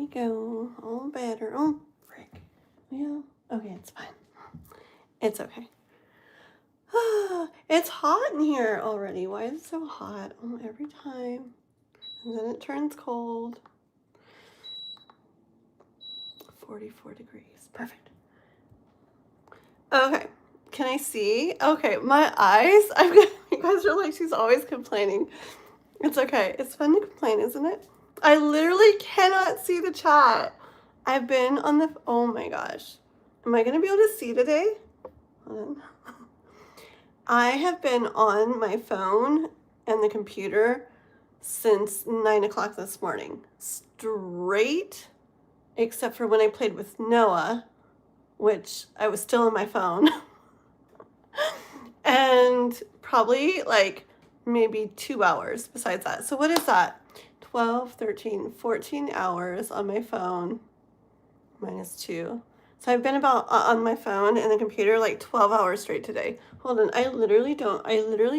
we go. All better. Oh, frick. Yeah. Okay, it's fine. It's okay. It's hot in here already. Why is it so hot? Oh, every time. And then it turns cold. 44 degrees. Perfect. Okay. Can I see? Okay, my eyes. You guys are like, she's always complaining. It's okay. It's fun to complain, isn't it? I literally cannot see the chat. I've been on the, oh my gosh. Am I going to be able to see today? Hold on. I have been on my phone and the computer since 9 o'clock this morning. Straight, except for when I played with Noah, which I was still on my phone. And probably like maybe 2 hours besides that. So what is that? 12, 13, 14 hours on my phone minus 2. So I've been about on my phone and the computer like 12 hours straight today. Hold on. I literally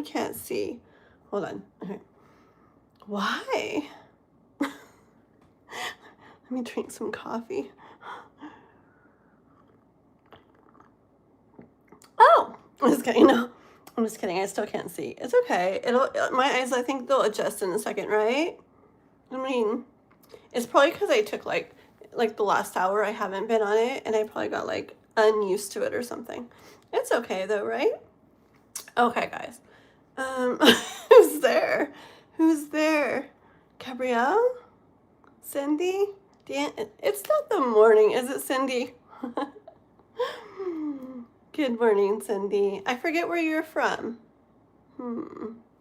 can't see. Hold on. Okay. Why? Let me drink some coffee. Oh, I'm just kidding. No, I'm just kidding. I still can't see. It's okay. My eyes, I think they'll adjust in a second, right? I mean, it's probably because I took like the last hour I haven't been on it and I probably got like unused to it or something. It's okay though, right? Okay, guys. Who's there? Who's there? Gabrielle? Cindy? Dan? It's not the morning, is it, Cindy? Good morning, Cindy. I forget where you're from.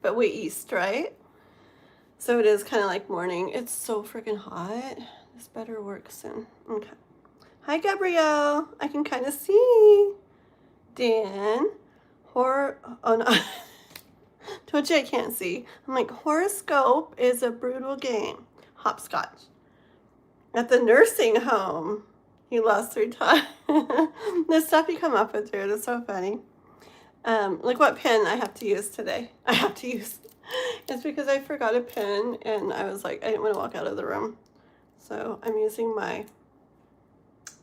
But way east, right? So it is kind of like morning. It's so freaking hot. This better work soon. Okay. Hi, Gabrielle. I can kind of see. Dan. Oh, no. Told you I can't see. I'm like, horoscope is a brutal game. Hopscotch. At the nursing home. He lost 3 times. The stuff you come up with, dude, is so funny. Look what pen I have to use today. It's because I forgot a pen and I was like, I didn't want to walk out of the room. So I'm using my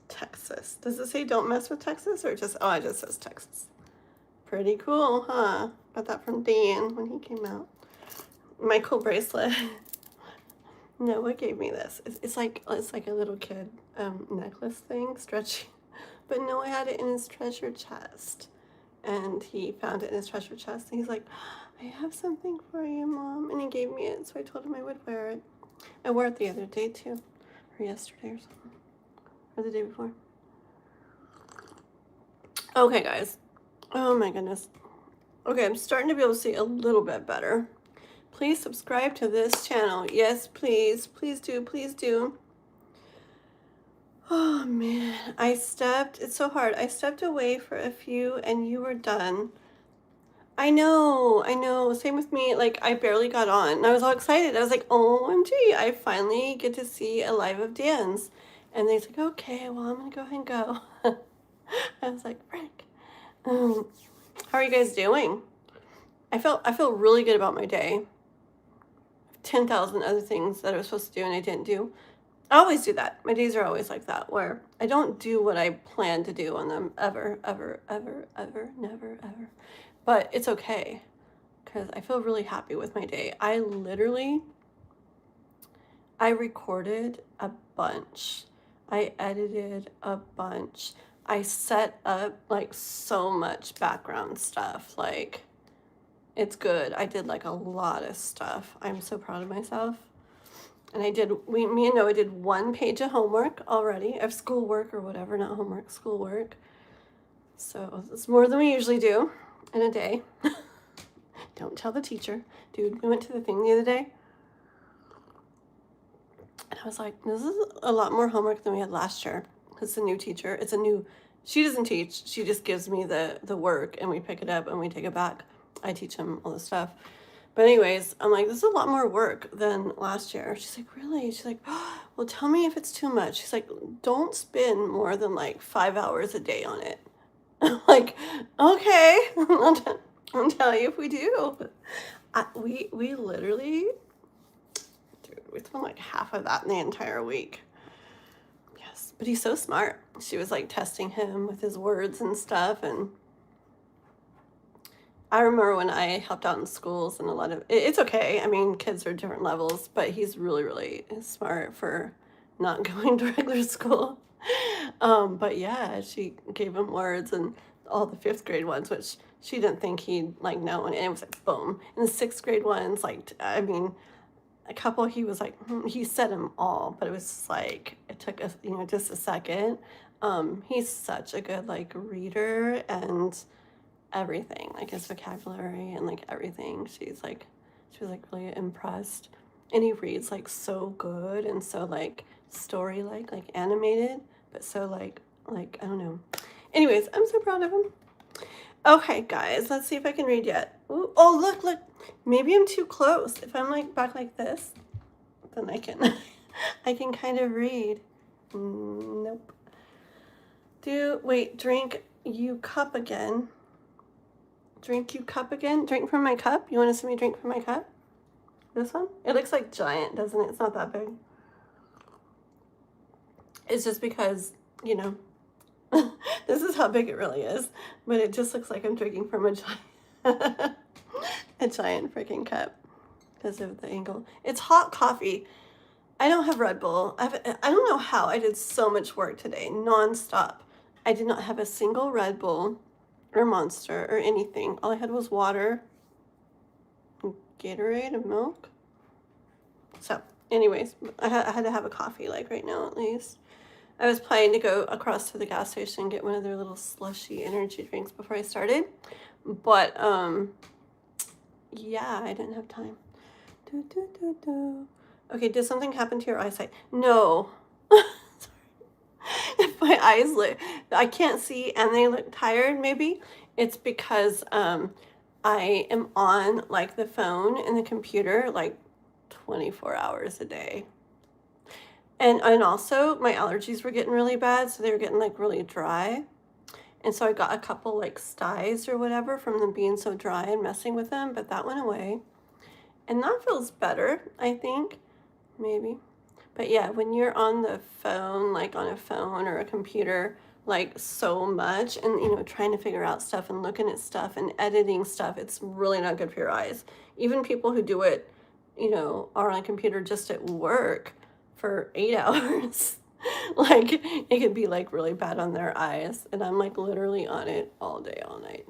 Texas. Does it say don't mess with Texas or just, oh, it just says Texas. Pretty cool, huh? Got that from Dan when he came out. My cool bracelet. Noah gave me this. It's like a little kid necklace thing, stretchy. But Noah had it in his treasure chest. And he found it in his treasure chest. And he's like, I have something for you, Mom. And he gave me it. So I told him I would wear it. I wore it the other day, too. Or yesterday or something. Or the day before. Okay, guys. Oh, my goodness. Okay, I'm starting to be able to see a little bit better. Please subscribe to this channel. Yes, please. Please do. Please do. Oh, man. It's so hard. I stepped away for a few and you were done. I know. Same with me. Like, I barely got on. And I was all excited. I was like, OMG, I finally get to see a live of Dan's. And he's like, okay, well, I'm going to go ahead and go. I was like, frick. How are you guys doing? I feel really good about my day. 10,000 other things that I was supposed to do and I didn't do. I always do that. My days are always like that, where I don't do what I plan to do on them ever, never, ever. But it's okay, because I feel really happy with my day. I recorded a bunch. I edited a bunch. I set up like so much background stuff. Like, it's good. I did like a lot of stuff. I'm so proud of myself. And me and Noah did 1 page of homework already, of schoolwork or whatever, not homework, schoolwork. So it's more than we usually do in a day. Don't tell the teacher. Dude, we went to the thing the other day. And I was like, this is a lot more homework than we had last year. It's a new teacher. She doesn't teach. She just gives me the work and we pick it up and we take it back. I teach them all the stuff. But anyways, I'm like, this is a lot more work than last year. She's like, really? She's like, oh, well, tell me if it's too much. She's like, don't spend more than like 5 hours a day on it. I'm like, okay, I'll tell you if we do. We literally, dude, we spent like half of that in the entire week. Yes, but he's so smart. She was like testing him with his words and stuff. And I remember when I helped out in schools and a lot of it's okay. I mean, kids are different levels, but he's really, really smart for not going to regular school. But yeah, she gave him words and all the fifth grade ones, which she didn't think he'd like know. And it was like boom. And the sixth grade ones, like, I mean, a couple he was like he said them all, but it was just like it took us just a second. He's such a good like reader and everything, like his vocabulary and like everything. She was like really impressed. And he reads like so good and so like story like animated, but so like I don't know. Anyways, I'm so proud of him. Okay, guys, let's see if I can read yet. Ooh, oh, look. Maybe I'm too close. If I'm like back like this, then I can I can kind of read. Nope. Wait, drink you cup again. Drink you cup again? Drink from my cup? You want to see me drink from my cup? This one? It looks like giant, doesn't it? It's not that big. It's just because, this is how big it really is, but it just looks like I'm drinking from a giant, a giant freaking cup because of the angle. It's hot coffee. I don't have Red Bull. I don't know how I did so much work today, nonstop. I did not have a single Red Bull or Monster or anything. All I had was water, and Gatorade, and milk. So, anyways, I had to have a coffee like right now at least. I was planning to go across to the gas station and get one of their little slushy energy drinks before I started. But, yeah, I didn't have time. Okay, did something happen to your eyesight? No. If my eyes look, I can't see and they look tired, maybe it's because I am on like the phone and the computer like 24 hours a day. And also my allergies were getting really bad, so they were getting like really dry. And so I got a couple like styes or whatever from them being so dry and messing with them, but that went away. And that feels better, I think, maybe. But yeah, when you're on the phone, like on a phone or a computer, like so much and, trying to figure out stuff and looking at stuff and editing stuff, it's really not good for your eyes. Even people who do it, are on a computer just at work for 8 hours, like it could be like really bad on their eyes. And I'm like literally on it all day, all night.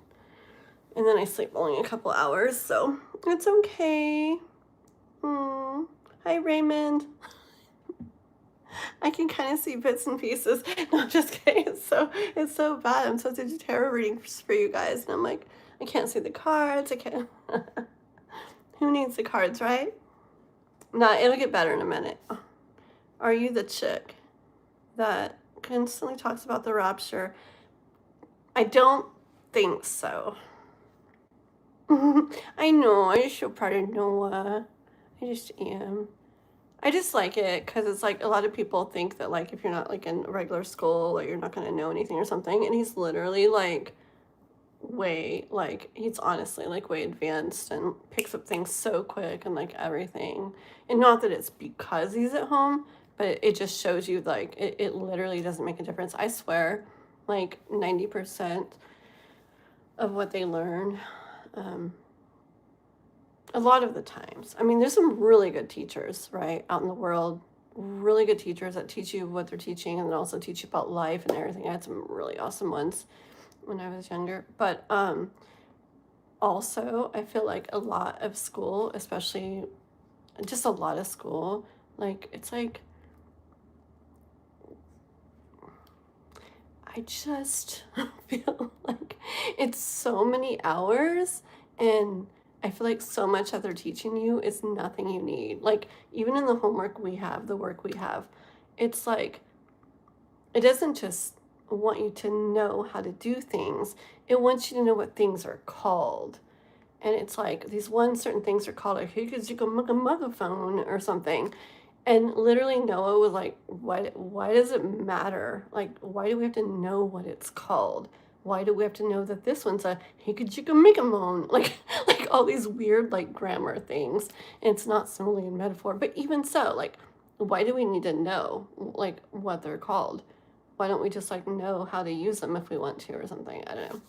And then I sleep only a couple hours, so it's okay. Hi, Raymond. I can kind of see bits and pieces. No, I'm just kidding. It's so bad. I'm supposed to do tarot readings for you guys, and I'm like, I can't see the cards. I can't. Who needs the cards, right? Nah, it'll get better in a minute. Are you the chick that constantly talks about the rapture? I don't think so. I know. I just feel part of Noah. I just am. I just like it because it's like a lot of people think that like if you're not like in regular school, like you're not going to know anything or something. And he's literally like he's honestly like way advanced and picks up things so quick and like everything. And not that it's because he's at home, but it just shows you like it literally doesn't make a difference. I swear like 90% of what they learn, a lot of the times. I mean, there's some really good teachers, right, out in the world, really good teachers that teach you what they're teaching and then also teach you about life and everything. I had some really awesome ones when I was younger. But also, I feel like a lot of school, especially just a lot of school, like, it's like, I just feel like it's so many hours and I feel like so much that they're teaching you is nothing you need. Like, even in the homework we have, the work we have, it's like, it doesn't just want you to know how to do things. It wants you to know what things are called. And it's like, these certain things are called a higazikamugamugaphone or something. And literally Noah was like, why does it matter? Like, why do we have to know what it's called? Why do we have to know that this one's a hikajikamikamon? Like all these weird like grammar things. And it's not simile and metaphor, but even so, like why do we need to know like what they're called? Why don't we just like know how to use them if we want to or something? I don't know.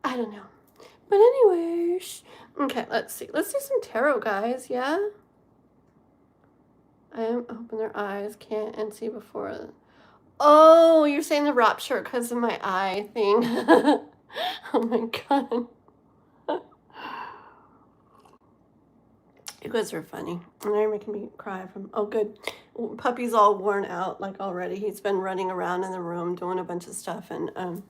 I don't know. But anyways, okay, let's see. Let's do some tarot, guys, yeah? I am open their eyes, can't and see before. Oh, you're saying the rapture because of my eye thing. Oh my god. You guys are funny. And they're making me cry from, oh good. Puppy's all worn out like already. He's been running around in the room doing a bunch of stuff and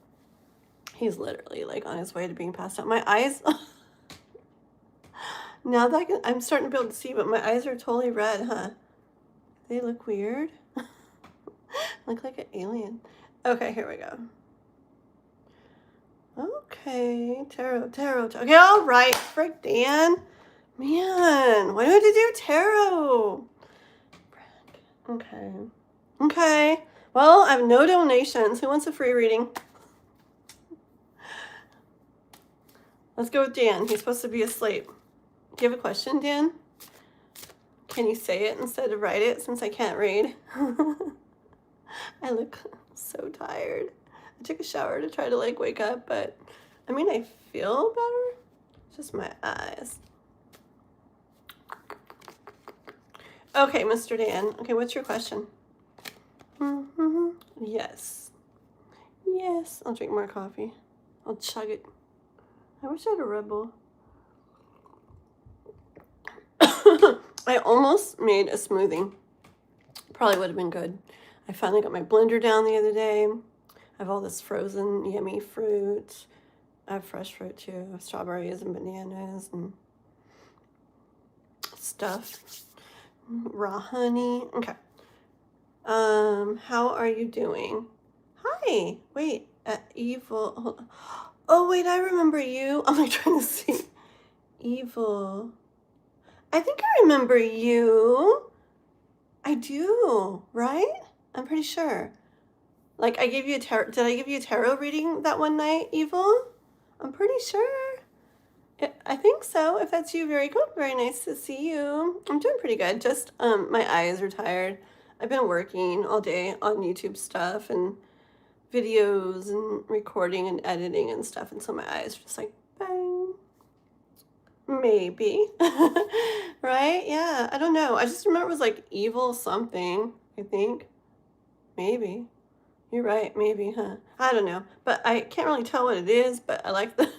he's literally like on his way to being passed out. My eyes, now that I'm starting to be able to see, but my eyes are totally red, huh? They look weird. Look like an alien. Okay, here we go. Okay, tarot. Okay, all right, frick, Dan. Man, why do I have to do tarot? Okay. Well, I have no donations. Who wants a free reading? Let's go with Dan. He's supposed to be asleep. Do you have a question, Dan? Can you say it instead of write it since I can't read? I look so tired. I took a shower to try to like wake up, but I mean, I feel better. It's just my eyes. Okay, Mr. Dan. Okay, what's your question? Yes. Yes. I'll drink more coffee. I'll chug it. I wish I had a Red Bull. I almost made a smoothie. Probably would have been good. I finally got my blender down the other day. I have all this frozen yummy fruit. I have fresh fruit too. I have strawberries and bananas and stuff. Raw honey. Okay. How are you doing? Hi. Wait. Evil. Oh, wait. I remember you. I'm like trying to see. Evil. I think I remember you. I do, right? I'm pretty sure. Like I gave you a tarot. Did I give you a tarot reading that one night, Evil? I'm pretty sure. I think so. If that's you, very good. Very nice to see you. I'm doing pretty good. Just my eyes are tired. I've been working all day on YouTube stuff and videos and recording and editing and stuff, and so my eyes are just like bang. Maybe. Right? Yeah. I don't know. I just remember it was like evil something, I think. Maybe. You're right, maybe, huh? I don't know. But I can't really tell what it is, but I like the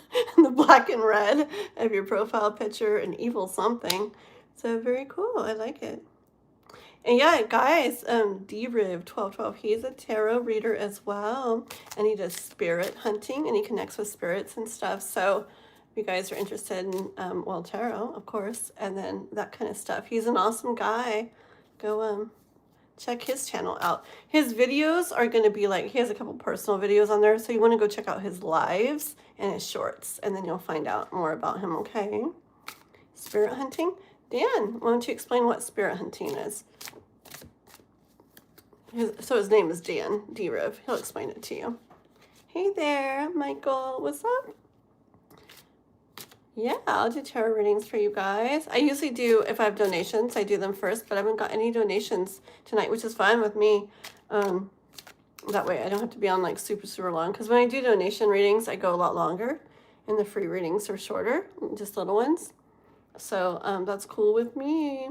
the black and red of your profile picture and evil something. So very cool. I like it. And yeah, guys, D-Riv1212, he's a tarot reader as well. And he does spirit hunting and he connects with spirits and stuff. So if you guys are interested in, well, tarot, of course, and then that kind of stuff. He's an awesome guy. Go check his channel out. His videos are going to be like, he has a couple personal videos on there. So you want to go check out his lives and his shorts. And then you'll find out more about him, okay? Spirit hunting. Dan, why don't you explain what spirit hunting is? So his name is Dan, D-Riv. He'll explain it to you. Hey there, Michael. What's up? Yeah, I'll do tarot readings for you guys. I usually do, if I have donations, I do them first, but I haven't got any donations tonight, which is fine with me. That way I don't have to be on like super long. Because when I do donation readings, I go a lot longer. And the free readings are shorter, just little ones. So that's cool with me.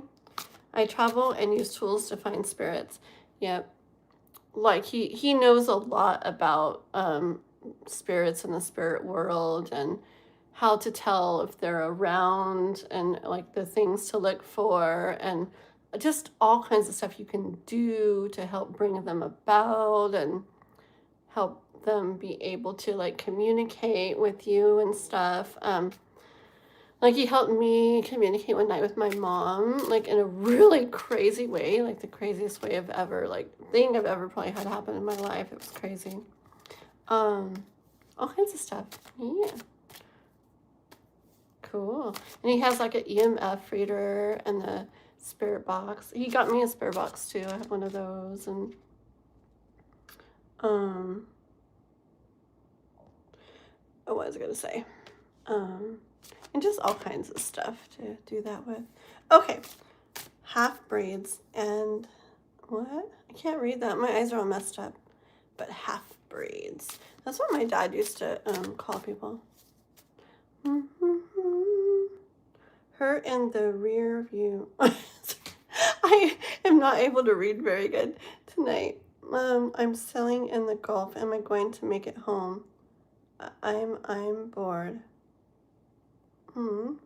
I travel and use tools to find spirits. Yep. Like he knows a lot about spirits in the spirit world and how to tell if they're around and like the things to look for and just all kinds of stuff you can do to help bring them about and help them be able to like communicate with you and stuff. Like he helped me communicate one night with my mom, like in a really crazy way, like the craziest way I've ever, like thing I've ever probably had happen in my life. It was crazy. All kinds of stuff. Yeah. Cool. And he has like an EMF reader and the spirit box. He got me a spirit box too. I have one of those. And oh, what was I gonna say? And just all kinds of stuff to do that with. Okay. half braids and what? I can't read that. My eyes are all messed up. But half braids. That's what my dad used to call people. Her in the rear view. I am not able to read very good tonight. I'm sailing in the Gulf. Am I going to make it home? I'm bored.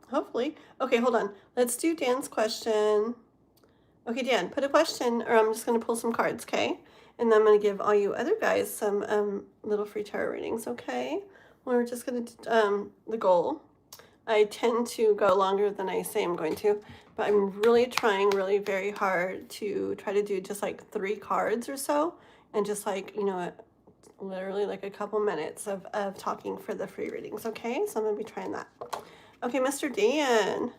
Hopefully. Okay, hold on. Let's do Dan's question. Okay, Dan, put a question, or I'm just going to pull some cards, okay? And then I'm going to give all you other guys some little free tarot readings, okay? We're just going to, the goal. I tend to go longer than I say I'm going to, but I'm really trying really very hard to try to do just like 3 cards or so, and just like, you know, literally like a couple minutes of talking for the free readings, okay? So I'm going to be trying that. Okay, Mr. Dan.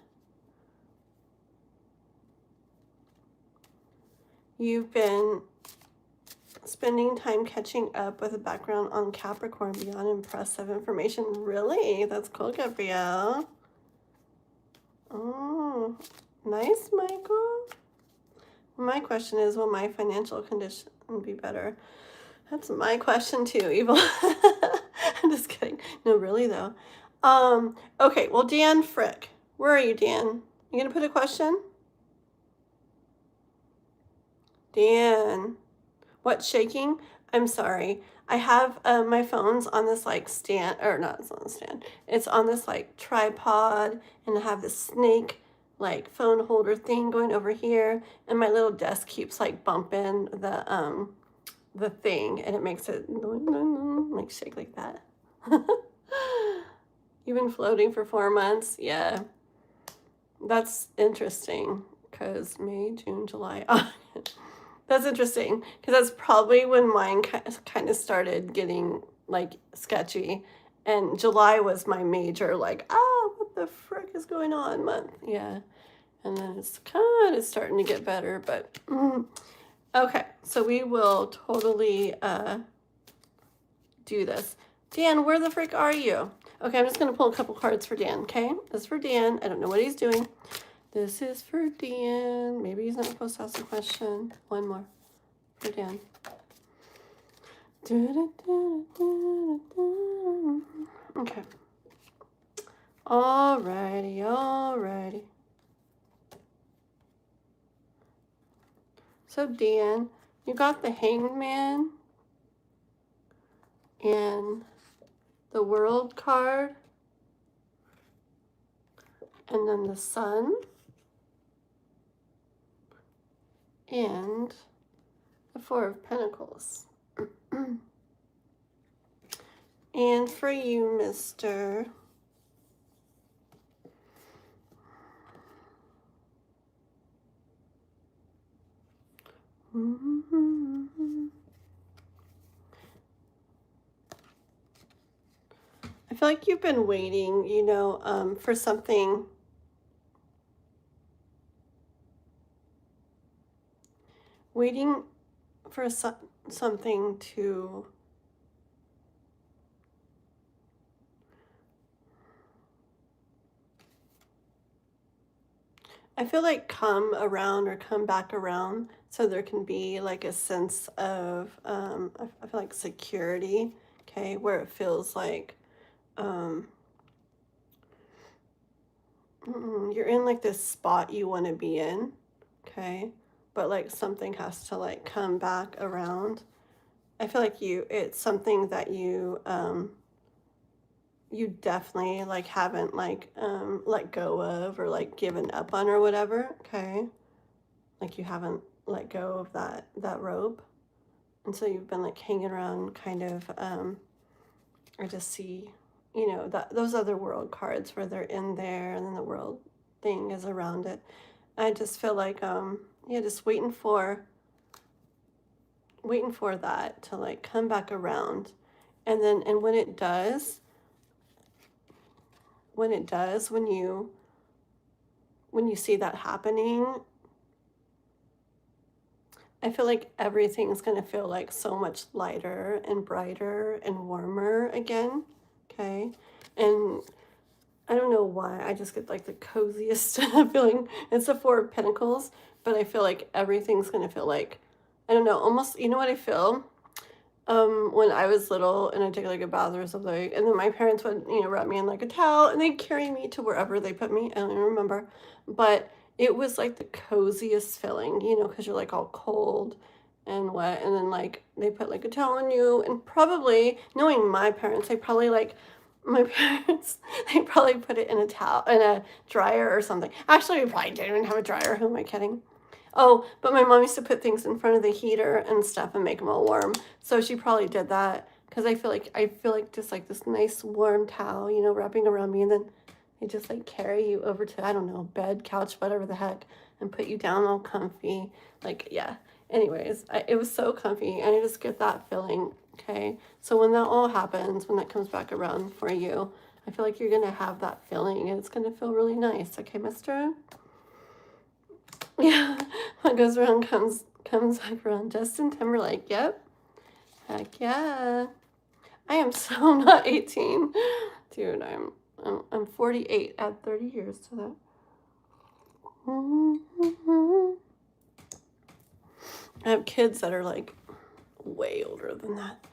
You've been spending time catching up with a background on Capricorn beyond impressive information. Really? That's cool, Gabrielle. Oh, nice, Michael. My question is, will my financial condition be better? That's my question too, Evil. I'm just kidding. No, really though. Okay, well, Dan Frick. Where are you, Dan? You gonna put a question? Dan. What, shaking? I'm sorry. I have my phone's on this like stand, or not, it's on the stand. It's on this like tripod, and I have this snake like phone holder thing going over here, and my little desk keeps like bumping the thing, and it makes it like shake like that. You've been floating for 4 months? Yeah. That's interesting, because May, June, July, That's interesting, because that's probably when mine kind of started getting like sketchy, and July was my major like, what the frick is going on month. Yeah, and then it's kind of starting to get better, but okay, so we will totally do this. Dan, where the frick are you? Okay, I'm just gonna pull a couple cards for Dan. Okay, this is for Dan. I don't know what he's doing. This is for Dan. Maybe he's not supposed to ask a question. One more for Dan. Okay. Alrighty. So Dan, you got the Hanged Man and the World card, and then the Sun, and the Four of Pentacles. And for you, Mr. I feel like you've been waiting, you know, for something. Waiting for something to I feel like come around or come back around, so there can be like a sense of I feel like security, okay, where it feels like you're in like this spot you want to be in, okay, but like something has to like come back around. I feel like it's something that you definitely like haven't like let go of or like given up on or whatever, okay? Like you haven't let go of that rope. And so you've been like hanging around kind of I just see, you know, that those other world cards where they're in there and then the world thing is around it. I just feel like yeah, just waiting for that to like come back around. And then when it does, when you see that happening, I feel like everything's going to feel like so much lighter and brighter and warmer again, okay? And I don't know why, I just get like the coziest feeling. It's the Four of Pentacles, but I feel like everything's gonna feel like, I don't know, almost, you know what I feel? When I was little and I take like a bath or something, and then my parents would, wrap me in like a towel and they'd carry me to wherever they put me. I don't even remember, but it was like the coziest feeling, because you're like all cold and wet, and then like they put like a towel on you, and probably knowing my parents, my parents, they probably put it in a towel, in a dryer or something. Actually, we probably didn't even have a dryer. Who am I kidding? Oh, but my mom used to put things in front of the heater and stuff and make them all warm. So she probably did that because I feel like just like this nice warm towel, wrapping around me, and then they just like carry you over to, I don't know, bed, couch, whatever the heck, and put you down all comfy. Like, yeah. Anyways, it was so comfy, and I just get that feeling. Okay. So when that all happens, when that comes back around for you, I feel like you're gonna have that feeling, and it's gonna feel really nice. Okay, mister? Yeah, what goes around comes back around. Justin Timberlake, yep. Heck yeah. I am so not 18. Dude, I'm 48. Add 30 years to that. I have kids that are like way older than that.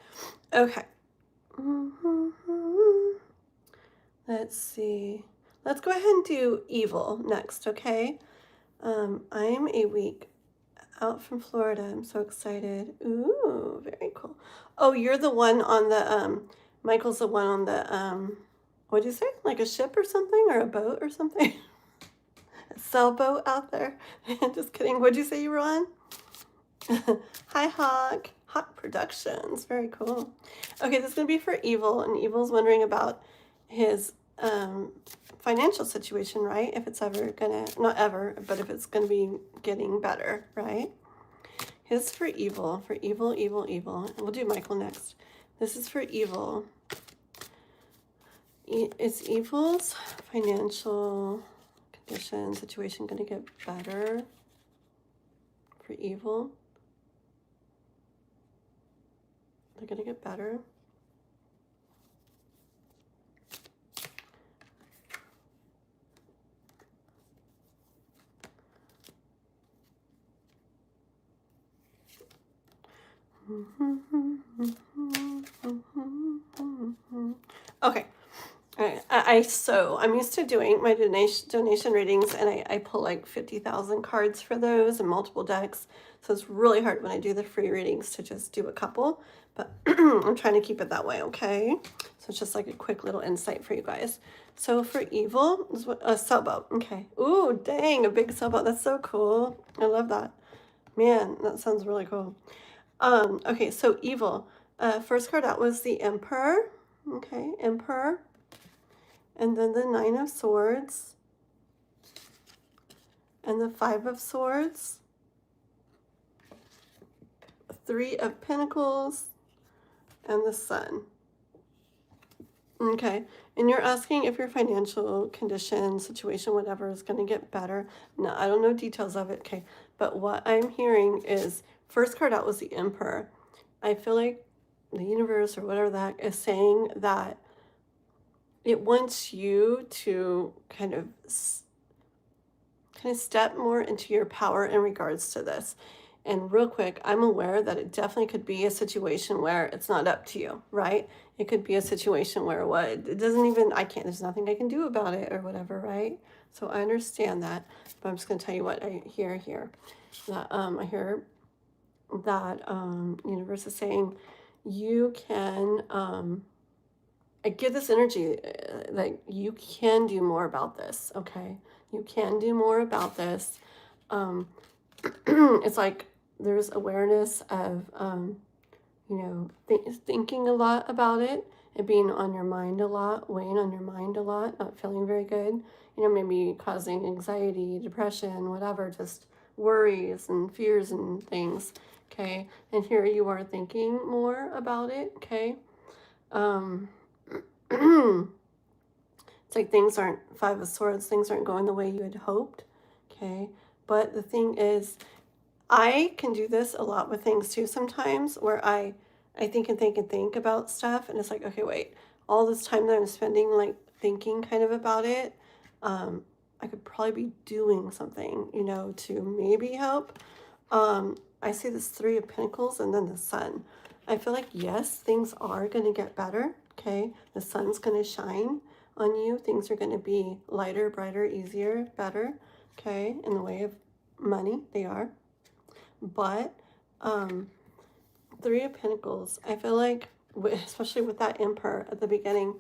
Okay. Let's see. Let's go ahead and do evil next, okay? I'm a week out from Florida. I'm so excited. Ooh, very cool. Oh, you're the one on the Michael's the one on the what'd you say? Like a ship or something, or a boat or something? A sailboat out there. Just kidding. What'd you say you were on? Hi, Hawk. Hawk Productions. Very cool. Okay, this is gonna be for Evil, and Evil's wondering about his financial situation, right? If it's ever gonna, not ever, but if it's gonna be getting better, right? His for Evil, evil. We'll do Michael next. This is for Evil. Is Evil's financial condition, situation gonna get better for Evil? They're gonna get better. Okay. I'm used to doing my donation readings, and I pull like 50,000 cards for those and multiple decks. So it's really hard when I do the free readings to just do a couple, but I'm trying to keep it that way, okay? So it's just like a quick little insight for you guys. So for Evil, is what a sailboat. Okay. Ooh, dang, a big sailboat. That's so cool. I love that. Man, that sounds really cool. Okay, so Evil. First card out was the Emperor. Okay, Emperor. And then the Nine of Swords. And the Five of Swords. Three of Pentacles. And the Sun. Okay, and you're asking if your financial condition, situation, whatever, is going to get better. No, I don't know details of it, okay? But what I'm hearing is, first card out was the Emperor. I feel like the universe, or whatever the heck, is saying that it wants you to kind of step more into your power in regards to this. And real quick, I'm aware that it definitely could be a situation where it's not up to you, right? It could be a situation where it doesn't even, there's nothing I can do about it or whatever, right? So I understand that, but I'm just going to tell you what I hear here. That I hear that universe is saying you can, I get this energy that you can do more about this, okay? You can do more about this. It's like there's awareness of, thinking a lot about it, and being on your mind a lot, weighing on your mind a lot, not feeling very good, maybe causing anxiety, depression, whatever, just worries and fears and things, okay? And here you are thinking more about it, okay? It's like things aren't, Five of Swords, things aren't going the way you had hoped, okay? But the thing is, I can do this a lot with things too sometimes, where I think about stuff, and it's like, okay, wait, all this time that I'm spending like thinking kind of about it. I could probably be doing something, you know, to maybe help. I see this Three of Pentacles and then the Sun. I feel like, yes, things are going to get better, okay? The sun's going to shine on you. Things are going to be lighter, brighter, easier, better, okay? In the way of money, they are. But Three of Pentacles, I feel like, especially with that Emperor at the beginning,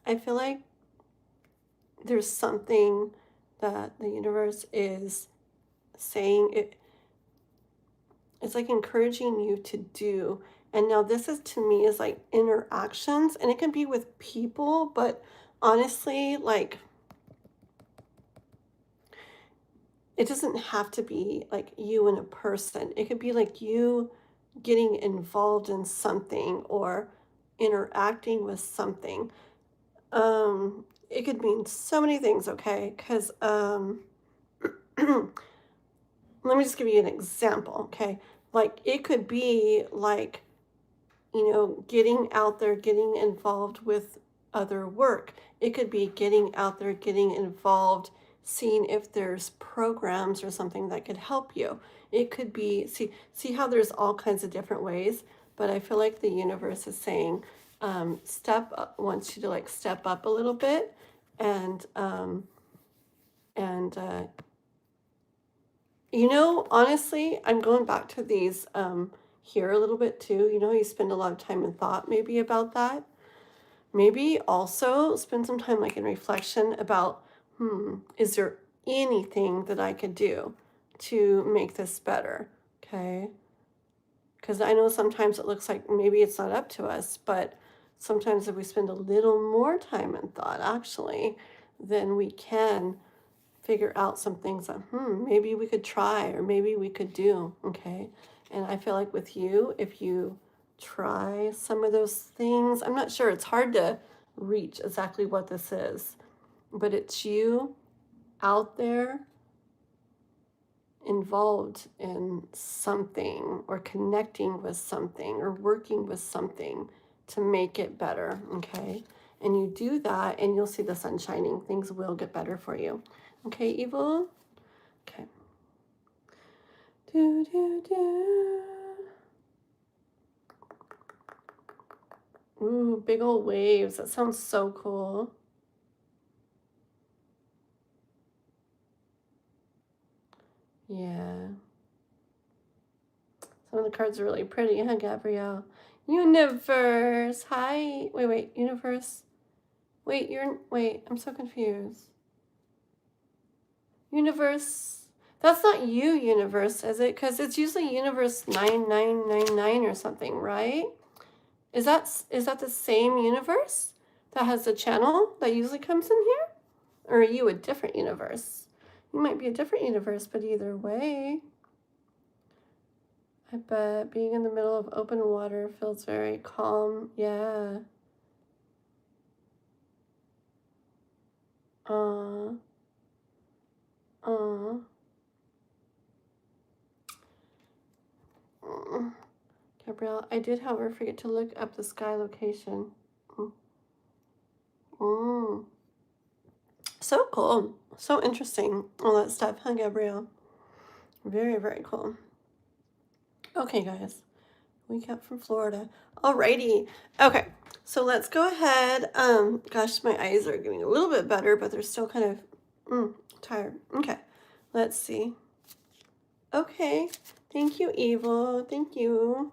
I feel like there's something that the universe is saying. It's like encouraging you to do. And now this is, to me, is like interactions, and it can be with people, but honestly, like, it doesn't have to be like you and a person. It could be like you getting involved in something or interacting with something. It could mean so many things, okay? Because let me just give you an example, okay? Like, it could be like, you know, getting out there, getting involved with other work. It could be getting out there, getting involved, seeing if there's programs or something that could help you. It could be, see how there's all kinds of different ways, but I feel like the universe is saying, step up, wants you to like step up a little bit, and and you know, honestly, I'm going back to these here a little bit too. You know, you spend a lot of time in thought maybe about that. Maybe also spend some time like in reflection about, is there anything that I could do to make this better? Okay. Because I know sometimes it looks like maybe it's not up to us, but sometimes if we spend a little more time in thought, actually, then we can figure out some things that, maybe we could try or maybe we could do, okay? And I feel like with you, if you try some of those things, I'm not sure, it's hard to reach exactly what this is, but it's you out there involved in something or connecting with something or working with something to make it better, okay? And you do that and you'll see the sun shining. Things will get better for you. Okay, evil? Okay. Do, do, do. Ooh, big old waves. That sounds so cool. Yeah. Some of the cards are really pretty, huh, Gabrielle? Universe. Hi. Wait. Universe. Wait, I'm so confused. Universe. That's not you, universe, is it? Because it's usually universe 9999 or something, right? Is that the same universe that has the channel that usually comes in here? Or are you a different universe? You might be a different universe, but either way. I bet being in the middle of open water feels very calm. Yeah. Uh. Gabrielle, I did, however, forget to look up the sky location. So cool. So interesting. All that stuff, huh, Gabrielle? Very, very cool. Okay, guys. We got from Florida. Alrighty. Okay, so let's go ahead. Gosh, my eyes are getting a little bit better, but they're still kind of tired. Okay, let's see. Okay, thank you, Evil. Thank you.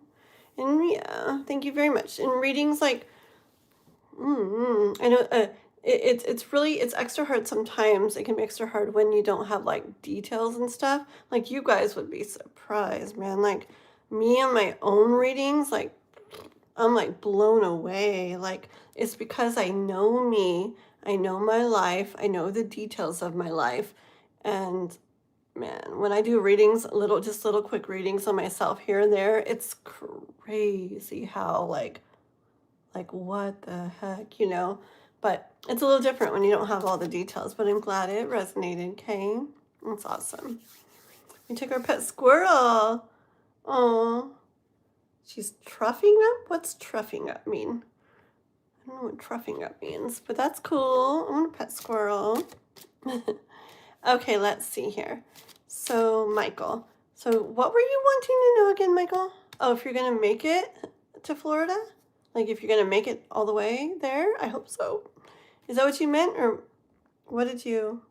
And yeah, thank you very much. And readings like, I know it's extra hard sometimes. It can be extra hard when you don't have like details and stuff. Like, you guys would be surprised, man. Like, me and my own readings, like, I'm like blown away. Like, it's because I know me, I know my life, I know the details of my life. And man, when I do readings, little quick readings on myself here and there, it's crazy how like what the heck, you know? But it's a little different when you don't have all the details, but I'm glad it resonated, okay? That's awesome. We took our pet squirrel. Oh, she's truffing up? What's truffing up mean? I don't know what truffing up means, but that's cool. I want a pet squirrel. Okay, let's see here. So, Michael. So, what were you wanting to know again, Michael? Oh, if you're going to make it to Florida? Like, if you're going to make it all the way there? I hope so. Is that what you meant? Or what did you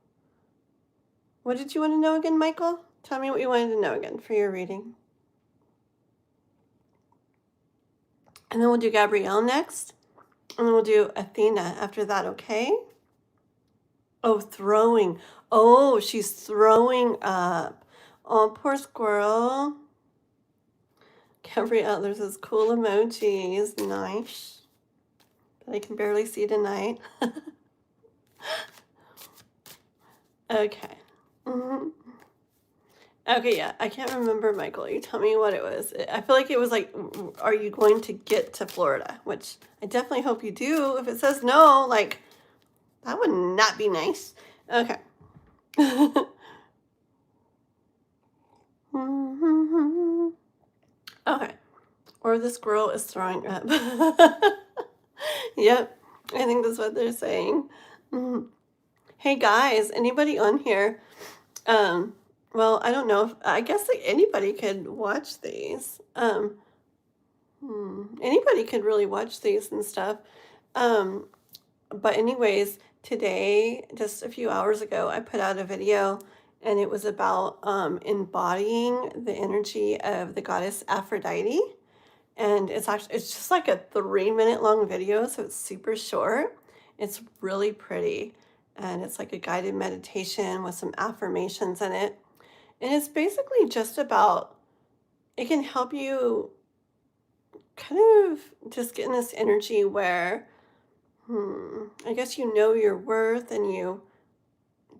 want to know again, Michael? Tell me what you wanted to know again for your reading. And then we'll do Gabrielle next. And then we'll do Athena after that, okay? Oh, throwing. Oh, she's throwing up. Oh, poor squirrel. Gabrielle, there's this cool emojis. Nice. But I can barely see tonight. Okay. Mm-hmm. Okay, yeah. I can't remember, Michael. You tell me what it was. I feel like it was like, are you going to get to Florida? Which I definitely hope you do. If it says no, like, that would not be nice. Okay. Okay. Or the squirrel is throwing up. Yep. I think that's what they're saying. Hey guys, anybody on here? Well, I don't know if I guess like anybody could watch these. Anybody could really watch these and stuff. But anyways, today, just a few hours ago, I put out a video and it was about embodying the energy of the goddess Aphrodite. And it's just like a 3-minute long video, so it's super short. It's really pretty. And it's like a guided meditation with some affirmations in it. And it's basically just about, it can help you kind of just get in this energy where, I guess you know your worth and you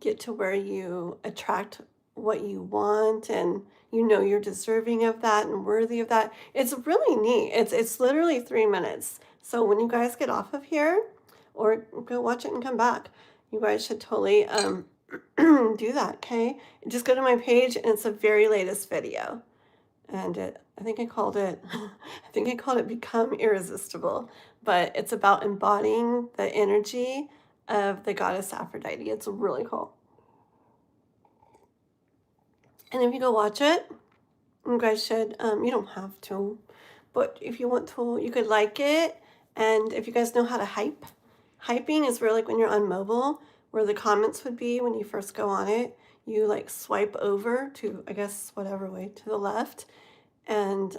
get to where you attract what you want and you know you're deserving of that and worthy of that. It's really neat. It's literally 3 minutes. So when you guys get off of here or go watch it and come back, you guys should totally do that, okay? Just go to my page and it's the very latest video. And I think I called it Become Irresistible, but it's about embodying the energy of the goddess Aphrodite. It's really cool. And if you go watch it, you guys should, you don't have to, but if you want to, you could like it. And if you guys know how to hyping is really like when you're on mobile, where the comments would be when you first go on it, you like swipe over to, I guess, whatever way, to the left. And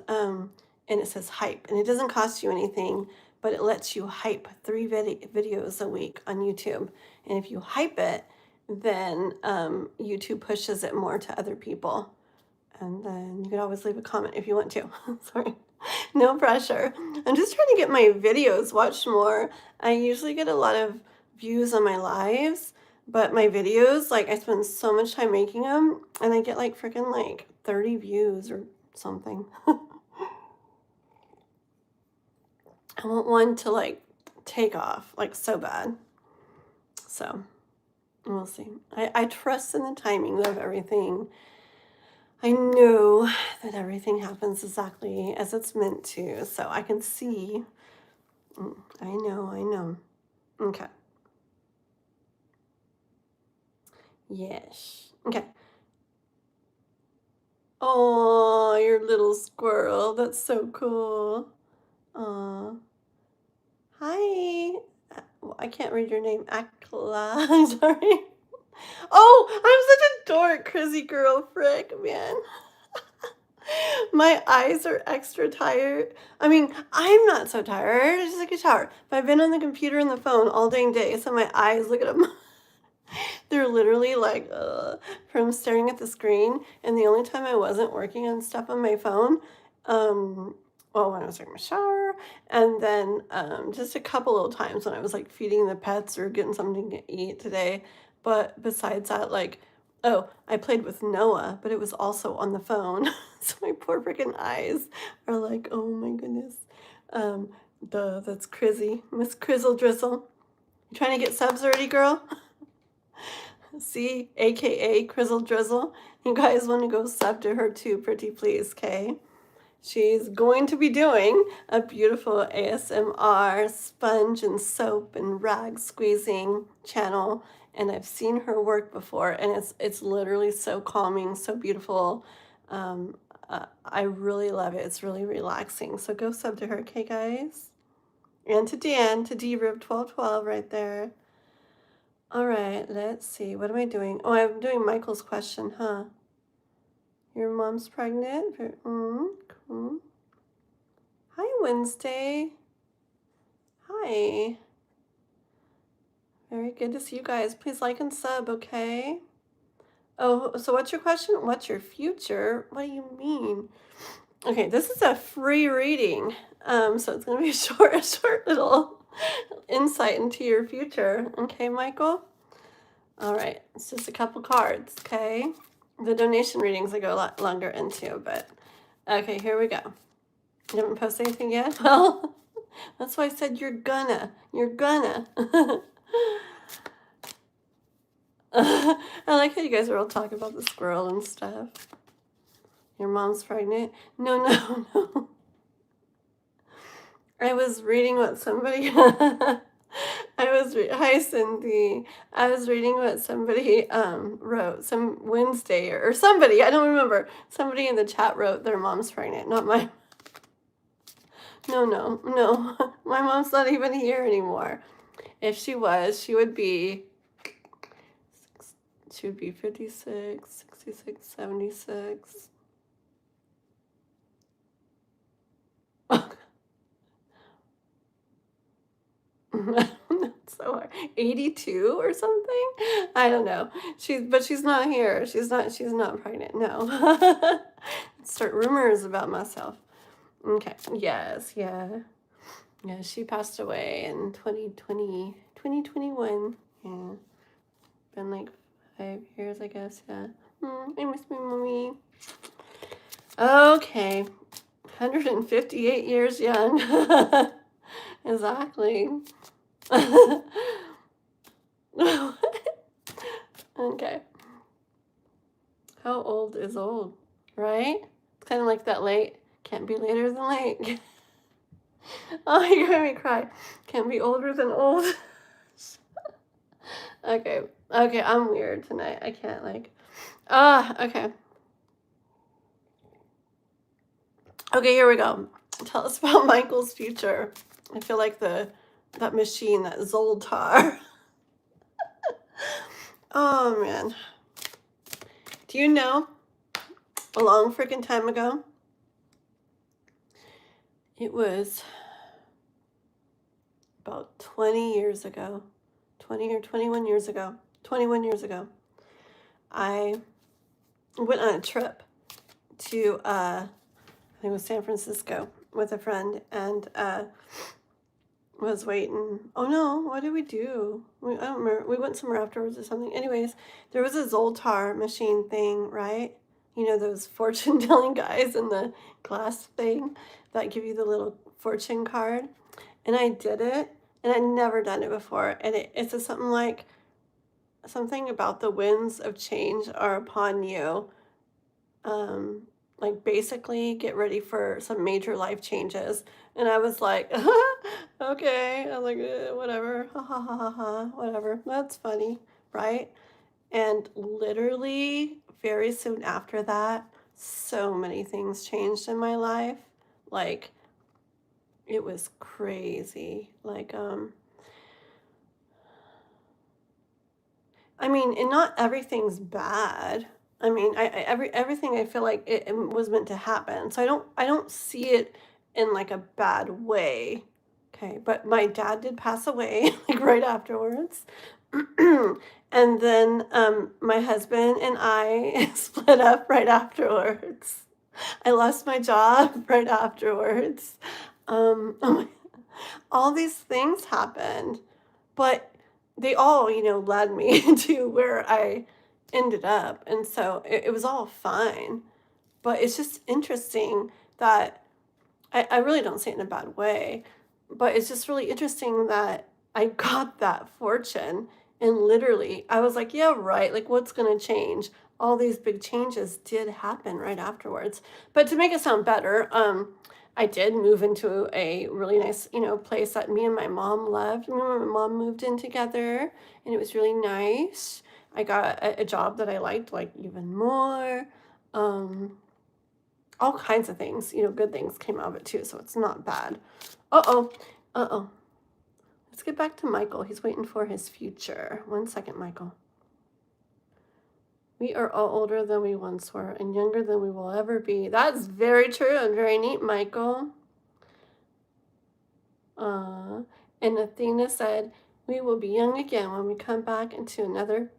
it says hype, and it doesn't cost you anything, but it lets you hype 3 videos a week on YouTube. And if you hype it, then YouTube pushes it more to other people. And then you can always leave a comment if you want to. Sorry, no pressure. I'm just trying to get my videos watched more. I usually get a lot of views on my lives, but my videos, like I spend so much time making them, and I get like freaking like 30 views or something. I want one to like take off like so bad. So we'll see. I trust in the timing of everything. I know that everything happens exactly as it's meant to, so I can see. I know. Okay. Yes. Okay. Oh, your little squirrel. That's so cool. Aw. Hi. I can't read your name. Akla. I'm sorry. Oh, I'm such a dork, crazy girl. Frick, man. My eyes are extra tired. I mean, I'm not so tired. I just like a shower. But I've been on the computer and the phone all dang day, so my eyes, look at them. They're literally like, from staring at the screen. And the only time I wasn't working on stuff on my phone, well, when I was taking my shower, and then just a couple little times when I was like feeding the pets or getting something to eat today. But besides that, like, oh, I played with Noah, but it was also on the phone. So my poor freaking eyes are like, oh my goodness. That's Crizzy, Miss Crizzle Drizzle. You trying to get subs already, girl? See, AKA Crizzle Drizzle. You guys want to go sub to her too, pretty please, okay? She's going to be doing a beautiful ASMR sponge and soap and rag squeezing channel, and I've seen her work before, and it's literally so calming, so beautiful. Um, I really love it. It's really relaxing. So go sub to her, okay, guys? And to Dan, to drib1212 right there. All right, let's see. What am I doing? Oh, I'm doing Michael's question, huh? Your mom's pregnant? Cool. Hi, Wednesday. Hi. Very good to see you guys. Please like and sub, okay? Oh, so what's your question? What's your future? What do you mean? Okay, this is a free reading. So it's gonna be a short little insight into your future. Okay, Michael? All right, it's just a couple cards, okay? The donation readings I go a lot longer into, but okay, here we go. You haven't posted anything yet? Well, that's why I said you're gonna. I like how you guys are all talking about the squirrel and stuff. Your mom's pregnant? No, no. I was reading what somebody hi Cindy. I was reading what somebody wrote some Wednesday or somebody, I don't remember. Somebody in the chat wrote their mom's pregnant, not my No. My mom's not even here anymore. If she was, she would be 56, 66, 76. So hard. 82 or something? I don't know. She's not here. She's not pregnant. No. Start rumors about myself. Okay. Yes, yeah. Yeah, she passed away in 2021. Yeah. Been like 5 years, I guess. Yeah. I miss my mommy. Okay. 158 years young. Exactly. Okay. How old is old, right? It's kind of like that late. Can't be later than late. Oh, you're gonna make me cry. Can't be older than old. Okay, I'm weird tonight. I can't okay. Okay, here we go. Tell us about Michael's future. I feel like that machine, that Zoltar. Oh man. Do you know, a long freaking time ago, it was about 20 years ago, 20 or 21 years ago, 21 years ago, I went on a trip to, I think it was San Francisco with a friend, and was waiting. Oh no, what did we do? I don't remember. We went somewhere afterwards or something. Anyways, there was a Zoltar machine thing, right? You know, those fortune telling guys in the glass thing that give you the little fortune card. And I did it, and I'd never done it before. And it says something like, something about the winds of change are upon you. Like basically get ready for some major life changes. And I was like, okay. I was like, whatever, whatever. That's funny, right? And literally very soon after that, so many things changed in my life. Like, it was crazy. Like, I mean, and not everything's bad. I mean, everything I feel like it was meant to happen. So I don't see it in like a bad way. Okay, but my dad did pass away like right afterwards. And then my husband and I split up right afterwards. I lost my job right afterwards. All these things happened, but they all, led me to where I ended up. And so it was all fine. But it's just interesting that I really don't say it in a bad way, but it's just really interesting that I got that fortune. And literally, I was like, yeah, right. Like, what's going to change? all these big changes did happen right afterwards. But to make it sound better, I did move into a really nice, place that me and my mom loved. Me and my mom moved in together, and it was really nice. I got a job that I liked, like, even more. All kinds of things, good things came out of it too, so it's not bad. Uh-oh. Uh-oh. Let's get back to Michael. He's waiting for his future. 1 second, Michael. We are all older than we once were and younger than we will ever be. That's very true and very neat, Michael. And Athena said, we will be young again when we come back into another,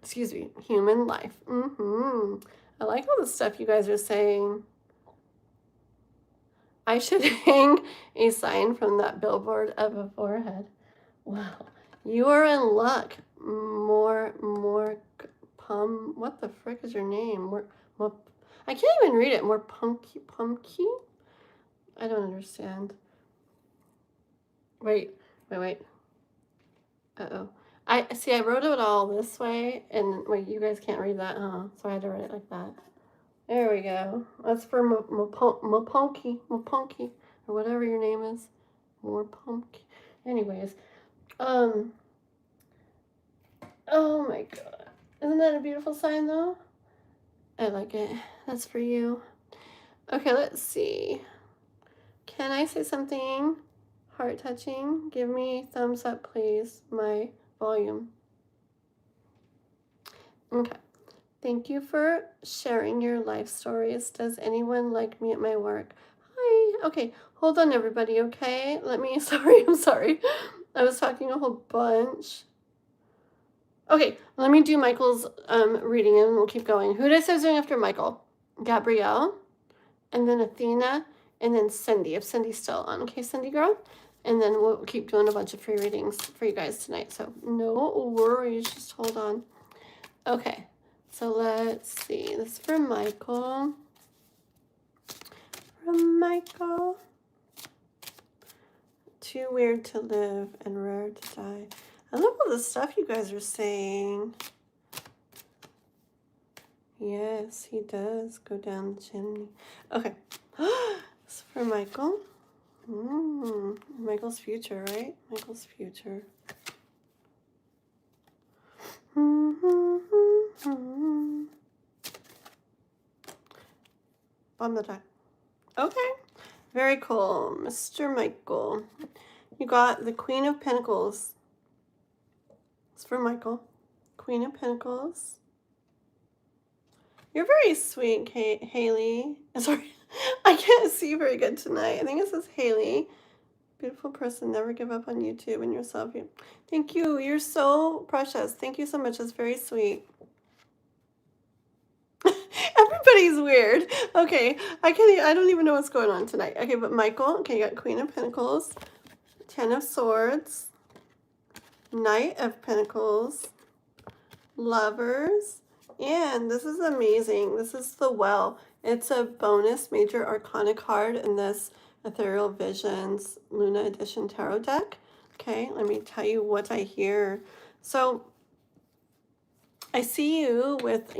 human life. I like all the stuff you guys are saying. I should hang a sign from that billboard of a forehead. Wow, you are in luck. More, what the frick is your name? More, I can't even read it. More punky. I don't understand. Wait. Uh-oh. I wrote it all this way, and wait, you guys can't read that, huh? So I had to write it like that. There we go. That's for Mopunky, or whatever your name is. More pumpkin. Anyways, oh my god. Isn't that a beautiful sign though? I like it. That's for you. Okay, let's see. Can I say something heart touching? Give me thumbs up, please. My volume. Okay. Thank you for sharing your life stories. Does anyone like me at my work? Hi. Okay, hold on everybody, okay? I'm sorry. I was talking a whole bunch. Okay, let me do Michael's reading and we'll keep going. Who did I say was doing after Michael? Gabrielle, and then Athena, and then Cindy, if Cindy's still on. Okay, Cindy girl? And then we'll keep doing a bunch of free readings for you guys tonight. So no worries, just hold on. Okay, so let's see. This is from Michael. Too weird to live and rare to die. I love all the stuff you guys are saying. Yes, he does go down the chimney. Okay. This is for Michael. Michael's future, right? Michael's future. On the deck. Okay. Very cool. Mr. Michael. You got the Queen of Pentacles. It's for Michael. Queen of Pentacles. You're very sweet, Haley. Sorry, I can't see very good tonight. I think it says Haley. Beautiful person. Never give up on YouTube and yourself. Thank you. You're so precious. Thank you so much. That's very sweet. Everybody's weird. Okay, I don't even know what's going on tonight. Okay, but Michael. Okay, you got Queen of Pentacles, 10 of Swords, Knight of Pentacles, Lovers, and this is amazing. This is the Well. It's a bonus major arcana card in this Ethereal Visions Luna Edition Tarot deck. Okay, let me tell you what I hear. So I see you with,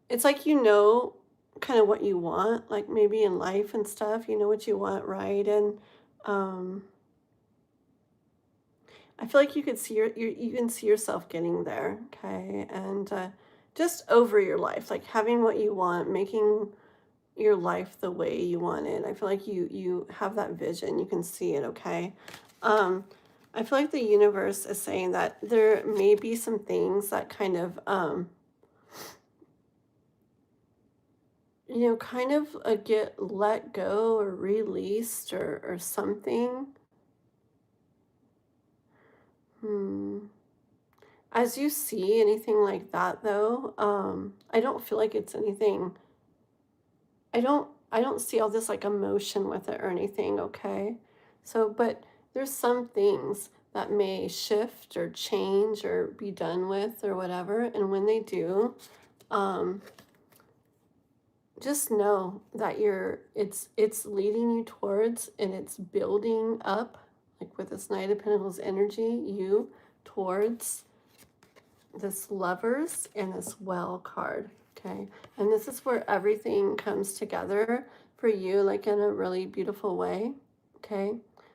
it's like kind of what you want, like maybe in life and stuff, what you want, right? And I feel like you could see you can see yourself getting there, okay? And just over your life, like having what you want, making your life the way you want it. I feel like you have that vision, you can see it, okay? I feel like the universe is saying that there may be some things that kind of get let go or released or something. As you see anything like that though, I don't feel like it's anything. I don't see all this like emotion with it or anything, okay? So, but there's some things that may shift or change or be done with or whatever, and when they do, just know that it's leading you towards, and it's building up, like with this Knight of Pentacles energy, you towards this Lovers and this Well card, okay? And this is where everything comes together for you, like in a really beautiful way, okay?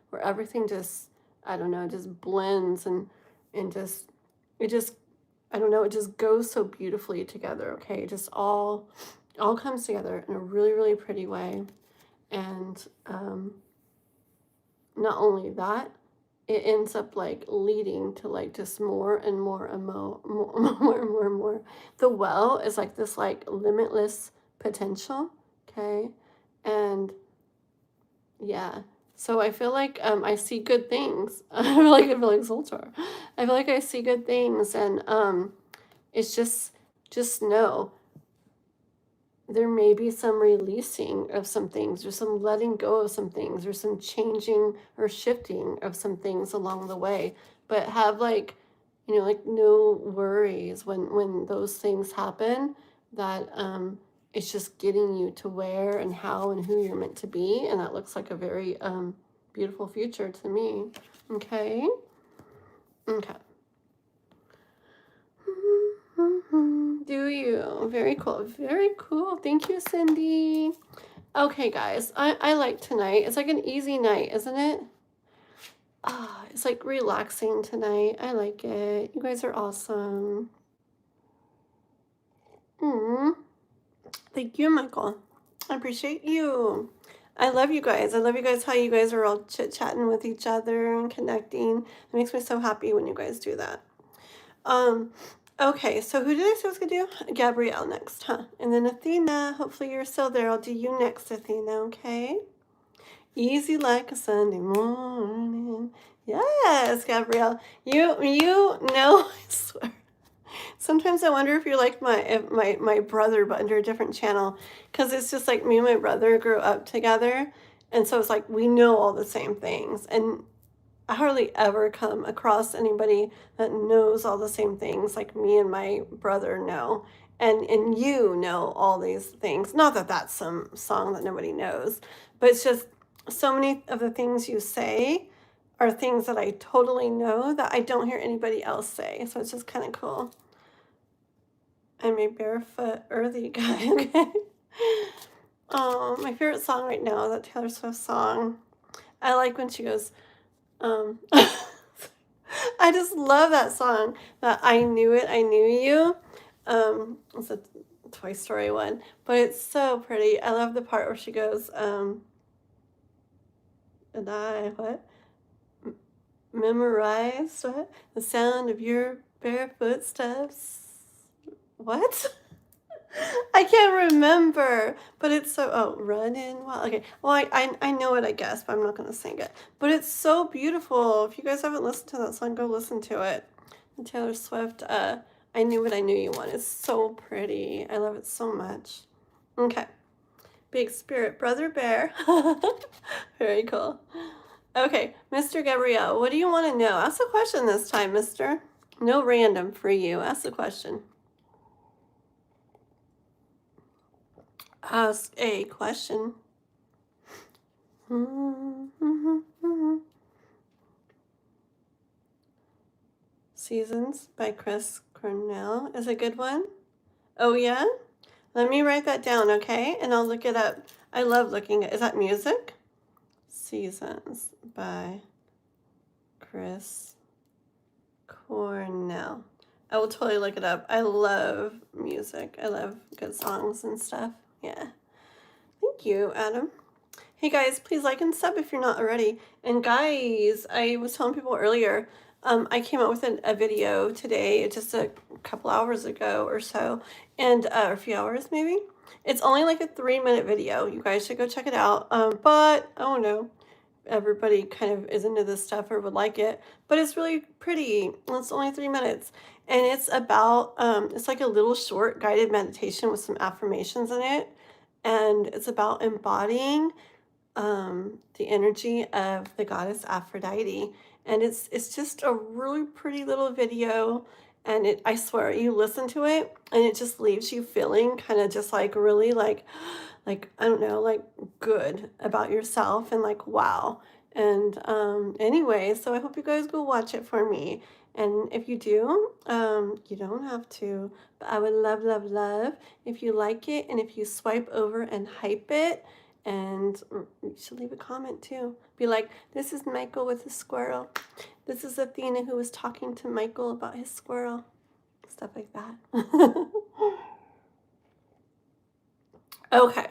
Where everything just, I don't know, just blends and just, it just, I don't know, it just goes so beautifully together, okay? It just all comes together in a really, really pretty way. And not only that, it ends up like leading to like just more and more and more, more and more and more. The Well is like this like limitless potential, okay? And yeah, so I feel like I see good things. I feel like Zoltar. I feel like I see good things, and it's just know there may be some releasing of some things, or some letting go of some things, or some changing or shifting of some things along the way. But have like, you know, like no worries when those things happen, that it's just getting you to where and how and who you're meant to be. And that looks like a very beautiful future to me. Okay. Okay. Do you? Very cool. Very cool. Thank you, Cindy. Okay, guys. I like tonight. It's like an easy night, isn't it? Ah, it's like relaxing tonight. I like it. You guys are awesome. Thank you, Michael. I appreciate you. I love you guys. I love you guys, how you guys are all chit-chatting with each other and connecting. It makes me so happy when you guys do that. Okay, so who did I say I was going to do? Gabrielle next, huh? And then Athena. Hopefully you're still there. I'll do you next, Athena, okay? Easy like a Sunday morning. Yes, Gabrielle. You know, I swear. Sometimes I wonder if you're like my brother, but under a different channel, because it's just like me and my brother grew up together, and so it's like we know all the same things, and I hardly ever come across anybody that knows all the same things like me and my brother know, and you know all these things. Not that that's some song that nobody knows, but it's just so many of the things you say are things that I totally know that I don't hear anybody else say. So it's just kind of cool. I'm a barefoot earthy guy. Okay. Oh, my favorite song right now is that Taylor Swift song. I like when she goes, I just love that song. That I Knew It, I Knew You. It's a Toy Story one, but it's so pretty. I love the part where she goes, and I what? Memorized what? The sound of your barefoot steps. What? I can't remember, but it's so, running wild. Okay, well, I know it, I guess, but I'm not going to sing it. But it's so beautiful. If you guys haven't listened to that song, go listen to it. The Taylor Swift, I Knew What I Knew You one is so pretty. I love it so much. Okay. Big Spirit Brother Bear. Very cool. Okay, Mr. Gabrielle, what do you want to know? Ask a question this time, mister. No random for you. Ask the question. Ask a question. Seasons by Chris Cornell is a good one. Oh, yeah? Let me write that down, okay? And I'll look it up. I love looking at, is that music? Seasons by Chris Cornell. I will totally look it up. I love music. I love good songs and stuff. Yeah. Thank you, Adam. Hey guys, please like and sub if you're not already. And guys, I was telling people earlier, I came out with a video today, just a couple hours ago or so, and a few hours maybe. It's only like a 3-minute video. You guys should go check it out. But oh no, everybody kind of is into this stuff or would like it. But it's really pretty. It's only 3 minutes, and it's about it's like a little short guided meditation with some affirmations in it, and it's about embodying the energy of the goddess Aphrodite. And it's just a really pretty little video. And I swear, you listen to it and it just leaves you feeling kind of just like really like, I don't know, like good about yourself and like, wow. And anyway, so I hope you guys go watch it for me. And if you do, you don't have to, but I would love, love, love if you like it and if you swipe over and hype it. And you should leave a comment too. Be like, this is Michael with a squirrel. This is Athena who was talking to Michael about his squirrel. Stuff like that. Okay.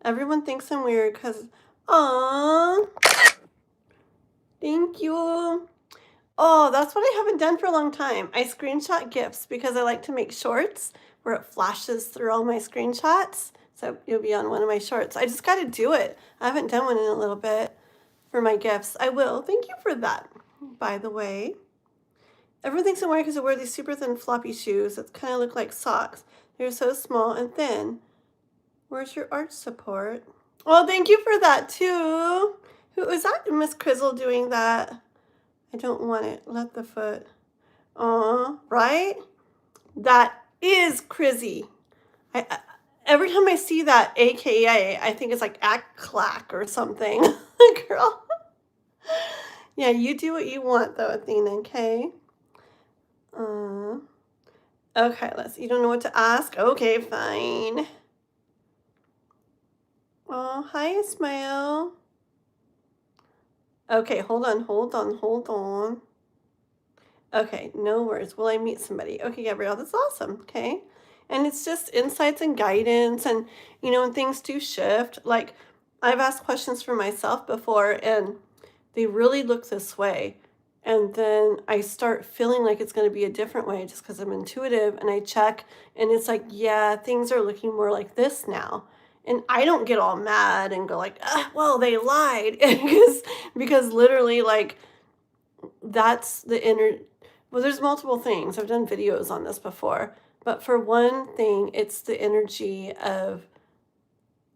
Everyone thinks I'm weird because, aww, thank you. Oh, that's what I haven't done for a long time. I screenshot GIFs because I like to make shorts where it flashes through all my screenshots. So you'll be on one of my shorts. I just got to do it. I haven't done one in a little bit for my GIFs. I will. Thank you for that, by the way. Everyone thinks I'm weird because I wear these super thin floppy shoes that kind of look like socks. They're so small and thin. Where's your arch support? Well, thank you for that too. Who is that? Miss Crizzle doing that? I don't want it. Let the foot. Aw, right? That is Crizzy. Every time I see that AKA, I think it's like act clack or something. Girl. Yeah, you do what you want though, Athena, okay? Okay, you don't know what to ask? Okay, fine. Oh, hi, Ismail. Okay, hold on. Okay, no worries. Will I meet somebody? Okay, Gabrielle, that's awesome. Okay. And it's just insights and guidance and, and things do shift. Like I've asked questions for myself before and they really look this way. And then I start feeling like it's going to be a different way just because I'm intuitive and I check and it's like, yeah, things are looking more like this now. And I don't get all mad and go like, well, they lied because literally like that's the inner. Well, there's multiple things. I've done videos on this before. But for one thing, it's the energy of,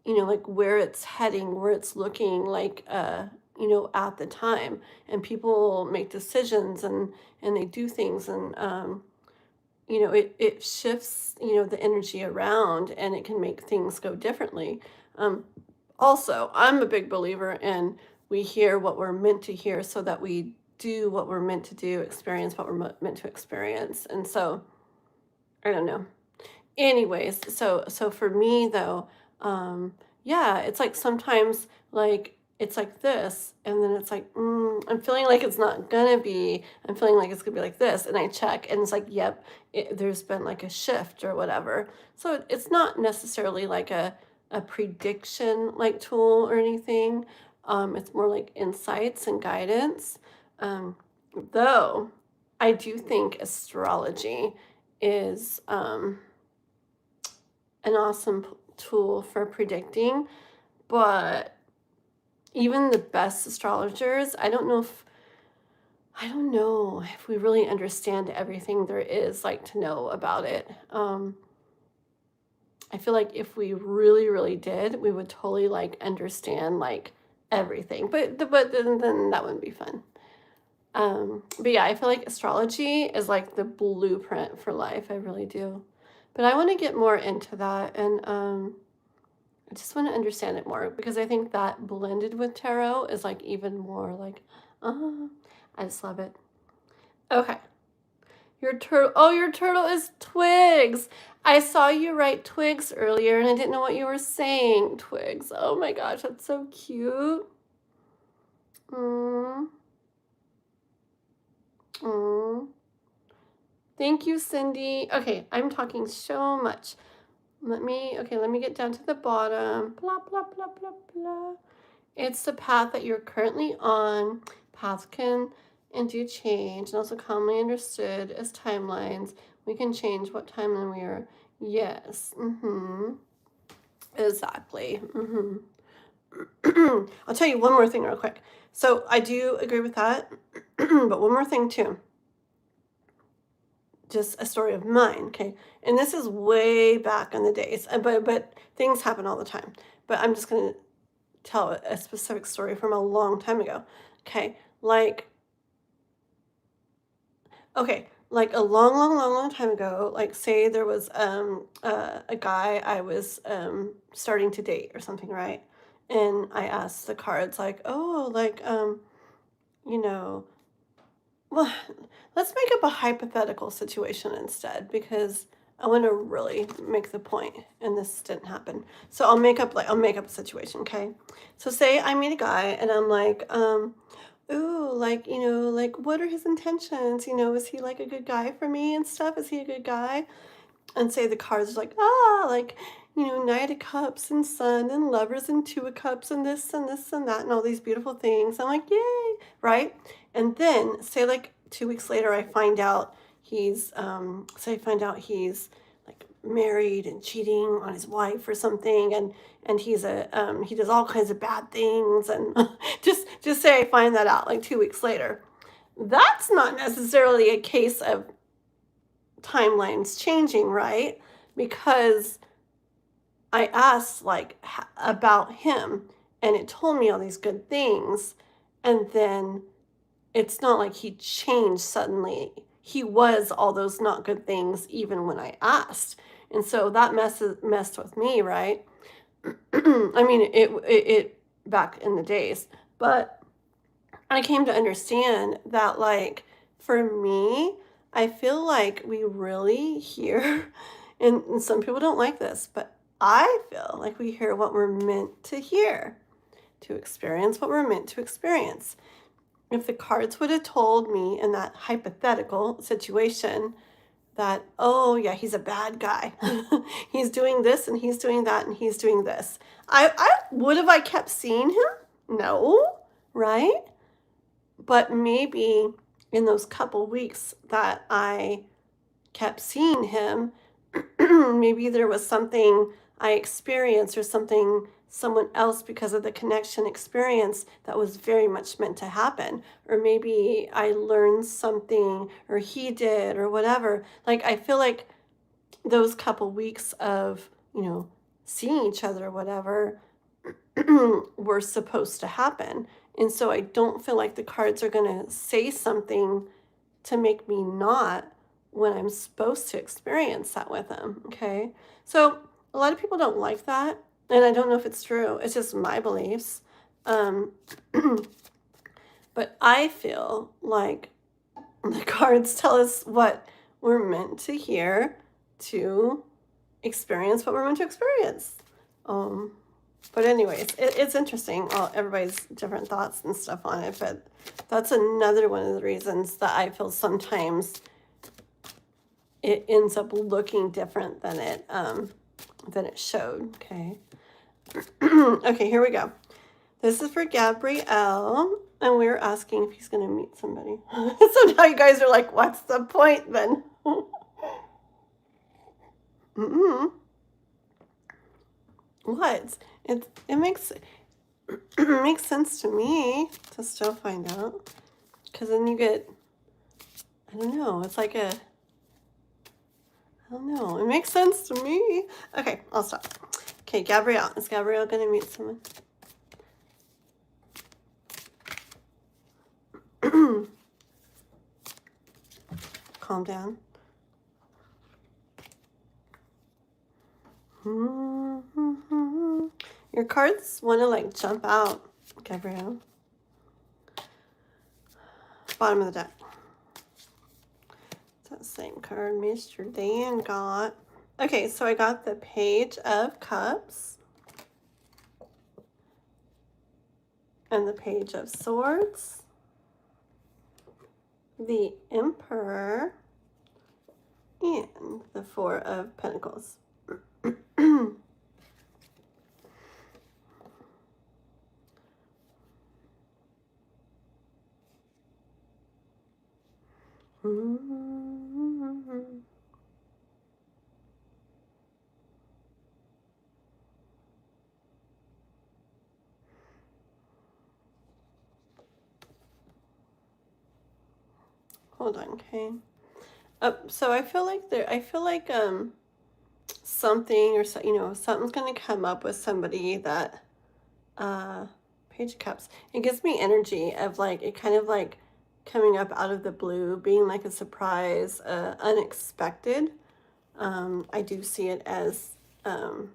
like where it's heading, where it's looking like, at the time. And people make decisions and they do things and, it shifts, the energy around and it can make things go differently. Also, I'm a big believer in we hear what we're meant to hear so that we do what we're meant to do, experience what we're meant to experience. And so, I don't know. Anyways, so for me though, yeah, it's like sometimes like it's like this, and then it's like, I'm feeling like it's not gonna be. I'm feeling like it's gonna be like this, and I check, and it's like, yep, there's been like a shift or whatever. So it's not necessarily like a prediction like tool or anything. It's more like insights and guidance. Though I do think astrology is an awesome tool for predicting, but even the best astrologers, I don't know if we really understand everything there is like to know about it. I feel like if we really, really did, we would totally like understand like everything, but then that wouldn't be fun. But yeah, I feel like astrology is like the blueprint for life. I really do. But I want to get more into that and I just want to understand it more because I think that blended with tarot is like even more like, I just love it. Okay. Your turtle is Twigs. I saw you write Twigs earlier and I didn't know what you were saying. Twigs. Oh my gosh, that's so cute. Thank you, Cindy. Okay, I'm talking so much. Let me get down to the bottom. Blah, blah, blah, blah, blah. It's the path that you're currently on. Paths can and do change, and also commonly understood as timelines. We can change what timeline we are. Yes. Exactly. I'll tell you one more thing real quick. So I do agree with that, but one more thing too. Just a story of mine, okay? And this is way back in the days, but things happen all the time. But I'm just going to tell a specific story from a long time ago, okay? Like a long time ago, like say there was a guy I was starting to date or something, right? And I asked the cards like, oh, like you know, well, let's make up a hypothetical situation instead because I want to really make the point, and this didn't happen. So I'll make up a situation, okay? So say I meet a guy and I'm like, ooh, like, like what are his intentions? Is he like a good guy for me and stuff? Is he a good guy? And say the cards are like, like, Knight of Cups and Sun and Lovers and Two of Cups and this and this and that and all these beautiful things. I'm like, yay, right? And then say like 2 weeks later, I find out he's like married and cheating on his wife or something, and he does all kinds of bad things, and just say I find that out like 2 weeks later. That's not necessarily a case of timelines changing, right? Because I asked like about him and it told me all these good things, and then it's not like he changed suddenly. He was all those not good things even when I asked. And so that messed with me, right? I mean, it back in the days, but I came to understand that, like, for me, I feel like we really hear, and some people don't like this, but I feel like we hear what we're meant to hear, to experience what we're meant to experience. If the cards would have told me in that hypothetical situation that, oh, yeah, he's a bad guy, he's doing this and he's doing that and he's doing this, I kept seeing him? No, right? But maybe in those couple weeks that I kept seeing him, maybe there was something I experienced or something someone else because of the connection experience that was very much meant to happen. Or maybe I learned something or he did or whatever. Like I feel like those couple weeks of, seeing each other or whatever were supposed to happen. And so I don't feel like the cards are going to say something to make me not when I'm supposed to experience that with them. Okay. So a lot of people don't like that. And I don't know if it's true. It's just my beliefs. Um, but I feel like the cards tell us what we're meant to hear to experience what we're meant to experience. But anyways, it's interesting. Everybody's different thoughts and stuff on it, but that's another one of the reasons that I feel sometimes it ends up looking different than it showed. Okay. Okay, here we go. This is for Gabrielle, and we're asking if he's going to meet somebody. So now you guys are like, what's the point then? What? It makes it makes sense to me to still find out, because then you get, I don't know, it's like I don't know, it makes sense to me. Okay, I'll stop. Okay, Gabrielle. Is Gabrielle going to meet someone? Calm down. Your cards want to like jump out, Gabrielle. Bottom of the deck. It's that same card Mr. Dan got. Okay, so I got the Page of Cups and the Page of Swords, the Emperor, and the Four of Pentacles. Hold on, okay. So I feel like something or something's gonna come up with somebody that Page of Cups. It gives me energy of like it kind of like coming up out of the blue, being like a surprise, unexpected. I do see it as coming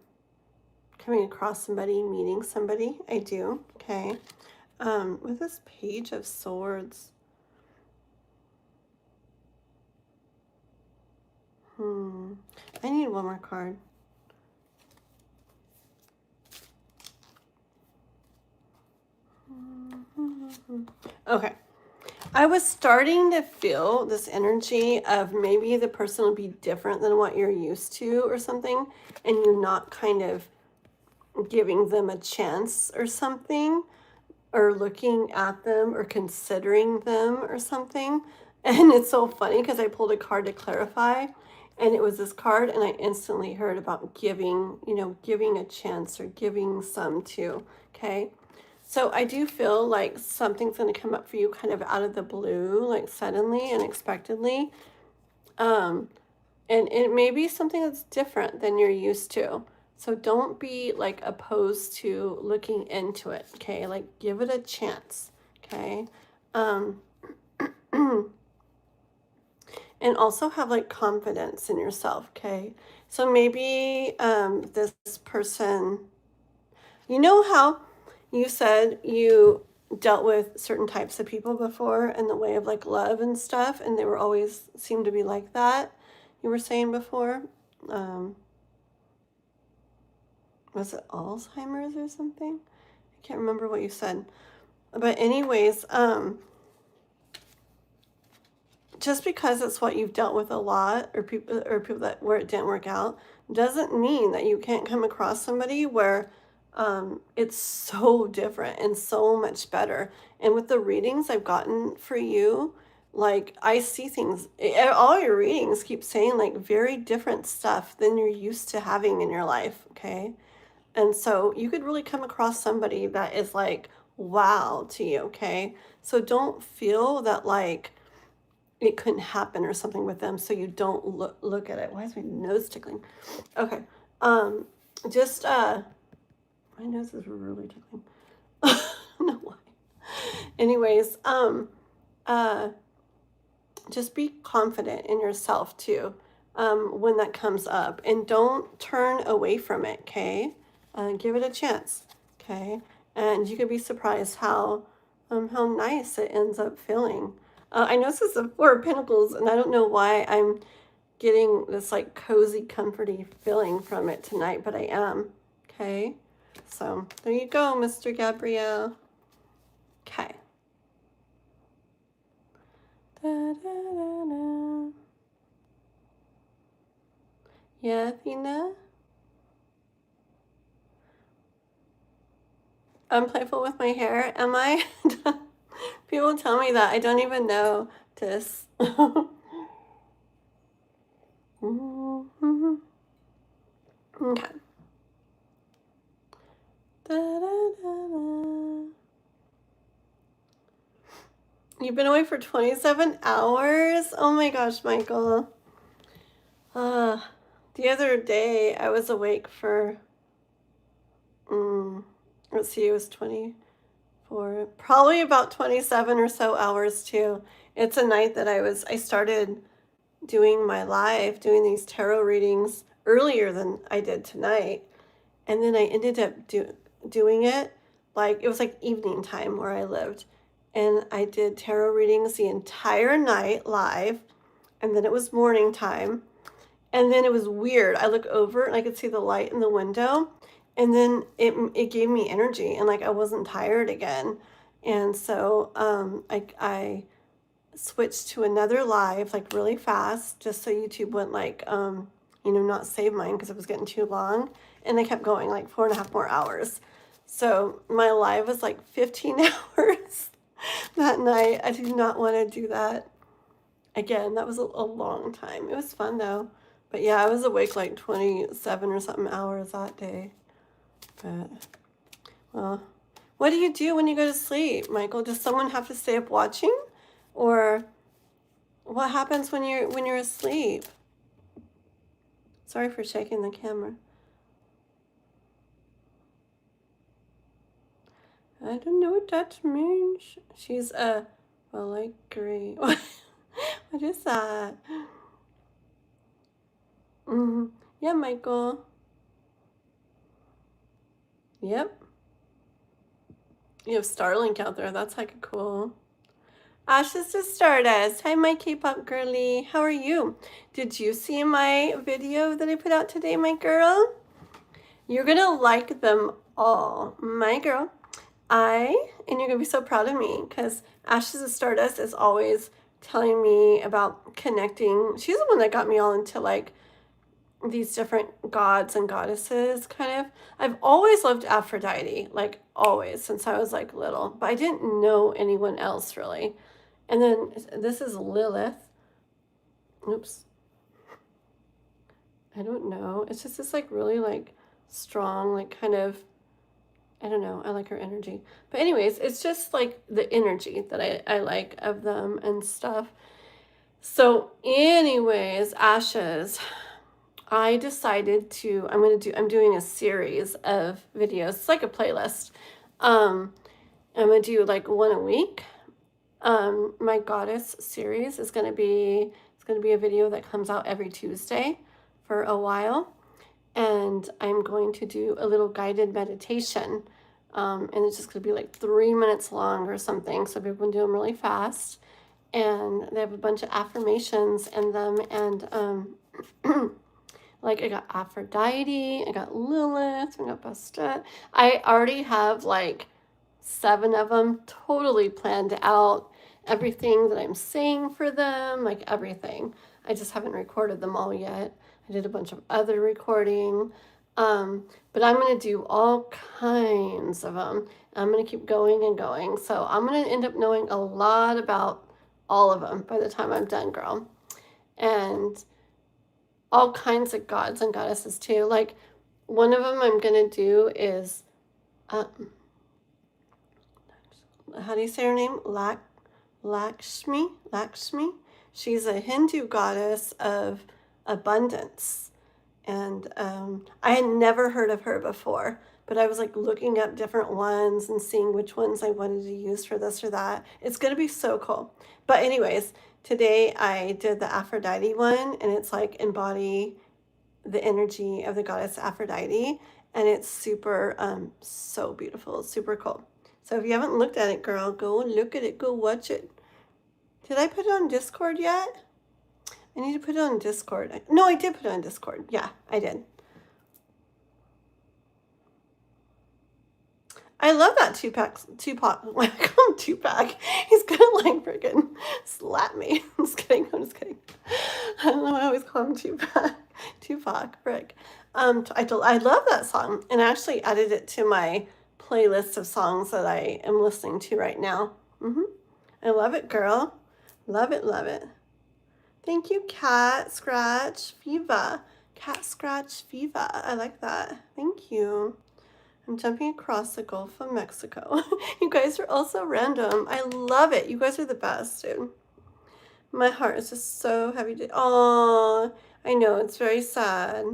across somebody, meeting somebody. I do. Okay. With this Page of Swords, I need one more card. Okay. I was starting to feel this energy of maybe the person will be different than what you're used to or something, and you're not kind of giving them a chance or something, or looking at them or considering them or something. And it's so funny because I pulled a card to clarify, and it was this card, and I instantly heard about giving, giving a chance or giving some to. Okay. So I do feel like something's going to come up for you kind of out of the blue, like suddenly, unexpectedly. And it may be something that's different than you're used to. So don't be like opposed to looking into it, okay? Like give it a chance, okay? And also have like confidence in yourself, okay? So maybe this person, you know how you said you dealt with certain types of people before in the way of like love and stuff, and they were always seemed to be like that, you were saying before. Was it Alzheimer's or something? I can't remember what you said. But anyways, just because it's what you've dealt with a lot, or people that where it didn't work out, doesn't mean that you can't come across somebody where it's so different and so much better. And with the readings I've gotten for you, like I see things, all your readings keep saying like very different stuff than you're used to having in your life, okay? And so you could really come across somebody that is like, wow to you, okay? So don't feel that like it couldn't happen or something with them, so you don't look at it. Why is my nose tickling? Okay. Just my nose is really tickling. I don't know why. Anyways, just be confident in yourself too, when that comes up, and don't turn away from it, okay? Give it a chance, okay? And you could be surprised how nice it ends up feeling. I know this is the Four of Pentacles, and I don't know why I'm getting this like cozy, comforty feeling from it tonight, but I am, okay? So there you go, Mr. Gabrielle. Okay. Da, da, da, da. Yeah, Athena? I'm playful with my hair, am I? People tell me that. I don't even know this. Okay. Da, da, da, da. You've been away for 27 hours? Oh my gosh, Michael. The other day I was awake for, let's see, it was 24, probably about 27 or so hours too. It's a night that I started doing my live, doing these tarot readings earlier than I did tonight. And then I ended up doing it, like, it was like evening time where I lived. And I did tarot readings the entire night live. And then it was morning time. And then it was weird. I look over and I could see the light in the window. And then it gave me energy, and like I wasn't tired again. And so I switched to another live like really fast, just so YouTube wouldn't like not save mine because it was getting too long. And I kept going like 4.5 more hours. So my live was like 15 hours that night. I did not want to do that again. That was a long time. It was fun though. But yeah, I was awake like 27 or something hours that day. But, well, what do you do when you go to sleep, Michael? Does someone have to stay up watching? Or what happens when you're asleep? Sorry for shaking the camera. I don't know what that means. She's well, I agree. What is that? Yeah, Michael. Yep. You have Starlink out there. That's like cool. Ashes to Stardust. Hi, my K-pop girly. How are you? Did you see my video that I put out today, my girl? You're gonna like them all, my girl. And you're gonna be so proud of me because Ashes of Stardust is always telling me about connecting. She's the one that got me all into like these different gods and goddesses, kind of. I've always loved Aphrodite, like always, since I was like little, but I didn't know anyone else really. And then this is Lilith. Oops. I don't know. It's just this like really like strong, like kind of, I don't know. I like her energy. But anyways, it's just like the energy that I like of them and stuff. So anyways, Ashes, I decided to, I'm doing a series of videos. It's like a playlist. I'm going to do like one a week. My goddess series is going to be, it's going to be a video that comes out every Tuesday for a while. And I'm going to do a little guided meditation. And it's just going to be like 3 minutes long or something. So people can do them really fast. And they have a bunch of affirmations in them. And like I got Aphrodite, I got Lilith, I got Bastet. I already have like 7 of them totally planned out. Everything that I'm saying for them, like everything. I just haven't recorded them all yet. I did a bunch of other recording. But I'm going to do all kinds of them. I'm going to keep going and going. So I'm going to end up knowing a lot about all of them by the time I'm done, girl. And all kinds of gods and goddesses too. Like one of them I'm going to do is, how do you say her name? Lakshmi. She's a Hindu goddess of abundance. And I had never heard of her before, but I was like looking up different ones and seeing which ones I wanted to use for this or that. It's going to be so cool. But anyways, today I did the Aphrodite one, and it's like embody the energy of the goddess Aphrodite, and it's super, so beautiful. It's super cool. So if you haven't looked at it, girl, go look at it. Go watch it. Did I put it on Discord yet? I need to put it on Discord. No, I did put it on Discord. Yeah, I did. I love that Tupac. I call him Tupac. He's gonna like freaking slap me. I'm just kidding. I'm just kidding. I don't know. I always call him Tupac. Frick. I love that song, and I actually added it to my playlist of songs that I am listening to right now. I love it, girl. Love it. Love it. Thank you, Cat Scratch Viva. Cat Scratch Viva. I like that. Thank you. I'm jumping across the Gulf of Mexico. You guys are also random. I love it. You guys are the best, dude. My heart is just so heavy. Oh, I know. It's very sad.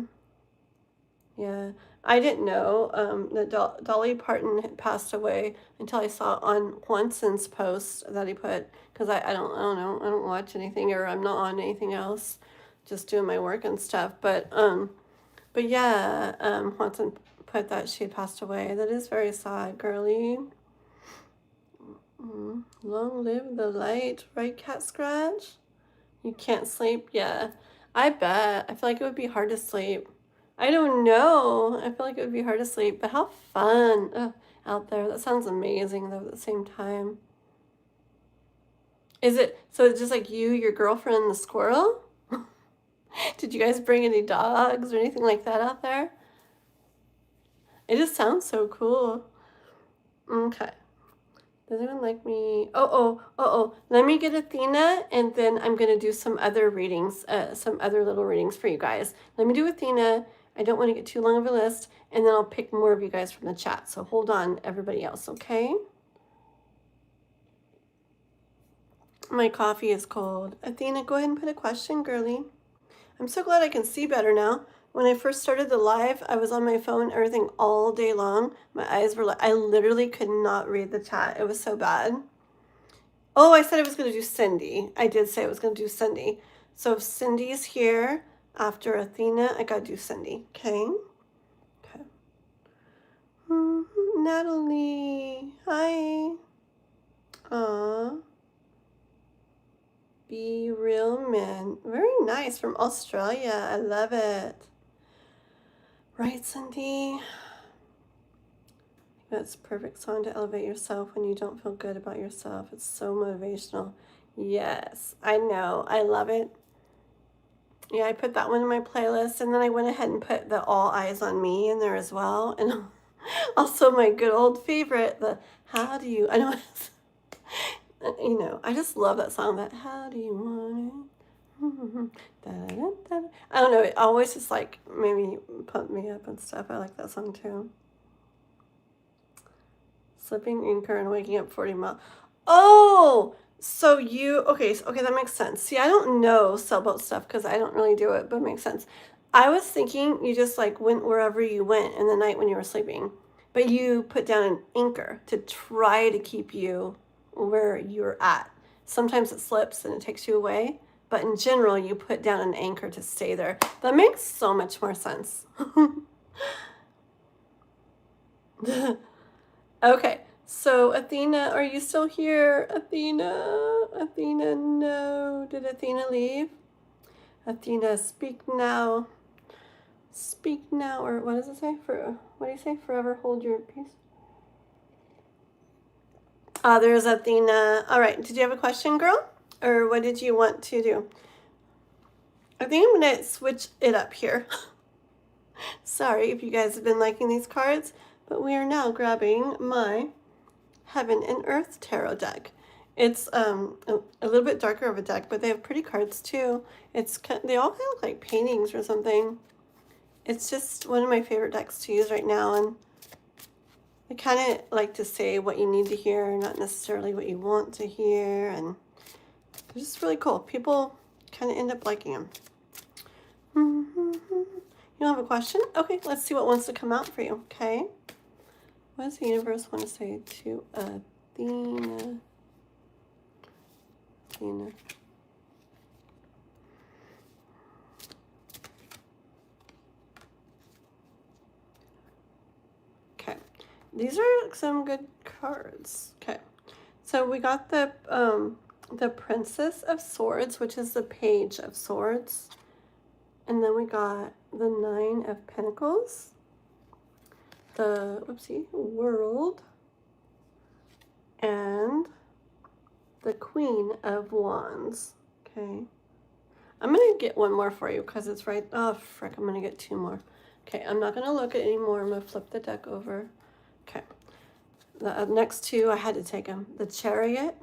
Yeah. I didn't know that Dolly Parton had passed away until I saw on Juanson's post that he put, because I don't know. I don't watch anything, or I'm not on anything else, just doing my work and stuff. But yeah, Juanson put that she had passed away. That is very sad, girly. Long live the light, right, Cat Scratch? You can't sleep? Yeah, I bet. I feel like it would be hard to sleep. I don't know. I feel like it would be hard to sleep, but how fun out there. That sounds amazing, though, at the same time. Is it, so it's just like you, your girlfriend, and the squirrel? Did you guys bring any dogs or anything like that out there? It just sounds so cool. Okay. Does anyone like me? Oh. Let me get Athena, and then I'm going to do some other readings, some other little readings for you guys. Let me do Athena. I don't want to get too long of a list, and then I'll pick more of you guys from the chat. So hold on, everybody else, okay? My coffee is cold. Athena, go ahead and put a question, girly. I'm so glad I can see better now. When I first started the live, I was on my phone, everything all day long. My eyes were like, I literally could not read the chat. It was so bad. Oh, I said I was going to do Cindy. I did say I was going to do Cindy. So if Cindy's here after Athena, I got to do Cindy. Okay? Okay. Natalie. Hi. Aw. Be Real Men. Very nice, from Australia. I love it. Right, Cindy? That's a perfect song to elevate yourself when you don't feel good about yourself. It's so motivational. Yes, I know. I love it. Yeah, I put that one in my playlist, and then I went ahead and put the All Eyes on Me in there as well. And also my good old favorite, the How Do You, I know it's, you know, I just love that song, that How Do You Want It? Da, da, da, da. I don't know, it always just like made me pump me up and stuff. I like that song too. Slipping anchor and waking up 40 miles. Oh, so you, okay, that makes sense. See, I don't know sailboat stuff because I don't really do it, but it makes sense. I was thinking you just like went wherever you went in the night when you were sleeping, but you put down an anchor to try to keep you where you're at. Sometimes it slips and it takes you away, but in general, you put down an anchor to stay there. That makes so much more sense. Okay, so Athena, are you still here? Athena, no. Did Athena leave? Athena, speak now. Speak now, or what does it say? What do you say? Forever hold your peace. There's Athena. All right, did you have a question, girl? Or what did you want to do? I think I'm gonna switch it up here. Sorry if you guys have been liking these cards, but we are now grabbing my Heaven and Earth tarot deck. It's a little bit darker of a deck, but they have pretty cards too. They all kind of look like paintings or something. It's just one of my favorite decks to use right now, and I kind of like to say what you need to hear, not necessarily what you want to hear, and they're just really cool. People kind of end up liking them. You don't have a question? Okay, let's see what wants to come out for you, okay? What does the universe want to say to Athena? Okay, these are some good cards. Okay, so we got the Princess of Swords, which is the Page of Swords, and then we got the Nine of Pentacles, the World, and the Queen of Wands. Okay, I'm gonna get one more for you because it's right. Oh frick, I'm gonna get two more. Okay, I'm not gonna look at any more. I'm gonna flip the deck over. Okay, the next two I had to take them: the Chariot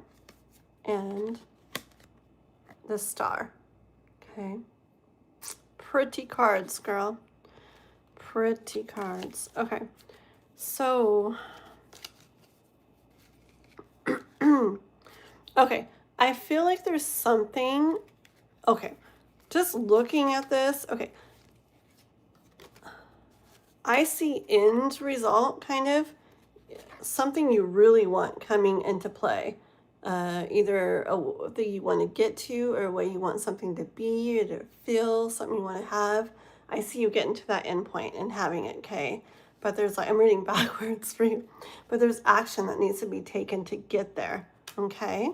and the Star. Okay, pretty cards, girl. Pretty cards. Okay, so okay, I feel like there's something. Okay, just looking at this. Okay, I see end result, kind of something you really want coming into play. Either a thing you want to get to, or a way you want something to be or to feel, something you want to have. I see you getting to that end point and having it, okay? But there's like, I'm reading backwards for you, but there's action that needs to be taken to get there, okay?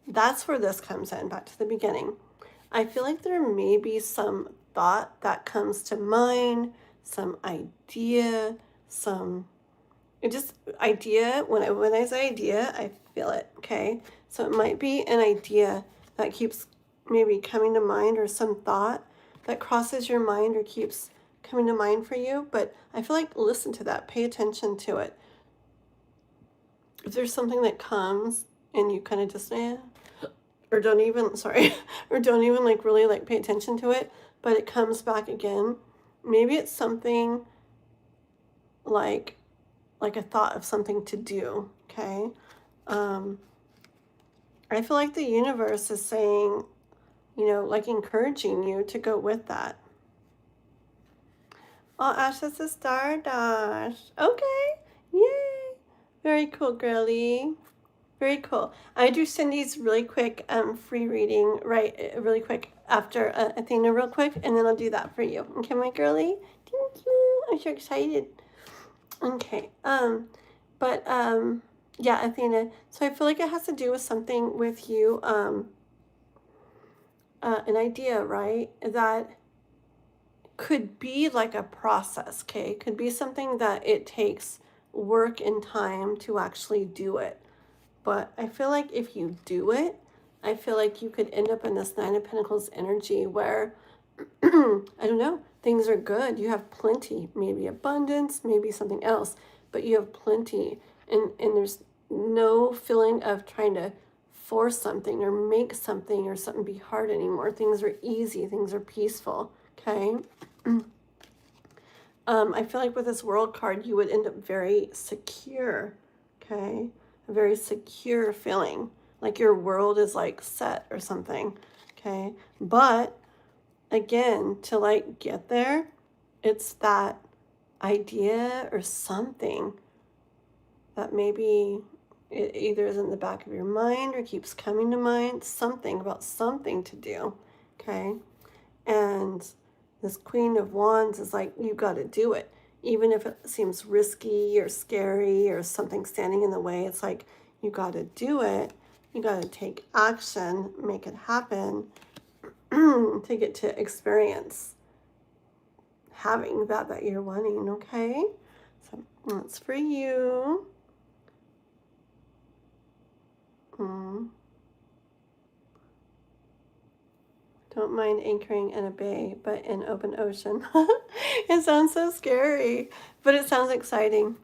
That's where this comes in, back to the beginning. I feel like there may be some thought that comes to mind, some idea, idea. When I say idea, I feel it, okay? So it might be an idea that keeps maybe coming to mind, or some thought that crosses your mind or keeps coming to mind for you. But I feel like listen to that, pay attention to it. If there's something that comes and you kind of just, or don't even like really like pay attention to it, but it comes back again. Maybe it's something like a thought of something to do, okay? I feel like the universe is saying, like encouraging you to go with that. Oh, Ashes is Stardust. Okay, yay. Very cool, girly. Very cool. I do Cindy's really quick free reading, really quick after Athena real quick, and then I'll do that for you. Okay, my girly? Thank you. I'm so excited. Okay. Yeah, Athena. So I feel like it has to do with something with you, an idea, right? That could be like a process, okay? Could be something that it takes work and time to actually do it. But I feel like if you do it, I feel like you could end up in this Nine of Pentacles energy where, I don't know, things are good. You have plenty, maybe abundance, maybe something else, but you have plenty. And there's no feeling of trying to force something or make something or something be hard anymore. Things are easy, things are peaceful, okay? I feel like with this World card, you would end up very secure, okay? A very secure feeling, like your world is like set or something, okay? But again, to like get there, it's that idea or something that maybe it either is in the back of your mind or keeps coming to mind, something about something to do, okay? And this Queen of Wands is like, you got to do it. Even if it seems risky or scary or something standing in the way, it's like, you got to do it. You got to take action, make it happen to get to experience having that you're wanting, okay? So that's for you. Don't mind anchoring in a bay, but in open ocean. It sounds so scary, but it sounds exciting.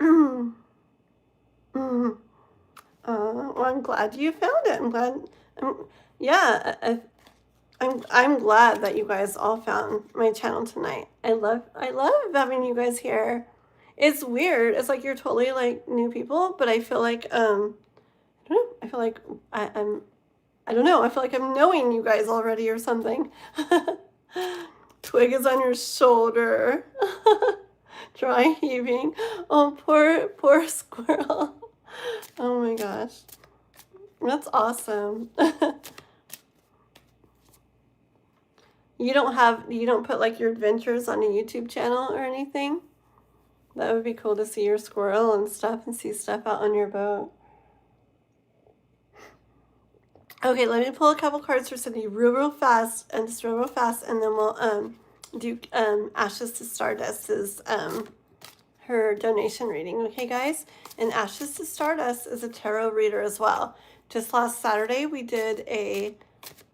Well, I'm glad you found it. I'm glad. Yeah, I'm glad that you guys all found my channel tonight. I love having you guys here. It's weird. It's like you're totally like new people, but I feel like I don't know. I feel like I don't know. I feel like I'm knowing you guys already or something. Twig is on your shoulder. Dry heaving. Oh, poor squirrel. Oh my gosh. That's awesome. You don't put like your adventures on a YouTube channel or anything? That would be cool to see your squirrel and stuff and see stuff out on your boat. Okay, let me pull a couple cards for Cindy real fast, and just real fast, and then we'll do Ashes to Stardust's her donation reading. Okay, guys? And Ashes to Stardust is a tarot reader as well. Just last Saturday, we did a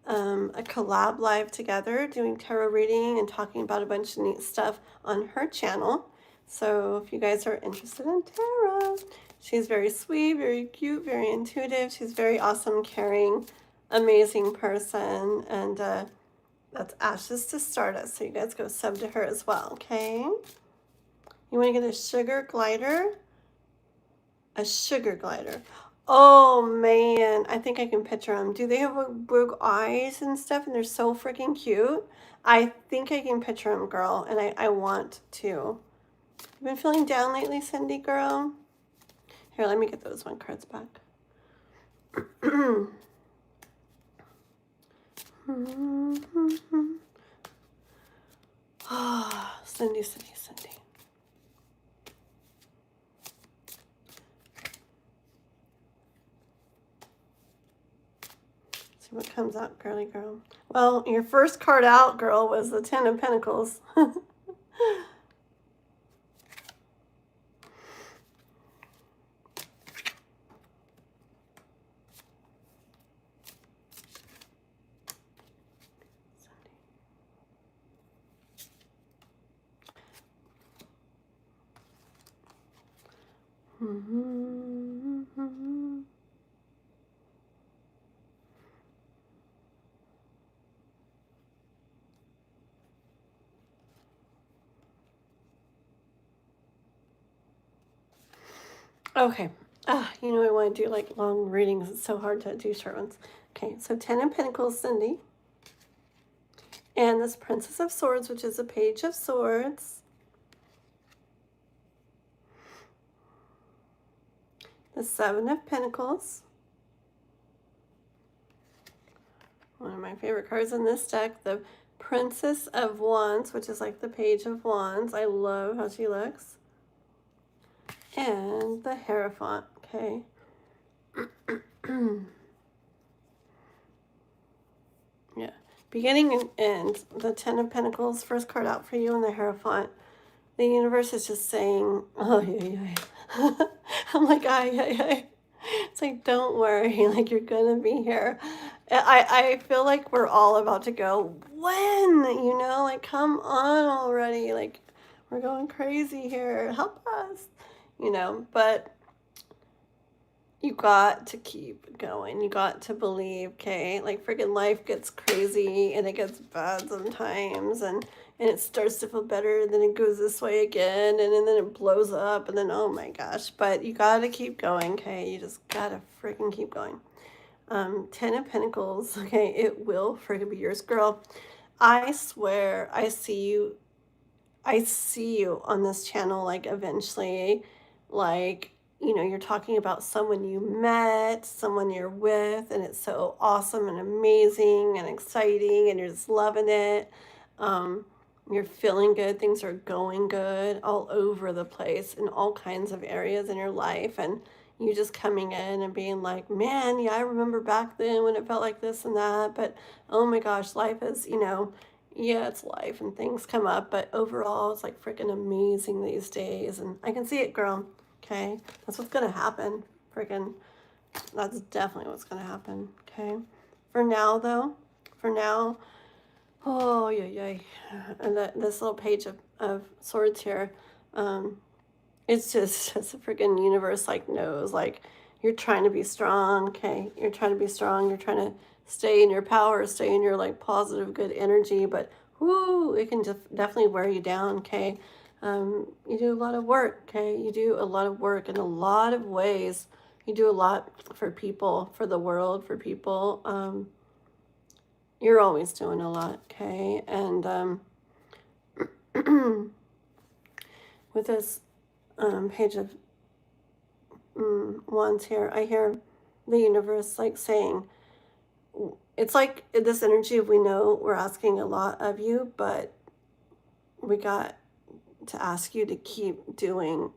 collab live together doing tarot reading and talking about a bunch of neat stuff on her channel. So if you guys are interested in tarot, she's very sweet, very cute, very intuitive. She's very awesome, caring, amazing person. And that's Ashes to Stardust. So you guys go sub to her as well, okay? You want to get a sugar glider? A sugar glider. Oh man, I think I can picture them. Do they have big eyes and stuff and they're so freaking cute? I think I can picture them, girl, and I want to. You been feeling down lately, Cindy, girl? Here, let me get those one cards back. Ah, Cindy, Cindy, Cindy. See what comes out, girly girl. Well, your first card out, girl, was the Ten of Pentacles. Okay. You know I want to do like long readings. It's so hard to do short ones. Okay, so Ten of Pentacles, Cindy. And this Princess of Swords, which is a Page of Swords. The Seven of Pentacles. One of my favorite cards in this deck. The Princess of Wands, which is like the Page of Wands. I love how she looks. and the Hierophant, okay? Yeah. Beginning and end. The Ten of Pentacles, first card out for you, and the Hierophant. The universe is just saying, oh, yeah, yeah. I'm like, ay, ay, ay. It's like, don't worry, like, you're gonna be here. I feel like we're all about to go, when? You know, like, come on already. Like, we're going crazy here. Help us. You know, but you got to keep going. You got to believe, okay? Like, freaking life gets crazy and it gets bad sometimes, and it starts to feel better, and then it goes this way again, and then it blows up, and then, oh my gosh. But you got to keep going, okay? You just got to freaking keep going. Ten of Pentacles, okay? It will freaking be yours, girl. I swear, I see you on this channel, like, eventually, like, you know, you're talking about someone you met, someone you're with, and it's so awesome and amazing and exciting, and you're just loving it. Um, you're feeling good, things are going good all over the place in all kinds of areas in your life, and you just coming in and being like, man, yeah, I remember back then when it felt like this and that, but oh my gosh, life is, you know, yeah, it's life and things come up, but overall, it's like freaking amazing these days. And I can see it, girl. Okay. That's what's going to happen. Freaking, that's definitely what's going to happen. Okay. For now, though, for now, oh, yeah, yeah. And this little page of swords here, it's just a freaking universe, like, knows, like, you're trying to be strong. Okay. You're trying to be strong. You're trying to stay in your power, stay in your, like, positive, good energy, but whoo, it can just definitely wear you down, okay? You do a lot of work, okay? You do a lot of work in a lot of ways. You do a lot for people, for the world, for people. You're always doing a lot, okay? And with this page of wands here, I hear the universe, like, saying, it's like this energy of, we know we're asking a lot of you, but we got to ask you to keep doing,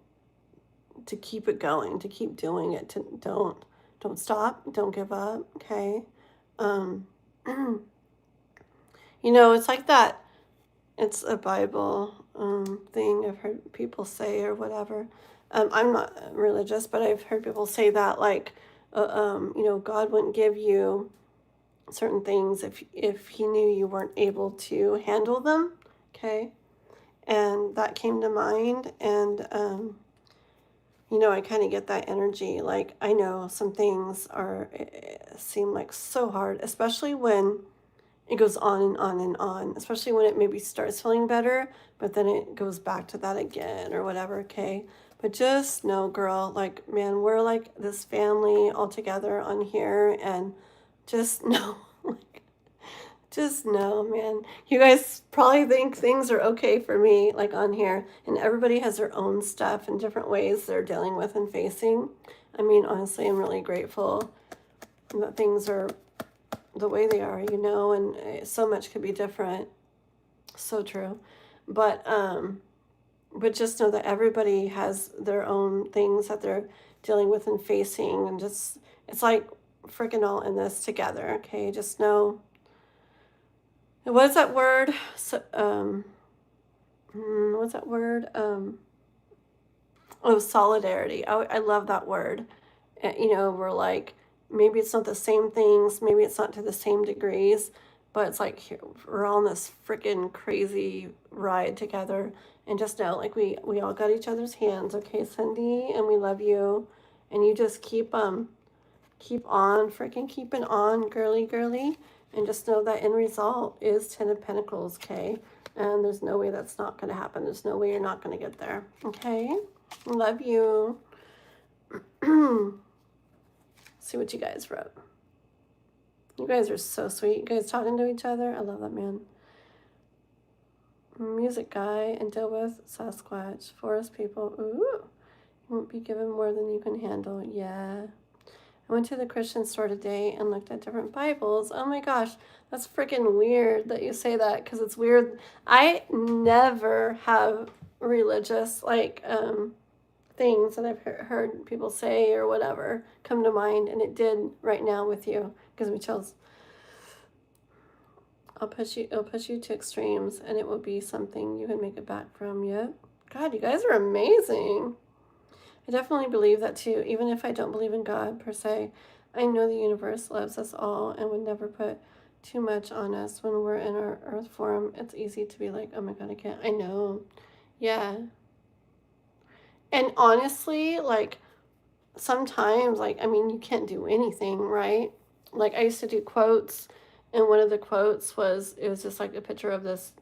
to keep it going, to keep doing it, to don't stop, don't give up, okay? You know, it's like that, it's a Bible thing I've heard people say or whatever. I'm not religious, but I've heard people say that, like, you know, God wouldn't give you certain things if he knew you weren't able to handle them, okay? And that came to mind, and you know, I kind of get that energy. Like, I know some things are seem like so hard, especially when it goes on and on and on, especially when it maybe starts feeling better, but then it goes back to that again or whatever, okay? But just know, girl, like, man, we're like this family all together on here, and just know, like, just know, man. You guys probably think things are okay for me, like, on here, and everybody has their own stuff and different ways they're dealing with and facing. I mean, honestly, I'm really grateful that things are the way they are, you know, and so much could be different. So true. But just know that everybody has their own things that they're dealing with and facing, and just, it's like freaking all in this together, okay? Just know. What is that word? So, what's that word? Oh, solidarity. I love that word. You know, we're like, maybe it's not the same things, maybe it's not to the same degrees, but it's like, we're all on this freaking crazy ride together. And just know, like, we all got each other's hands, okay, Cindy? And we love you. And you just keep on freaking keeping on, girly, girly. And just know that end result is Ten of Pentacles, okay? And there's no way that's not going to happen. There's no way you're not going to get there, okay? Love you. See what you guys wrote. You guys are so sweet. You guys talking to each other. I love that, man. Music guy and deal with Sasquatch. Forest people. Ooh. You won't be given more than you can handle. Yeah. I went to the Christian store today and looked at different Bibles. Oh my gosh, that's freaking weird that you say that, because it's weird. I never have religious, like, things that I've heard people say or whatever come to mind, and it did right now with you. Gives me chills. I'll push you to extremes, and it will be something you can make it back from. Yep. God, you guys are amazing. I definitely believe that too. Even if I don't believe in God per se, I know the universe loves us all and would never put too much on us when we're in our earth form. It's easy to be like, oh my God, I can't. I know. Yeah. And honestly, like, sometimes, like, I mean, you can't do anything, right? Like, I used to do quotes, and one of the quotes was, it was just like a picture of this.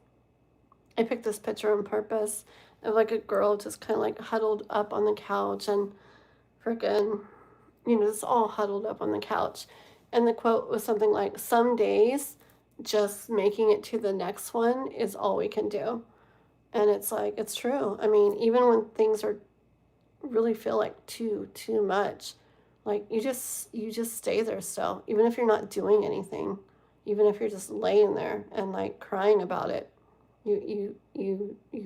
I picked this picture on purpose of like a girl just kind of like huddled up on the couch and freaking, just all huddled up on the couch. And the quote was something like, some days just making it to the next one is all we can do. And it's like, it's true. I mean, even when things are really feel like too much, like you just stay there still, even if you're not doing anything, even if you're just laying there and like crying about it, you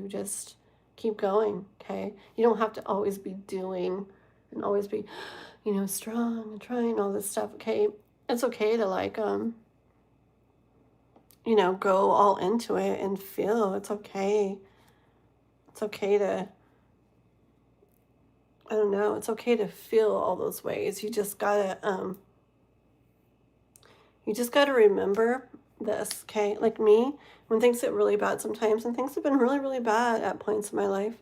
just keep going. Okay, you don't have to always be doing and always be strong and trying all this stuff. Okay, it's okay to like go all into it and feel. It's okay to, I don't know, it's okay to feel all those ways. You just gotta remember this, okay? Like me, when things get really bad sometimes, and things have been really, really bad at points in my life,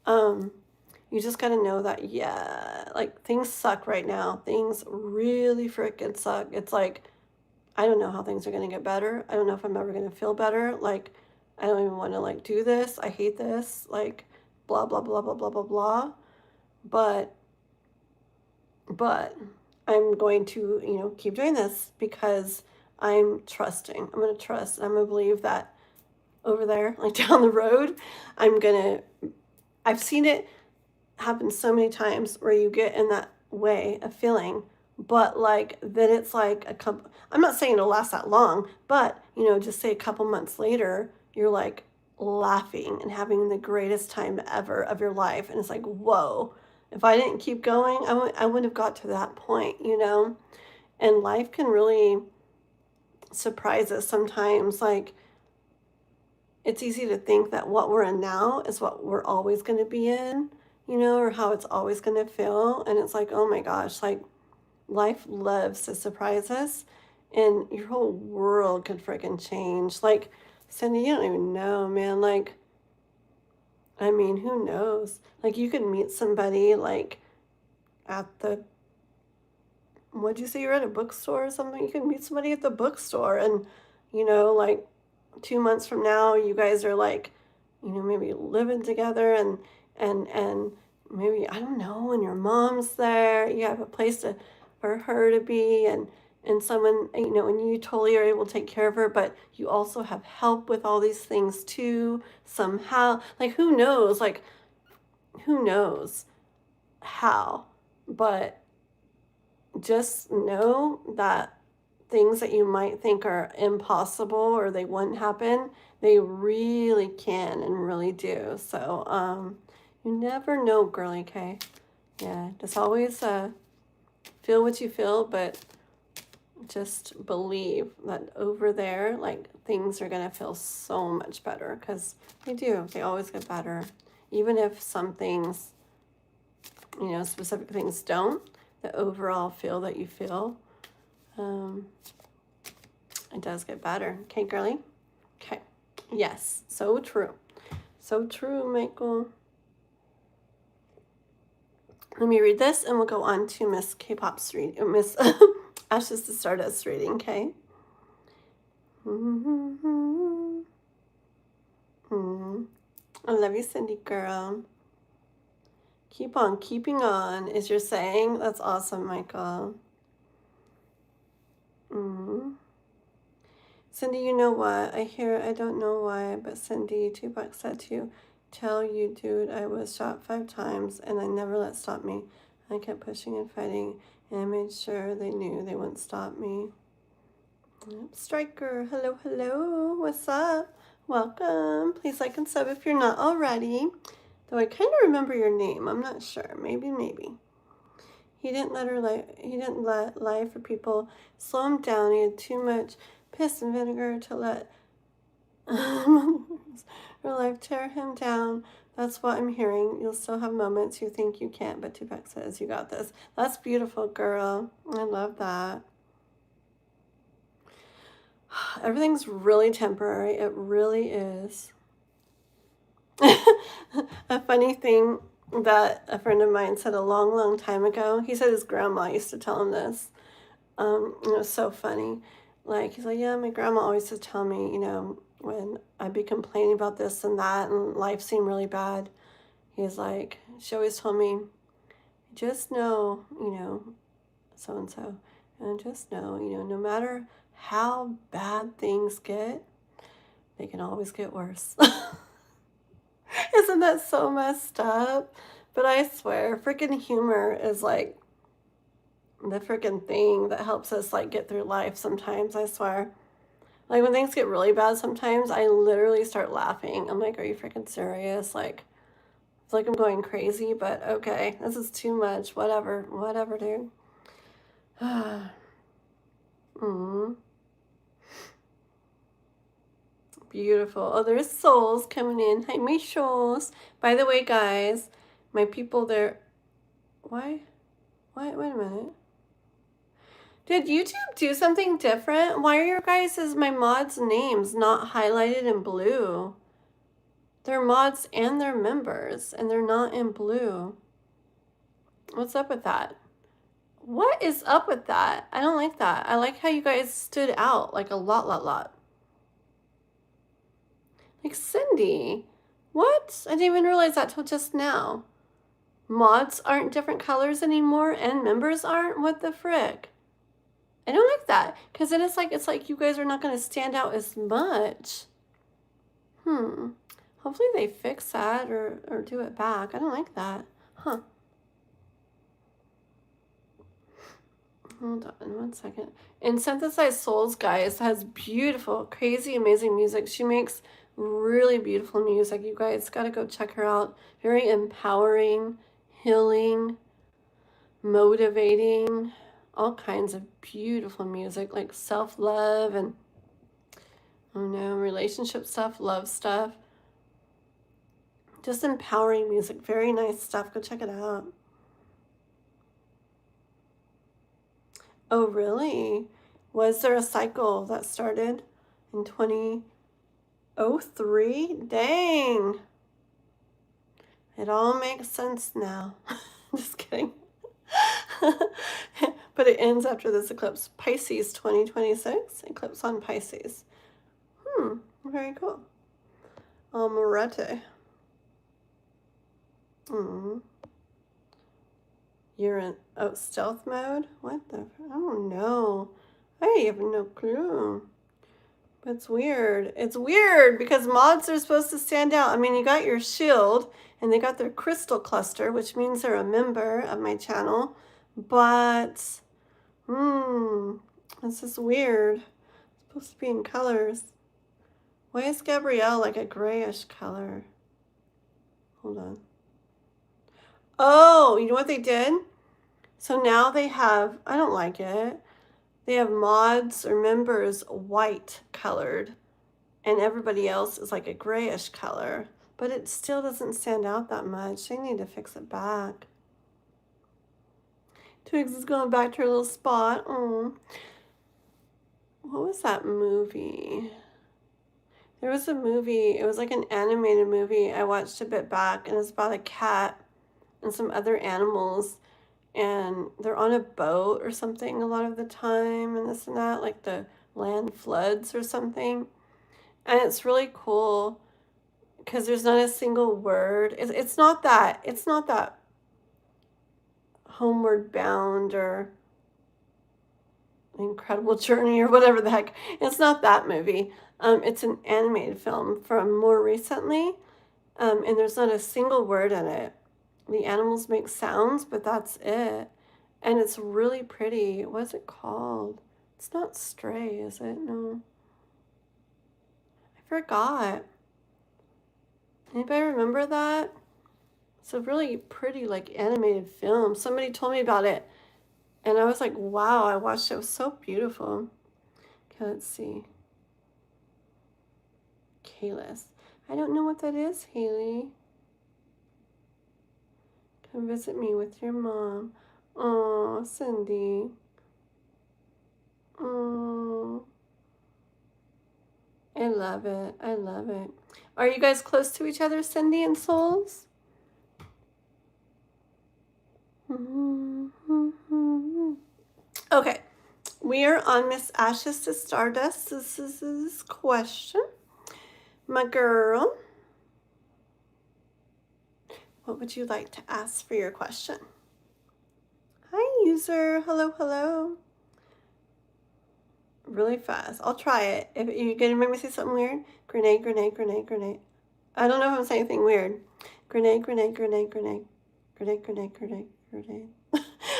you just gotta know that, yeah, like things suck right now. Things really freaking suck. It's like, I don't know how things are gonna get better. I don't know if I'm ever gonna feel better. Like, I don't even wanna like do this. I hate this. Like, blah, blah, blah, blah, blah, blah, blah. But I'm going to, keep doing this because I'm trusting. I'm going to trust. I'm going to believe that over there, like down the road, I've seen it happen so many times where you get in that way of feeling, but like, then it's like I'm not saying it'll last that long, but, just say a couple months later, you're like laughing and having the greatest time ever of your life. And it's like, whoa. If I didn't keep going, I wouldn't have got to that point, And life can really surprise us sometimes. Like, it's easy to think that what we're in now is what we're always going to be in, or how it's always going to feel. And it's like, oh my gosh, like life loves to surprise us, and your whole world could freaking change. Like, Cindy, you don't even know, man. Like, I mean, who knows? Like, you could meet somebody, like, at the, what'd you say, you're at a bookstore or something? You can meet somebody at the bookstore, and, like, 2 months from now, you guys are, like, maybe living together, and maybe, I don't know, when your mom's there, you have a place for her to be, and someone, and you totally are able to take care of her, but you also have help with all these things too, somehow. Like, who knows? Like, who knows how? But just know that things that you might think are impossible or they wouldn't happen, they really can and really do. So, you never know, girlie, okay? Yeah, just always feel what you feel, but just believe that over there, like, things are going to feel so much better, because they do. They always get better. Even if some things, specific things don't, the overall feel that you feel, it does get better. Okay, girlie? Okay. Yes, so true. So true, Michael. Let me read this, and we'll go on to Miss K-Pop's reading, Miss Ashes to Stardust reading, okay? I love you, Cindy girl. Keep on keeping on, is your saying. That's awesome, Michael. Cindy, you know what? I don't know why, but Cindy, Tupac said to tell you, dude, I was shot 5 times, and I never let stop me. I kept pushing and fighting, and I made sure they knew they wouldn't stop me. Yep. Striker, hello, what's up? Welcome. Please like and sub if you're not already. Though I kind of remember your name. I'm not sure. Maybe. He didn't let lie for people slow him down. He had too much piss and vinegar to let her life tear him down. That's what I'm hearing. You'll still have moments you think you can't, but Tupac says you got this. That's beautiful, girl. I love that. Everything's really temporary. It really is. A funny thing that a friend of mine said a long time ago. He said his grandma used to tell him this. It was so funny. Like, he's like, yeah, my grandma always used to tell me, you know, when I'd be complaining about this and that and life seemed really bad. He's like, she always told me, just know, you know, so-and-so. And just know, you know, no matter how bad things get, they can always get worse. Isn't that so messed up? But I swear, freaking humor is like the freaking thing that helps us like get through life sometimes, I swear. Like when things get really bad sometimes, I literally start laughing. I'm like, are you freaking serious? Like, it's like I'm going crazy, but okay, this is too much. Whatever, dude. Beautiful. Oh, there's souls coming in. Hi, my souls. By the way, guys, my people there. Why? Wait a minute. Did YouTube do something different? Why are your guys' my mods' names not highlighted in blue? They're mods and they're members, and they're not in blue. What's up with that? What is up with that? I don't like that. I like how you guys stood out like a lot. Like Cindy. What? I didn't even realize that till just now. Mods aren't different colors anymore and members aren't? What the frick? I don't like that because then it's like you guys are not going to stand out as much. Hopefully they fix that or do it back. I don't like that. Huh. Hold on 1 second. And Synthesized Souls, guys, has beautiful, crazy, amazing music. She makes really beautiful music. You guys got to go check her out. Very empowering, healing, motivating, all kinds of beautiful music like self-love and, oh no, relationship stuff, love stuff. Just empowering music. Very nice stuff. Go check it out. Oh, really? Was there a cycle that started in 2003? Dang. It all makes sense now. Just kidding. But it ends after this eclipse. Pisces 2026. Eclipse on Pisces. Very cool. Morete. You're in stealth mode? What the? I don't know. I have no clue. But it's weird. It's weird because mods are supposed to stand out. I mean, you got your shield and they got their crystal cluster, which means they're a member of my channel. But, this is weird. It's supposed to be in colors. Why is Gabrielle like a grayish color? Hold on. Oh, you know what they did? So now they have, I don't like it. They have mods or members white colored and everybody else is like a grayish color, but it still doesn't stand out that much. They need to fix it back. Twigs is going back to her little spot. Oh, what was that movie? There was a movie, it was like an animated movie I watched a bit back, and it's about a cat and some other animals, and they're on a boat or something a lot of the time, and this and that, like the land floods or something. And it's really cool because there's not a single word. It's not that Homeward Bound or Incredible Journey or whatever the heck. It's not that movie. It's an animated film from more recently, and there's not a single word in it. The animals make sounds, but that's it. And it's really pretty. What's it called? It's not Stray, is it? No. I forgot. Anybody remember that? It's a really pretty, like, animated film. Somebody told me about it, and I was like, wow, I watched it. It was so beautiful. Okay, let's see. Kalis. I don't know what that is, Haley. Come visit me with your mom. Oh, Cindy. Oh, I love it. I love it. Are you guys close to each other, Cindy and Souls? Okay, we are on Miss Ashes to Stardust. This is this question. My girl, what would you like to ask for your question? Hi, user. Hello, hello. Really fast. I'll try it. If you're going to make me say something weird, grenade, grenade, grenade, grenade. I don't know if I'm saying anything weird. Grenade, grenade, grenade, grenade. Grenade, grenade, grenade, grenade.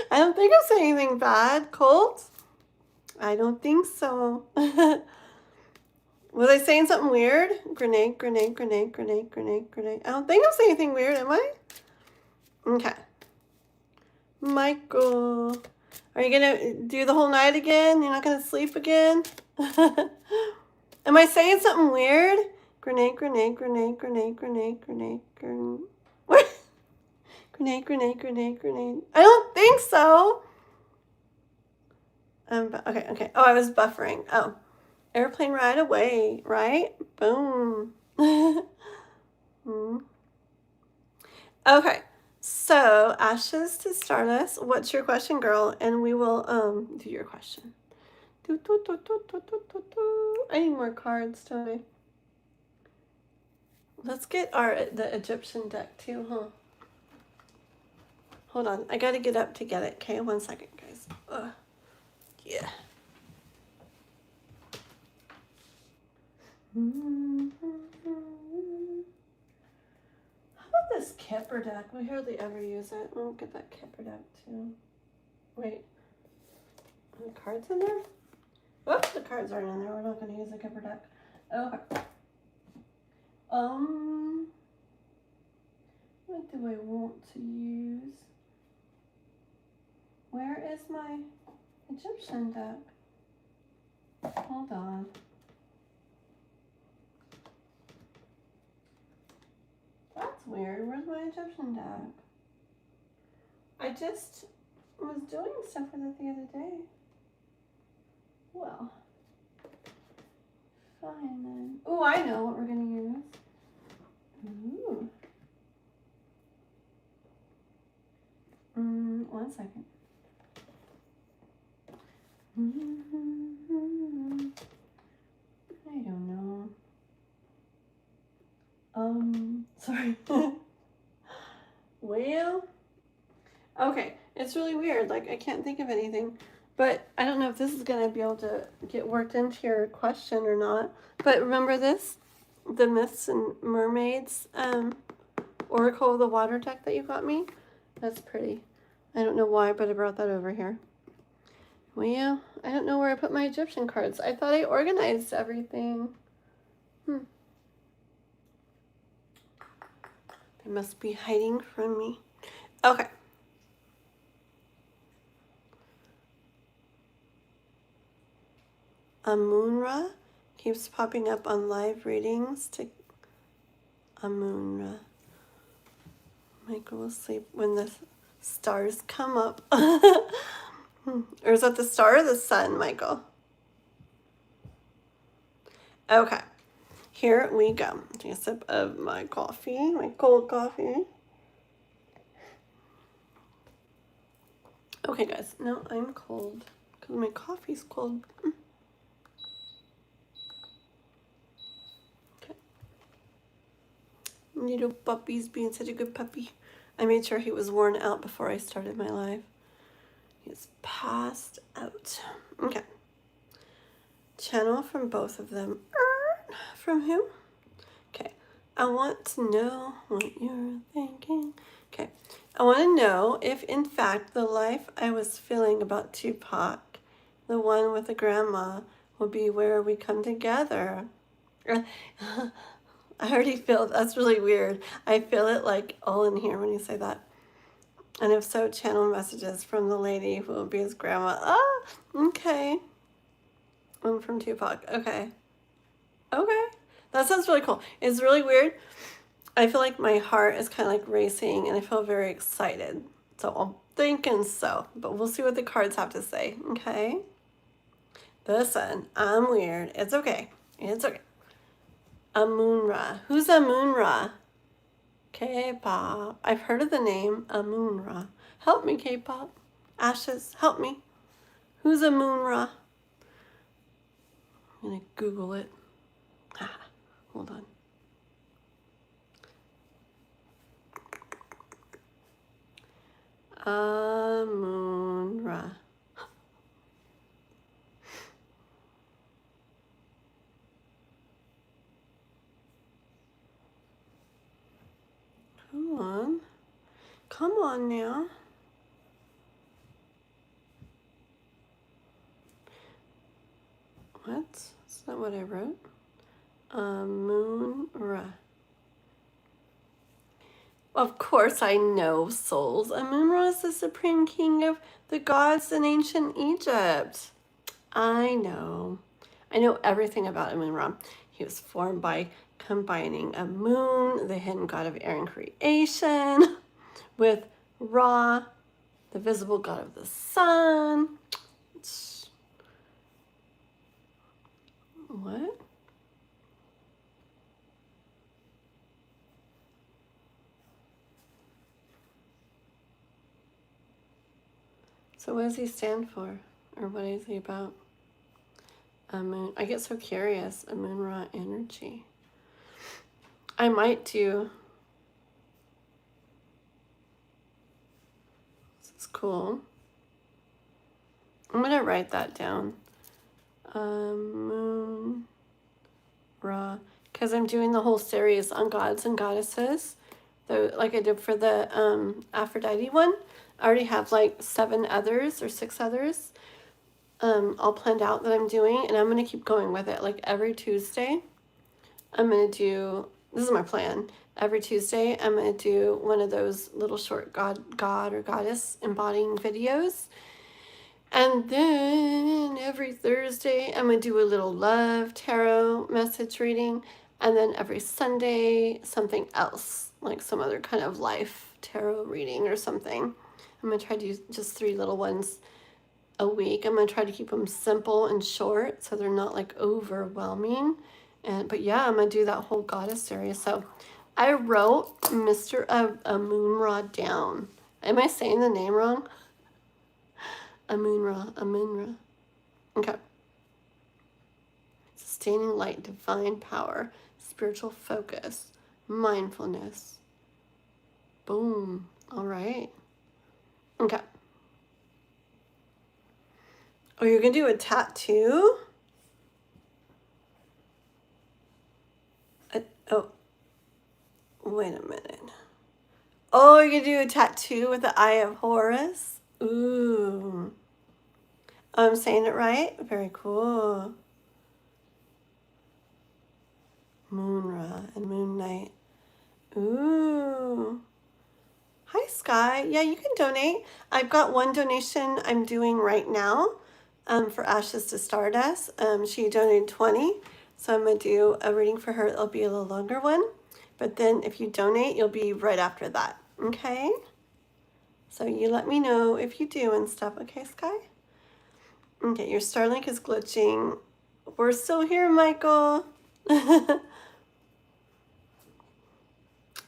I don't think I'm saying anything bad. Colt? I don't think so. Was I saying something weird? Grenade, grenade, grenade, grenade, grenade, grenade. I don't think I'm saying anything weird, am I? Okay. Michael. Are you going to do the whole night again? You're not going to sleep again? Am I saying something weird? Grenade, grenade, grenade, grenade, grenade, grenade, grenade. What? Grenade, grenade, grenade, grenade. I don't think so. Okay. Oh, I was buffering. Oh. Airplane ride away, right? Boom. Okay. So, Ashes to Stardust, what's your question, girl? And we will do your question. I need more cards, don't I? Let's get the Egyptian deck too, huh? Hold on, I gotta get up to get it. Okay, 1 second, guys. Yeah. How about this Kipper deck? We hardly ever use it. We'll get that Kipper deck too. Wait. Are the cards in there? Whoops, the cards aren't in there. We're not going to use the Kipper deck. Okay. What do I want to use? Where is my Egyptian deck? Hold on. That's weird. Where's my Egyptian deck? I just was doing stuff with it the other day. Well, fine then. Oh, I know what we're going to use. Ooh. 1 second. I don't know. Sorry. Well, okay. It's really weird. Like, I can't think of anything. But I don't know if this is going to be able to get worked into your question or not. But remember this? The Myths and Mermaids Oracle of the Water deck that you got me? That's pretty. I don't know why, but I brought that over here. Well, I don't know where I put my Egyptian cards. I thought I organized everything. They must be hiding from me. Okay. Amunra keeps popping up on live readings to Amunra. Michael will sleep when the stars come up. Or is that the star or the sun, Michael? Okay. Here we go. Take a sip of my coffee, my cold coffee. Okay, guys. No, I'm cold because my coffee's cold. Okay. Little puppy's being such a good puppy. I made sure he was worn out before I started my live. He's passed out. Okay. Channel from both of them. From who? Okay. I want to know what you're thinking. Okay. I want to know if, in fact, the life I was feeling about Tupac, the one with the grandma, will be where we come together. I I already feel, that's really weird. I feel it like all in here when you say that. And if so, channel messages from the lady who will be his grandma. Ah, okay. I'm from Tupac. Okay. Okay. That sounds really cool. It's really weird. I feel like my heart is kind of like racing and I feel very excited. So I'm thinking so, but we'll see what the cards have to say. Okay. Listen, I'm weird. It's okay. It's okay. Amunra. Who's Amunra? K-pop. I've heard of the name Amunra. Help me, K-pop. Ashes, help me. Who's Amunra? I'm gonna Google it. Hold on. Amunra. Come on. Come on now. What? That's not what I wrote. Amun-Ra. Of course I know, souls. Amun-Ra is the supreme king of the gods in ancient Egypt. I know. I know everything about Amun-Ra. He was formed by combining Amun, the hidden god of air and creation, with Ra, the visible god of the sun. What? So what does he stand for? Or what is he about? Amun. I get so curious. Amun-Ra energy. I might do. This is cool. I'm going to write that down. Amun-Ra. Because I'm doing the whole series on gods and goddesses. Like I did for the Aphrodite one. I already have like 7 others or 6 others all planned out that I'm doing. And I'm going to keep going with it. Like every Tuesday, I'm going to do, this is my plan. Every Tuesday, I'm going to do one of those little short god or goddess embodying videos. And then every Thursday, I'm going to do a little love tarot message reading. And then every Sunday, something else, like some other kind of life tarot reading or something. I'm going to try to do just 3 little ones a week. I'm going to try to keep them simple and short so they're not like overwhelming. But yeah, I'm going to do that whole goddess series. So I wrote Mr. Amun-Ra down. Am I saying the name wrong? Amun-Ra. Okay. Sustaining light, divine power, spiritual focus, mindfulness. Boom. All right. Okay. Oh, you're going to do a tattoo? Oh, wait a minute. Oh, you're going to do a tattoo with the Eye of Horus? Ooh. I'm saying it right? Very cool. Moon-Ra and Moon Knight. Ooh. Hi, Sky. Yeah, you can donate. I've got one donation I'm doing right now for Ashes to Stardust. She donated 20, so I'm going to do a reading for her. It'll be a little longer one. But then if you donate, you'll be right after that. Okay? So you let me know if you do and stuff. Okay, Sky? Okay, your Starlink is glitching. We're still here, Michael.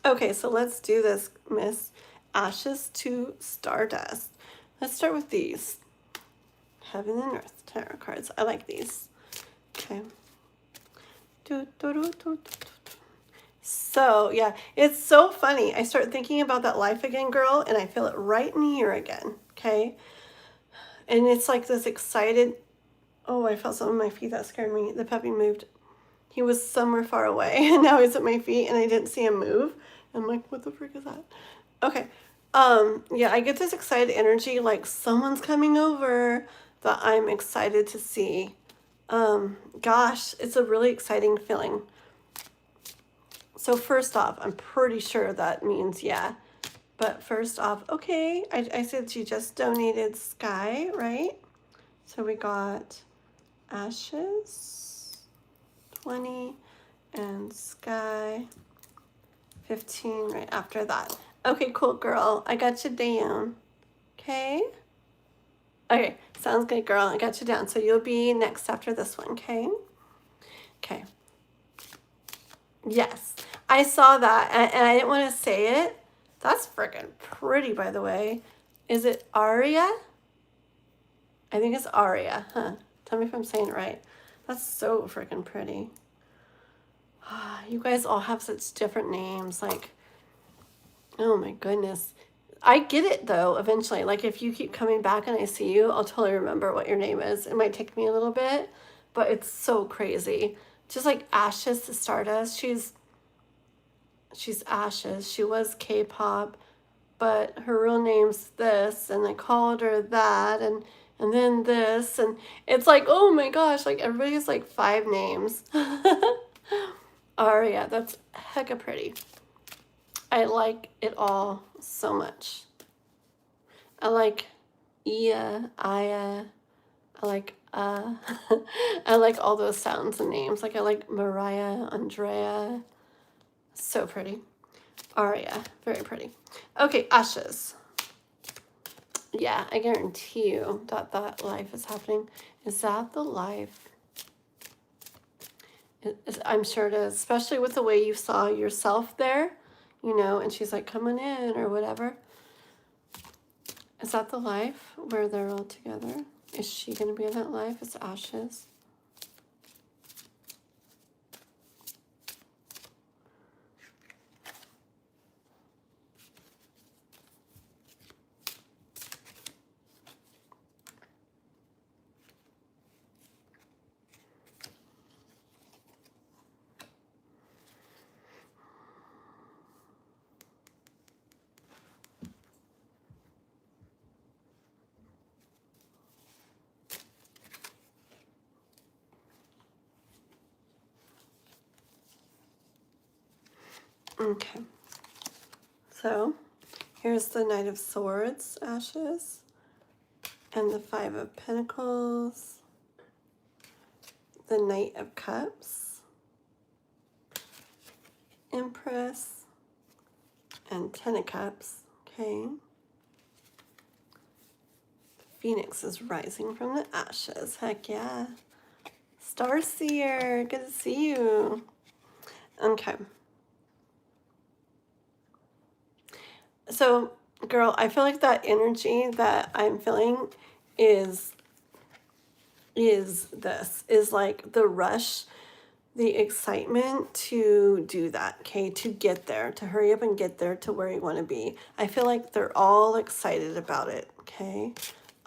Okay, so let's do this, Miss. Ashes to Stardust. Let's start with these. Heaven and Earth tarot cards. I like these. Okay. So, yeah, it's so funny. I start thinking about that life again, girl, and I feel it right in here again. Okay. And it's like this excited. Oh, I felt something on my feet that scared me. The puppy moved. He was somewhere far away, and now he's at my feet, and I didn't see him move. I'm like, what the frick is that? Okay. Yeah, I get this excited energy, like someone's coming over that I'm excited to see. Gosh, it's a really exciting feeling. So first off, I'm pretty sure that means yeah. But first off, okay, I said she just donated Sky, right? So we got Ashes, 20, and Sky, 15 right after that. Okay, cool, girl. I got you down. Okay? Okay, sounds good, girl. I got you down. So you'll be next after this one, okay? Okay. Yes, I saw that, and I didn't want to say it. That's freaking pretty, by the way. Is it Aria? I think it's Aria, huh? Tell me if I'm saying it right. That's so freaking pretty. You guys all have such different names. Like, oh my goodness. I get it though, eventually. Like, if you keep coming back and I see you, I'll totally remember what your name is. It might take me a little bit, but it's so crazy. Just like Ashes to Stardust. She's Ashes. She was K-pop, but her real name's this, and they called her that, and then this, and it's like, oh my gosh, like everybody has like 5 names. Aria, that's hecka pretty. I like it all so much. I like Ia, Aya, I like I like all those sounds and names. Like I like Mariah, Andrea. So pretty. Aria, very pretty. Okay, Ashes. Yeah, I guarantee you that life is happening. Is that the life? I'm sure it is, especially with the way you saw yourself there, you know, and she's like coming in or whatever. Is that the life where they're all together? Is she going to be in that life? It's Ashes. Okay. So here's the Knight of Swords, Ashes, and the 5 of Pentacles, the Knight of Cups, Empress, and 10 of Cups, okay. Phoenix is rising from the ashes, heck yeah. Starseer, good to see you. Okay. So, girl, I feel like that energy that I'm feeling is like the rush, the excitement to do that, okay, to get there, to hurry up and get there to where you want to be. I feel like they're all excited about it, okay.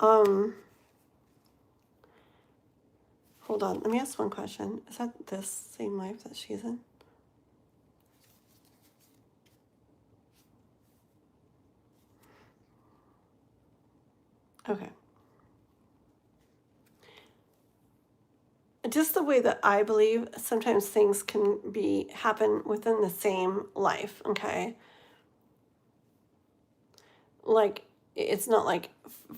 Hold on, let me ask one question. Is that this same life that she's in? Okay. Just the way that I believe sometimes things can happen within the same life, okay? Like, it's not like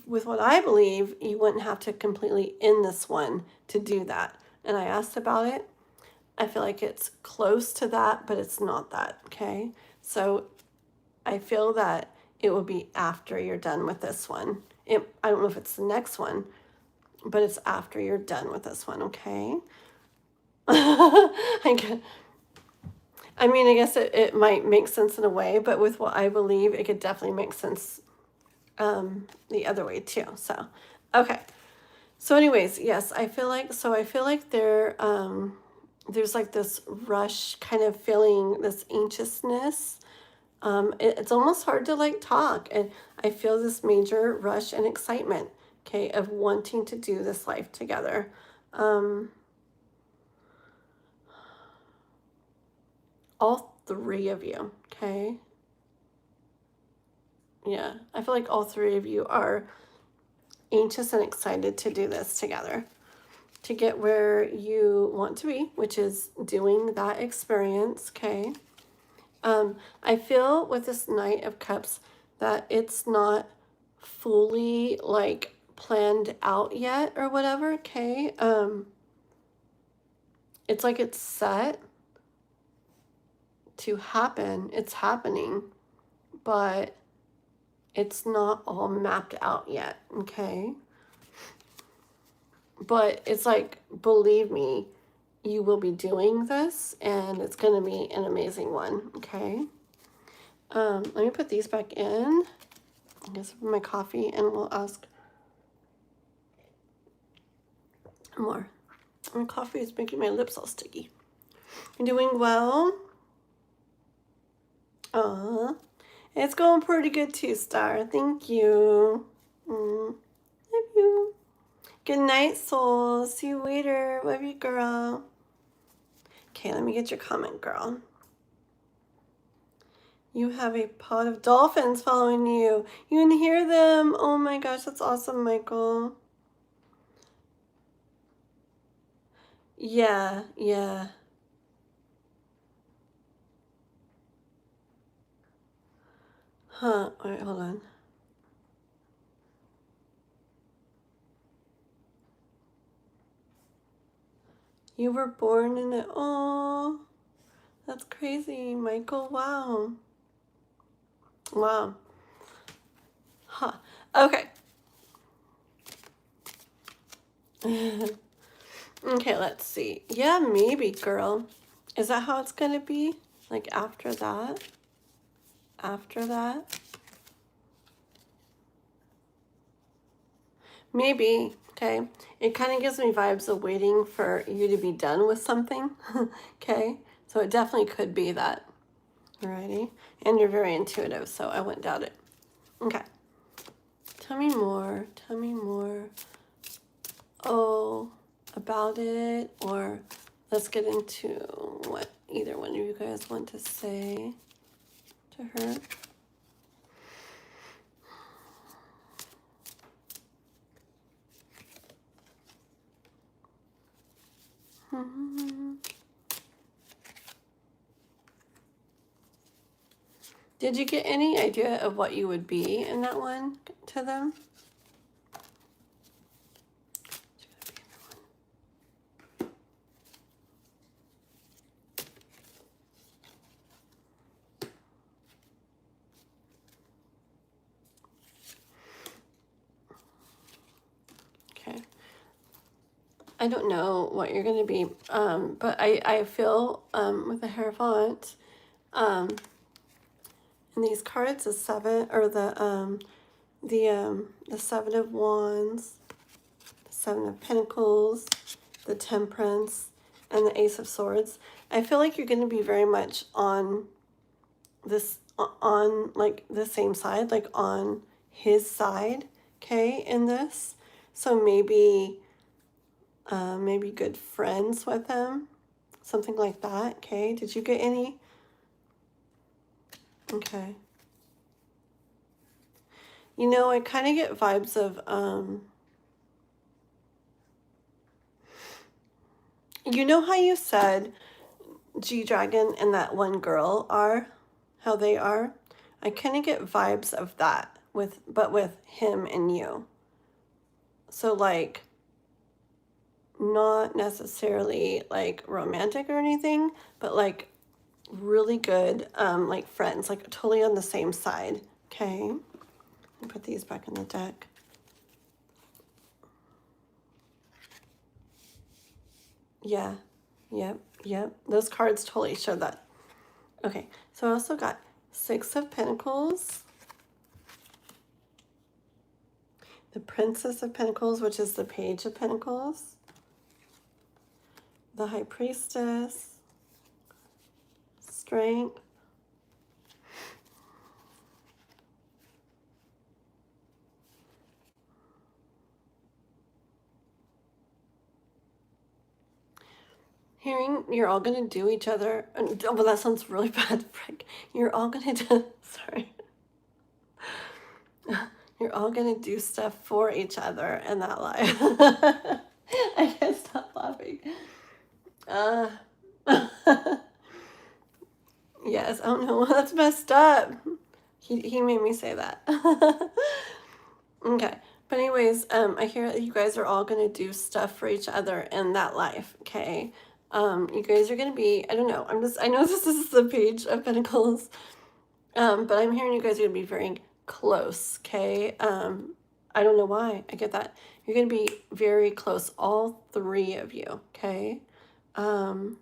with what I believe, you wouldn't have to completely end this one to do that. And I asked about it. I feel like it's close to that, but it's not that, okay? So I feel that it will be after you're done with this one. I don't know if it's the next one, but it's after you're done with this one, okay? I guess it might make sense in a way, but with what I believe, it could definitely make sense the other way too. So, okay. So anyways, yes, I feel like there's like this rush kind of feeling, this anxiousness. It's almost hard to like talk, and I feel this major rush and excitement, okay, of wanting to do this life together. All 3 of you, okay? Yeah, I feel like all 3 of you are anxious and excited to do this together, to get where you want to be, which is doing that experience, okay? I feel with this Knight of Cups that it's not fully like planned out yet or whatever, okay? It's like it's set to happen. It's happening, but it's not all mapped out yet, okay? But it's like, believe me, you will be doing this and it's going to be an amazing one, okay? Let me put these back in. I guess my coffee, and we'll ask more. My coffee is making my lips all sticky. You're doing well? It's going pretty good too, Star. Thank you. Love you. Good night, soul. See you later. Love you, girl. Okay, let me get your comment, girl. You have a pod of dolphins following you. You can hear them. Oh my gosh, that's awesome, Michael. Yeah, yeah. Huh, all right, hold on. You were born in it. Oh, that's crazy, Michael. Wow. Wow. Huh. Okay. Okay, let's see. Yeah, maybe, girl. Is that how it's gonna be? Like after that? After that? Maybe. Okay. It kind of gives me vibes of waiting for you to be done with something. Okay. So it definitely could be that. Alrighty. And you're very intuitive, so I wouldn't doubt it. Okay. Tell me more. Tell me more. Oh, about it, or let's get into what either one of you guys want to say to her. Did you get any idea of what you would be in that one to them? Okay. I don't know what you're going to be, but I feel with the Hierophant, and these cards, the seven, or the Seven of Wands, the Seven of Pentacles, the Temperance, and the Ace of Swords. I feel like you're going to be very much on this, on like the same side, like on his side, okay, in this. So maybe good friends with him, something like that, okay? Did you get any? Okay. You know, I kind of get vibes of, you know how you said G-Dragon and that one girl are, how they are? I kind of get vibes of that, but with him and you. So like, not necessarily like romantic or anything, but like really good, like friends, like totally on the same side, okay? Put these back in the deck. Yeah, yep. Those cards totally show that. Okay, so I also got Six of Pentacles, the Princess of Pentacles, which is the Page of Pentacles, the High Priestess, Strength, hearing you're all gonna do each other. Oh, well, that sounds really bad. Frick. You're all gonna do. Sorry. You're all gonna do stuff for each other in that life. I can't stop laughing. Yes. Oh no, that's messed up. He made me say that. Okay. But anyways, I hear that you guys are all gonna do stuff for each other in that life, okay? You guys are gonna be, I don't know, I know this is the Page of Pentacles, but I'm hearing you guys are gonna be very close, okay? I don't know why, I get that. You're gonna be very close, all three of you, okay? Um,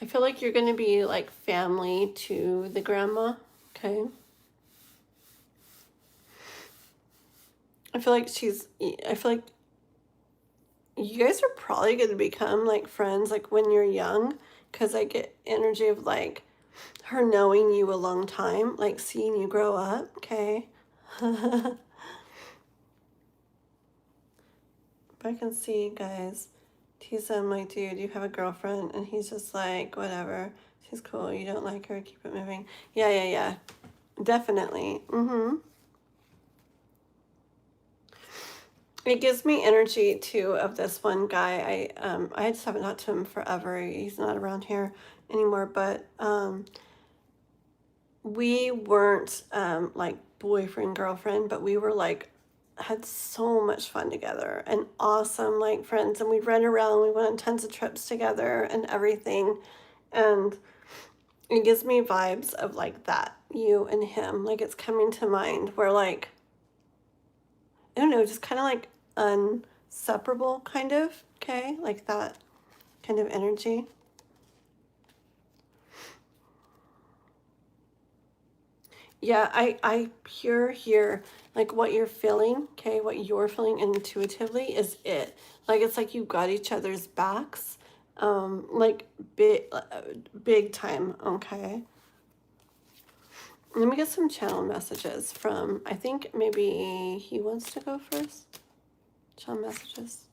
I feel like you're gonna be like family to the grandma, okay? I feel like I feel like you guys are probably going to become like friends like when you're young, because I get energy of like her knowing you a long time, like seeing you grow up, okay? But I can see, guys, Tisa, my dude, you have a girlfriend, and he's just like, whatever, she's cool, you don't like her, keep it moving. Yeah, yeah, yeah, definitely. It gives me energy too of this one guy. I just haven't talked to him forever. He's not around here anymore, but we weren't like boyfriend girlfriend, but we were like had so much fun together and awesome like friends, and we'd run around, we went on tons of trips together and everything. And it gives me vibes of like that, you and him, like it's coming to mind where like I don't know, just kind of like inseparable kind of, okay? Like that kind of energy. Yeah, I hear here like what you're feeling, okay? What you're feeling intuitively is it. Like it's like you got each other's backs, like big time, okay? Let me get some channel messages from, I think maybe he wants to go first. Channel messages.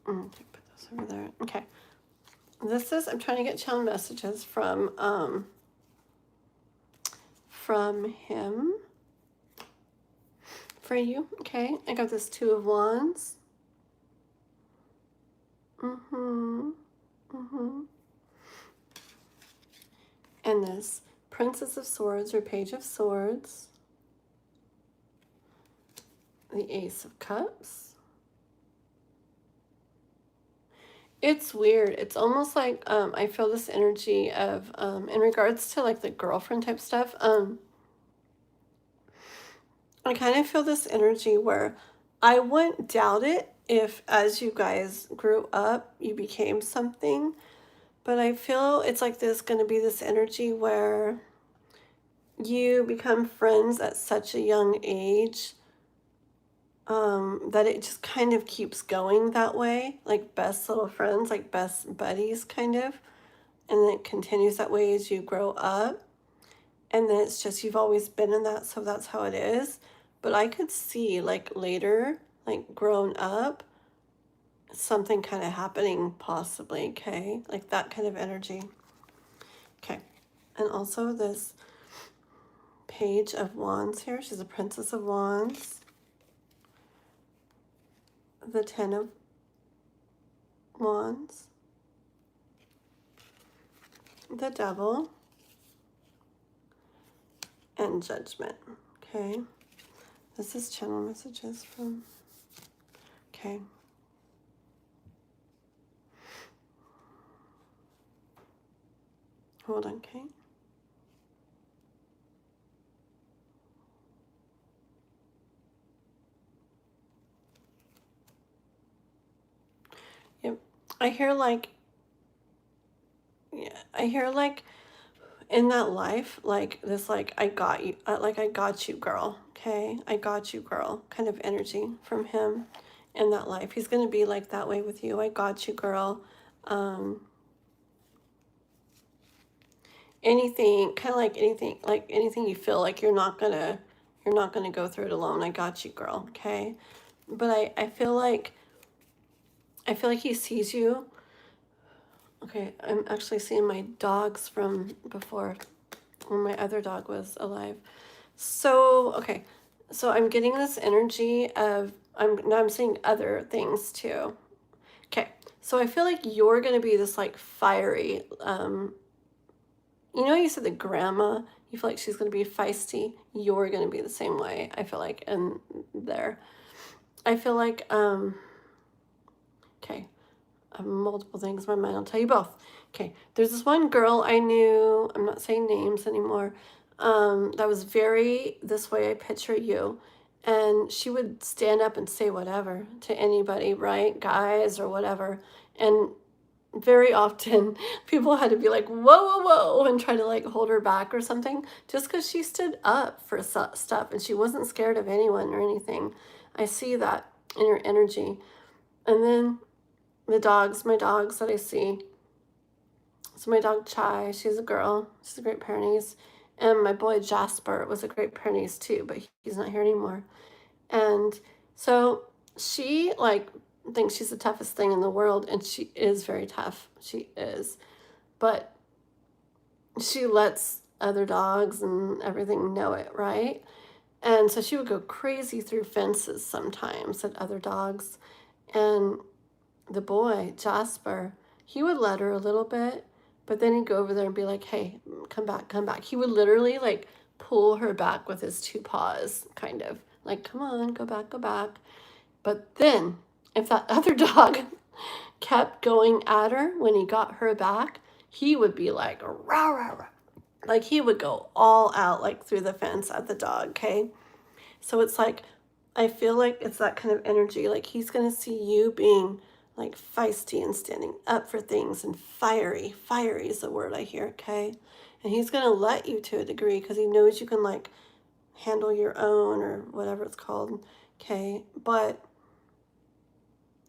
Put this over there. Okay. This is, I'm trying to get channel messages from him for you. Okay. I got this Two of Wands. And this Princess of Swords or Page of Swords. The Ace of Cups. It's weird. It's almost like I feel this energy of in regards to like the girlfriend type stuff. I kind of feel this energy where I wouldn't doubt it if as you guys grew up you became something, but I feel it's like there's going to be this energy where you become friends at such a young age, that it just kind of keeps going that way, like best little friends, like best buddies kind of, and then it continues that way as you grow up, and then it's just you've always been in that, so that's how it is. But I could see like later, like grown up, something kind of happening possibly, okay? Like that kind of energy. Okay. And also this Page of Wands here. She's a Princess of Wands. The Ten of Wands. The Devil. And Judgment. Okay. This is channel messages from... Okay. Hold on, okay? Yep. I hear like... Yeah, I hear like in that life, like this, like I got you, like I got you, girl. Okay, I got you, girl. Kind of energy from him in that life. He's gonna be like that way with you. I got you, girl. anything, kind of like anything you feel like you're not gonna go through it alone. I got you, girl. Okay. But I feel like he sees you. Okay, I'm actually seeing my dogs from before when my other dog was alive. So, okay. So I'm getting this energy of now I'm seeing other things too. Okay. So I feel like you're gonna be this like fiery, you know, you said the grandma, you feel like she's gonna be feisty. You're gonna be the same way, I feel like, and there. I feel like, okay, I have multiple things in my mind. I'll tell you both. Okay, there's this one girl I knew, I'm not saying names anymore, that was very this way I picture you. And she would stand up and say whatever to anybody, right? Guys or whatever. And very often people had to be like, whoa, whoa, whoa, and try to like hold her back or something just because she stood up for stuff and she wasn't scared of anyone or anything. I see that in your energy. And then my dogs that I see. So my dog Chai, she's a girl. She's a Great Pyrenees. And my boy Jasper was a Great Pyrenees too, but he's not here anymore. And so she like thinks she's the toughest thing in the world, and she is very tough. She is. But she lets other dogs and everything know it, right? And so she would go crazy through fences sometimes at other dogs. And the boy, Jasper, he would let her a little bit, but then he'd go over there and be like, hey, come back, come back. He would literally like pull her back with his two paws, kind of like, come on, go back, go back. But then if that other dog kept going at her when he got her back, he would be like, rah, rah, rah. Like he would go all out, like through the fence at the dog, okay? So it's like, I feel like it's that kind of energy. Like he's going to see you being like feisty and standing up for things and fiery. Fiery is the word I hear, okay? And he's going to let you to a degree because he knows you can like handle your own or whatever it's called, okay? But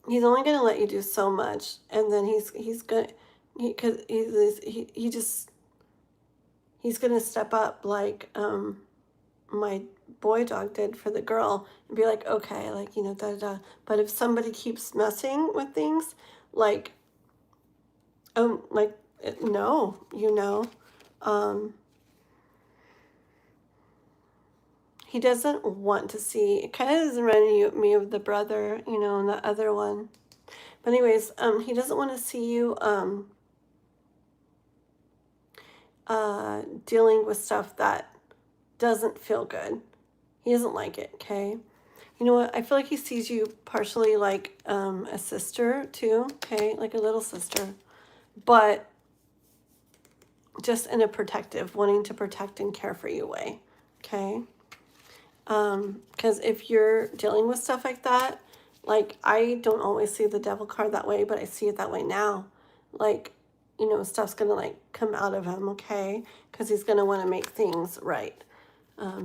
he's only going to let you do so much, and then he's going to, because he just, he's going to step up like my boy dog did for the girl and be like, okay, like, you know, da da da. But if somebody keeps messing with things, like, like, no, you know, um, he doesn't want to see, it kind of doesn't remind me of the brother, you know, and the other one. But anyways, he doesn't want to see you, dealing with stuff that doesn't feel good. He doesn't like it, okay? You know what? I feel like he sees you partially like a sister too, okay? Like a little sister. But just in a protective, wanting to protect and care for you way, okay? Because if you're dealing with stuff like that, like I don't always see the devil card that way, but I see it that way now. Like, you know, stuff's gonna like come out of him, okay? Because he's gonna want to make things right.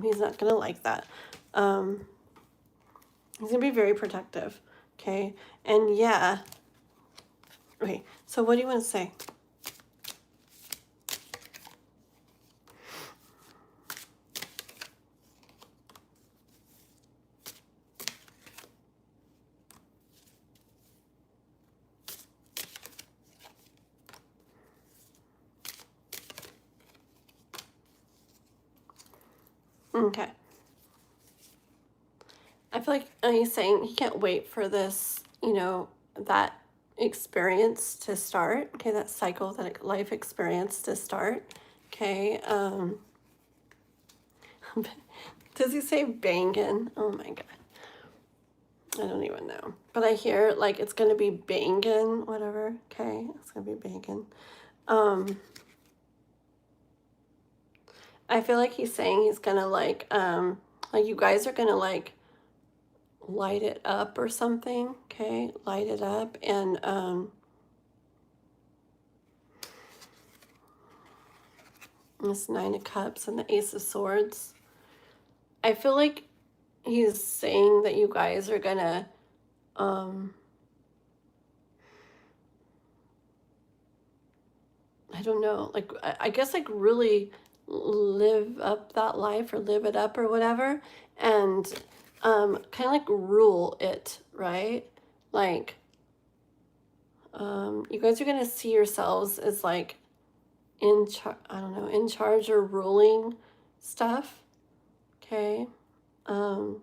He's not gonna like that. He's gonna be very protective, okay? And yeah, okay. So what do you want to say? Okay. I feel like he's saying he can't wait for this, you know, that experience to start. Okay, that cycle, that life experience to start. Okay. Does he say bangin'? Oh my god. I don't even know. But I hear like it's gonna be bangin', whatever. Okay, it's gonna be bangin'. I feel like he's saying he's gonna like you guys are gonna like light it up or something, okay? Light it up. And this Nine of Cups and the Ace of Swords. I feel like he's saying that you guys are gonna I don't know, like, I guess, like, really live up that life or live it up or whatever, and kind of like rule it, right? Like, you guys are gonna see yourselves as like I don't know, in charge or ruling stuff, okay? Um,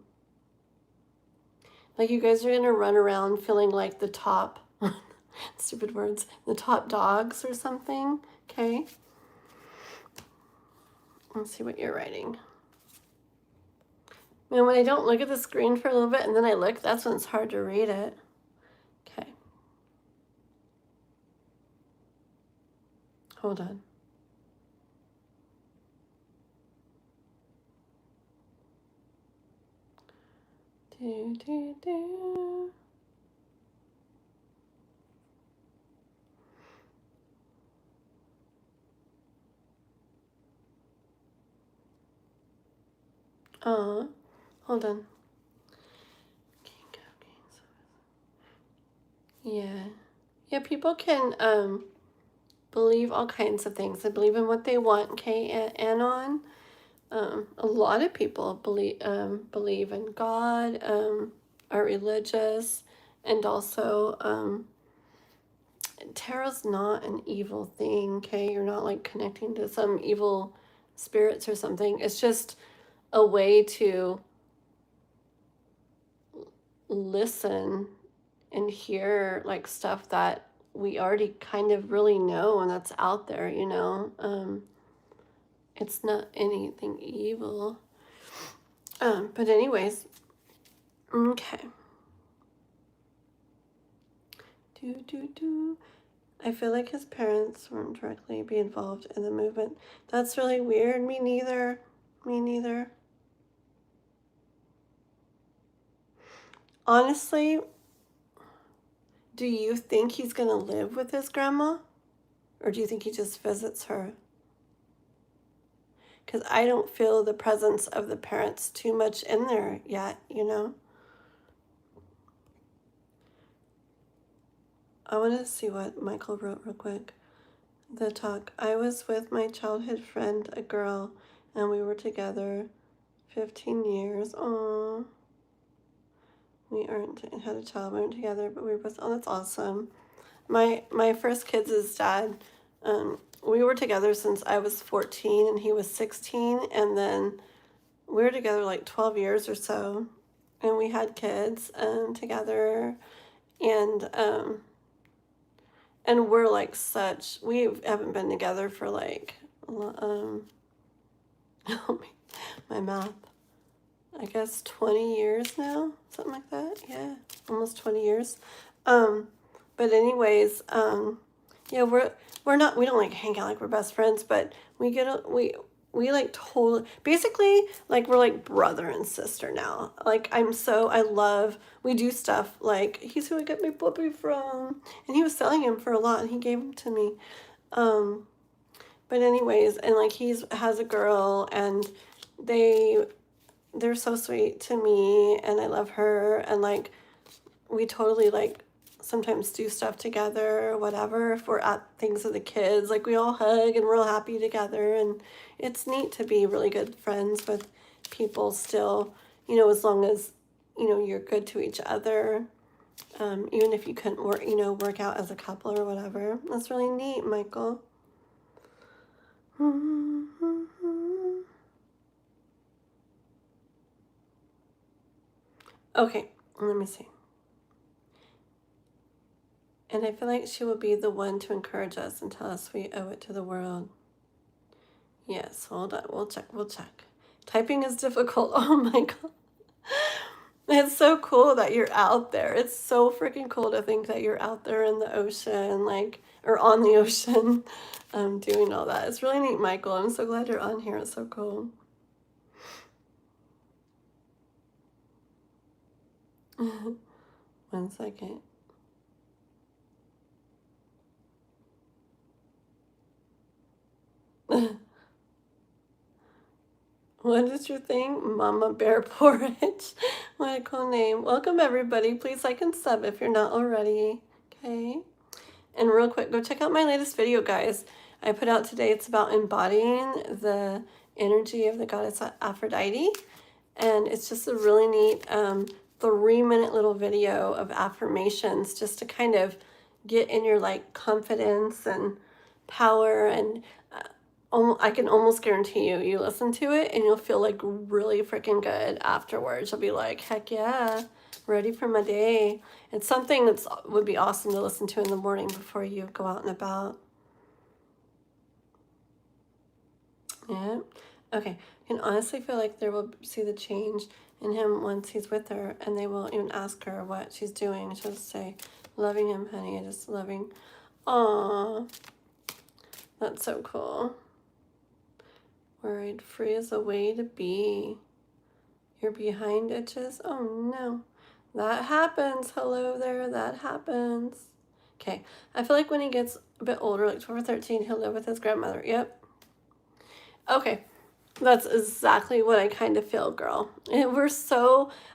like you guys are gonna run around feeling like the top, stupid words, the top dogs or something, okay? Let's see what you're writing. Man, when I don't look at the screen for a little bit and then I look, that's when it's hard to read it. Okay. Hold on. Do, do, do. Hold on. Yeah. Yeah, people can believe all kinds of things. They believe in what they want, okay, and on. A lot of people believe in God, are religious, and also tarot's not an evil thing, okay? You're not like connecting to some evil spirits or something. It's just a way to listen and hear like stuff that we already kind of really know and that's out there, you know. It's not anything evil. But anyways, okay. I feel like his parents weren't directly be involved in the movement. That's really weird. Me neither. Me neither. Honestly, do you think he's gonna live with his grandma? Or do you think he just visits her? Because I don't feel the presence of the parents too much in there yet, you know? I want to see what Michael wrote real quick. The talk. I was with my childhood friend, a girl, and we were together 15 years. Oh, we had a child, we weren't together, but we were both, oh, that's awesome. My first kids' dad, we were together since I was 14 and he was 16, and then we were together like 12 years or so, and we had kids together, and we're like we haven't been together for like, my math, I guess 20 years now, something like that. Yeah, almost 20 years. But anyways, yeah, we don't like hang out like we're best friends, but we like totally, basically, like we're like brother and sister now. Like we do stuff like, he's who I got my puppy from, and he was selling him for a lot, and he gave him to me. But anyways, and like has a girl, and they're so sweet to me, and I love her, and like we totally like sometimes do stuff together or whatever. If we're at things with the kids, like we all hug and we're all happy together, and it's neat to be really good friends with people still, you know, as long as, you know, you're good to each other, even if you couldn't work out as a couple or whatever. That's really neat, Michael. Okay, let me see. And I feel like she will be the one to encourage us and tell us we owe it to the world. Yes, hold on. We'll check. Typing is difficult. Oh my God. It's so cool that you're out there. It's so freaking cool to think that you're out there in the ocean, like, or on the ocean, doing all that. It's really neat, Michael. I'm so glad you're on here. It's so cool. One second. What is your thing? Mama Bear Porridge. What a cool name. Welcome, everybody. Please like and sub if you're not already. Okay. And real quick, go check out my latest video, guys. I put out today, it's about embodying the energy of the goddess Aphrodite. And it's just a really neat 3-minute little video of affirmations just to kind of get in your like confidence and power. And I can almost guarantee you, you listen to it and you'll feel like really freaking good afterwards. You'll be like, heck yeah, ready for my day. It's something that would be awesome to listen to in the morning before you go out and about. Yeah. Okay. I can honestly feel like they will see the change in him once he's with her, and they will even ask her what she's doing. She'll say, loving him, honey, just loving. Aww. That's so cool. Worried, free is a way to be. You're behind itches? Oh no. That happens. Hello there. That happens. Okay. I feel like when he gets a bit older, like 12 or 13, he'll live with his grandmother. Yep. Okay. That's exactly what I kind of feel, girl. And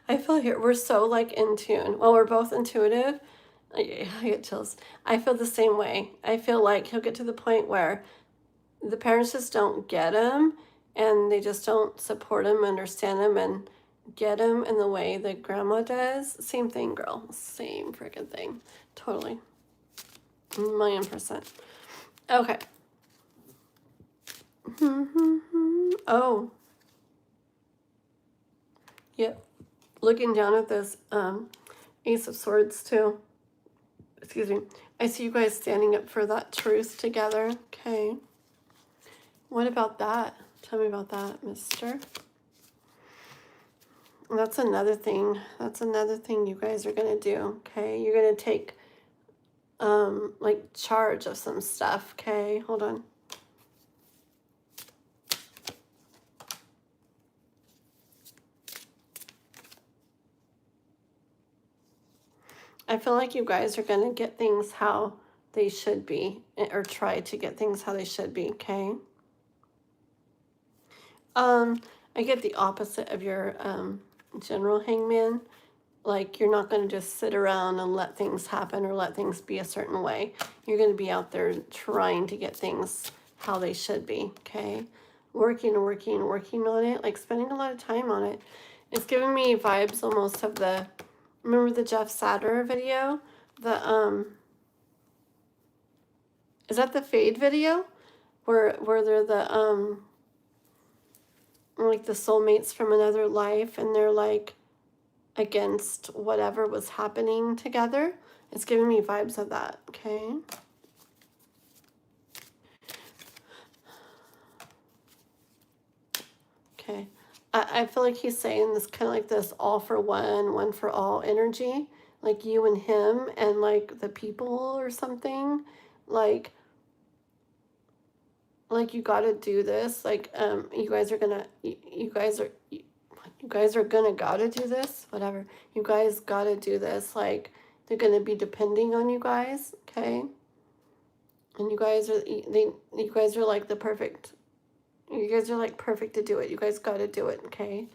I feel here, we're so like in tune. Well, we're both intuitive. I get chills. I feel the same way. I feel like he'll get to the point where the parents just don't get him and they just don't support him, understand him, and get him in the way that grandma does. Same thing, girl. Same freaking thing. Totally. 1,000,000%. Okay. Oh. Yep. Looking down at this Ace of Swords too. Excuse me. I see you guys standing up for that truth together. Okay. What about that? Tell me about that, mister. That's another thing. That's another thing you guys are going to do, okay? You're going to take, like, charge of some stuff, okay? Hold on. I feel like you guys are going to get things how they should be, or try to get things how they should be, okay? I get the opposite of your general hangman. Like, you're not going to just sit around and let things happen or let things be a certain way. You're going to be out there trying to get things how they should be, okay? Working on it, like spending a lot of time on it. It's giving me vibes almost of the, remember the Jeff Satter video? The, is that the Fade video? Where they're the, like the soulmates from another life, and they're like against whatever was happening together. It's giving me vibes of that, okay? Okay. I feel like he's saying this kind of like this all for one for all energy, like you and him and like the people or something, like you got to do this, like you guys are gonna gotta do this, whatever, you guys gotta do this, like they're gonna be depending on you guys, okay? And you guys are like the perfect, you guys are like perfect to do it. You guys gotta do it, okay?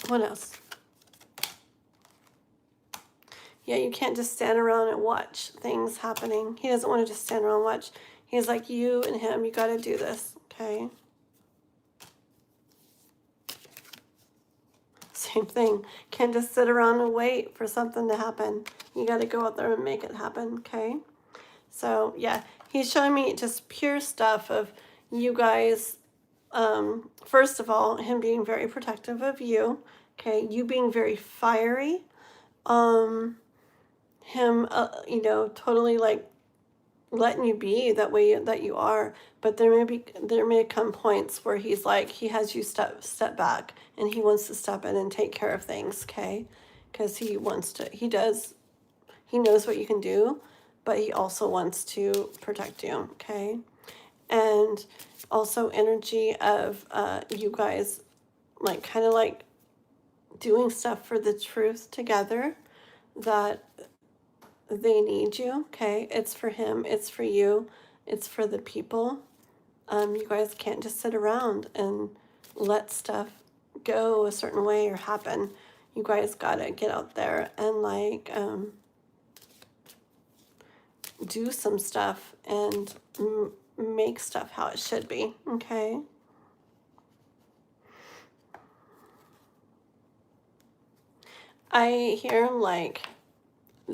What else? Yeah, you can't just stand around and watch things happening. He doesn't want to just stand around and watch. He's like, you and him, you gotta do this, okay? Same thing. Can't just sit around and wait for something to happen. You gotta go out there and make it happen, okay? So, yeah, he's showing me just pure stuff of you guys, first of all, him being very protective of you, okay? You being very fiery. Him, totally like letting you be that way that you are, but there may come points where he's like, he has you step back and he wants to step in and take care of things, okay? Because he knows what you can do, but he also wants to protect you, okay? And also energy of you guys like kind of like doing stuff for the truth together, that they need you, okay? It's for him, it's for you, it's for the people. You guys can't just sit around and let stuff go a certain way or happen. You guys gotta get out there and like do some stuff and make stuff how it should be, okay? I hear him like,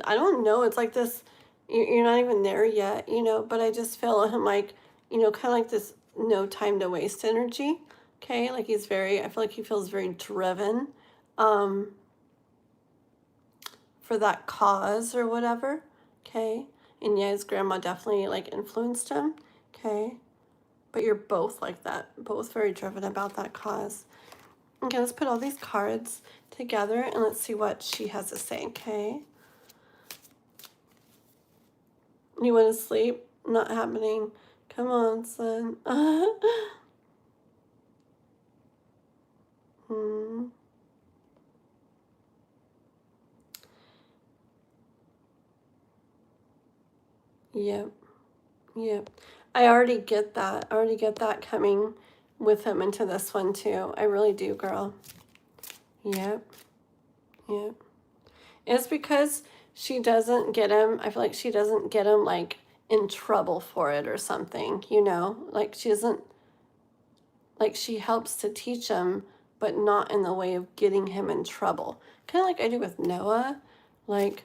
I don't know, it's like this, you're not even there yet, you know, but I just feel him like, you know, kind of like this no time to waste energy, okay? Like he's very, I feel like he feels very driven for that cause or whatever, okay? And yeah, his grandma definitely like influenced him, okay? But you're both like that, both very driven about that cause. Okay, let's put all these cards together and let's see what she has to say, okay? You want to sleep? Not happening. Come on, son. Yep. Yep. I already get that. I already get that coming with him into this one too. I really do, girl. Yep. Yep. It's because she doesn't get him, I feel like she doesn't get him like in trouble for it or something, you know? Like she doesn't, like she helps to teach him, but not in the way of getting him in trouble. Kind of like I do with Noah. Like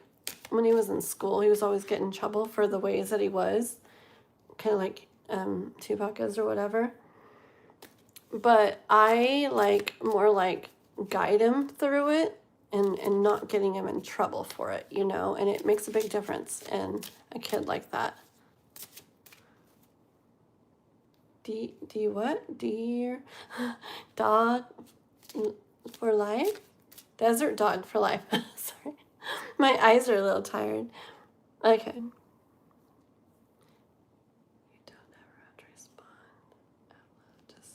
when he was in school, he was always getting in trouble for the ways that he was. Kind of like Tupac is or whatever. But I like more like guide him through it and not getting him in trouble for it, you know? And it makes a big difference in a kid like that. Deer dog for life? Desert dog for life. Sorry. My eyes are a little tired. Okay. You don't ever have to respond. Just...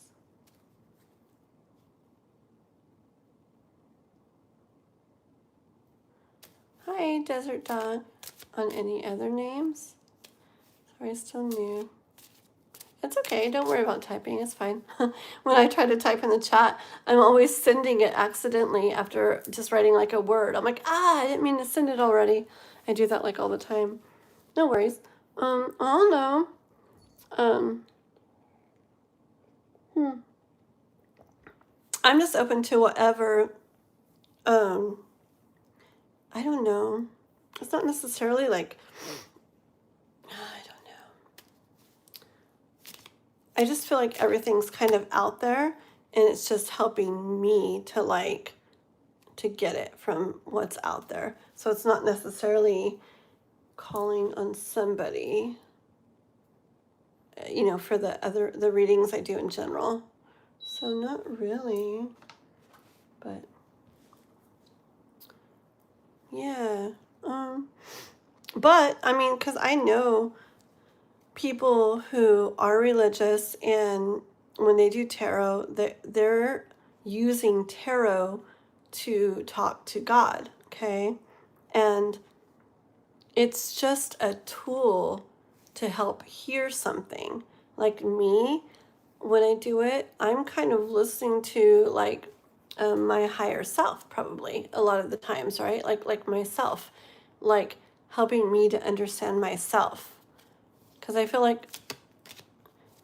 Hi, desert dog. On any other names? Sorry, still new. It's okay. Don't worry about typing. It's fine. When I try to type in the chat, I'm always sending it accidentally after just writing like a word. I'm like, I didn't mean to send it already. I do that like all the time. No worries. Oh no. I'm just open to whatever. I don't know. It's not necessarily like, I just feel like everything's kind of out there and it's just helping me to like to get it from what's out there. So it's not necessarily calling on somebody, you know, for the readings I do in general. So not really, but yeah. But I mean, because I know people who are religious and when they do tarot, they're using tarot to talk to God, okay? And it's just a tool to help hear something. Like me, when I do it, I'm kind of listening to like my higher self probably a lot of the times, right? Like myself, like helping me to understand myself. Because I feel like,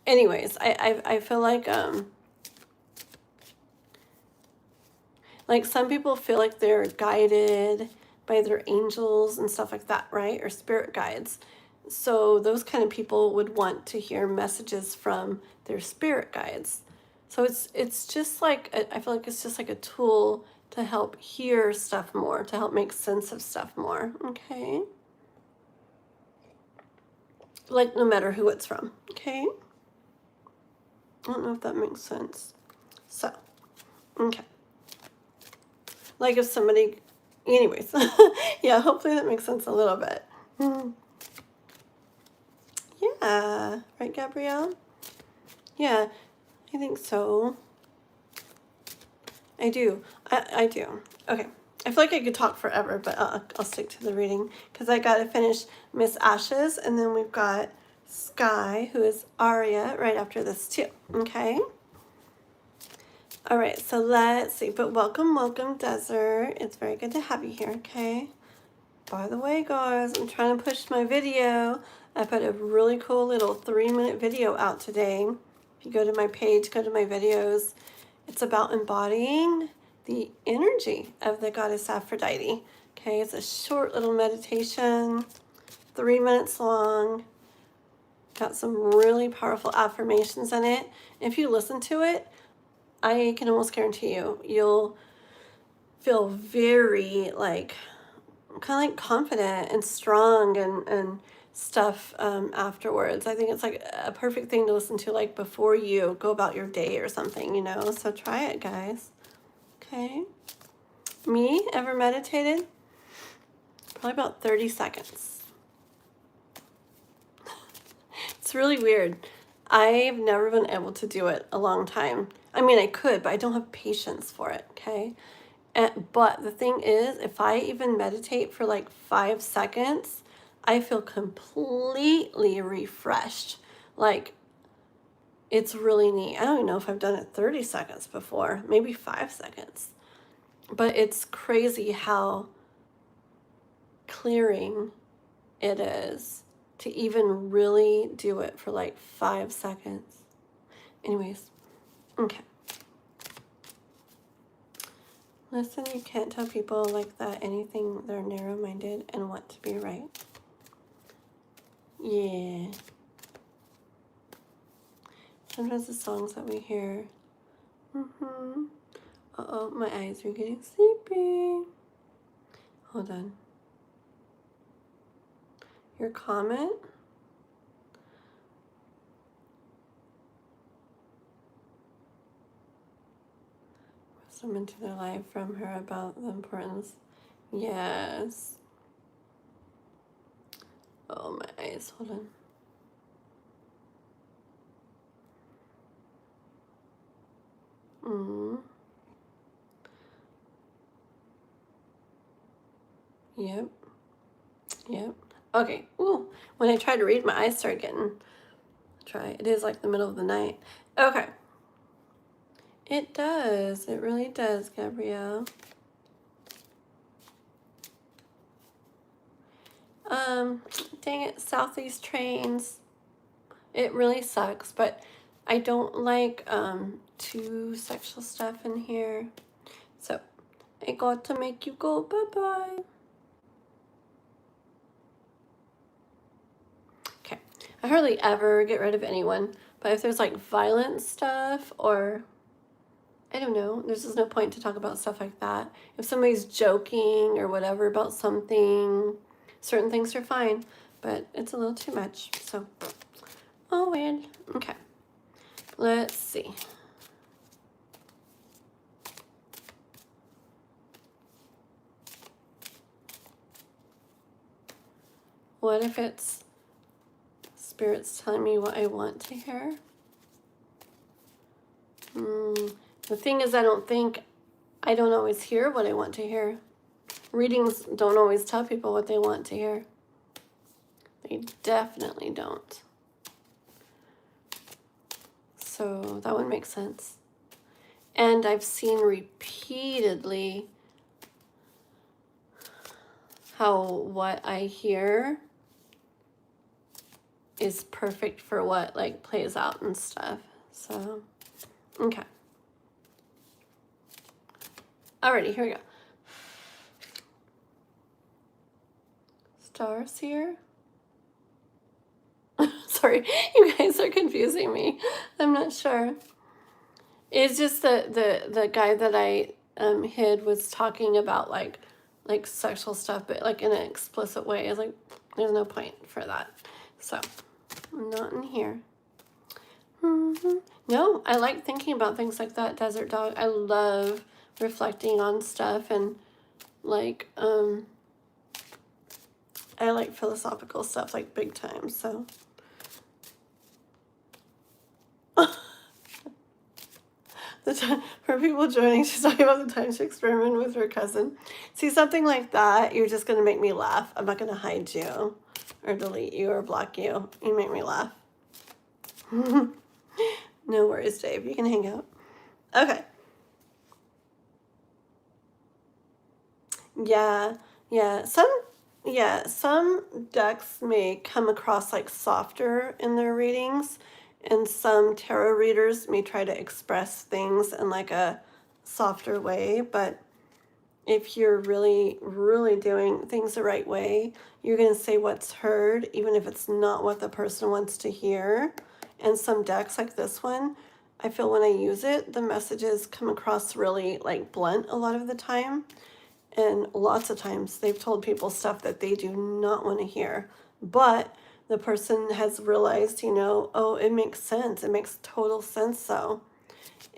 anyways, I feel like some people feel like they're guided by their angels and stuff like that, right? Or spirit guides. So those kind of people would want to hear messages from their spirit guides. So it's just like, I feel like it's just like a tool to help hear stuff more, to help make sense of stuff more, okay? Like no matter who it's from, okay? I don't know if that makes sense. So, okay. Like if somebody, anyways, yeah, hopefully that makes sense a little bit. Yeah, right, Gabrielle? Yeah, I think so. I do. I do. Okay. I feel like I could talk forever, but I'll stick to the reading because I got to finish Miss Ashes, and then we've got Sky, who is Aria, right after this too. Okay. All right, so let's see. But welcome, Desert. It's very good to have you here, okay? By the way, guys, I'm trying to push my video I put a really cool little 3-minute video out today. If you go to my page, go to my videos, it's about embodying the energy of the goddess Aphrodite. Okay, it's a short little meditation, 3 minutes long. Got some really powerful affirmations in it. If you listen to it, I can almost guarantee you'll feel very like kind of like confident and strong and stuff afterwards. I think it's like a perfect thing to listen to like before you go about your day or something, you know. So try it, guys. Okay. Me, ever meditated? Probably about 30 seconds. It's really weird. I've never been able to do it a long time. I mean, I could, but I don't have patience for it, okay? But the thing is, if I even meditate for like 5 seconds, I feel completely refreshed. Like, it's really neat. I don't even know if I've done it 30 seconds before, maybe 5 seconds. But it's crazy how clearing it is to even really do it for like 5 seconds. Anyways, okay. Listen, you can't tell people like that anything. They're narrow-minded and want to be right. Yeah. Sometimes the songs that we hear. Uh-oh, my eyes are getting sleepy. Hold on. Your comment? Wisdom into their life from her about the importance. Yes. Oh, my eyes. Hold on. Yep. Yep. Okay. Ooh. When I try to read, my eyes start getting dry. It is like the middle of the night. Okay. It does. It really does, Gabrielle. Dang it, Southeast trains. It really sucks, but I don't like too sexual stuff in here. So I got to make you go bye-bye. Okay. I hardly ever get rid of anyone, but if there's like violent stuff or I don't know, there's just no point to talk about stuff like that. If somebody's joking or whatever about something, certain things are fine, but it's a little too much. So, oh, weird. Okay. Let's see. What if it's spirits telling me what I want to hear? The thing is, I don't always hear what I want to hear. Readings don't always tell people what they want to hear. They definitely don't. So that would make sense. And I've seen repeatedly how what I hear is perfect for what like plays out and stuff. So, okay. Alrighty, here we go. Stars here. Sorry, you guys are confusing me. I'm not sure. It's just the guy that I hid was talking about like sexual stuff, but like in an explicit way. It's like there's no point for that. So not in here. No, I like thinking about things like that, Desert Dog. I love reflecting on stuff and like I like philosophical stuff like big time. So for people joining, she's talking about the time she experimented with her cousin. See, something like that, you're just going to make me laugh. I'm not going to hide you or delete you or block you. You make me laugh. No worries, Dave. You can hang out. Okay. Yeah. Some Yeah, some decks may come across like softer in their readings, and some tarot readers may try to express things in like a softer way. But if you're really, really doing things the right way, you're going to say what's heard, even if it's not what the person wants to hear. And some decks like this one, I feel when I use it, the messages come across really like blunt a lot of the time. And lots of times they've told people stuff that they do not want to hear. But the person has realized, oh, it makes sense. It makes total sense so.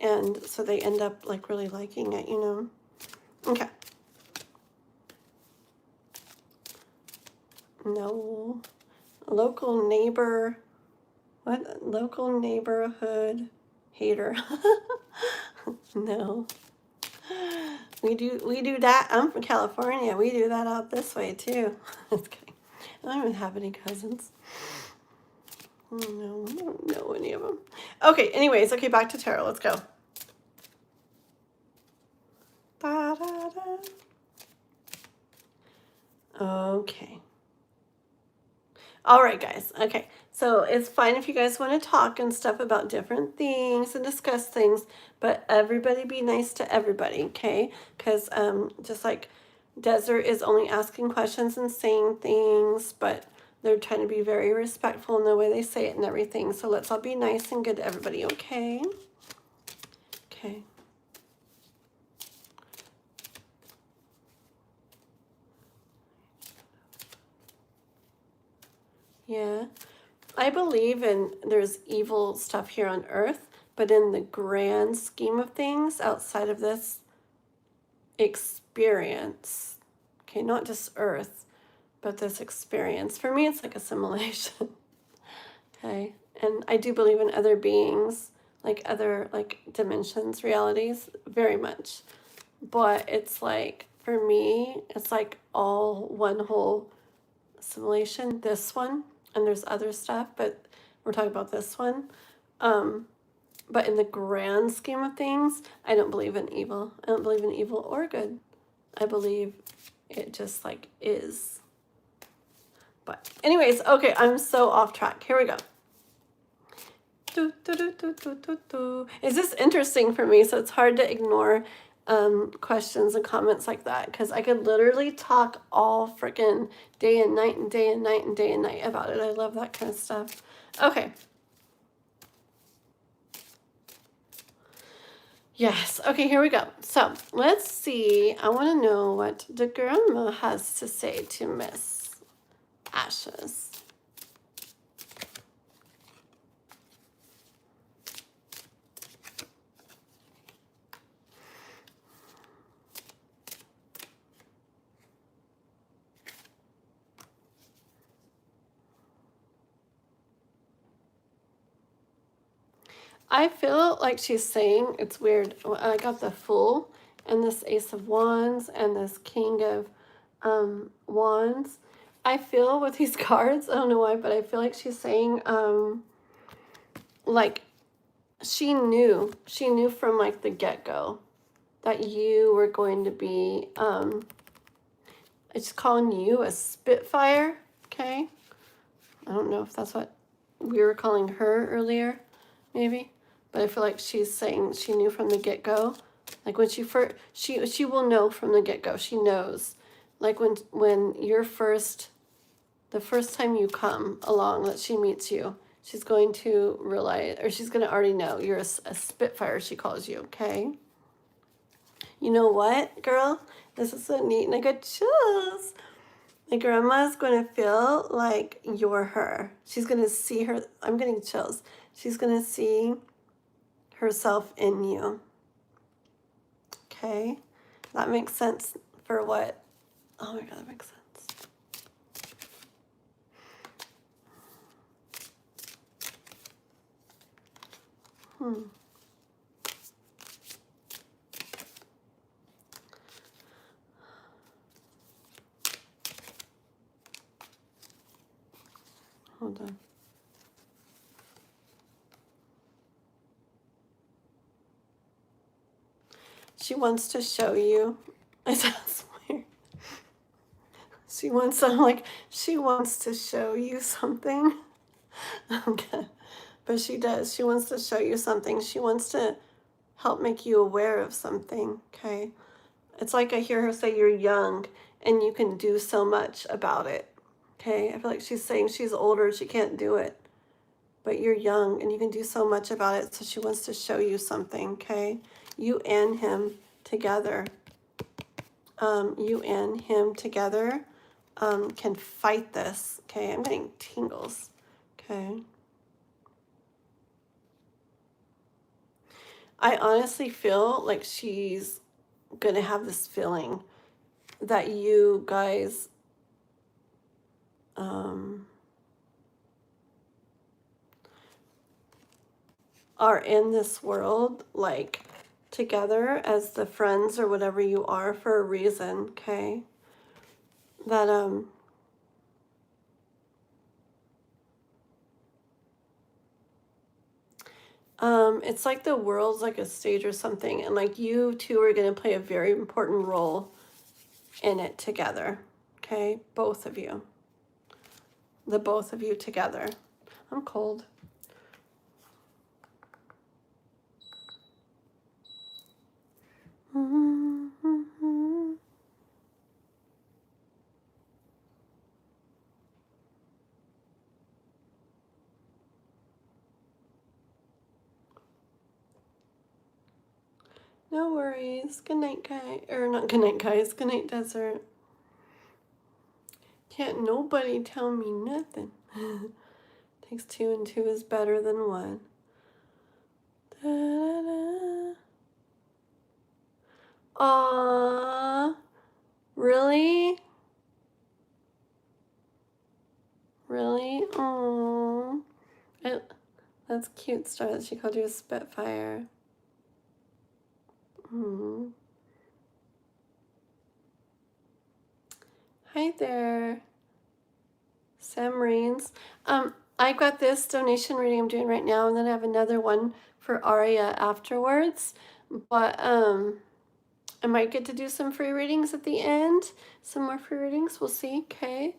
And so they end up like really liking it. Okay. No. Local neighbor. What? Local neighborhood hater. No. We do that. I'm from California. We do that out this way too. Just kidding. I don't even have any cousins. Oh, no, I don't know any of them. Okay, anyways, okay, back to tarot. Let's go. Da, da, da. Okay. All right, guys. Okay, so it's fine if you guys want to talk and stuff about different things and discuss things, but everybody be nice to everybody, okay? Because just like Desert is only asking questions and saying things, but they're trying to be very respectful in the way they say it and everything. So let's all be nice and good to everybody, okay? Okay. Yeah. I believe there's evil stuff here on earth, but in the grand scheme of things, outside of this experience, okay, not just earth, but this experience, for me, it's like a simulation. Okay. And I do believe in other beings, like other like dimensions, realities, very much. But it's like, for me, it's like all one whole simulation, this one, and there's other stuff, but we're talking about this one. But in the grand scheme of things, I don't believe in evil. I don't believe in evil or good. I believe it just like is. But anyways, okay, I'm so off track. Here we go. Is this interesting for me? So it's hard to ignore questions and comments like that, because I could literally talk all freaking day and night and day and night and day and night about it. I love that kind of stuff. Okay. Yes. Okay, here we go. So let's see. I want to know what the grandma has to say to Miss Ashes. I feel like she's saying, it's weird, I got the Fool and this Ace of Wands and this King of Wands. I feel with these cards, I don't know why, but I feel like she's saying, like, she knew from like the get-go that you were going to be, it's calling you a Spitfire, okay? I don't know if that's what we were calling her earlier, maybe. But I feel like she's saying she knew from the get-go. Like when she first, she will know from the get-go. She knows. Like when you're the first time you come along that she meets you, she's going to realize, or she's going to already know you're a Spitfire, she calls you, okay? You know what, girl? This is so neat and I got chills. My grandma's going to feel like you're her. She's going to see her. I'm getting chills. She's going to see herself in you. Okay? That makes sense for what? Oh my God, that makes sense. Hold on. She wants to show you. It sounds weird. She wants to, like, she wants to show you something. Okay. But she does. She wants to show you something. She wants to help make you aware of something. Okay. It's like I hear her say you're young and you can do so much about it. Okay. I feel like she's saying she's older, she can't do it. But you're young and you can do so much about it. So she wants to show you something. Okay. You and him together. You and him together can fight this. Okay. I'm getting tingles. Okay. I honestly feel like she's going to have this feeling that you guys are in this world, like, together as the friends or whatever you are for a reason, okay? That, it's like the world's like a stage or something, and like you two are going to play a very important role in it together, okay? Both of you. The both of you together. I'm cold. No worries. Good night, guys. Or not good night, guys. Good night, desert. Can't nobody tell me nothing. Takes 2 and 2 is better than 1. Da-da-da. Aww. Really? Really? Aww. That's cute, Star, that she called you a Spitfire. Hi there, Sam Rains. I got this donation reading I'm doing right now, and then I have another one for Aria afterwards. But I might get to do some free readings at the end. Some more free readings. We'll see. Okay.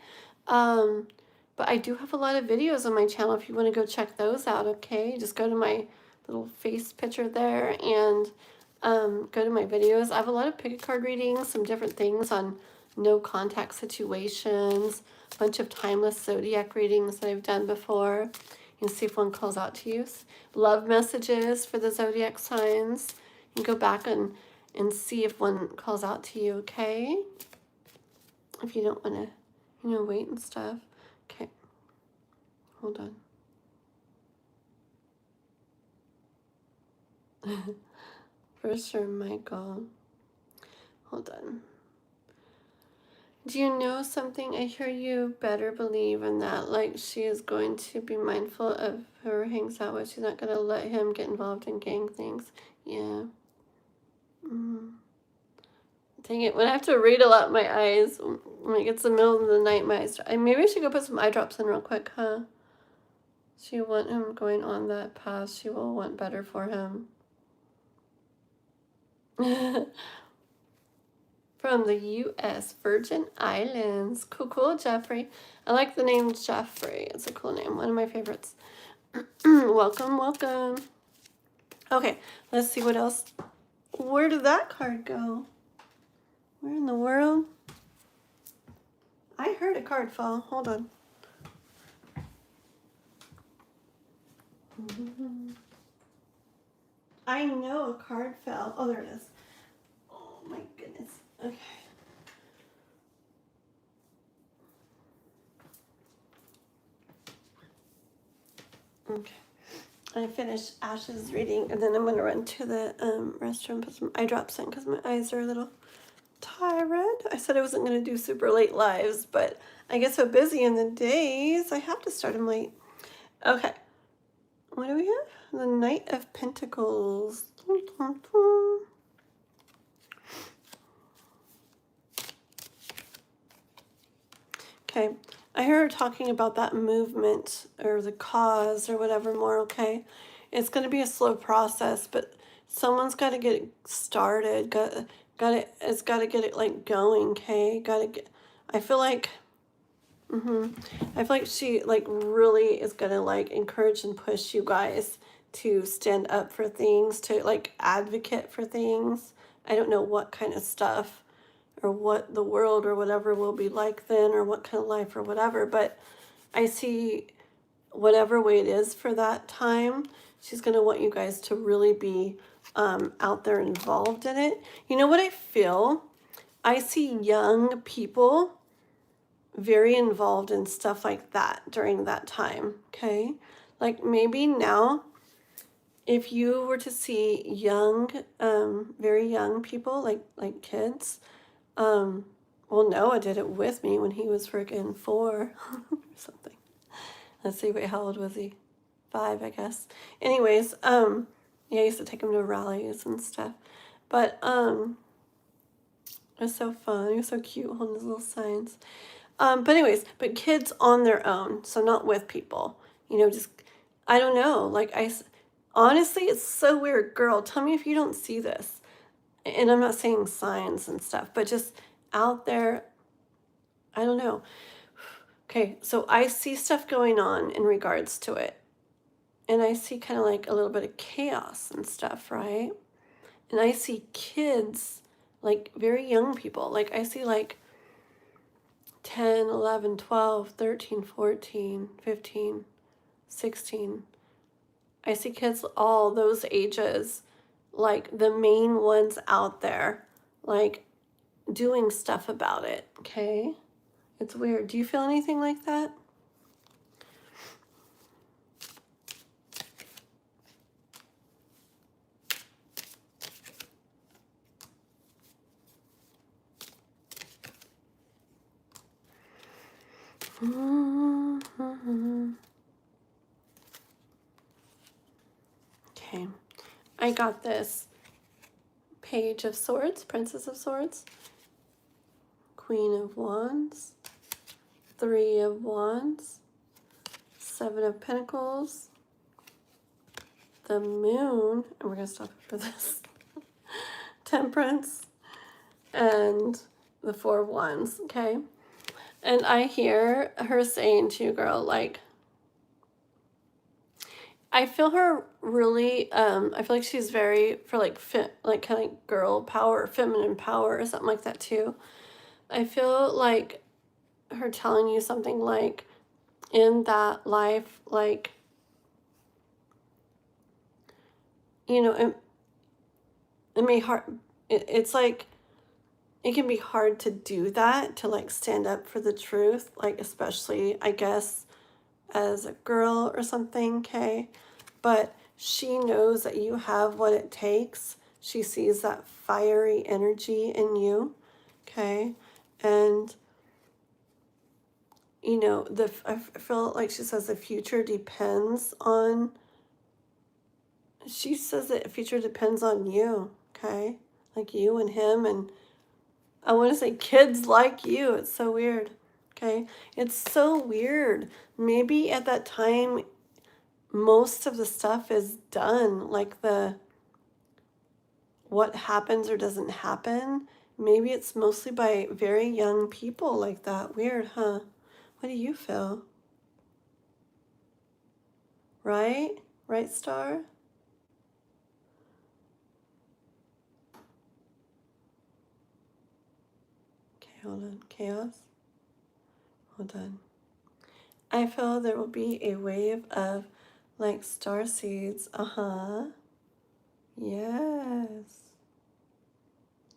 But I do have a lot of videos on my channel if you want to go check those out. Okay. Just go to my little face picture there and go to my videos. I have a lot of pick a card readings, some different things on no contact situations, a bunch of timeless zodiac readings that I've done before. You can see if one calls out to you. Love messages for the zodiac signs. You can go back and see if one calls out to you, okay? If you don't want to, wait and stuff. Okay. Hold on. For sure, Michael. Hold on. Do you know something? I hear you better believe in that. Like, she is going to be mindful of who hangs out with. She's not going to let him get involved in gang things. Yeah. Dang it. When I have to read a lot, my eyes, when it gets the middle of the night, my eyes, maybe I should go put some eye drops in real quick, huh? She want him going on that path. She will want better for him. From the U.S. Virgin Islands. Cool, Jeffrey. I like the name Jeffrey. It's a cool name. One of my favorites. Welcome. Okay, let's see what else. Where did that card go? Where in the world? I heard a card fall. Hold on. I know a card fell. Oh, there it is. Oh my goodness. Okay. Okay. I finished Ash's reading, and then I'm going to run to the restroom, put some eye drops in because my eyes are a little tired. I said I wasn't going to do super late lives, but I get so busy in the days, I have to start them late. Okay. What do we have? The Knight of Pentacles. Okay, I heard her talking about that movement or the cause or whatever more, okay? It's going to be a slow process, but someone's got to get it started. It's got to get it like going, okay? I feel like, I feel like she like really is gonna like encourage and push you guys to stand up for things, to like advocate for things. I don't know what kind of stuff or what the world or whatever will be like then, or what kind of life or whatever, but I see whatever way it is for that time, she's going to want you guys to really be out there involved in it. You know what I feel? I see young people very involved in stuff like that during that time, okay? Like maybe now, if you were to see young, very young people, like kids, well, Noah did it with me when he was freaking 4 or something. Let's see, wait, how old was he? 5, I guess. Anyways, yeah, I used to take him to rallies and stuff. But it was so fun. He was so cute holding his little signs. But anyways, but kids on their own, so not with people. You know, just, I don't know. Like, honestly, it's so weird. Girl, tell me if you don't see this. And I'm not saying signs and stuff, but just out there, I don't know. Okay, so I see stuff going on in regards to it. And I see kind of like a little bit of chaos and stuff, right? And I see kids, like very young people. Like I see like 10, 11, 12, 13, 14, 15, 16. I see kids all those ages, like the main ones out there, like doing stuff about it, okay? It's weird. Do you feel anything like that? Okay, I got this Page of Swords, Princess of Swords, Queen of Wands, 3 of Wands, 7 of Pentacles, the Moon, and we're going to stop for this, Temperance, and the 4 of Wands, okay? And I hear her saying to you, girl, like, I feel her really, I feel like she's very, for like, like kind of girl power, feminine power, or something like that too. I feel like her telling you something like, in that life, like, you know, it may hard, it's like, it can be hard to do that, to like stand up for the truth, like especially, I guess, as a girl or something, okay? But she knows that you have what it takes. She sees that fiery energy in you, okay? And, you know, I feel like she says the future depends on, she says that the future depends on you, okay? Like you and him, and I want to say kids like you. It's so weird, okay? It's so weird. Maybe at that time, most of the stuff is done, like the what happens or doesn't happen. Maybe it's mostly by very young people like that. Weird, huh? What do you feel? Right? Right, Star? Okay, hold on. Chaos? Hold on. I feel there will be a wave of like star seeds. Uh-huh. Yes.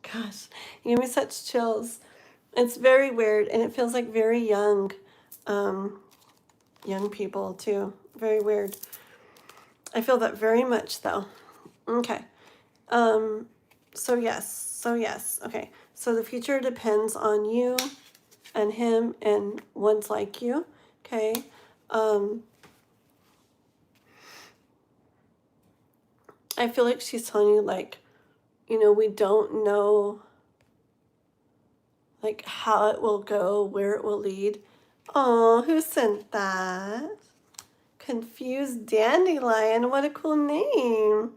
Gosh, you give me such chills. It's very weird, and it feels like very young, young people too. Very weird. I feel that very much, though. Okay. So yes. Okay. So the future depends on you and him and ones like you. Okay. I feel like she's telling you, like, you know, we don't know, like, how it will go, where it will lead. Oh, who sent that? Confused Dandelion. What a cool name.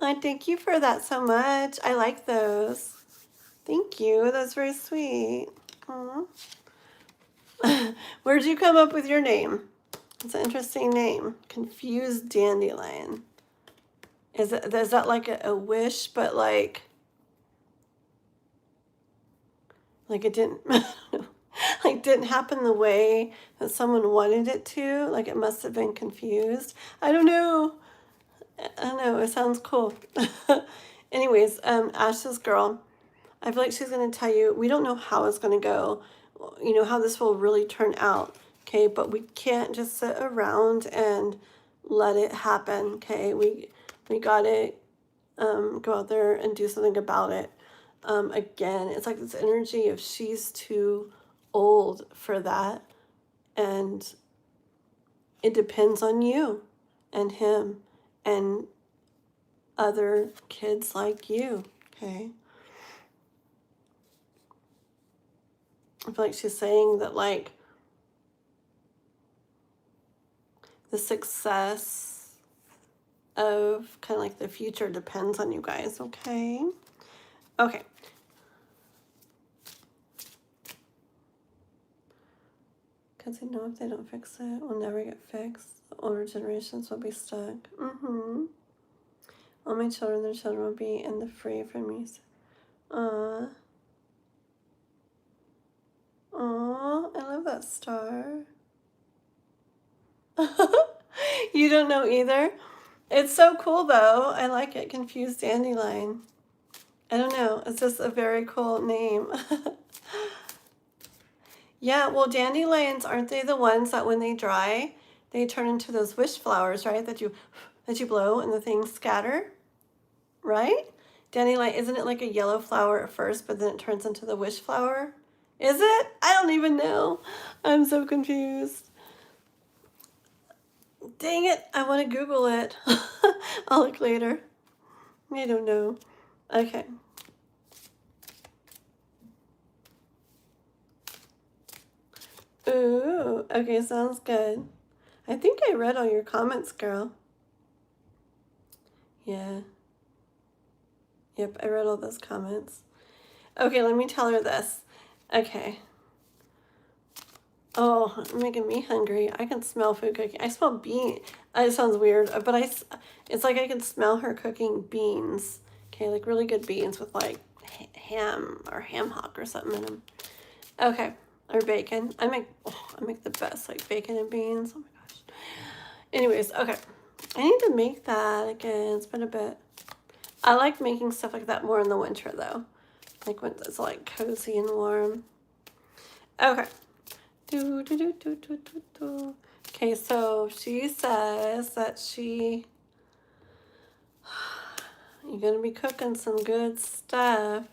Oh, thank you for that so much. I like those. Thank you. That's very sweet. Aw. Where'd you come up with your name? It's an interesting name. Confused Dandelion. Is that like a wish, but like it didn't, like didn't happen the way that someone wanted it to? Like it must have been confused. I don't know. I don't know. It sounds cool. Anyways, Ash's girl, I feel like she's going to tell you, we don't know how it's going to go, you know, how this will really turn out, okay? But we can't just sit around and let it happen, okay? We got to go out there and do something about it. Again, it's like this energy of she's too old for that, and it depends on you and him and other kids like you, okay? I feel like she's saying that, like, the success of kind of like the future depends on you guys, okay? Okay. Because they know if they don't fix it, it will never get fixed. The older generations will be stuck. All my children, their children will be in the free from me. Aww. Aww, I love that star. You don't know either? It's so cool though. I like it. Confused Dandelion. I don't know. It's just a very cool name. Yeah, well, dandelions, aren't they the ones that when they dry, they turn into those wish flowers, right? That you blow and the things scatter, right? Dandelion, isn't it like a yellow flower at first, but then it turns into the wish flower? Is it? I don't even know. I'm so confused. Dang it, I want to Google it. I'll look later. I don't know. Okay. Ooh, okay, sounds good. I think I read all your comments, girl. Yeah. Yep, I read all those comments. Okay, let me tell her this. Okay. Oh, making me hungry. I can smell food cooking. I smell bean. It sounds weird, but it's like I can smell her cooking beans. Okay, like really good beans with like ham or ham hock or something in them. Okay, or bacon. I make the best like bacon and beans. Oh my gosh. Anyways, okay. I need to make that again. It's been a bit. I like making stuff like that more in the winter though. Like when it's like cozy and warm. Okay. Okay, so she says that you're gonna be cooking some good stuff.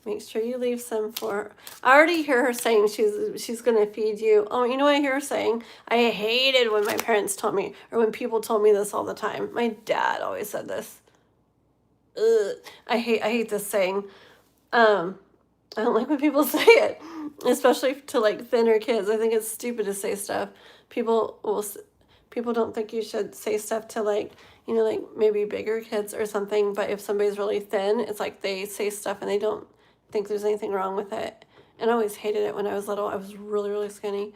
Make sure you leave some for her. I already hear her saying she's gonna feed you. Oh, you know what I hear her saying? I hated when my parents told me, or when people told me this all the time. My dad always said this. Ugh. I hate this saying. I don't like when people say it, especially to like thinner kids. I think it's stupid to say stuff. People don't think you should say stuff to like, you know, like maybe bigger kids or something. But if somebody's really thin, it's like they say stuff and they don't think there's anything wrong with it. And I always hated it when I was little. I was really, really skinny.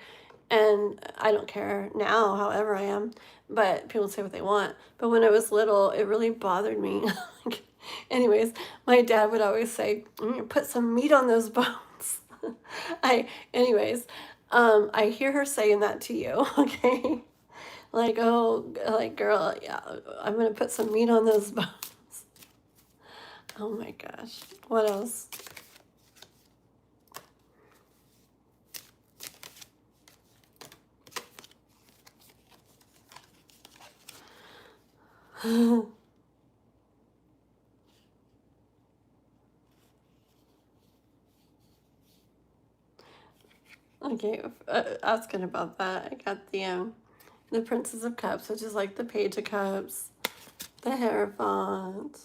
And I don't care now, however I am. But people say what they want. But when I was little, it really bothered me. Anyways, my dad would always say, put some meat on those bones. I hear her saying that to you, okay? Like, oh, like, girl, yeah, I'm going to put some meat on those bones. Oh my gosh. What else? Okay, asking about that, I got the Princess of Cups, which is like the Page of Cups, the Hierophant,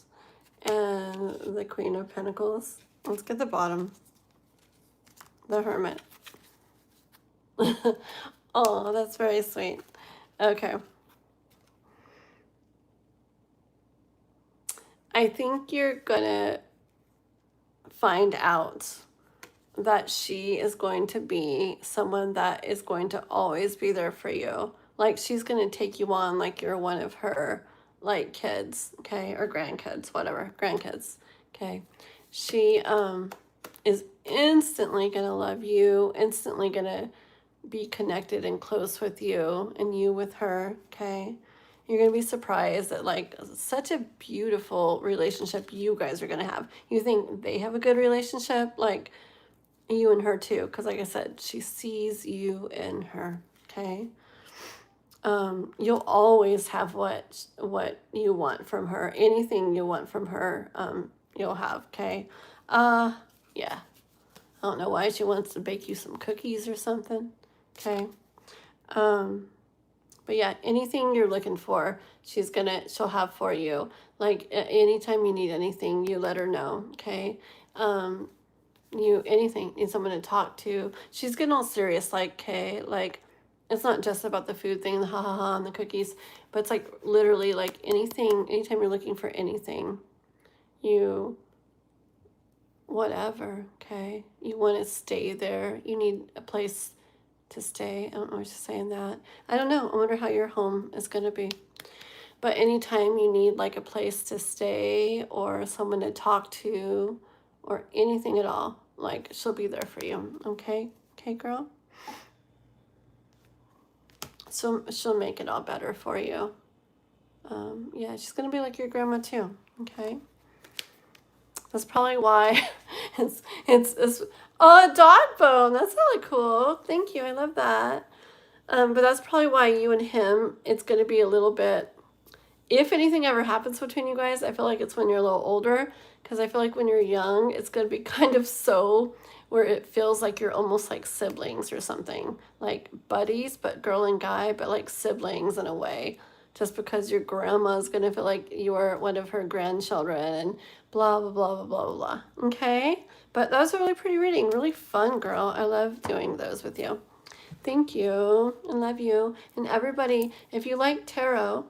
and the Queen of Pentacles. Let's get the bottom. The Hermit. Oh, that's very sweet. Okay. I think you're gonna find out that she is going to be someone that is going to always be there for you. Like she's going to take you on like you're one of her like kids, okay, or grandkids, whatever, grandkids, okay. She is instantly going to love you, instantly going to be connected and close with you and you with her, okay? You're going to be surprised at like such a beautiful relationship you guys are going to have. You think they have a good relationship? Like you and her too, because like I said, she sees you in her, okay? You'll always have what you want from her. Anything you want from her, you'll have, okay? Yeah. I don't know why she wants to bake you some cookies or something, okay? But yeah, anything you're looking for, she'll have for you. Like anytime you need anything, you let her know, okay? Anything, need someone to talk to. She's getting all serious, like, okay, like, it's not just about the food thing, the ha ha ha and the cookies, but it's like literally like anytime you're looking for anything, whatever, okay? You want to stay there. You need a place to stay. I don't know what you're saying that. I don't know. I wonder how your home is going to be. But anytime you need like a place to stay or someone to talk to or anything at all, like she'll be there for you. Okay? Okay, girl? So she'll make it all better for you. Yeah, she's going to be like your grandma too. Okay? That's probably why it's oh, a dog bone. That's really cool. Thank you. I love that. But that's probably why you and him, it's going to be a little bit, if anything ever happens between you guys, I feel like it's when you're a little older, because I feel like when you're young, it's going to be kind of so where it feels like you're almost like siblings or something, like buddies, but girl and guy, but like siblings in a way, just because your grandma's going to feel like you're one of her grandchildren and blah, blah, blah, blah, blah, blah. Okay? But that was a really pretty reading. Really fun, girl. I love doing those with you. Thank you. I love you. And everybody, if you like tarot,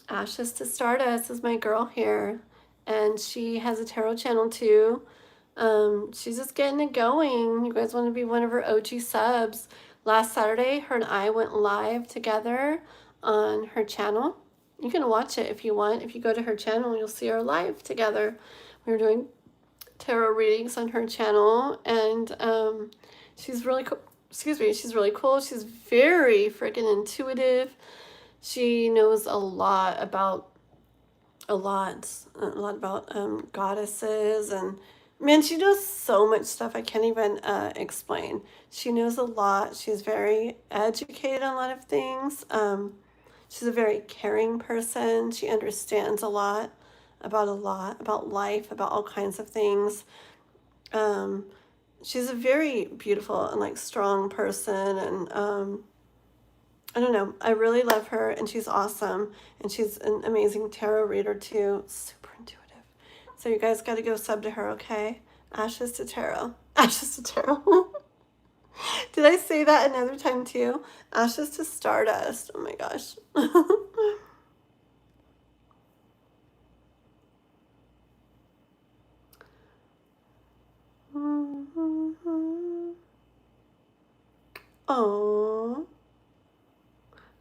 Ashes to Stardust is my girl here. And she has a tarot channel too. She's just getting it going. You guys want to be one of her OG subs. Last Saturday, her and I went live together on her channel. You can watch it if you want. If you go to her channel, you'll see our live together. We were doing tarot readings on her channel, and she's really cool. Excuse me, she's really cool. She's very freaking intuitive. She knows a lot about goddesses, and man, she knows so much stuff I can't even explain. She knows a lot. She's very educated on a lot of things. She's a very caring person. She understands a lot about life, about all kinds of things. She's a very beautiful and like strong person, and I don't know. I really love her, and she's awesome, and she's an amazing tarot reader too. Super intuitive. So you guys got to go sub to her, okay? Ashes to Tarot. Ashes to Tarot. Did I say that another time too? Ashes to Stardust. Oh my gosh. Oh,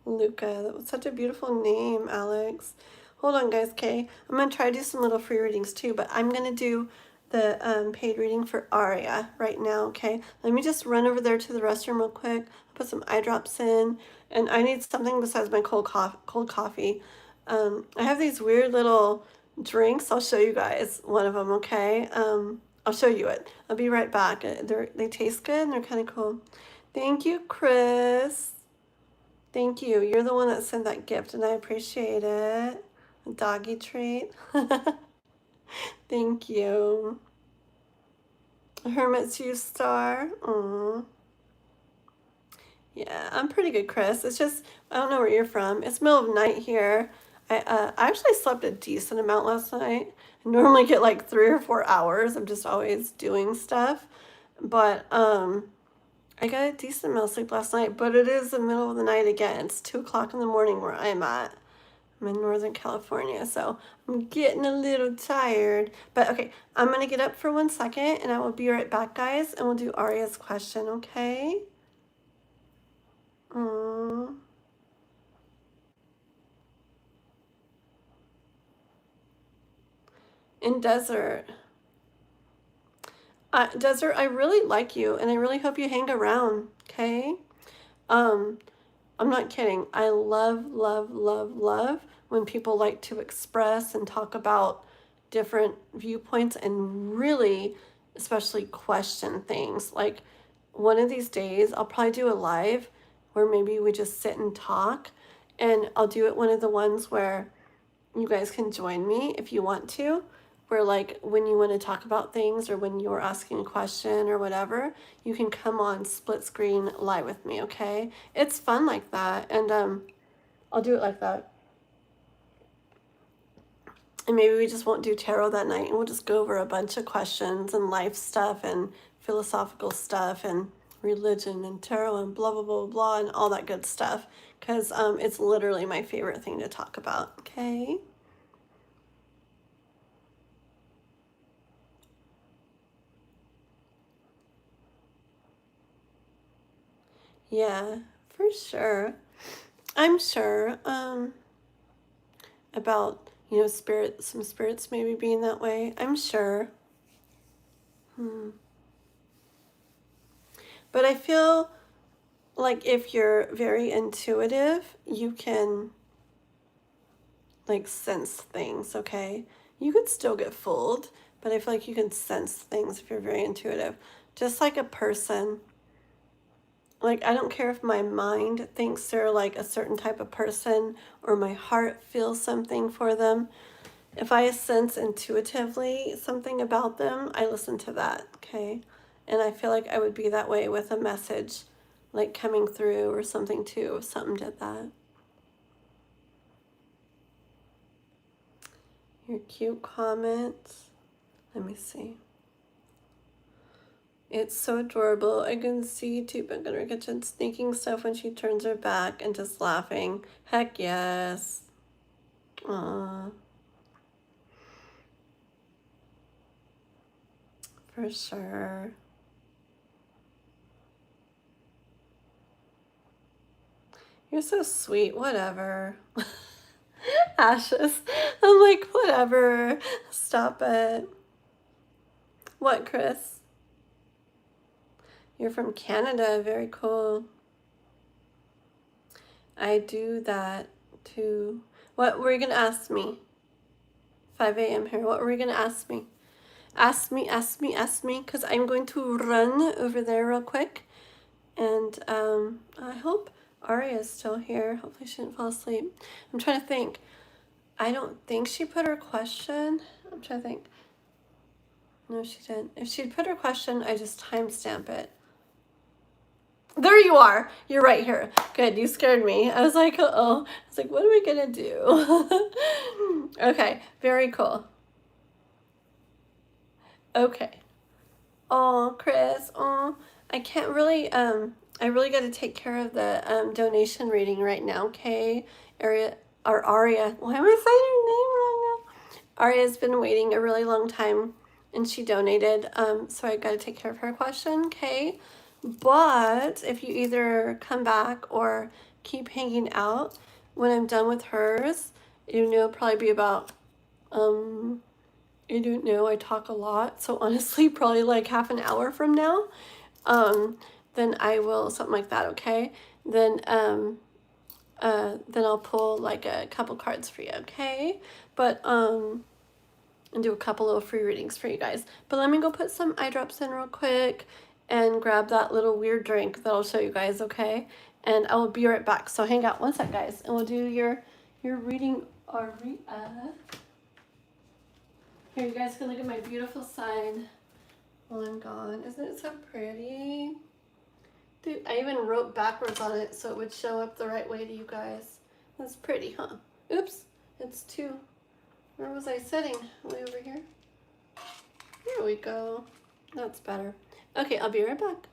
Luca, that was such a beautiful name, Alex. Hold on, guys, okay? I'm going to try to do some little free readings too, but I'm going to do the paid reading for Aria right now, okay? Let me just run over there to the restroom real quick, put some eye drops in, and I need something besides my cold coffee. I have these weird little drinks. I'll show you guys one of them, okay? I'll show you it. I'll be right back. They taste good and they're kind of cool. Thank you, Chris. Thank you. You're the one that sent that gift, and I appreciate it. A doggy treat. Thank you. Hermit's You Star. Aww. Yeah, I'm pretty good, Chris. It's just, I don't know where you're from. It's middle of night here. I actually slept a decent amount last night. I normally get like 3 or 4 hours. I'm just always doing stuff. But I got a decent amount of sleep last night, but it is the middle of the night again. It's 2 o'clock in the morning where I'm at. I'm in Northern California, so I'm getting a little tired. But okay, I'm going to get up for 1 second, and I will be right back, guys, and we'll do Aria's question, okay? Aww. In Desert. Desert, I really like you, and I really hope you hang around, okay? I'm not kidding. I love, love, love, love when people like to express and talk about different viewpoints and really, especially question things. Like one of these days, I'll probably do a live where maybe we just sit and talk, and I'll do it one of the ones where you guys can join me if you want to, where like when you want to talk about things or when you're asking a question or whatever, you can come on split screen live with me, okay? It's fun like that, and I'll do it like that. And maybe we just won't do tarot that night, and we'll just go over a bunch of questions and life stuff and philosophical stuff and religion and tarot and blah blah blah blah and all that good stuff, because it's literally my favorite thing to talk about, okay? Yeah, for sure. I'm sure about, some spirits maybe being that way. I'm sure. But I feel like if you're very intuitive, you can like sense things, okay? You could still get fooled, but I feel like you can sense things if you're very intuitive. Just like a person. Like, I don't care if my mind thinks they're like a certain type of person or my heart feels something for them. If I sense intuitively something about them, I listen to that, okay? And I feel like I would be that way with a message like coming through or something too, if something did that. Your cute comments. Let me see. It's so adorable. I can see Tupac in her kitchen sneaking stuff when she turns her back and just laughing. Heck yes. Aww. For sure. You're so sweet. Whatever. Ashes. I'm like, whatever. Stop it. What, Chris? You're from Canada. Very cool. I do that too. What were you going to ask me? 5 a.m. here. What were you going to ask me? Ask me, because I'm going to run over there real quick. And I hope Aria is still here. Hopefully she didn't fall asleep. I'm trying to think. I don't think she put her question. I'm trying to think. No, she didn't. If she'd put her question, I just timestamp it. There you are. You're right here. Good. You scared me. I was like, uh-oh. I was like, what are we going to do? Okay. Very cool. Okay. Oh, Chris. Oh, I can't really, I really got to take care of the donation reading right now, okay? Aria. Why am I saying her name wrong now? Aria's been waiting a really long time, and she donated, so I got to take care of her question, okay? But if you either come back or keep hanging out, when I'm done with hers, it'll probably be about, I don't know, I talk a lot, so honestly, probably like half an hour from now, then I will, something like that, okay? Then I'll pull like a couple cards for you, okay? But, and do a couple little free readings for you guys. But let me go put some eye drops in real quick and grab that little weird drink that I'll show you guys, okay? And I will be right back. So hang out 1 sec, guys, and we'll do your reading, Aria. Here, you guys can look at my beautiful sign while I'm gone. Isn't it so pretty? Dude, I even wrote backwards on it so it would show up the right way to you guys. That's pretty, huh? Oops, it's 2. Where was I sitting? Way over here? There we go. That's better. Okay, I'll be right back.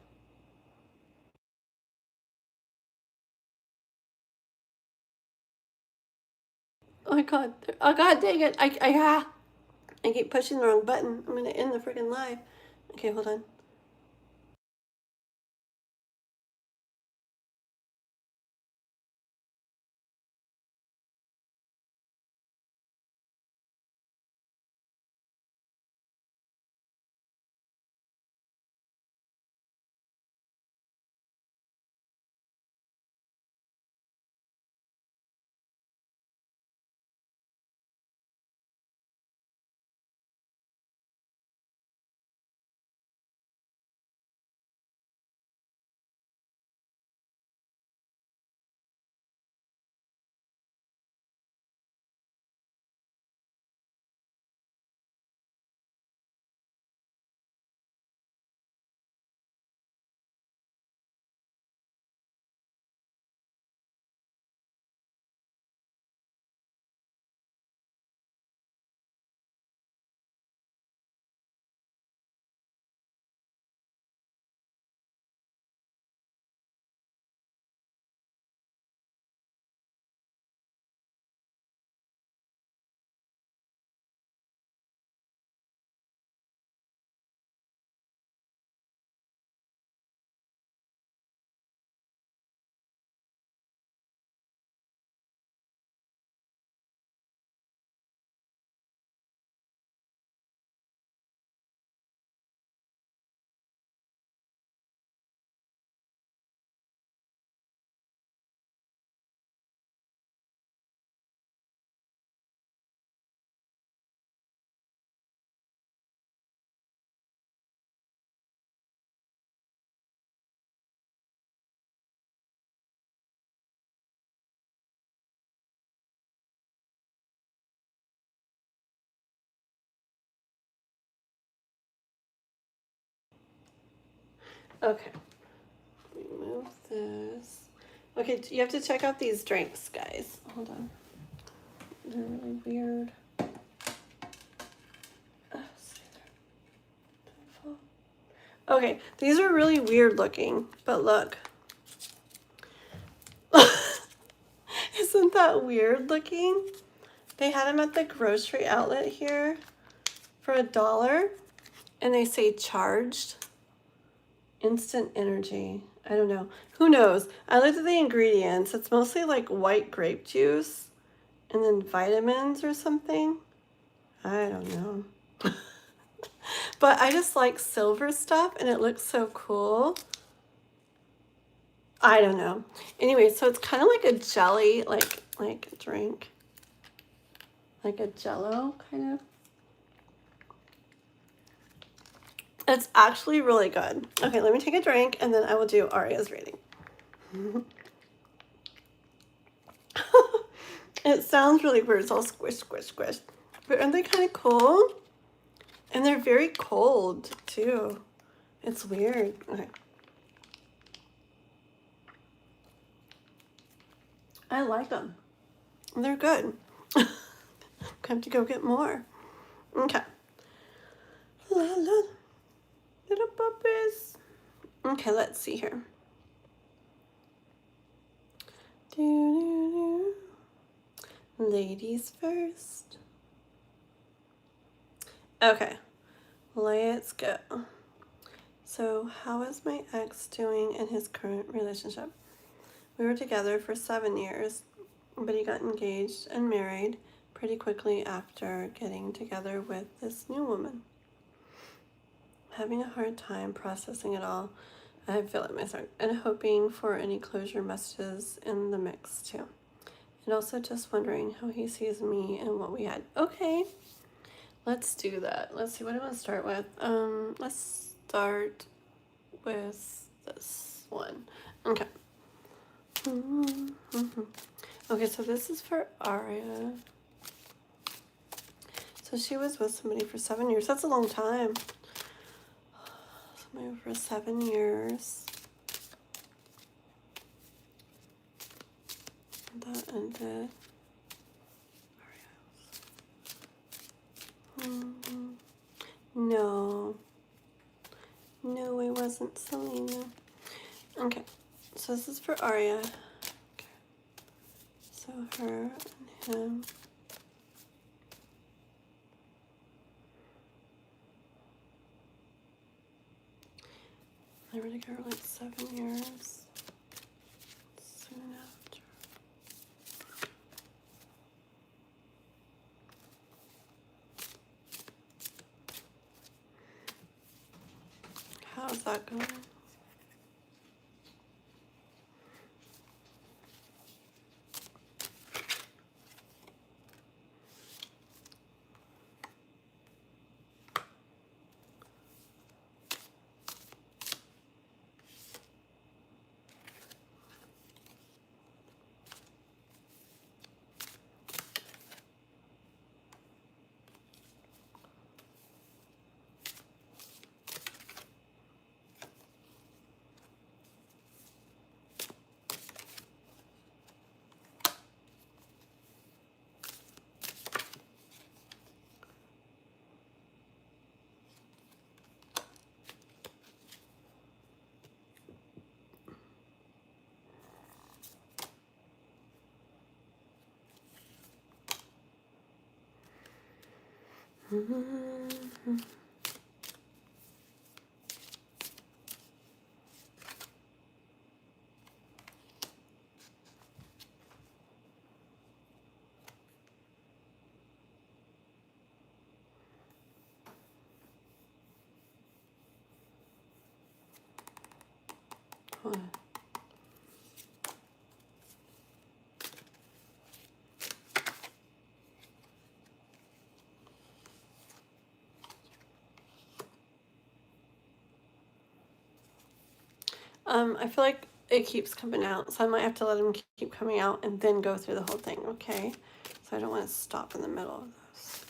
Oh my god. Oh god, dang it. I keep pushing the wrong button. I'm gonna end the freaking live. Okay, hold on. Okay. Remove this. Okay, you have to check out these drinks, guys. Hold on. They're really weird. Okay, these are really weird looking, but look. Isn't that weird looking? They had them at the grocery outlet here for $1, and they say charged. Instant energy. I don't know. Who knows? I looked at the ingredients. It's mostly like white grape juice and then vitamins or something. I don't know. But I just like silver stuff and it looks so cool. I don't know. Anyway, so it's kind of like a jelly, like drink. Like a jello, kind of. It's actually really good. Okay, let me take a drink and then I will do Aria's rating. It sounds really weird. It's all squish, squish, squish. But aren't they kind of cool? And they're very cold, too. It's weird. Okay. I like them. They're good. Have to go get more. Okay. La, la. Little puppies. Okay, let's see here. Do, do, do. Ladies first. Okay, let's go. So, how is my ex doing in his current relationship? We were together for 7 years, but he got engaged and married pretty quickly after getting together with this new woman. Having a hard time processing it all. I feel it myself, and hoping for any closure messages in the mix too. And also just wondering how he sees me and what we had. Okay, let's do that. Let's see, what do I want to start with? Let's start with this one. Okay. Okay, so this is for Aria. So she was with somebody for 7 years. That's a long time. Somebody for 7 years. That ended. No. No, it wasn't Selena. Okay, so this is for Aria. Okay. So her and him they were together like 7 years. Soon after. How's that going? Hold on. I feel like it keeps coming out, so I might have to let him keep coming out and then go through the whole thing, okay? So I don't want to stop in the middle of this.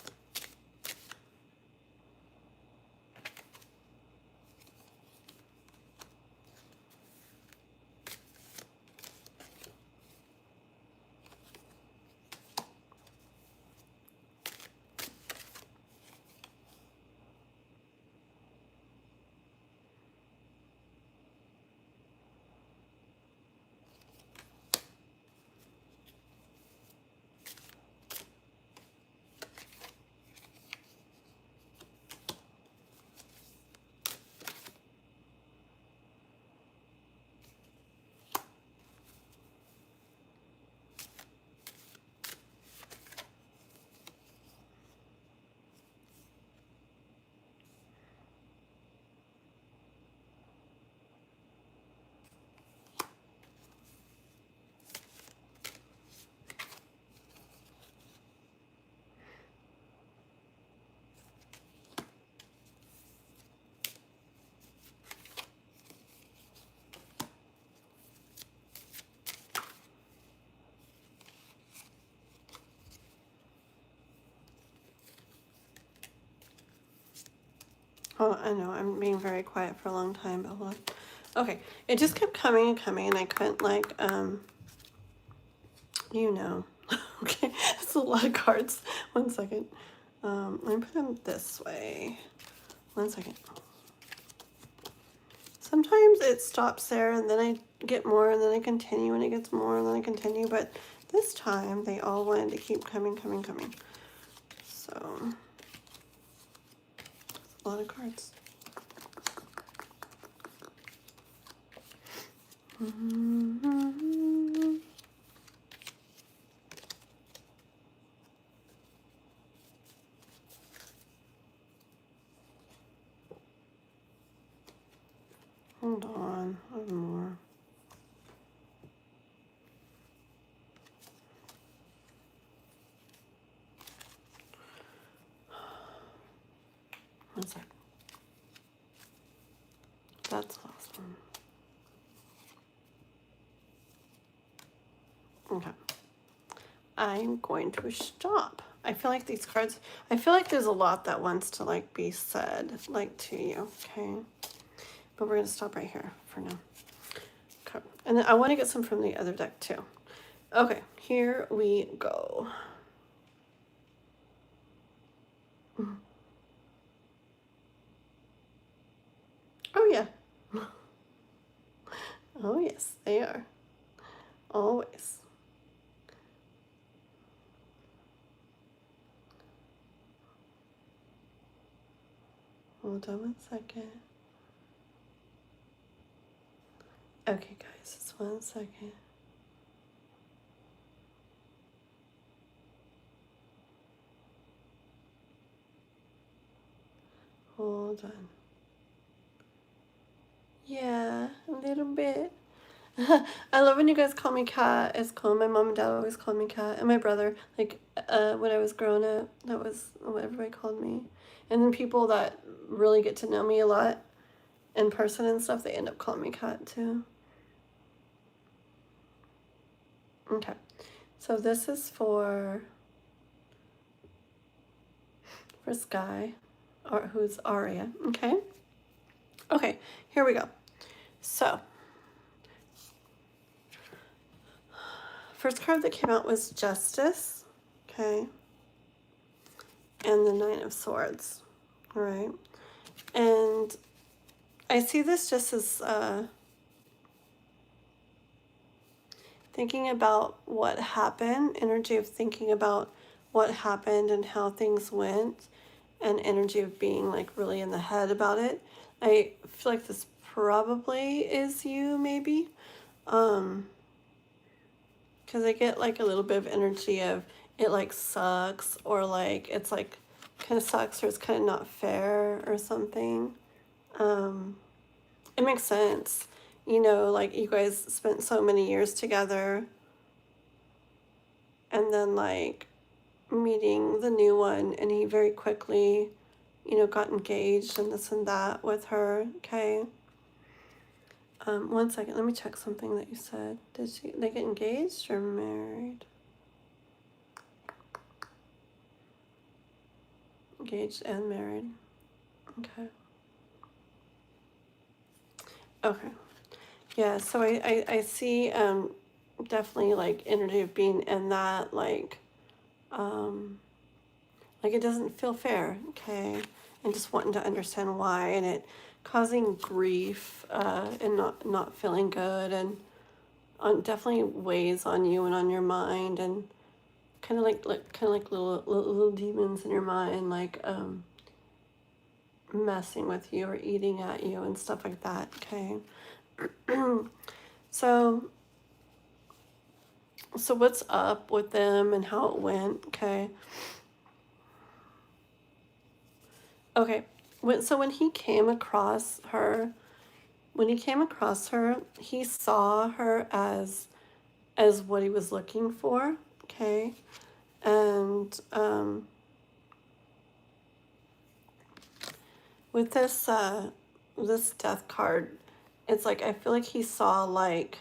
Oh, I know, I'm being very quiet for a long time, but hold on. Okay, it just kept coming and coming, and I couldn't, like, you know. Okay, it's a lot of cards. 1 second. Let me put them this way. 1 second. Sometimes it stops there, and then I get more, and then I continue, and it gets more, and then I continue, but this time, they all wanted to keep coming, coming, coming. So, it's a lot of cards. Hold on, I have more. One sec. That's the last one. Okay. I'm going to stop. I feel like these cards, I feel like there's a lot that wants to like be said, like to you, okay? But we're gonna stop right here for now. Okay. And then I want to get some from the other deck too. Okay, here we go. Oh yeah. Oh yes, they are. Always. Hold on 1 second. Okay, guys, just 1 second. Hold on. Yeah, a little bit. I love when you guys call me Kat. It's cool. My mom and dad always called me Kat, and my brother. Like, when I was growing up, that was what everybody called me. And then people that really get to know me a lot in person and stuff, they end up calling me Kat too. Okay, so this is for Sky, or who's Aria. Okay. Okay, here we go. So, first card that came out was Justice. Okay. And the Nine of Swords. All right. And I see this just as thinking about what happened, energy of thinking about what happened and how things went, and energy of being like really in the head about it. I feel like this probably is you, maybe. Because I get like a little bit of energy of it like sucks, or like it's like kind of sucks, or it's kind of not fair or something. It makes sense. You know, like you guys spent so many years together, and then like meeting the new one, and he very quickly, you know, got engaged and this and that with her. Okay. 1 second, let me check something that you said. Did they get engaged or married? Engaged and married. Okay. Okay. Yeah, so I see definitely like energy of being in that like it doesn't feel fair, okay? And just wanting to understand why, and it causing grief and not feeling good, and definitely weighs on you and on your mind, and kind of like little demons in your mind, like messing with you or eating at you and stuff like that. Okay. So what's up with them and how it went? Okay. Okay. When he came across her, he saw her as what he was looking for. Okay. And with this death card, it's like I feel like he saw like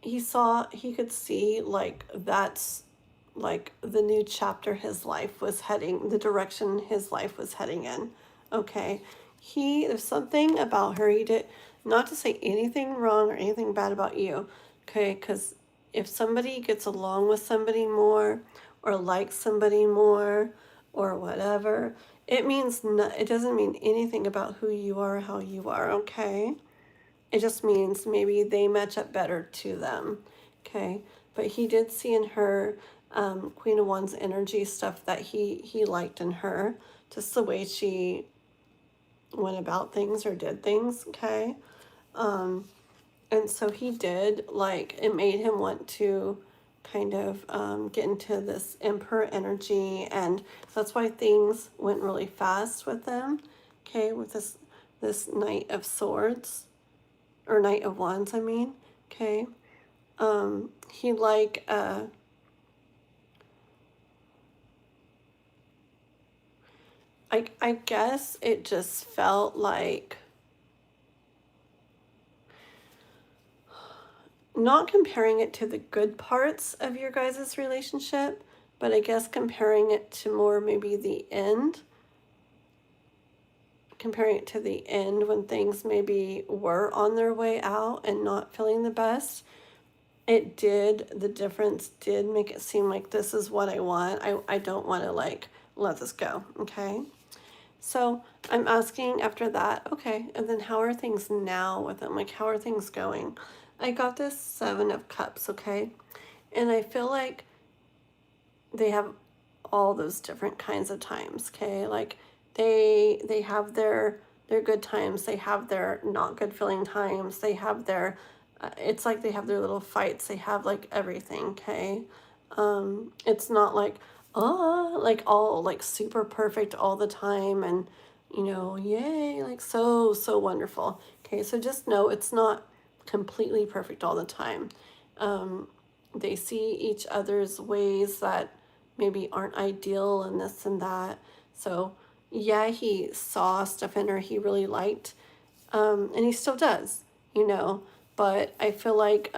he could see like that's like the new chapter his life was heading, the direction his life was heading in. Okay. There's something about her. He did not to say anything wrong or anything bad about you. Okay. Because if somebody gets along with somebody more, or likes somebody more, or whatever, it means it doesn't mean anything about who you are, how you are. Okay. It just means maybe they match up better to them. Okay. But he did see in her Queen of Wands energy stuff that he liked in her, just the way she went about things or did things. Okay. And so he did, like, it made him want to kind of get into this Emperor energy, and that's why things went really fast with them. Okay. With this Knight of Swords, or Knight of Wands, I mean. Okay. He like I guess it just felt like, not comparing it to the good parts of your guys' relationship, but I guess comparing it to more maybe the end. Comparing it to the end when things maybe were on their way out and not feeling the best. The difference did make it seem like this is what I want. I don't want to like let this go. Okay. So I'm asking after that, okay, and then how are things now with them? Like, how are things going? I got this 7 of Cups, okay? And I feel like they have all those different kinds of times, okay? Like, They have their good times, they have their not good feeling times, they have their it's like they have their little fights, they have like everything, okay? It's not like, oh, like all like super perfect all the time and yay, like so wonderful. Okay, so just know it's not completely perfect all the time. Um, they see each other's ways that maybe aren't ideal and this and that. So yeah, he saw stuff in her he really liked, and he still does, you know. But I feel like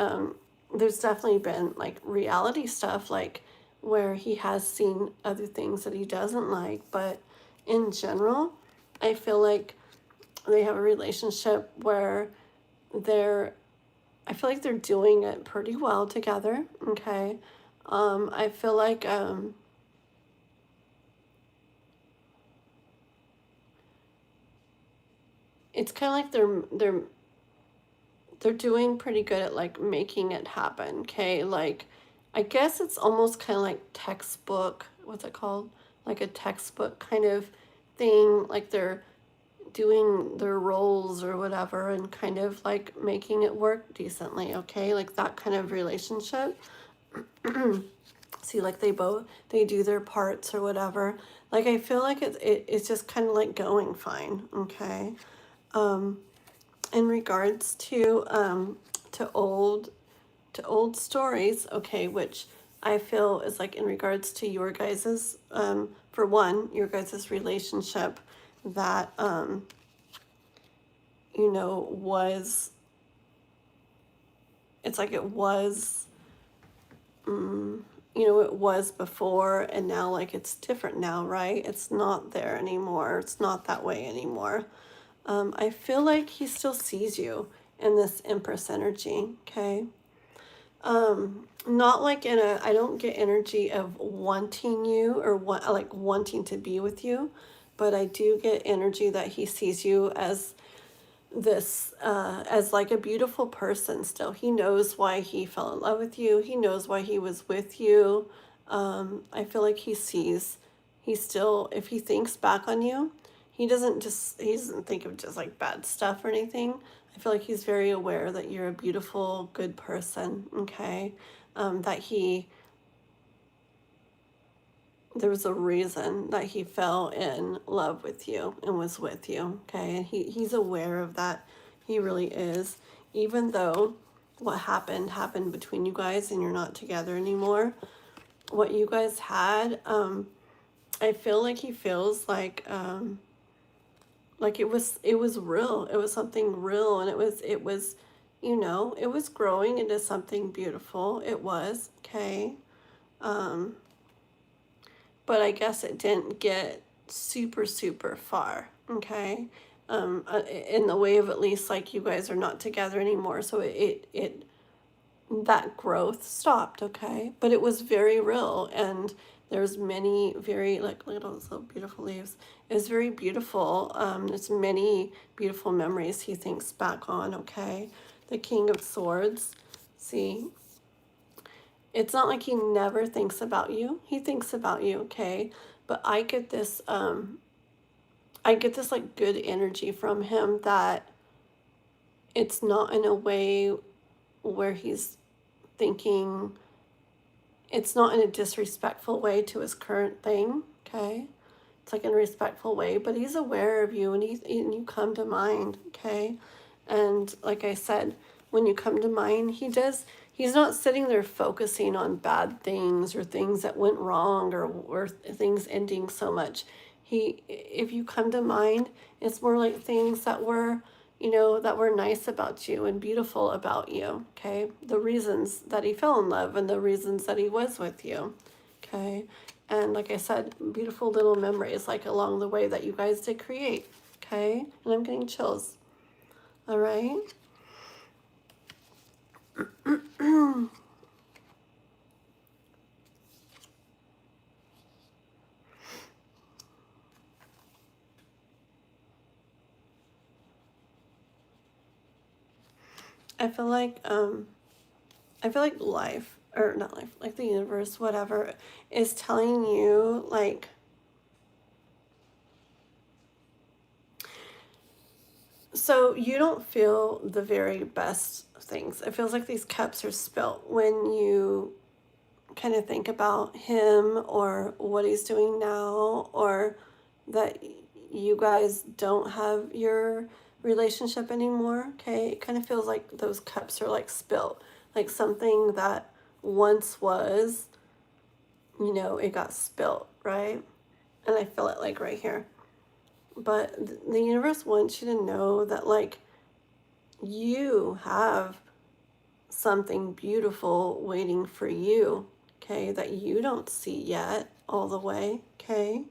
there's definitely been like reality stuff, like where he has seen other things that he doesn't like. But in general, I feel like they have a relationship where they're, I feel like they're doing it pretty well together. Okay, I feel like it's kind of like they're doing pretty good at like making it happen. Okay, like I guess it's almost kind of like textbook, what's it called, like a textbook kind of thing, like they're doing their roles or whatever and kind of like making it work decently. Okay, like that kind of relationship. See, like they do their parts or whatever. Like I feel like it's just kind of like going fine. Okay. um in regards to old stories, okay, which I feel is like in regards to your guys's for one, your guys's relationship that was, it's like it was, it was before and now like it's different now, right? It's not there anymore. It's not that way anymore. I feel like he still sees you in this Empress energy, okay? Not like in a, I don't get energy of wanting you or like wanting to be with you, but I do get energy that he sees you as this, as like a beautiful person still. He knows why he fell in love with you. He knows why he was with you. I feel like he still, if he thinks back on you, he doesn't think of just like bad stuff or anything. I feel like he's very aware that you're a beautiful, good person, okay? That there was a reason that he fell in love with you and was with you, okay? And he's aware of that. He really is. Even though what happened between you guys and you're not together anymore, what you guys had, I feel like he feels like it was real. It was something real, and it was it was growing into something beautiful. It was, okay. Um, but I guess it didn't get super, super far, okay? In the way of at least like you guys are not together anymore, so it that growth stopped, okay? But it was very real, and there's many very, like, look at all those little beautiful leaves. It was very beautiful. There's many beautiful memories he thinks back on, okay? The King of Swords, see, it's not like he never thinks about you. He thinks about you, okay? But I get this like good energy from him that it's not in a way where he's thinking, it's not in a disrespectful way to his current thing, okay? It's like in a respectful way, but he's aware of you, and you come to mind, okay? And like I said, when you come to mind, he's not sitting there focusing on bad things or things that went wrong or things ending so much. If you come to mind, it's more like things that were nice about you and beautiful about you, okay? The reasons that he fell in love and the reasons that he was with you, okay? And like I said, beautiful little memories like along the way that you guys did create, okay? And I'm getting chills, all right? I feel like life, or not life, like the universe, whatever, is telling you like So you don't feel the very best things. It feels like these cups are spilt when you kind of think about him or what he's doing now, or that you guys don't have your relationship anymore. Okay, it kind of feels like those cups are like spilt, like something that once was, it got spilt, right? And I feel it like right here. But the universe wants you to know that, like, you have something beautiful waiting for you, okay, that you don't see yet all the way, okay?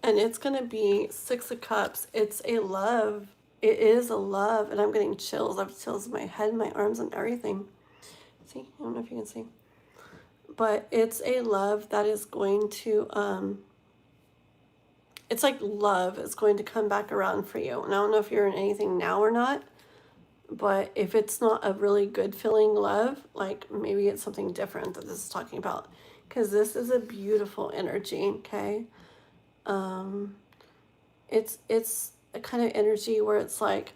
And it's going to be Six of Cups. It's a love. It is a love. And I'm getting chills. I have chills in my head, my arms, and everything. See? I don't know if you can see. But it's a love that is going to, it's like love is going to come back around for you. And I don't know if you're in anything now or not. But if it's not a really good feeling love, like maybe it's something different that this is talking about. Because this is a beautiful energy, okay? It's a kind of energy where it's like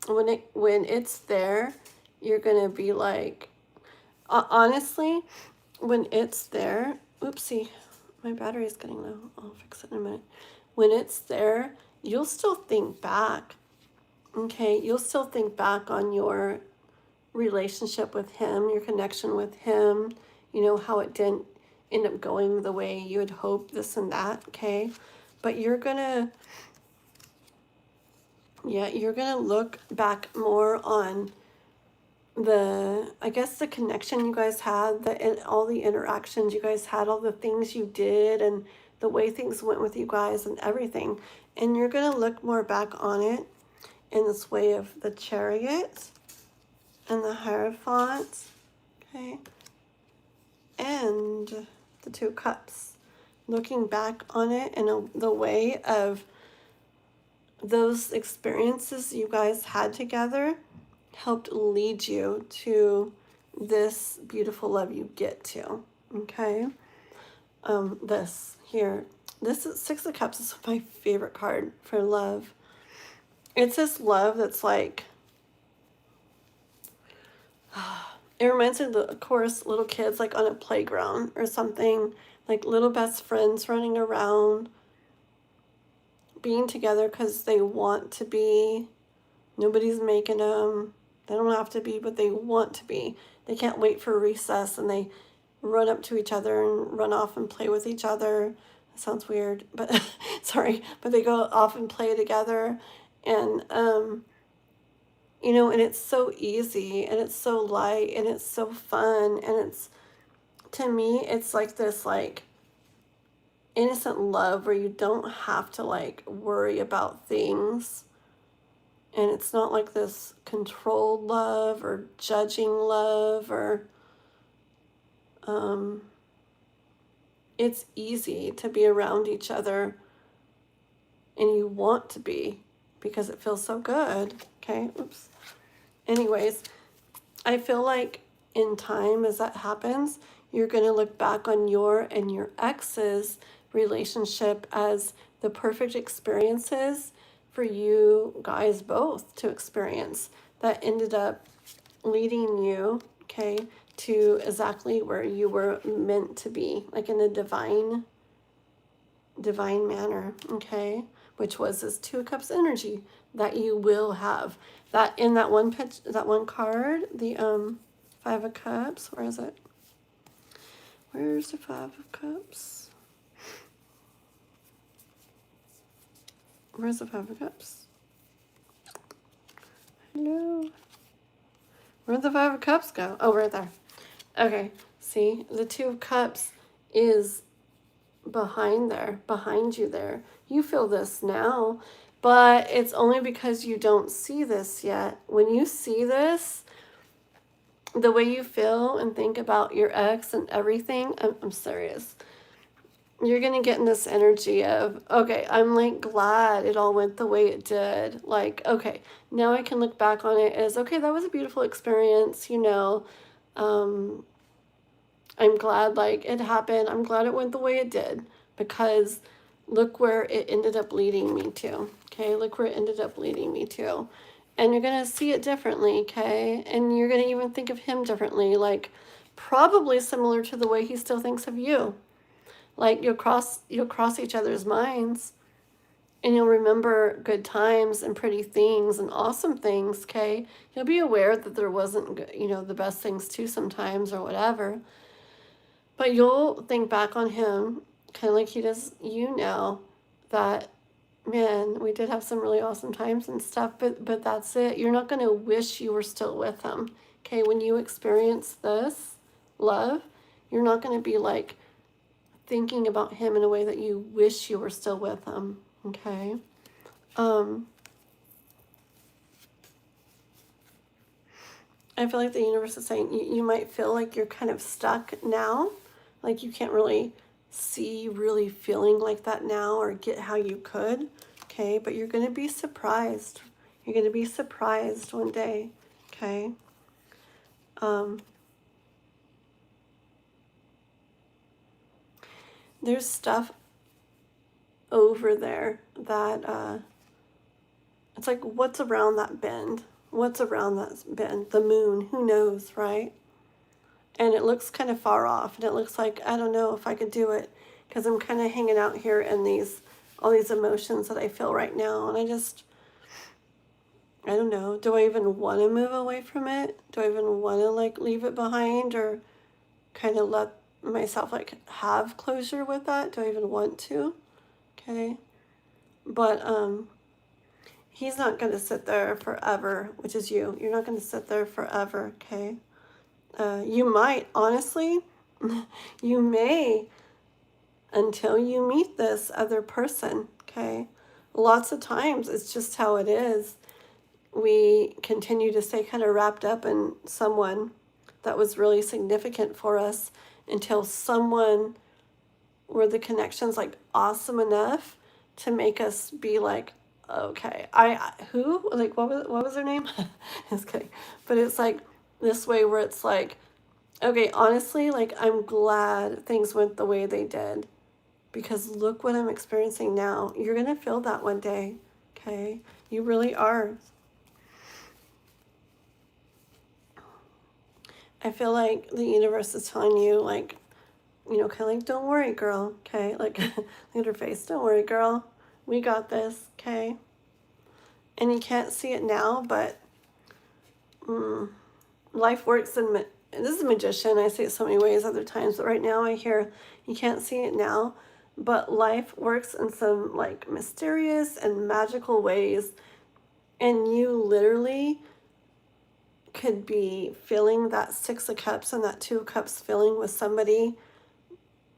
when it's there, you're gonna be like, honestly, when it's there, oopsie, my battery's getting low. I'll fix it in a minute. When it's there, you'll still think back. Okay, you'll still think back on your relationship with him, your connection with him, how it didn't end up going the way you had hoped, this and that, okay? But you're gonna look back more on the connection you guys had, all the interactions you guys had, all the things you did, and the way things went with you guys and everything. And you're gonna look more back on it in this way of the Chariot and the Hierophant, okay, and the Two Cups. Looking back on it in the way of those experiences you guys had together helped lead you to this beautiful love you get to, okay? This here, this is Six of Cups is my favorite card for love. It's this love that's like, it reminds me of course, little kids like on a playground or something, like little best friends running around, being together because they want to be. Nobody's making them. They don't have to be, but they want to be. They can't wait for recess, and they run up to each other and run off and play with each other. That sounds weird, but sorry, but they go off and play together, and and it's so easy, and it's so light, and it's so fun, and to me, it's like this, like, innocent love where you don't have to, like, worry about things. And it's not like this controlled love or judging love, or it's easy to be around each other, and you want to be because it feels so good. Okay, oops. Anyways, I feel like in time, as that happens, you're going to look back on your and your ex's relationship as the perfect experiences for you guys both to experience that ended up leading you, okay, to exactly where you were meant to be, like in a divine manner, okay, which was this Two of Cups energy that you will have. That in that one that one card, the Five of Cups, where is it? Where's the Five of Cups? Where's the Five of Cups? Hello. Where'd the Five of Cups go? Oh, right there. Okay, see, the Two of Cups is behind you there. You feel this now, but it's only because you don't see this yet. When you see this, the way you feel and think about your ex and everything, I'm serious. You're going to get in this energy of, okay, I'm like glad it all went the way it did. Like, okay, now I can look back on it as, okay, that was a beautiful experience, I'm glad like it happened. I'm glad it went the way it did, because look where it ended up leading me to. Okay, look where it ended up leading me to. And you're going to see it differently, okay? And you're going to even think of him differently, like probably similar to the way he still thinks of you. Like you'll cross each other's minds, and you'll remember good times and pretty things and awesome things, okay? You'll be aware that there wasn't, you know, the best things too sometimes or whatever. But you'll think back on him kind of like he does you now, that, man, we did have some really awesome times and stuff, but that's it. You're not going to wish you were still with him, okay? When you experience this love, you're not going to be like thinking about him in a way that you wish you were still with him, okay? I feel like the universe is saying you might feel like you're kind of stuck now, like you can't really see really feeling like that now or get how you could, okay? But you're going to be surprised. You're going to be surprised one day, okay? There's stuff over there that it's like, what's around that bend? What's around that bend? The moon, who knows, right? And it looks kind of far off, and it looks like, I don't know if I could do it, because I'm kind of hanging out here in all these emotions that I feel right now, and I don't know, do I even want to move away from it? Do I even want to like leave it behind, or kind of let myself like have closure with that? Do I even want to? Okay. But he's not going to sit there forever, which is you. You're not going to sit there forever, okay? You might, honestly, you may, until you meet this other person, okay? Lots of times it's just how it is. We continue to stay kind of wrapped up in someone that was really significant for us until someone where the connection's like awesome enough to make us be like, okay, who? Like, what was her name? Just kidding. But it's like this way where it's like, okay, honestly, like, I'm glad things went the way they did, because look what I'm experiencing now. You're going to feel that one day, okay? You really are. I feel like the universe is telling you, like, you know, kind of like, don't worry, girl, okay? Like, look at her face. Don't worry, girl. We got this, okay? And you can't see it now, but life works in, this is a magician. I say it so many ways other times, but right now I hear you can't see it now, but life works in some like mysterious and magical ways. And you literally could be feeling that 6 of Cups and that 2 of Cups feeling with somebody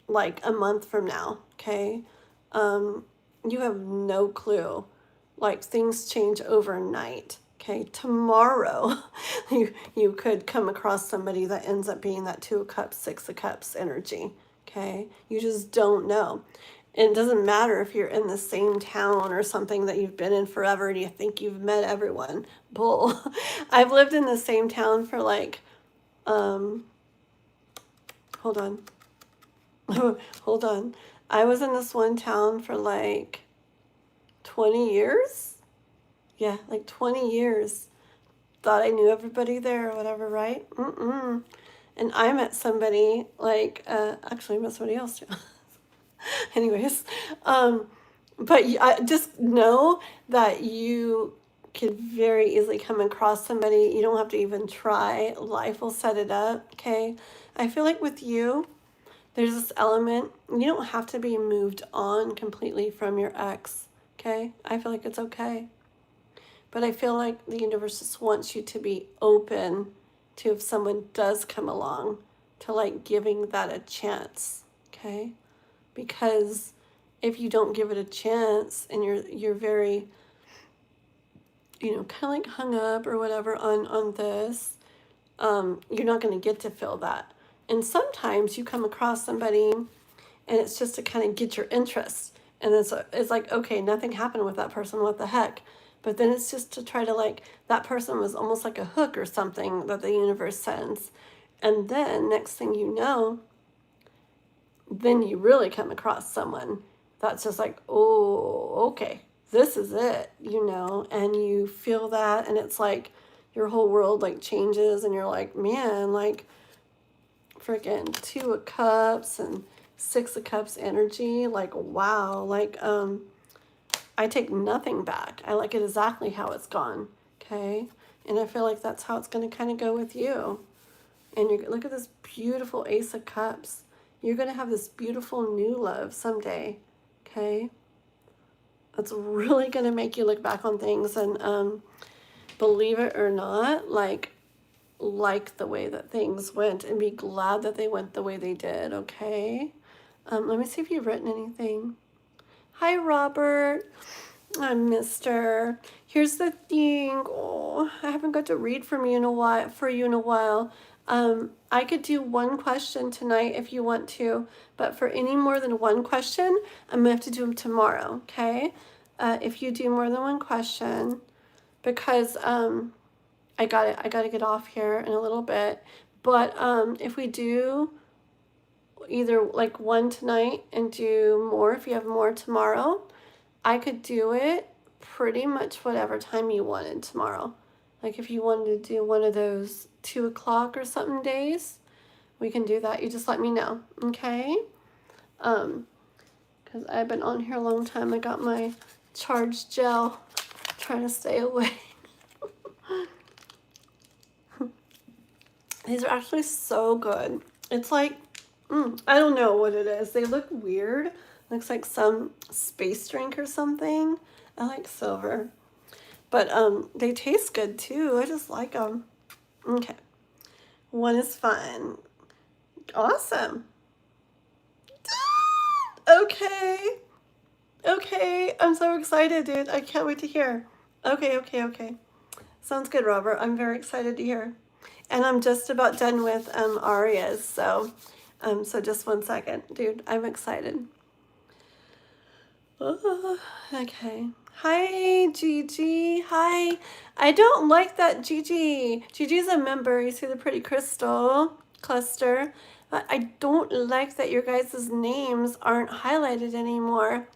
like a month from now, okay? You have no clue. Like, things change overnight, okay? Tomorrow, you could come across somebody that ends up being that 2 of Cups, 6 of Cups energy, okay? You just don't know. And it doesn't matter if you're in the same town or something that you've been in forever and you think you've met everyone. Bull. I've lived in the same town for like, hold on. Hold on. I was in this one town for like 20 years. Yeah, like 20 years. Thought I knew everybody there or whatever, right? And I met somebody like, actually I met somebody else too. Anyways, but I just know that you could very easily come across somebody. You don't have to even try. Life will set it up, okay? I feel like with you, there's this element, you don't have to be moved on completely from your ex, okay? I feel like it's okay. But I feel like the universe just wants you to be open to, if someone does come along, to like giving that a chance, okay? Because if you don't give it a chance and you're very, you know, kind of like hung up or whatever on this, you're not going to get to feel that. And sometimes you come across somebody and it's just to kind of get your interest. And it's like, okay, nothing happened with that person, what the heck? But then it's just to try to like, that person was almost like a hook or something that the universe sends. And then next thing you know, then you really come across someone that's just like, oh, okay, this is it, you know, and you feel that, and it's like your whole world like changes, and you're like, man, like freaking 2 of Cups and 6 of Cups energy, like, wow, like, I take nothing back. I like it exactly how it's gone, okay? And I feel like that's how it's going to kind of go with you. And you look at this beautiful Ace of Cups. You're going to have this beautiful new love someday, okay? That's really going to make you look back on things and believe it or not, like the way that things went and be glad that they went the way they did, okay? Let me see if you've written anything. Hi, Robert. I'm Mister. Here's the thing. Oh, I haven't got to read from you in a while. I could do one question tonight if you want to, but for any more than one question, I'm gonna have to do them tomorrow. Okay? If you do more than one question, because I gotta get off here in a little bit. But if we do either like one tonight and do more, if you have more tomorrow, I could do it pretty much whatever time you wanted tomorrow. Like if you wanted to do one of those 2 o'clock or something days, we can do that. You just let me know, okay? Because I've been on here a long time. I got my charged gel, trying to stay away. These are actually so good. It's like, I don't know what it is. They look weird. Looks like some space drink or something. I like silver. But they taste good too. I just like them. Okay. One is fun. Awesome. Okay. Okay. I'm so excited, dude. I can't wait to hear. Okay. Sounds good, Robert. I'm very excited to hear. And I'm just about done with arias. So just 1 second. Dude, I'm excited. Oh, okay. Hi, Gigi. Hi. I don't like that Gigi. Gigi's a member. You see the pretty crystal cluster. But I don't like that your guys' names aren't highlighted anymore.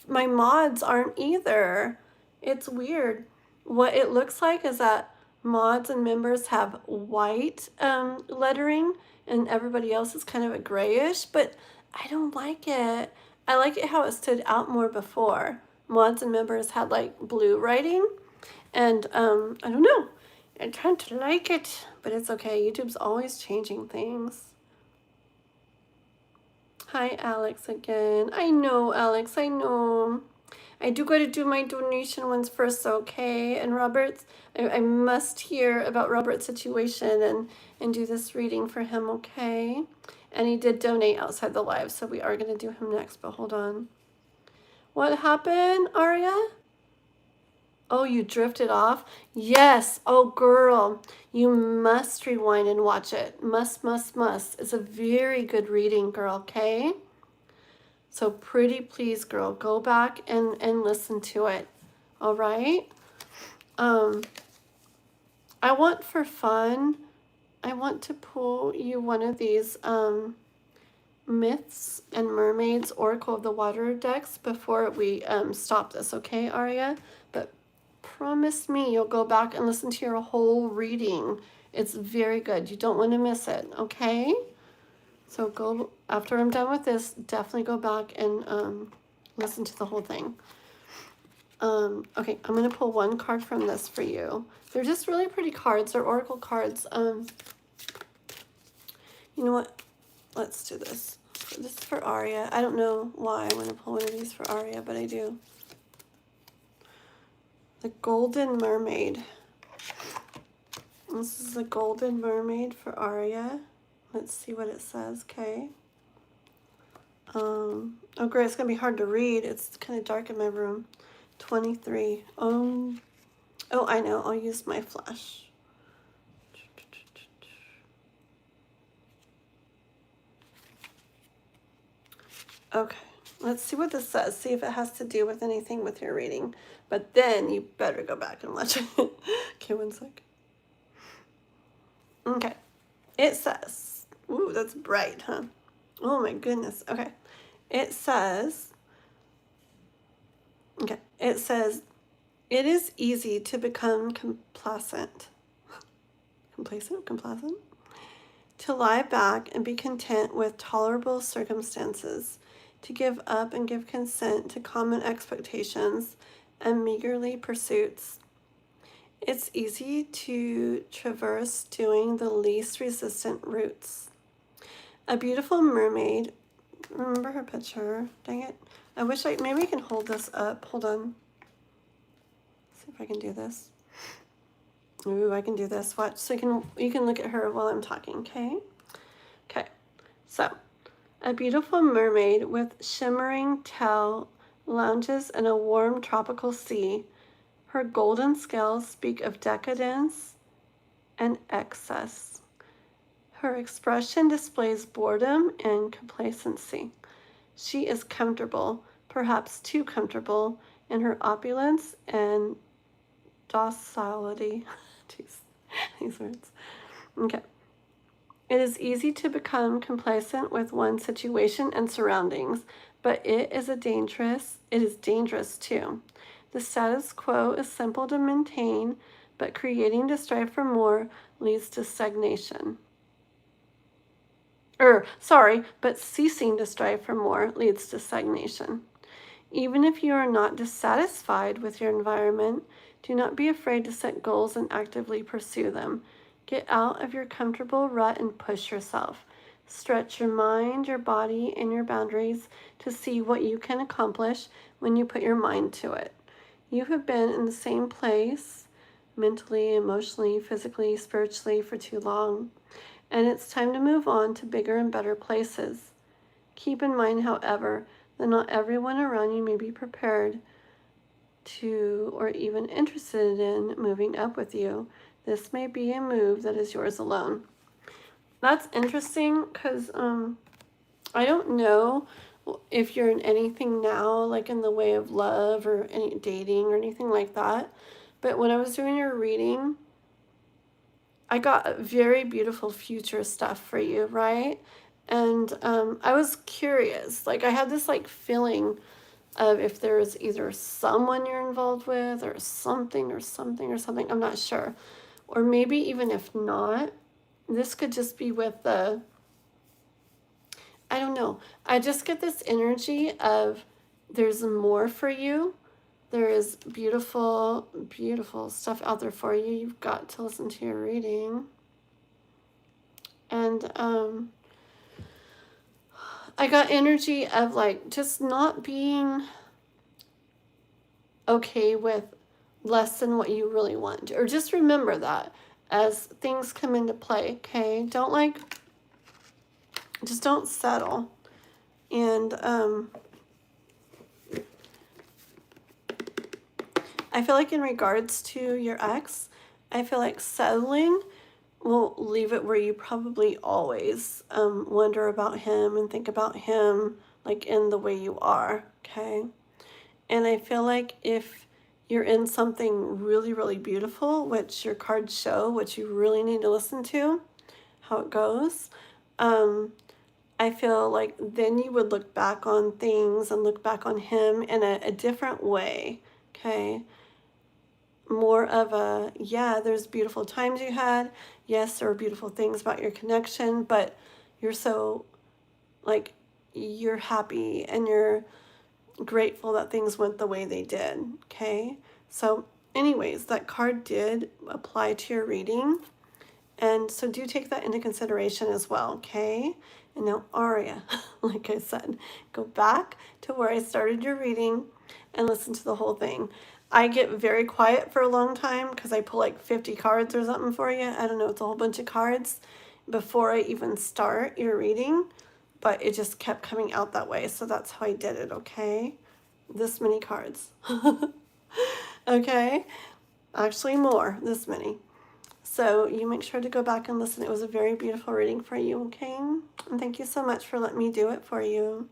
My mods aren't either. It's weird. What it looks like is that mods and members have white lettering and everybody else is kind of a grayish, but I don't like it. I like it how it stood out more before. Mods and members had like blue writing, and I don't know. I tend to like it, but it's okay. YouTube's always changing things. Hi, Alex again. I know, Alex, I know. I do got to do my donation ones first, okay? And Robert's, I must hear about Robert's situation and do this reading for him, okay? And he did donate outside the live, so we are going to do him next, but hold on. What happened, Aria? Oh, you drifted off? Yes. Oh, girl. You must rewind and watch it. Must. It's a very good reading, girl, okay? So pretty please, girl, go back and listen to it. All right? I want for fun, I want to pull you one of these Myths and Mermaids Oracle of the Water decks before we stop this, okay, Aria? But promise me you'll go back and listen to your whole reading. It's very good. You don't want to miss it, okay? So go, after I'm done with this, definitely go back and listen to the whole thing. Okay, I'm going to pull one card from this for you. They're just really pretty cards. They're oracle cards. You know what? Let's do this. This is for Aria. I don't know why I want to pull one of these for Aria, but I do. The Golden Mermaid. This is the Golden Mermaid for Aria. Let's see what it says, okay? Oh, great. It's going to be hard to read. It's kind of dark in my room. 23. Oh, I know. I'll use my flash. Okay, let's see what this says. See if it has to do with anything with your reading. But then you better go back and watch it. Okay, 1 sec. Okay, it says, ooh, that's bright, huh? Oh my goodness. Okay, it says, it says, it is easy to become complacent. Complacent? To lie back and be content with tolerable circumstances, to give up and give consent to common expectations and meagerly pursuits. It's easy to traverse doing the least resistant routes. A beautiful mermaid, remember her picture? Dang it. I wish maybe I can hold this up. Hold on. See if I can do this. Ooh, I can do this. Watch. So you can look at her while I'm talking, okay? Okay. So, a beautiful mermaid with shimmering tail lounges in a warm tropical sea. Her golden scales speak of decadence and excess. Her expression displays boredom and complacency. She is comfortable, perhaps too comfortable, in her opulence and docility. Jeez, these words. Okay. It is easy to become complacent with one's situation and surroundings, but it is dangerous too. The status quo is simple to maintain, but creating to strive for more leads to stagnation. But ceasing to strive for more leads to stagnation. Even if you are not dissatisfied with your environment, do not be afraid to set goals and actively pursue them. Get out of your comfortable rut and push yourself. Stretch your mind, your body, and your boundaries to see what you can accomplish when you put your mind to it. You have been in the same place, mentally, emotionally, physically, spiritually, for too long, and it's time to move on to bigger and better places. Keep in mind, however, that not everyone around you may be prepared to or even interested in moving up with you. This may be a move that is yours alone. That's interesting because I don't know if you're in anything now, like in the way of love or any dating or anything like that. But when I was doing your reading, I got very beautiful future stuff for you, right? And I was curious. Like I had this like feeling of if there's either someone you're involved with or something. I'm not sure. Or maybe even if not, this could just be with the, I don't know. I just get this energy of there's more for you. There is beautiful, beautiful stuff out there for you. You've got to listen to your reading. And I got energy of like just not being okay with less than what you really want. Or just remember that as things come into play, okay? Just don't settle. And I feel like in regards to your ex, I feel like settling will leave it where you probably always wonder about him and think about him like in the way you are, okay? And I feel like if you're in something really, really beautiful, which your cards show, which you really need to listen to, how it goes, I feel like then you would look back on things and look back on him in a different way, okay? More of a, yeah, there's beautiful times you had. Yes, there are beautiful things about your connection, but you're so, like, you're happy and you're grateful that things went the way they did, okay? So anyways, that card did apply to your reading, and so do take that into consideration as well, okay? And now Aria, like I said, go back to where I started your reading and listen to the whole thing. I get very quiet for a long time because I pull like 50 cards or something for you. I don't know, it's a whole bunch of cards before I even start your reading, but it just kept coming out that way. So that's how I did it, okay? This many cards. Okay? Actually more, this many. So you make sure to go back and listen. It was a very beautiful reading for you, okay? And thank you so much for letting me do it for you.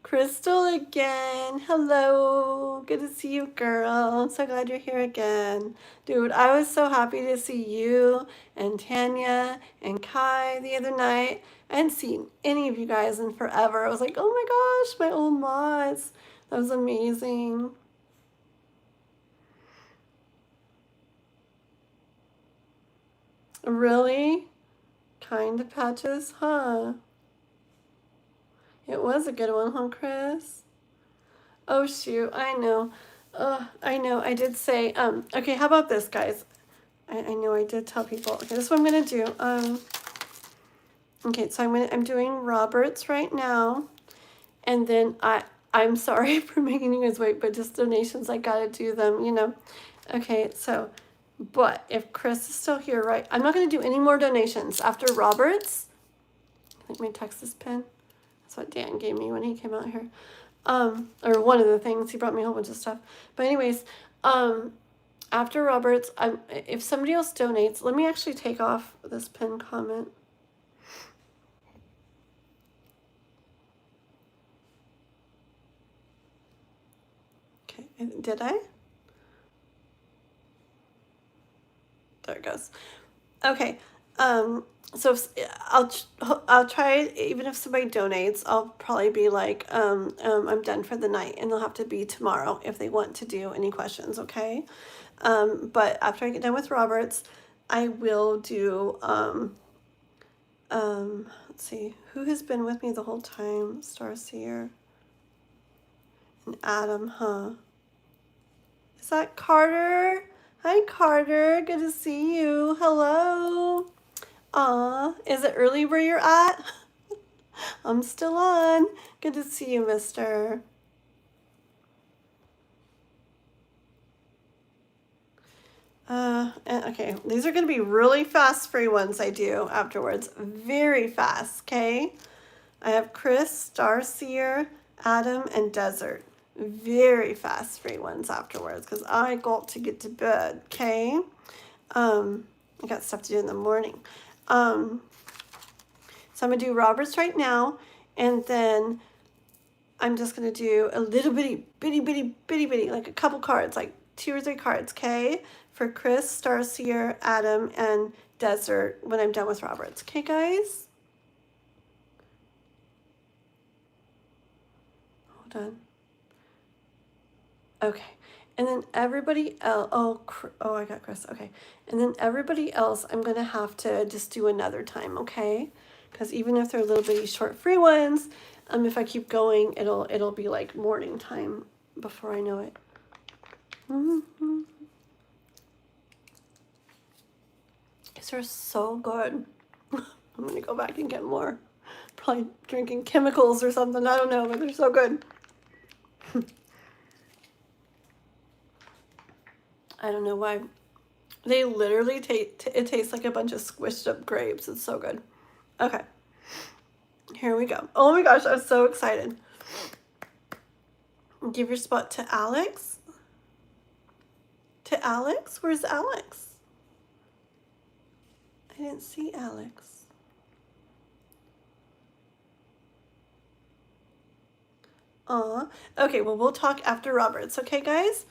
Crystal again. Hello. Good to see you, girl. I'm so glad you're here again. Dude, I was so happy to see you and Tanya and Kai the other night. I hadn't seen any of you guys in forever. I was like, oh my gosh, my old mods. That was amazing. Really? Kind of patches, huh? It was a good one, huh, Chris? Oh, shoot. I know. I know. I did say, okay, how about this, guys? I know I did tell people. Okay, this is what I'm going to do. Okay, so I'm doing Roberts right now. And then I'm sorry for making you guys wait, but just donations, I got to do them, you know. Okay, so, but if Chris is still here, right, I'm not going to do any more donations after Roberts. Let me text this pin. That's what Dan gave me when he came out here. Or one of the things, he brought me a whole bunch of stuff. But anyways, after Roberts, if somebody else donates, let me actually take off this pin comment. Okay, did I? There it goes. Okay, so if, I'll try, even if somebody donates, I'll probably be like, I'm done for the night, and they'll have to be tomorrow if they want to do any questions, okay? But after I get done with Roberts, I will do, let's see, who has been with me the whole time? Starseer and Adam, huh? Is that Carter? Hi, Carter. Good to see you. Hello. Aw, is it early where you're at? I'm still on. Good to see you, mister. Okay, these are going to be really fast free ones I do afterwards. Very fast, okay? I have Chris, Starseer, Adam, and Desert. Very fast free ones afterwards because I got to get to bed, okay? I got stuff to do in the morning. So I'm going to do Roberts right now, and then I'm just going to do a little bitty, like a couple cards, like 2 or 3 cards, okay? For Chris, Starseer, Adam, and Desert when I'm done with Roberts. Okay, guys? Hold on. Okay. And then everybody else, oh, I got Chris. Okay. And then everybody else, I'm going to have to just do another time, okay? Because even if they're little bitty short free ones, if I keep going, it'll be like morning time before I know it. Mm-hmm. These are so good. I'm going to go back and get more. Probably drinking chemicals or something. I don't know, but they're so good. I don't know why. They literally it tastes like a bunch of squished up grapes. It's so good. Okay. Here we go. Oh my gosh, I'm so excited. Give your spot to Alex. To Alex? Where's Alex? I didn't see Alex. Aw. Okay, well, we'll talk after Roberts, okay, guys?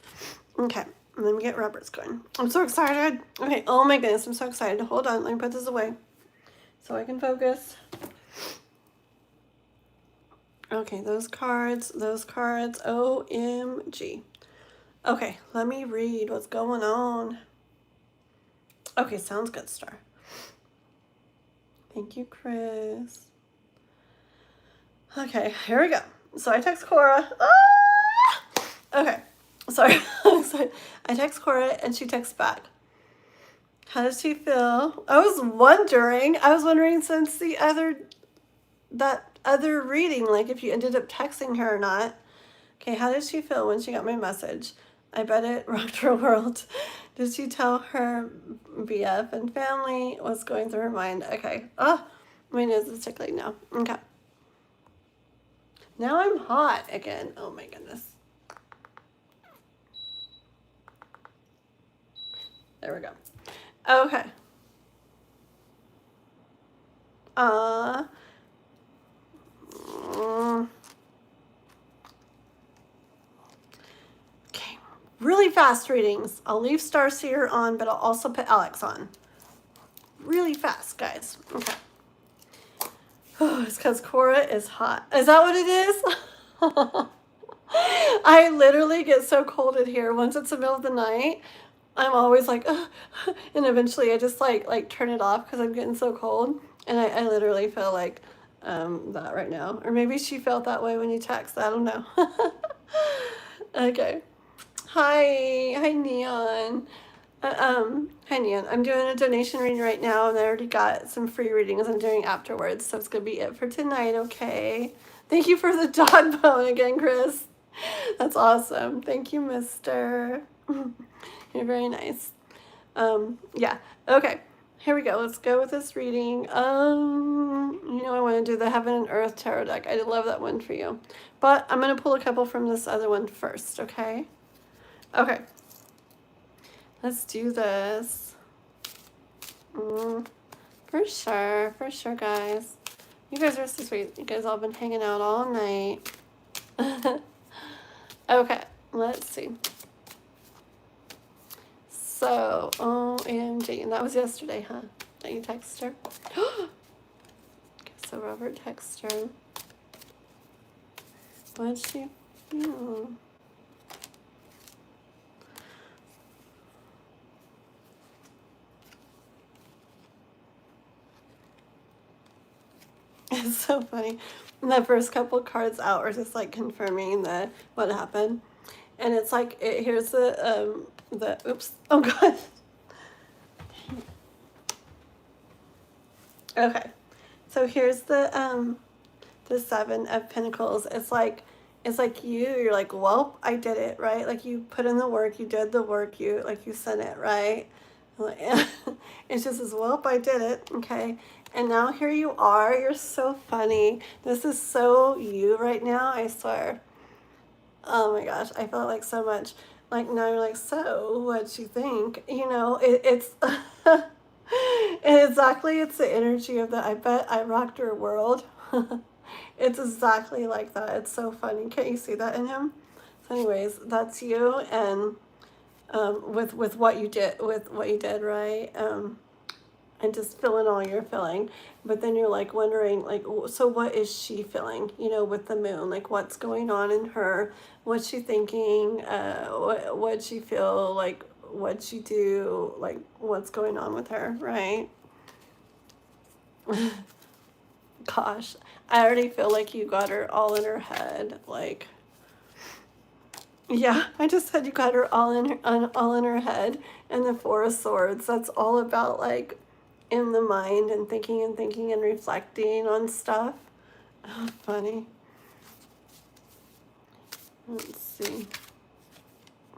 Okay, let me get Roberts going. I'm so excited. Okay, oh my goodness, I'm so excited. Hold on, let me put this away so I can focus. Okay, those cards, OMG. Okay, let me read what's going on. Okay, sounds good, Star. Thank you, Chris. Okay, here we go. So I text Cora. Ah! Okay, sorry. I text Cora and she texts back. How does she feel? I was wondering since that other reading, like if you ended up texting her or not. Okay, how did she feel when she got my message? I bet it rocked her world. Did she tell her BF and family what's going through her mind? Okay. Oh, my nose is tickling now. Okay. Now I'm hot again. Oh my goodness. There we go. Okay. fast readings. I'll leave Starseer on, but I'll also put Alex on. Really fast, guys. Okay. Oh, it's because Cora is hot. Is that what it is? I literally get so cold in here. Once it's the middle of the night, I'm always like, ugh, and eventually I just like turn it off because I'm getting so cold. And I literally feel like that right now. Or maybe she felt that way when you text. I don't know. Okay. Hi Neon. Hi Neon. I'm doing a donation reading right now, and I already got some free readings I'm doing afterwards, so it's gonna be it for tonight. Okay. Thank you for the dog bone again, Chris. That's awesome. Thank you, Mister. You're very nice. Yeah. Okay. Here we go. Let's go with this reading. I want to do the Heaven and Earth Tarot deck. I love that one for you. But I'm going to pull a couple from this other one first, okay? Okay. Let's do this. For sure, guys. You guys are so sweet. You guys all been hanging out all night. Okay, let's see. So, OMG, and that was yesterday, huh? That you texted her? Okay, so Robert texted her. What'd she feel? It's so funny. The first couple cards out are just like confirming what happened. And it's like, here's the oops, oh God. Okay, so here's the Seven of Pentacles. It's like you're like, well, I did it, right? Like you put in the work, you did the work, you sent it, right? It's just as, well, I did it, okay? And now here you are. You're so funny. This is so you right now, I swear. Oh my gosh, I feel like so much. Like now you're like, so what'd you think? It's it's the energy of the I bet I rocked your world. It's exactly like that. It's so funny. Can't you see that in him? So anyways, that's you, and with what you did, right? And just feeling all you're feeling. But then you're like wondering, like, so what is she feeling, with the moon? Like, what's going on in her? What's she thinking? What'd she feel? Like, what'd she do? Like, what's going on with her, right? Gosh, I already feel like you got her all in her head. Like, yeah, I just said you got her all in her head. And the Four of Swords, that's all about like in the mind and thinking and reflecting on stuff. Oh, funny. Let's see.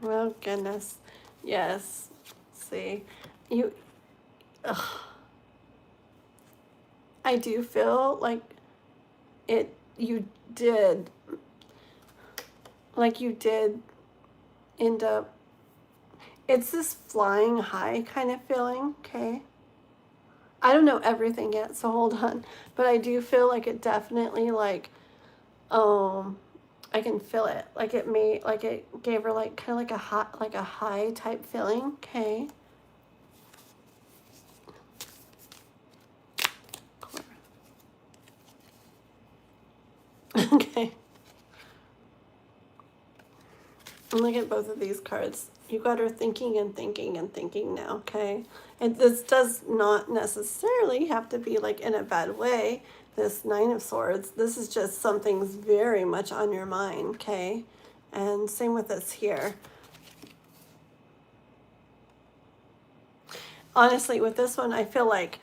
Oh goodness. Yes. See, you. Ugh. I do feel like you did end up, it's this flying high kind of feeling, okay? I don't know everything yet, so hold on. But I do feel like it definitely I can feel it. Like it gave her like kind of like a high type feeling, okay? Okay. And look at both of these cards. You got her thinking and thinking and thinking now, okay? And this does not necessarily have to be like in a bad way, this Nine of Swords. This is just something's very much on your mind, okay? And same with this here. Honestly, with this one, I feel like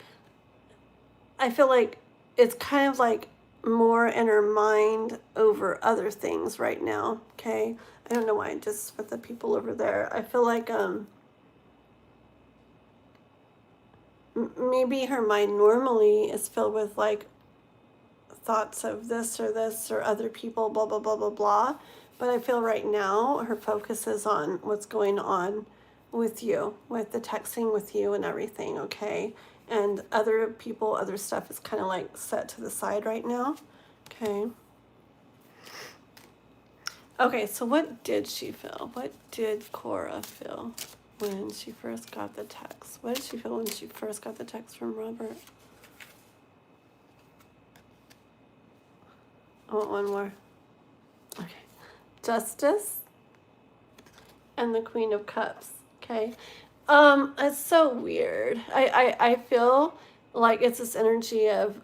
it's kind of like more in her mind over other things right now, okay? I don't know why, just with the people over there. I feel like maybe her mind normally is filled with like thoughts of this or other people, blah, blah, blah, blah, blah. But I feel right now her focus is on what's going on with you, with the texting with you and everything, okay? And other people, other stuff is kind of like set to the side right now, okay? Okay, so what did she feel? What did Cora feel when she first got the text? What did she feel when she first got the text from Robert? I want one more. Okay. Justice and the Queen of Cups. Okay. It's so weird. I feel like it's this energy of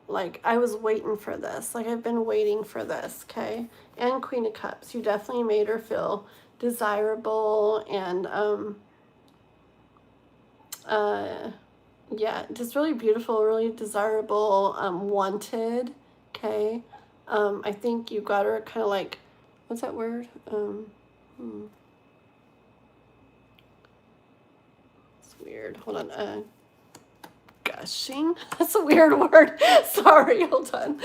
like I was waiting for this. Like I've been waiting for this, okay? And Queen of Cups. You definitely made her feel desirable and yeah, just really beautiful, really desirable, wanted, okay? I think you got her kind of like, what's that word? It's weird. Hold on. Gushing. That's a weird word. Sorry. Hold on.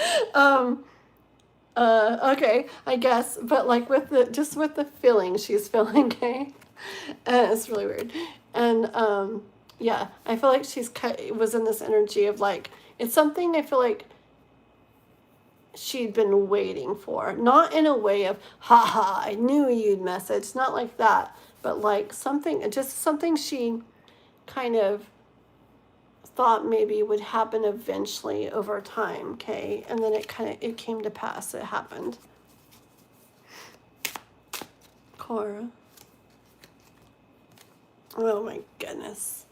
Okay. I guess, but like with the just with the feeling she's feeling, okay. It's really weird, and yeah, I feel like was in this energy of like it's something I feel like she'd been waiting for, not in a way of haha I knew you'd message, not like that, but like something, just something she kind of thought maybe would happen eventually over time, okay? And then it came to pass. It happened. Cora. Oh my goodness.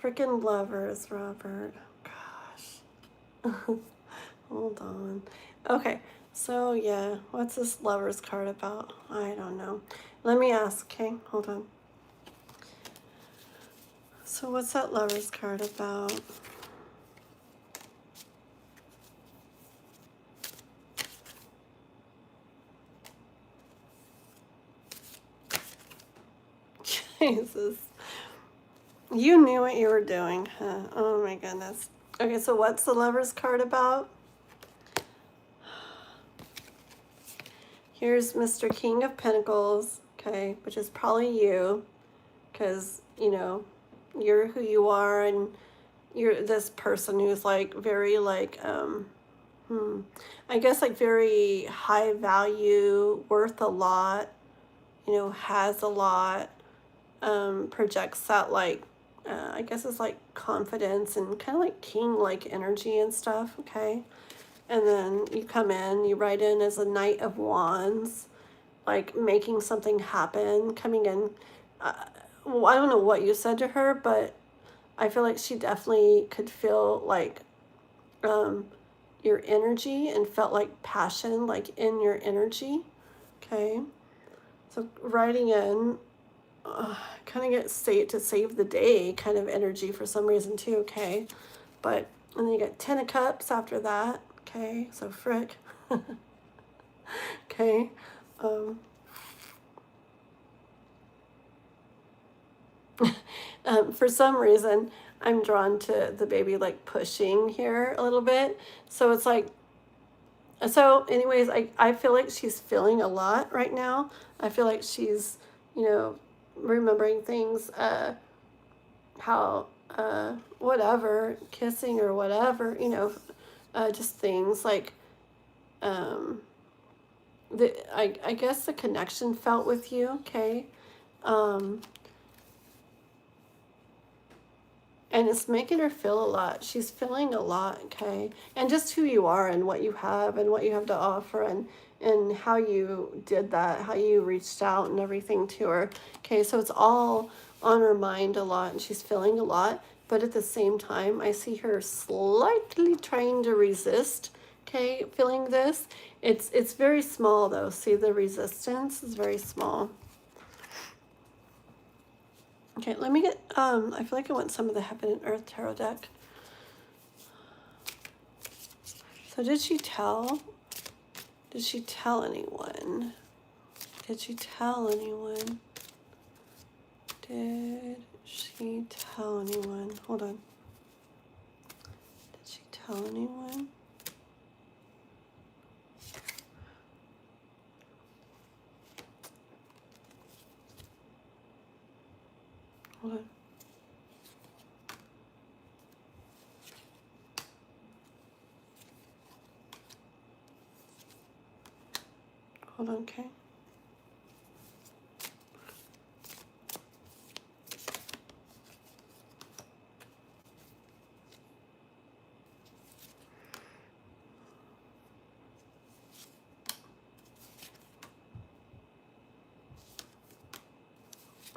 Freaking lovers, Robert. Gosh. Hold on. Okay. So yeah, what's this lovers card about? I don't know. Let me ask, okay? Hold on. So what's that lovers card about? Jesus. You knew what you were doing, huh? Oh my goodness. Okay, so what's the lovers card about? Here's Mr. King of Pentacles, okay, which is probably you, because, you know, you're who you are, and you're this person who's like very like, I guess like very high value, worth a lot, you know, has a lot, projects that like, I guess it's like confidence and kind of like king-like energy and stuff, okay? And then you come in, you write in as a Knight of Wands, like making something happen, coming in. Well, I don't know what you said to her, but I feel like she definitely could feel like your energy and felt like passion, like in your energy, okay? So writing in, kind of get to save the day kind of energy for some reason too, okay? But, and then you get 10 of Cups after that, okay? So frick. Okay. For some reason, I'm drawn to the baby like pushing here a little bit. So it's like, so anyways, I feel like she's feeling a lot right now. I feel like she's, you know, remembering things, how, whatever, kissing or whatever, you know, just things like, I guess the connection felt with you, okay? And it's making her feel a lot. She's feeling a lot, okay? And just who you are and what you have to offer, and how you did that, how you reached out and everything to her. Okay, so it's all on her mind a lot, and she's feeling a lot, but at the same time, I see her slightly trying to resist, okay, feeling this. It's very small though. See, the resistance is very small. Okay, let me get, I feel like I want some of the Heaven and Earth Tarot deck. So did she tell anyone? Did she tell anyone? Did she tell anyone? Hold on. Did she tell anyone? Hold on. Hold on, okay.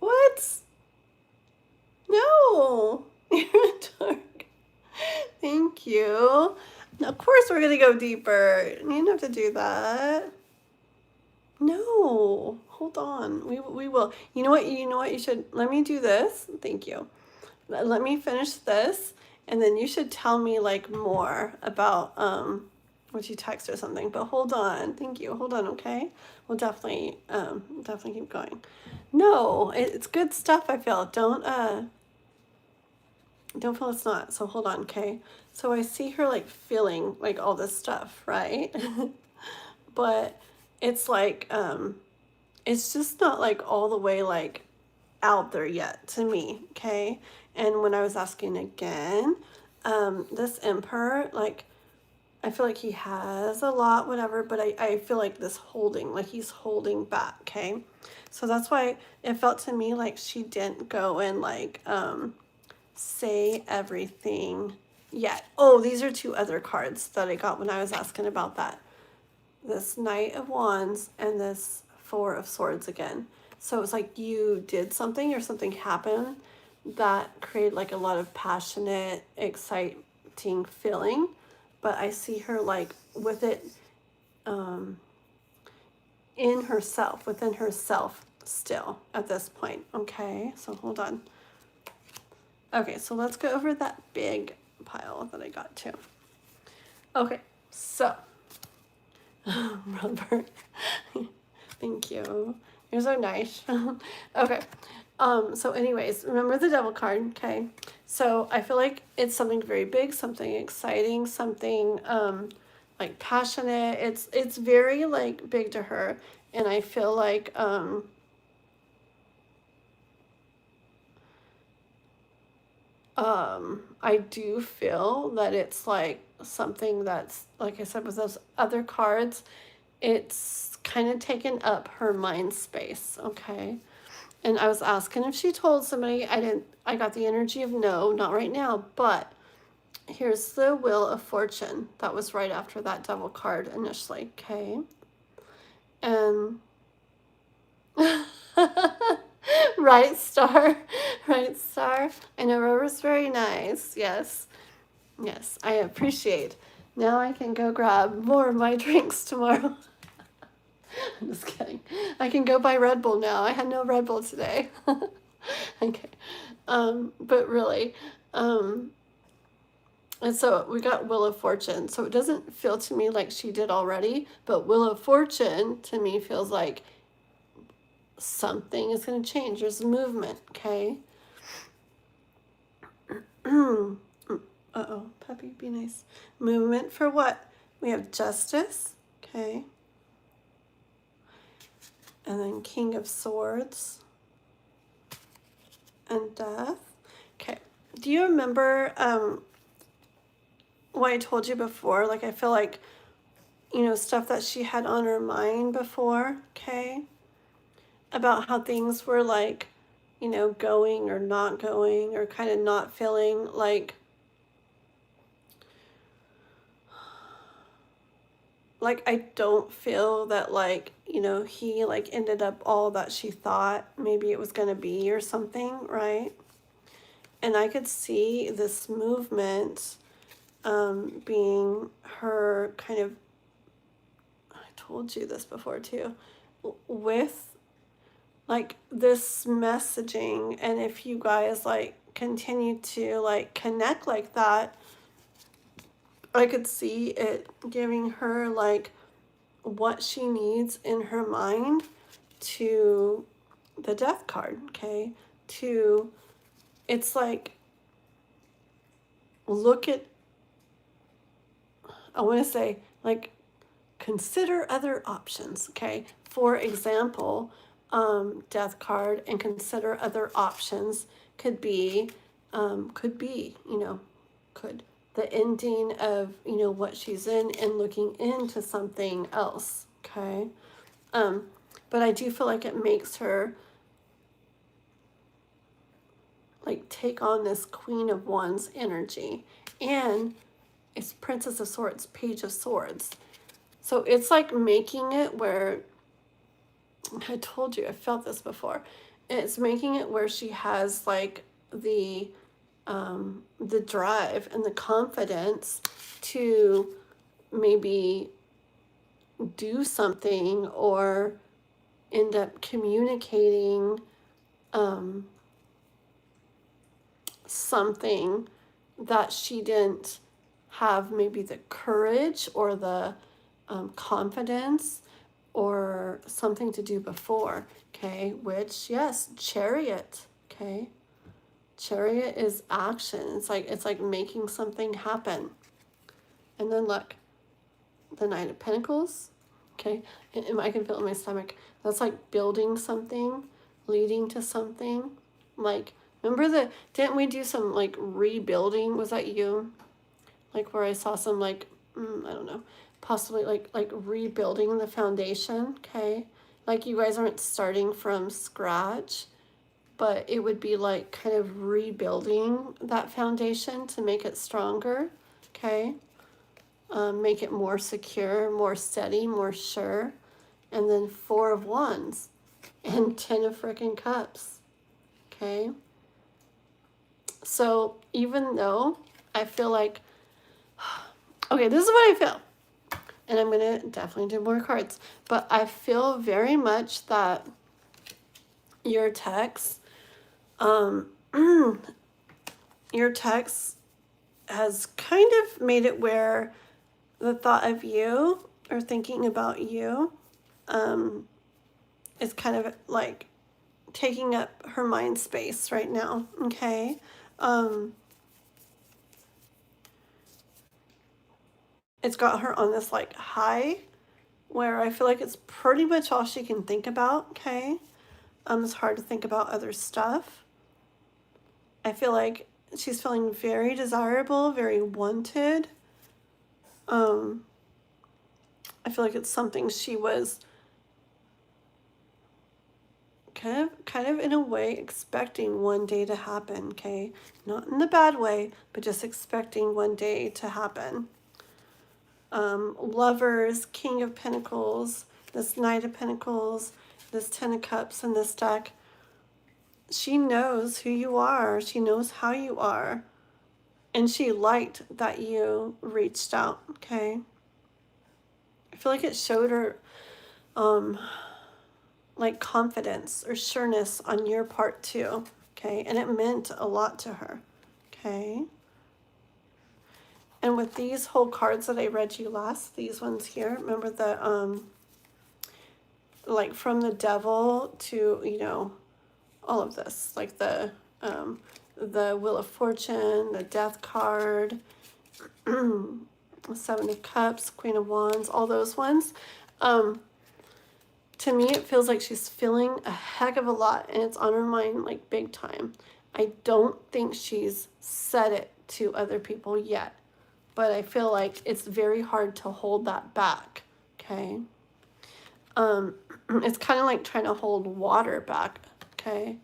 What? No. You're in dark. Thank you. Of course we're going to go deeper. You don't have to do that. No. Hold on. We will. You know what? You know what? You should let me do this. Thank you. Let me finish this, and then you should tell me like more about what you text or something. But hold on. Thank you. Hold on, okay? We'll definitely keep going. No, it's good stuff, I feel. Don't feel it's not. So hold on, okay? So I see her like feeling like all this stuff, right? But it's like it's just not like all the way like out there yet to me, okay? And when I was asking again, this emperor, like I feel like he has a lot, whatever, but I feel like this holding, like he's holding back, okay? So that's why it felt to me like she didn't go and like say everything yet. Oh, these are two other cards that I got when I was asking about that. This Knight of Wands and this Four of Swords again. So it's like you did something or something happened that created like a lot of passionate, exciting feeling. But I see her like with it in herself, within herself still at this point. Okay, so hold on. Okay, so let's go over that big pile that I got too. Okay, so rubber. Thank you. You're so nice. Okay. So anyways, remember the Devil card, okay? So I feel like it's something very big, something exciting, something like passionate. It's very like big to her, and I feel like I do feel that it's like something that's, like I said with those other cards, it's kind of taken up her mind space, okay? And I was asking if she told somebody. I got the energy of no, not right now, but here's the Wheel of Fortune. That was right after that Devil card initially, okay? And right, star, right, star. I know Rover's very nice. Yes, yes, I appreciate. Now I can go grab more of my drinks tomorrow. I'm just kidding. I can go buy Red Bull now. I had no Red Bull today. Okay. But really, and so we got Wheel of Fortune. So it doesn't feel to me like she did already, but Wheel of Fortune to me feels like something is going to change. There's movement, okay? Uh-oh, puppy, be nice. Movement for what? We have Justice, okay? And then King of Swords and Death. Okay. Do you remember what I told you before? Like, I feel like, you know, stuff that she had on her mind before, okay? About how things were like, you know, going or not going, or kind of not feeling like I don't feel that like, you know, he like ended up all that she thought maybe it was going to be or something, right? And I could see this movement being her kind of, I told you this before too, with like this messaging. And if you guys like continue to like connect like that, I could see it giving her like what she needs in her mind to the Death card, okay? To, it's like, look at, I want to say, like, consider other options, okay? For example, Death card and consider other options could be, you know, could the ending of, you know, what she's in and looking into something else, okay? But I do feel like it makes her like take on this Queen of Wands energy, and it's Princess of Swords, Page of Swords. So it's like making it where, I told you, I felt this before. it's making it where she has like the drive and the confidence to maybe do something or end up communicating something that she didn't have maybe the courage or the confidence or something to do before. Okay, which, yes, chariot. Okay, chariot is action. It's like making something happen. And then look, the Knight of Pentacles. Okay, and I can feel it in my stomach. That's like building something, leading to something. Like, remember didn't we do some like rebuilding? Was that you? Like where I saw some like, I don't know, possibly like rebuilding the foundation. Okay, like you guys aren't starting from scratch, but it would be like kind of rebuilding that foundation to make it stronger. Okay, make it more secure, more steady, more sure. And then 4 of Wands and 10 of freaking Cups. Okay, so even though I feel like, okay, this is what I feel. And I'm going to definitely do more cards. But I feel very much that your text, your text has kind of made it where the thought of you or thinking about you is kind of like taking up her mind space right now. Okay. It's got her on this like high where I feel like it's pretty much all she can think about. Okay. It's hard to think about other stuff. I feel like she's feeling very desirable, very wanted. I feel like it's something she was kind of in a way expecting one day to happen. Okay, not in the bad way, but just expecting one day to happen. Lovers, King of Pentacles, this Knight of Pentacles, this 10 of Cups in this deck. She knows who you are. She knows how you are. And she liked that you reached out, okay? I feel like it showed her like confidence or sureness on your part too, okay? And it meant a lot to her, okay? And with these whole cards that I read you last, these ones here, remember the, like from the Devil to, you know, all of this, like the Wheel of Fortune, the Death card, 7 of Cups, Queen of Wands, all those ones. To me, it feels like she's feeling a heck of a lot, and it's on her mind like big time. I don't think she's said it to other people yet, but I feel like it's very hard to hold that back, okay? It's kind of like trying to hold water back, okay?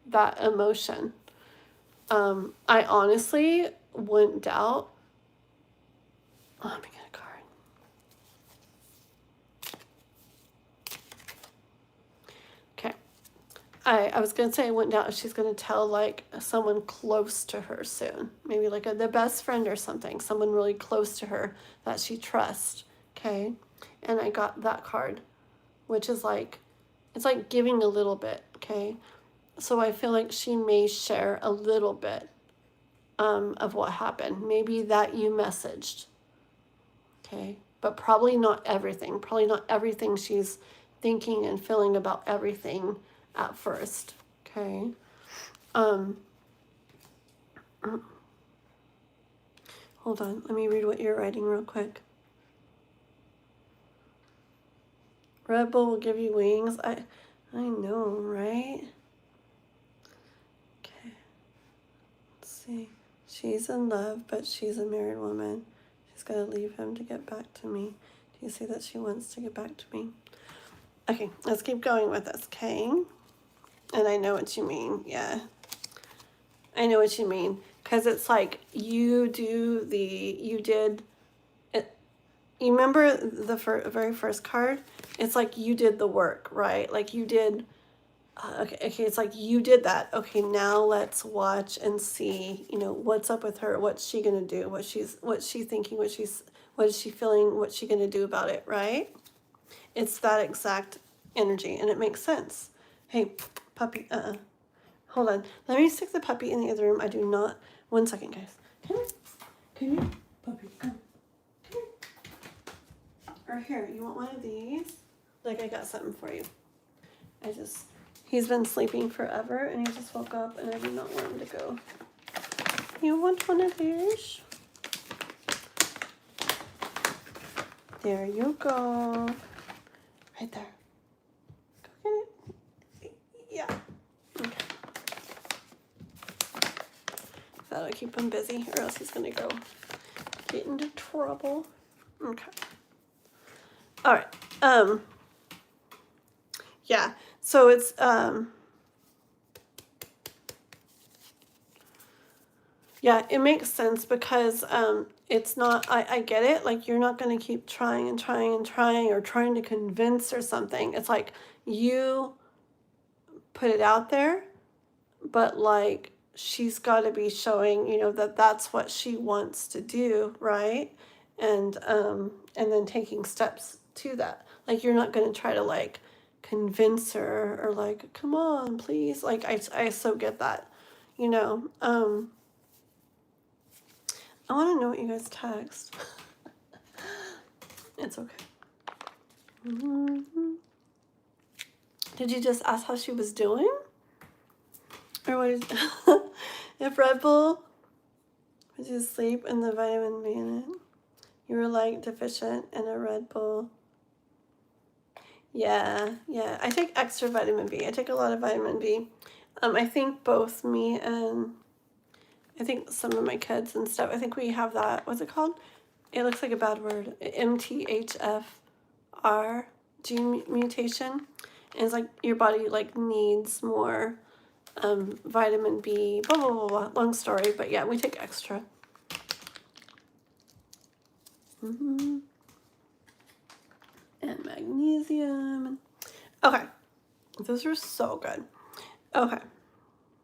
That emotion. I honestly wouldn't doubt. Oh, let me get a card. Okay. I was going to say I wouldn't doubt if she's going to tell like someone close to her soon. Maybe like the best friend or something. Someone really close to her that she trusts. Okay. And I got that card, which is like, it's like giving a little bit. Okay. So I feel like she may share a little bit of what happened. Maybe that you messaged. Okay. But probably not everything. Probably not everything she's thinking and feeling about everything at first. Okay. Hold on. Let me read what you're writing real quick. Red Bull will give you wings. I know, right? Okay. Let's see. She's in love, but she's a married woman. She's got to leave him to get back to me. Do you see that she wants to get back to me? Okay, let's keep going with this, okay? And I know what you mean, yeah. I know what you mean. Because it's like you did it. You remember the very first card? It's like you did the work, right? Like you did Okay, it's like you did that. Okay, now let's watch and see, you know, what's up with her, what's she gonna do, what's she thinking, what is she feeling, what's she gonna do about it, right? It's that exact energy, and it makes sense. Hey, puppy, hold on. Let me stick the puppy in the other room. I do not, 1 second, guys. Come here, puppy, come here. Or here, you want one of these? Like, I got something for you. He's been sleeping forever, and he just woke up, and I do not want him to go. You want one of these? There you go. Right there. Go get it. Yeah. Okay. That'll keep him busy, or else he's gonna go get into trouble. Okay. All right. Yeah. So it's yeah, it makes sense because it's not, I get it, like you're not going to keep trying and trying and trying or trying to convince or something. It's like you put it out there, but like she's got to be showing, you know, that that's what she wants to do, right? And then taking steps to that. Like you're not going to try to like convince her or like, come on, please. Like I so get that, you know. I want to know what you guys text. It's okay. Mm-hmm. Did you just ask how she was doing? Or what is if Red Bull was you sleep and the vitamin B in it? You were like deficient in a Red Bull. Yeah. I take extra vitamin B. I take a lot of vitamin B. I think both me and I think some of my kids and stuff, I think we have that. What's it called? It looks like a bad word. MTHFR gene mutation. And it's like your body like needs more vitamin B, blah, blah, blah, blah. Long story, but yeah, we take extra. Mm-hmm. And magnesium. Okay. Those are so good. Okay.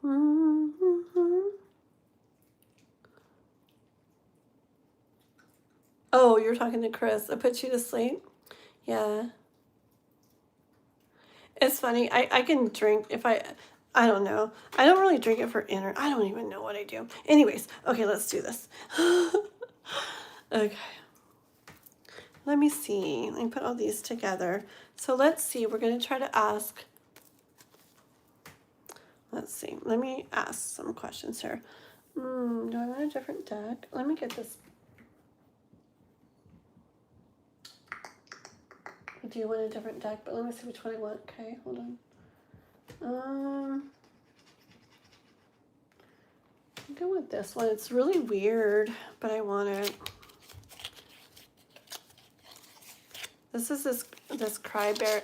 Mm-hmm. Oh, you're talking to Chris. I put you to sleep? Yeah. It's funny. I can drink if I don't know. I don't really drink it for inner. I don't even know what I do. Anyways, okay, let's do this. Okay. Let me see. Let me put all these together. So let's see. We're going to try to ask. Let's see. Let me ask some questions here. Do I want a different deck? Let me get this. I do want a different deck, but let me see which one I want. Okay, hold on. I'll go with this one. It's really weird, but I want it. This is this crybaby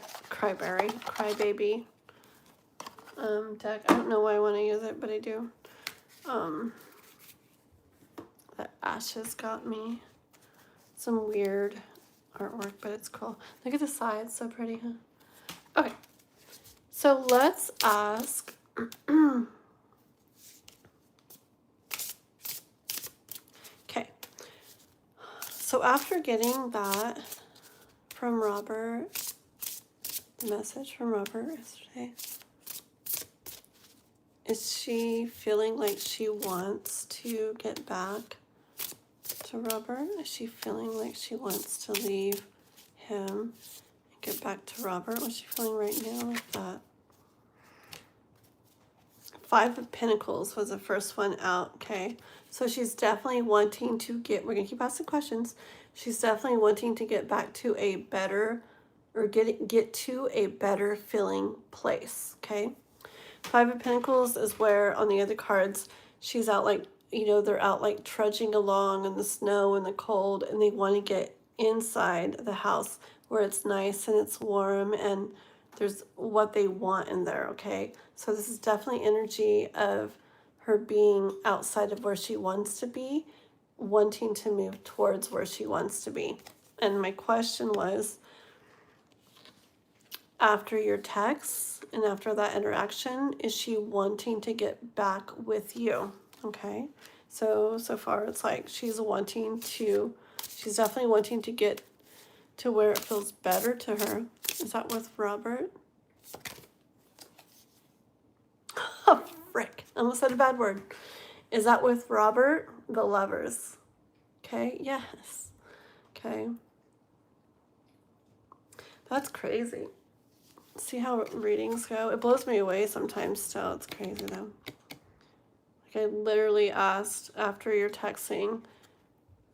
deck. I don't know why I want to use it, but I do. That Ashes got me some weird artwork, but it's cool. Look at the sides, so pretty, huh? Okay, so let's ask. Okay, so after getting that from Robert, the message from Robert yesterday, is she feeling like she wants to get back to Robert? Is she feeling like she wants to leave him and get back to Robert? What's she feeling right now with that? 5 of Pentacles was the first one out, okay? So she's definitely wanting to get, we're going to keep asking questions. She's definitely wanting to get back to a better, or get to a better feeling place, okay? 5 of Pentacles is where on the other cards, she's out like, you know, they're out like trudging along in the snow and the cold, and they want to get inside the house where it's nice and it's warm and there's what they want in there, okay? So this is definitely energy of her being outside of where she wants to be, wanting to move towards where she wants to be. And my question was, after your texts and after that interaction, is she wanting to get back with you? Okay. So far it's like she's definitely wanting to get to where it feels better to her. Is that with Robert? Oh, frick. I almost said a bad word. Is that with Robert? The Lovers. Okay, yes. Okay. That's crazy. See how readings go? It blows me away sometimes still. It's crazy though. Like I literally asked after you're texting,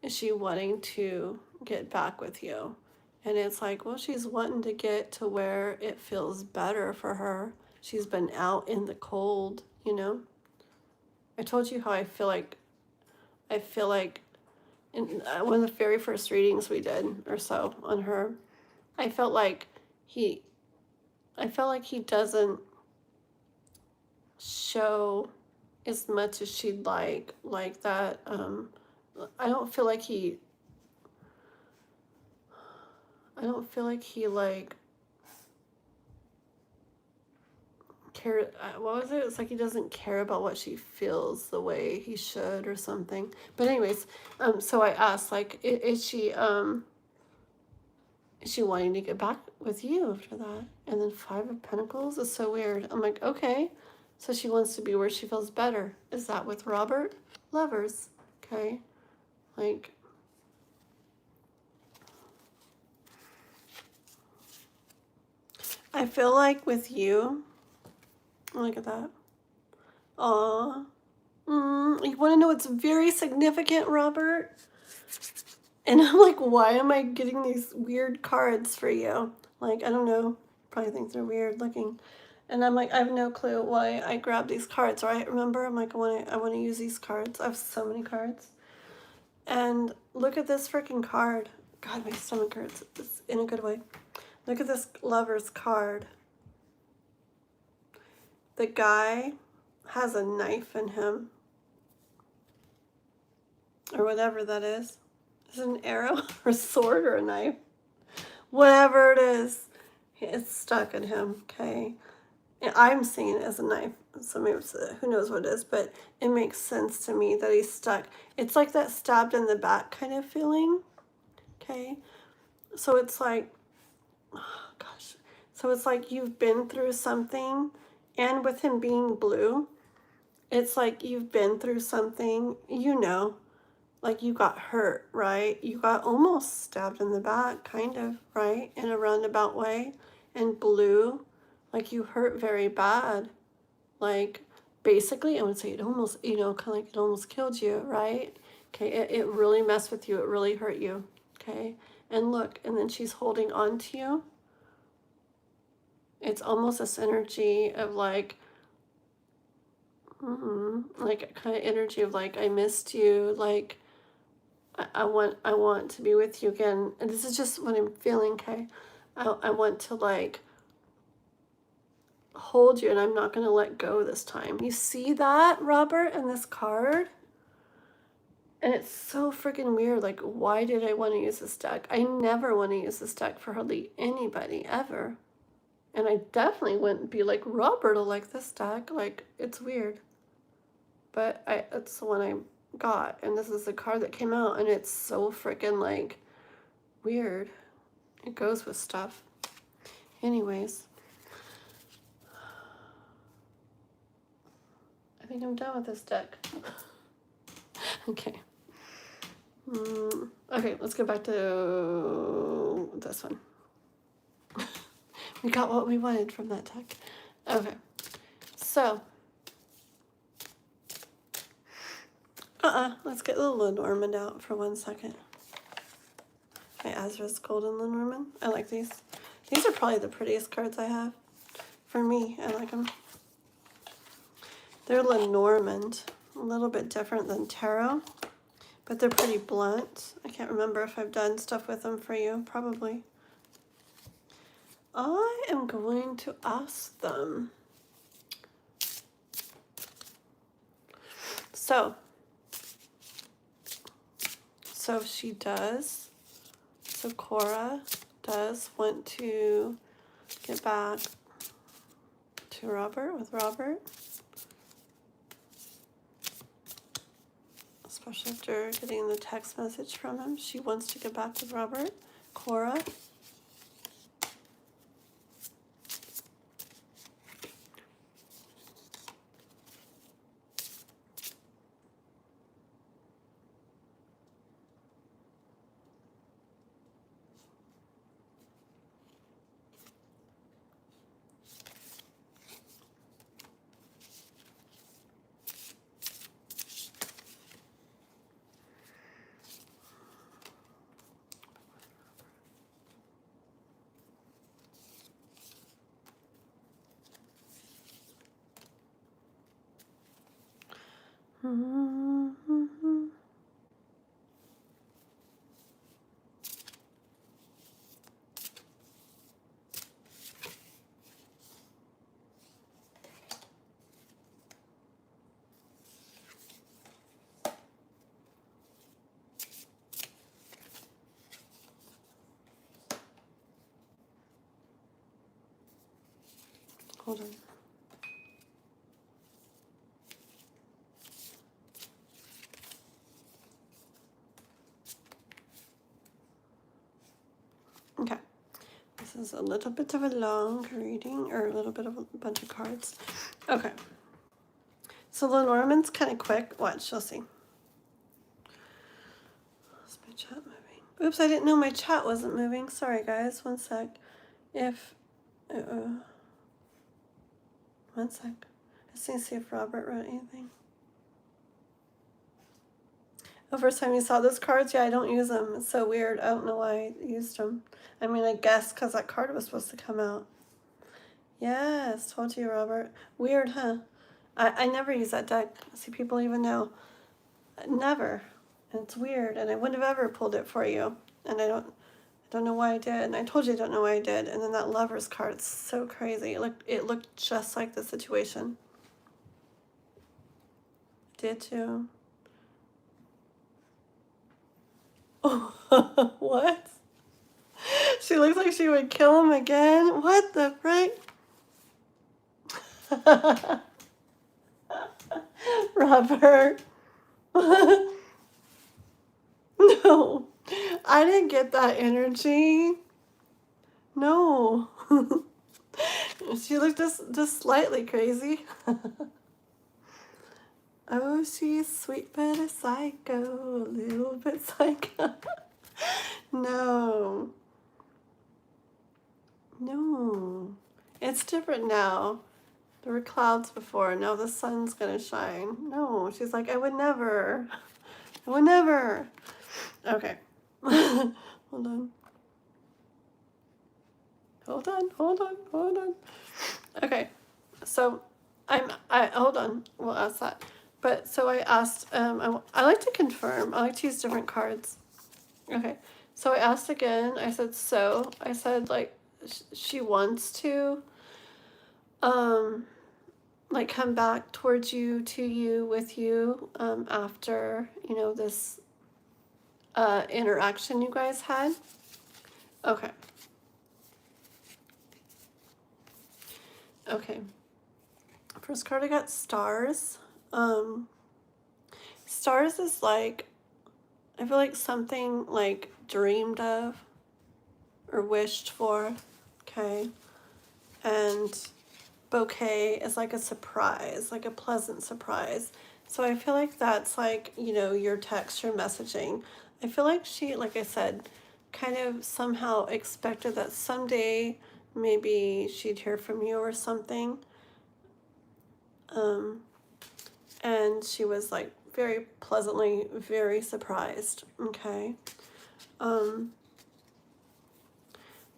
is she wanting to get back with you? And it's like, well, she's wanting to get to where it feels better for her. She's been out in the cold, you know? I told you how I feel like in one of the very first readings we did or so on her, I felt like he doesn't show as much as she'd like that. I don't feel like he like care. What was it? It's like he doesn't care about what she feels the way he should or something. But anyways, so I asked, like, is she wanting to get back with you after that? And then 5 of Pentacles is so weird. I'm like, okay, so she wants to be where she feels better. Is that with Robert? Lovers. Okay, like. I feel like with you, look at that. Aw. You want to know what's very significant, Robert? And I'm like, why am I getting these weird cards for you? Like, I don't know. Probably think they're weird looking. And I'm like, I have no clue why I grabbed these cards, right? Remember, I'm like, I want to use these cards. I have so many cards. And look at this freaking card. God, my stomach hurts. It's in a good way. Look at this Lover's card. The guy has a knife in him. Or whatever that is. Is it an arrow or a sword or a knife? Whatever it is, it's stuck in him, okay? And I'm seeing it as a knife. So maybe it's who knows what it is, but it makes sense to me that he's stuck. It's like that stabbed in the back kind of feeling, okay? So it's like, oh gosh. So it's like you've been through something, and with him being blue, it's like you've been through something, you know, like you got hurt, right? You got almost stabbed in the back, kind of, right? In a roundabout way. And blue, like you hurt very bad. Like basically, I would say it almost, you know, kind of like it almost killed you, right? Okay, it really messed with you. It really hurt you, okay? And look, and then she's holding on to you. It's almost this energy of like, like kind of energy of like, I missed you, like, I want to be with you again. And this is just what I'm feeling, okay? I want to like hold you, and I'm not going to let go this time. You see that, Robert, in this card? And it's so freaking weird. Like, why did I want to use this deck? I never want to use this deck for hardly anybody ever. And I definitely wouldn't be like, Robert will like this deck. Like, it's weird. But it's the one I got, and this is the card that came out, and it's so freaking like weird. It goes with stuff. Anyways, I think I'm done with this deck. Okay. Okay, let's go back to this one. We got what we wanted from that deck. Okay, so let's get the Lenormand out for 1 second. My Azra's Golden Lenormand. I like these. These are probably the prettiest cards I have. For me, I like them. They're Lenormand. A little bit different than tarot, but they're pretty blunt. I can't remember if I've done stuff with them for you. Probably. I am going to ask them. So she does. So Cora does want to get back to Robert with Robert. Especially after getting the text message from him. She wants to get back with Robert. Cora. Mm-hmm. Hold on. Okay. This is a little bit of a long reading, or a little bit of a bunch of cards. Okay. So Lenormand's kind of quick. Watch, you'll see. Is my chat moving? Oops, I didn't know my chat wasn't moving. Sorry, guys. One sec. One sec. I just need to see if Robert wrote anything. The first time you saw those cards, yeah, I don't use them. It's so weird. I don't know why I used them. I mean, I guess because that card was supposed to come out. Yes, told you, Robert. Weird, huh? I never use that deck. See, people even know. Never. And it's weird, and I wouldn't have ever pulled it for you. And I don't know why I did. And I told you I don't know why I did. And then that Lover's card, it's so crazy. It looked just like the situation. Did too. Oh, what? She looks like she would kill him again? What the frick? Robert. No. I didn't get that energy. No. She looked just slightly crazy. Oh, she's sweet but a psycho, a little bit psycho. No. No. It's different now. There were clouds before, now the sun's gonna shine. No, she's like, I would never. I would never. Okay. Hold on. Hold on. Okay. So I hold on. We'll ask that. But so I asked, I like to confirm. I like to use different cards. Okay. So I asked again. I said, like, she wants to, like, come back towards you, to you, with you, after, this, interaction you guys had. Okay. Okay. First card I got, Stars. Stars is like, I feel like something like dreamed of or wished for. Okay. And Bouquet is like a surprise, like a pleasant surprise. So I feel like that's like, your text, your messaging. I feel like she, like I said, kind of somehow expected that someday maybe she'd hear from you or something. And she was like very pleasantly, very surprised. Okay.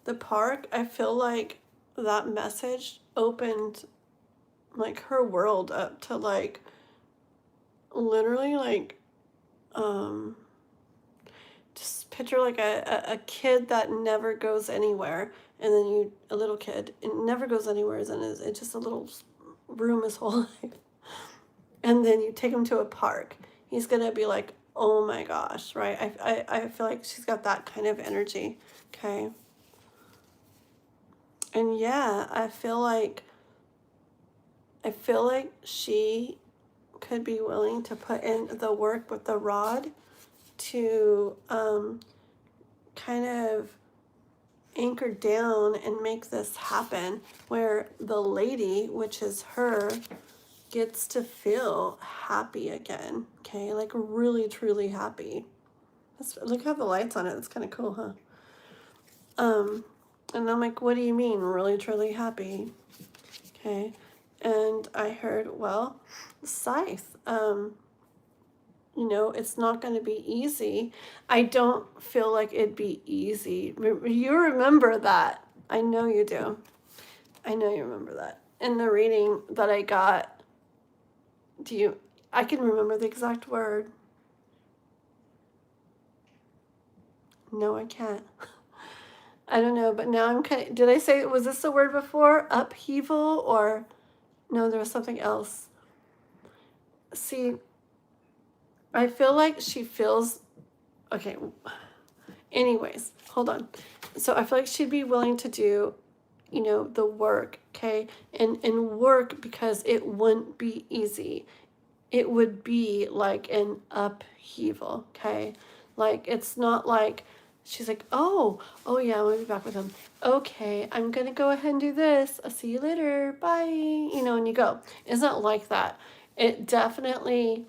The park, I feel like that message opened like her world up to like literally like just picture like a kid that never goes anywhere, and then a little kid, it never goes anywhere, and it's just a little room his whole life. And then you take him to a park, he's gonna be like, oh my gosh, right? I feel like she's got that kind of energy. Okay. And yeah, I feel like she could be willing to put in the work with the rod to kind of anchor down and make this happen, where the lady, which is her, gets to feel happy again. Okay, like really truly happy. Look how the lights on it. It's kind of cool, huh? And I'm like, what do you mean really truly happy? Okay. And I heard, well, Scythe, you know, it's not going to be easy. I don't feel like it'd be easy. You remember that. I know you do. I know you remember that. In the reading that I got, I can remember the exact word. No, I can't. I don't know, but now I'm kind of, did I say, was this the word before? Upheaval, or no, there was something else. See, I feel like she feels, okay, anyways, hold on. So I feel like she'd be willing to do, you know, the work, okay? And work, because it wouldn't be easy. It would be like an upheaval, okay? Like, it's not like, she's like, oh yeah, I'm gonna be back with him. Okay, I'm gonna go ahead and do this. I'll see you later. Bye. You know, and you go. It's not like that. It definitely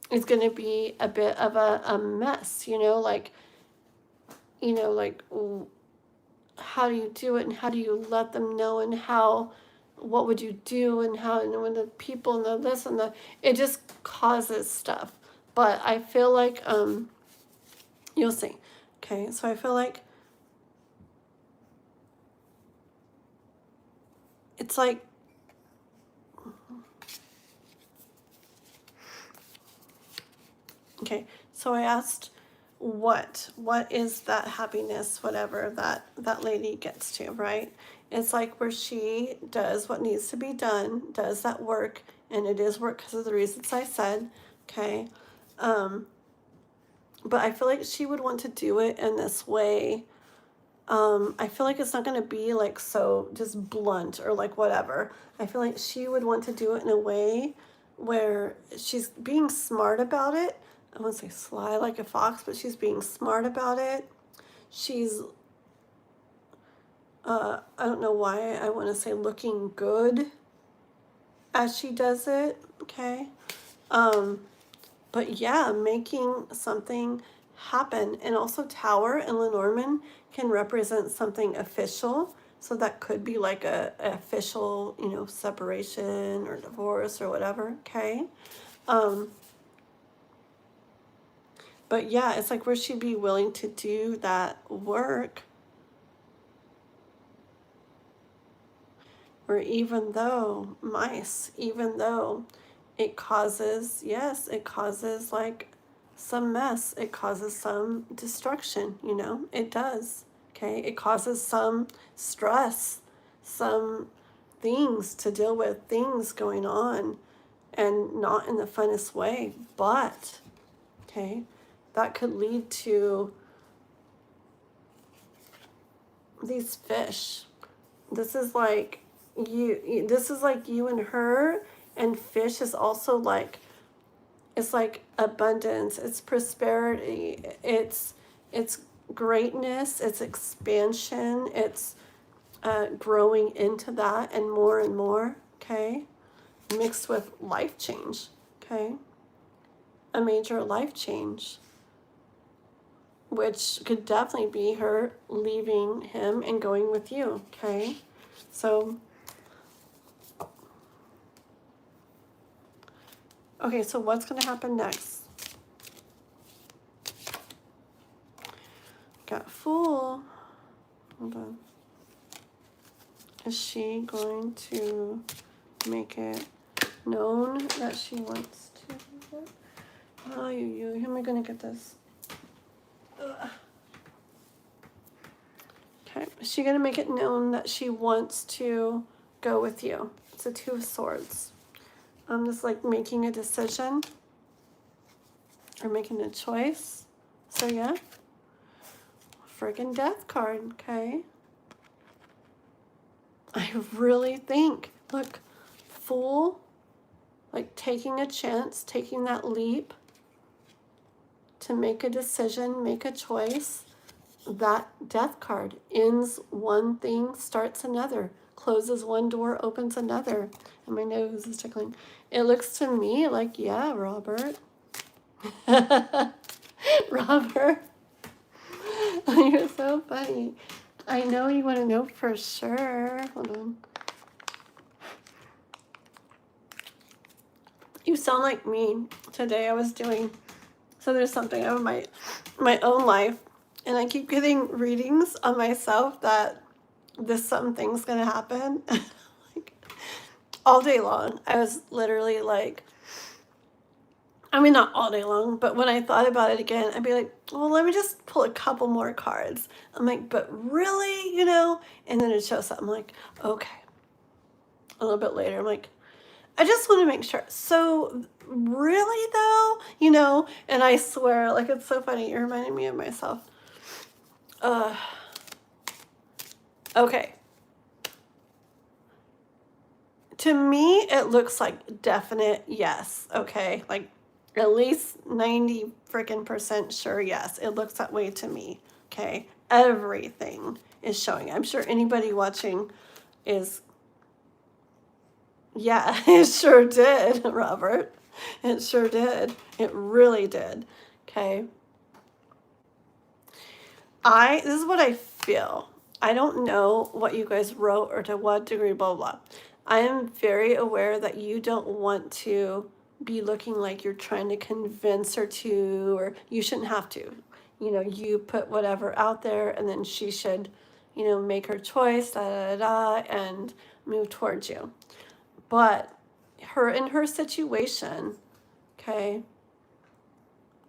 is gonna be a bit of a mess, you know, like, how do you do it, and how do you let them know, and what would you do, and how, and when the people know this and the, it just causes stuff. But I feel like, you'll see. Okay, so I feel like it's like, okay, so I asked, what is that happiness, whatever that lady gets to, right? It's like where she does what needs to be done, does that work, and it is work because of the reasons I said, okay? But I feel like she would want to do it in this way. I feel like it's not going to be like so just blunt or like whatever. I feel like she would want to do it in a way where she's being smart about it. I wouldn't say sly like a fox, but she's being smart about it. She's, I don't know why I want to say looking good as she does it, okay? But yeah, making something happen. And also Tower and Lenormand can represent something official. So that could be like a official, you know, separation or divorce or whatever, okay? But yeah, it's like where she'd be willing to do that work. Or even though it causes, yes, it causes like some mess. It causes some destruction, you know, it does. Okay, it causes some stress, some things to deal with, things going on, and not in the funnest way. But, okay, that could lead to these fish. This is like you and her, and fish is also like, it's like abundance, it's prosperity, it's greatness, it's expansion, it's growing into that and more, okay? Mixed with life change, okay? A major life change, which could definitely be her leaving him and going with you, okay? So, okay, so what's going to happen next? Got Fool. Hold on. Is she going to make it known that she wants to do that? Oh, how am I going to get this? Ugh. Okay, is she going to make it known that she wants to go with you? It's a Two of Swords. I'm just like making a decision or making a choice. So yeah, friggin' Death card, okay? I really think, look, Fool, like taking a chance, taking that leap to make a decision, make a choice. That Death card ends one thing, starts another, closes one door, opens another. And my nose is tickling. It looks to me like, yeah, Robert. Robert, you're so funny. I know you want to know for sure. Hold on. You sound like me. Today I was doing, so there's something out of my own life, and I keep getting readings on myself that something's gonna happen. Like, all day long, I was literally like, I mean, not all day long, but when I thought about it again, I'd be like, well, let me just pull a couple more cards. I'm like, but really, you know? And then it shows up. I'm like, okay. A little bit later, I'm like, I just want to make sure. So really though, you know, and I swear, like, it's so funny. You're reminding me of myself. Okay. To me, it looks like definite yes. Okay. Like at least 90 freaking percent sure yes. It looks that way to me. Okay. Everything is showing. I'm sure anybody watching is, yeah, it sure did, Robert. It sure did. It really did. Okay. This is what I feel. I don't know what you guys wrote or to what degree, blah, blah. I am very aware that you don't want to be looking like you're trying to convince her to, or you shouldn't have to. You know, you put whatever out there and then she should, you know, make her choice, da, da, da, and move towards you. But in her situation, okay,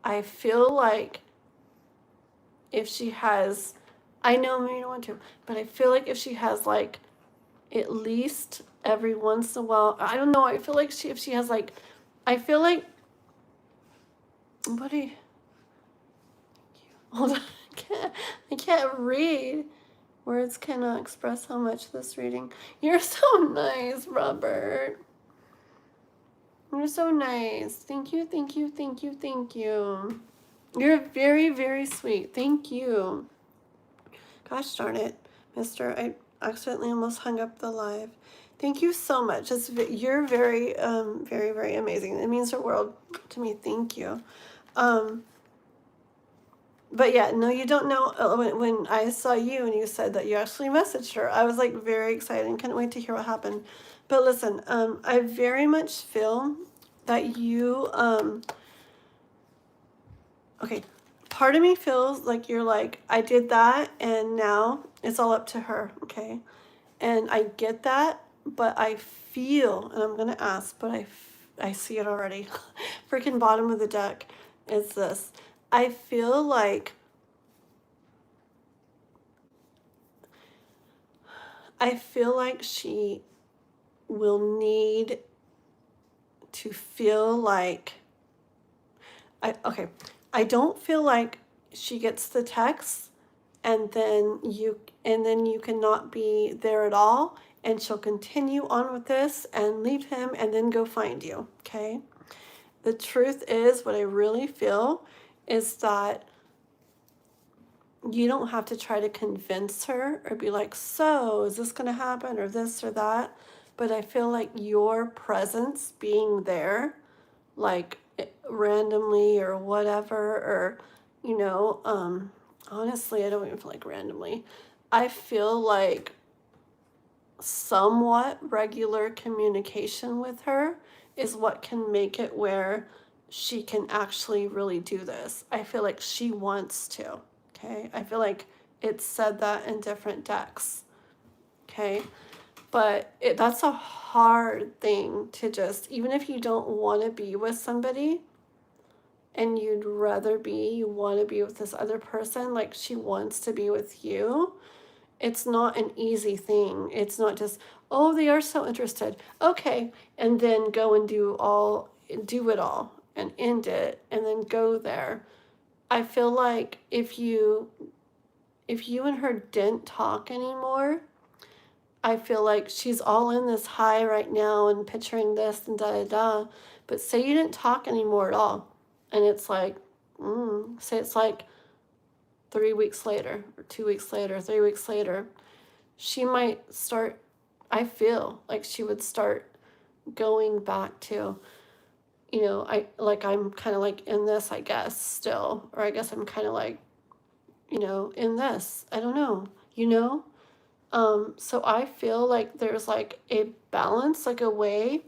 I feel like if she has, I know maybe you don't want to, but I feel like if she has like at least every once in a while, I don't know, I feel like if she has like, I feel like, what do you, hold on, I can't read. Words cannot express how much this reading. You're so nice, Robert. You're so nice. Thank you, thank you, thank you, thank you. You're very, very sweet. Thank you. Gosh darn it, mister. I accidentally almost hung up the live. Thank you so much. You're very, very, very amazing. It means the world to me. Thank you. But yeah, no, you don't know. When I saw you and you said that you actually messaged her, I was like very excited and couldn't wait to hear what happened. But listen, I very much feel that you, okay, part of me feels like you're like, I did that and now it's all up to her, okay? And I get that, but I feel, and I'm going to ask, but I see it already. Freaking bottom of the deck is this. I feel like she will need to feel like, I don't feel like she gets the text and then you cannot be there at all, and she'll continue on with this and leave him and then go find you, okay? The truth is, what I really feel is that you don't have to try to convince her or be like, so is this going to happen or this or that? But I feel like your presence being there, like randomly or whatever, or, you know, honestly, I don't even feel like randomly. I feel like somewhat regular communication with her is what can make it where she can actually really do this. I feel like she wants to. Okay, I feel like it said that in different decks. Okay, but that's a hard thing to just, even if you don't want to be with somebody and you want to be with this other person, like she wants to be with you. It's not an easy thing. It's not just, oh, they are so interested. Okay, and then go and do it all and end it and then go there. I feel like if you and her didn't talk anymore, I feel like she's all in this high right now and picturing this and da da da. But say you didn't talk anymore at all. And it's like, say it's like 3 weeks later, or 2 weeks later, 3 weeks later. She might start, I feel like she would start going back to, I'm kind of like in this, I guess, still. Or I guess I'm kind of like, in this. I don't know, So I feel like there's like a balance, like a way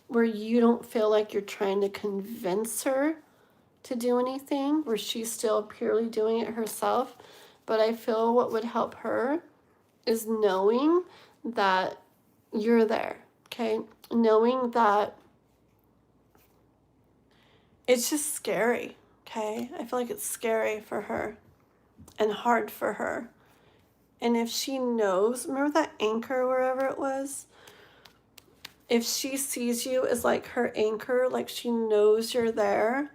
where you don't feel like you're trying to convince her to do anything, where she's still purely doing it herself. But I feel what would help her is knowing that you're there, okay? Knowing that it's just scary, okay? I feel like it's scary for her and hard for her. And if she knows, remember that anchor wherever it was? If she sees you as like her anchor, like she knows you're there,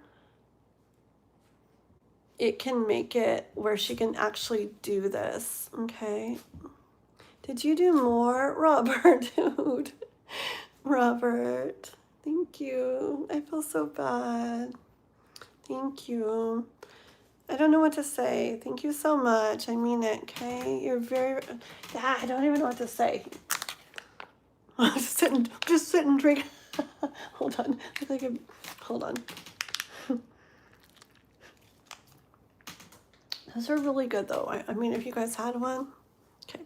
it can make it where she can actually do this, okay? Did you do more? Robert, dude. Robert, thank you. I feel so bad. Thank you. I don't know what to say. Thank you so much. I mean it, okay? You're very... I don't even know what to say. Just sit and drink. Hold on. Hold on. Those are really good, though. I mean, if you guys had one, okay.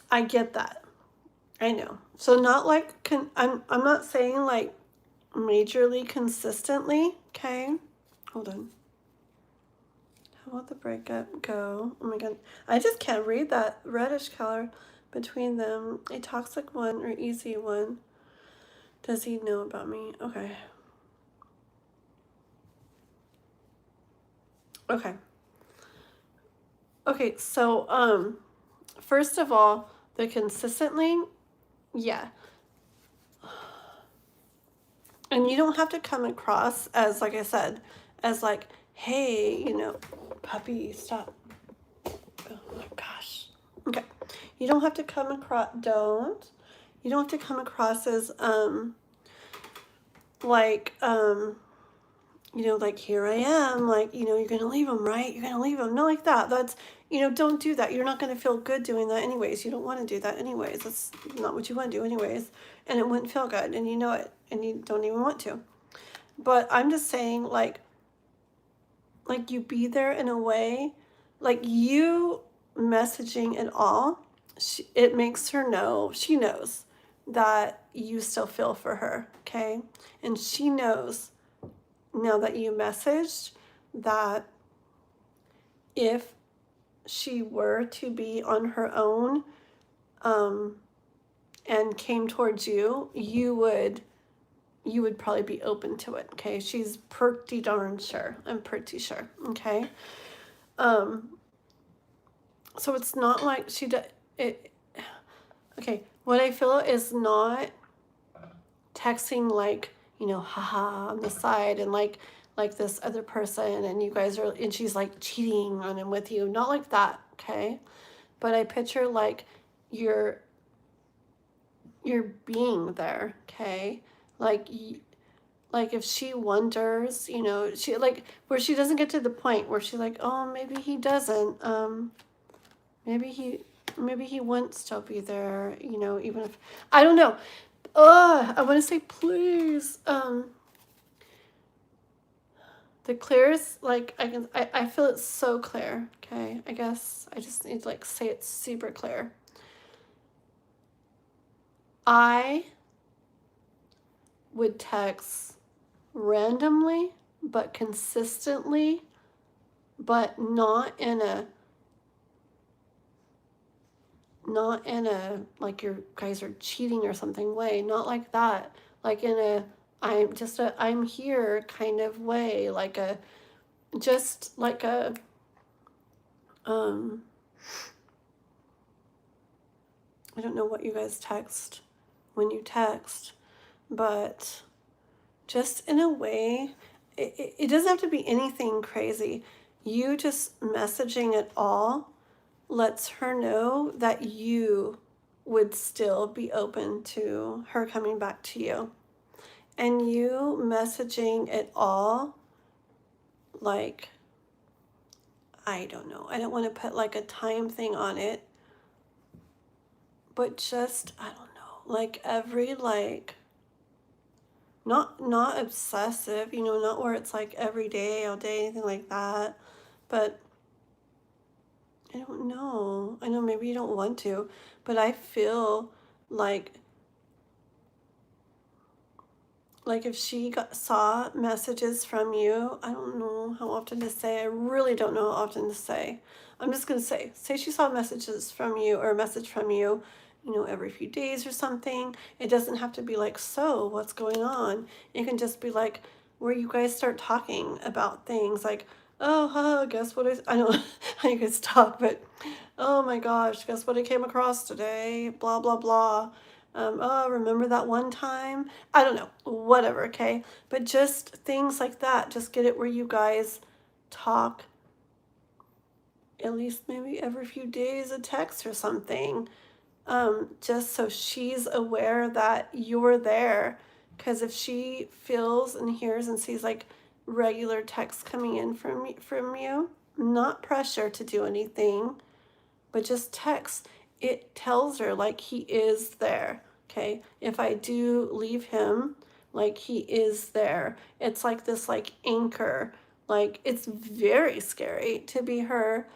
I get that. I know. So not like I'm not saying like majorly consistently. Okay, hold on. How about the breakup go? Oh my god, I just can't read that reddish color between them. A toxic one or easy one. Does he know about me? Okay. Okay. Okay, so first of all, the consistently, yeah. And you don't have to come across as, like I said, as like, hey, puppy, stop. Oh my gosh. Okay. You don't have to come across, you don't have to come across as, like, like, here I am, like, you're going to leave him, right? You're going to leave him. Not like that. That's, don't do that. You're not going to feel good doing that anyways. You don't want to do that anyways. That's not what you want to do anyways. And it wouldn't feel good. And you know it. And you don't even want to. But I'm just saying, like you be there in a way, like you messaging it all, it makes her know, she knows that you still feel for her, okay? And she knows now that you messaged that if she were to be on her own and came towards you, you would probably be open to it, okay? She's pretty darn sure. I'm pretty sure, okay? So it's not like she does it. Okay, what I feel is not texting like, haha on the side and like this other person and you guys are, and she's like cheating on him with you. Not like that, okay? But I picture like you're being there, okay? Like if she wonders, she like where she doesn't get to the point where she's like, oh, maybe he doesn't, maybe he wants to be there, even if, I don't know. I want to say, please, the clearest, like, I feel it's so clear, okay? I guess I just need to, like, say it super clear. I would text randomly, but consistently, but not in a, like you guys are cheating or something way, not like that, like in a, I'm here kind of way, like a, just like a, I don't know what you guys text when you text, but just in a way, it doesn't have to be anything crazy. You just messaging it all lets her know that you would still be open to her coming back to you. And you messaging it all, like, I don't know. I don't want to put like a time thing on it, but just, I don't know, like every, like, not obsessive, you know, not where it's like every day, all day, anything like that. But I don't know. I know maybe you don't want to, but I feel like if she saw messages from you, I don't know how often to say. I really don't know how often to say. I'm just going to say she saw messages from you, or a message from you, you know, every few days or something. It doesn't have to be like, so what's going on? It can just be like where you guys start talking about things like, oh, guess what I don't know how you guys talk, but oh my gosh, guess what I came across today? Blah, blah, blah. Oh, remember that one time? I don't know, whatever, okay? But just things like that, just get it where you guys talk at least maybe every few days, a text or something, just so she's aware that you're there. Because if she feels and hears and sees like regular texts coming in from you, not pressure to do anything, but just text, it tells her like he is there. Okay, if I do leave him, like he is there. It's like this like anchor. Like it's very scary to be her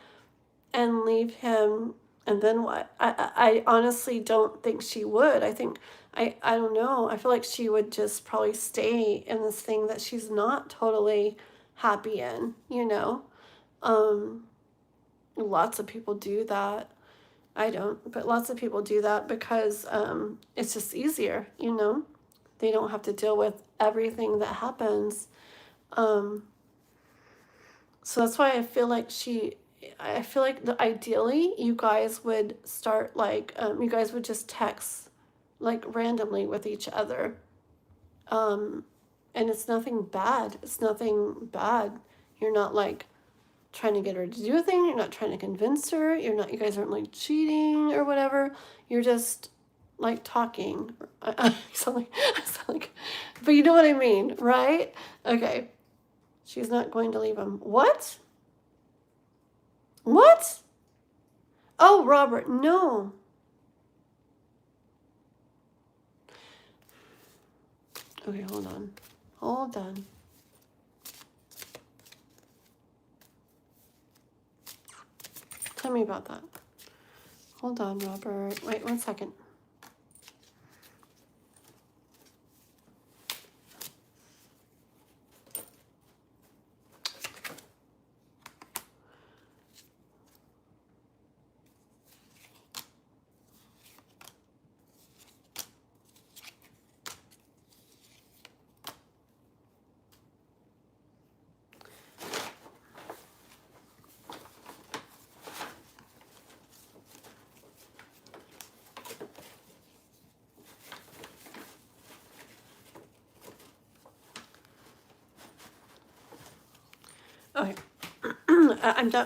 and leave him, and then what? I honestly don't think she would. I think I don't know. I feel like she would just probably stay in this thing that she's not totally happy in, you know? Um Lots of people do that. I don't, but lots of people do that because it's just easier, you know? They don't have to deal with everything that happens. Um, so that's why I feel like ideally you guys would start like, you guys would just text like randomly with each other. Um, and it's nothing bad. It's nothing bad. You're not like trying to get her to do a thing. You're not trying to convince her. You guys aren't like cheating or whatever. You're just like talking. I sound like, but you know what I mean, right? Okay. She's not going to leave him. What? What? Oh, Robert, no. Okay, hold on. Hold on. Tell me about that. Hold on, Robert. Wait 1 second. Okay.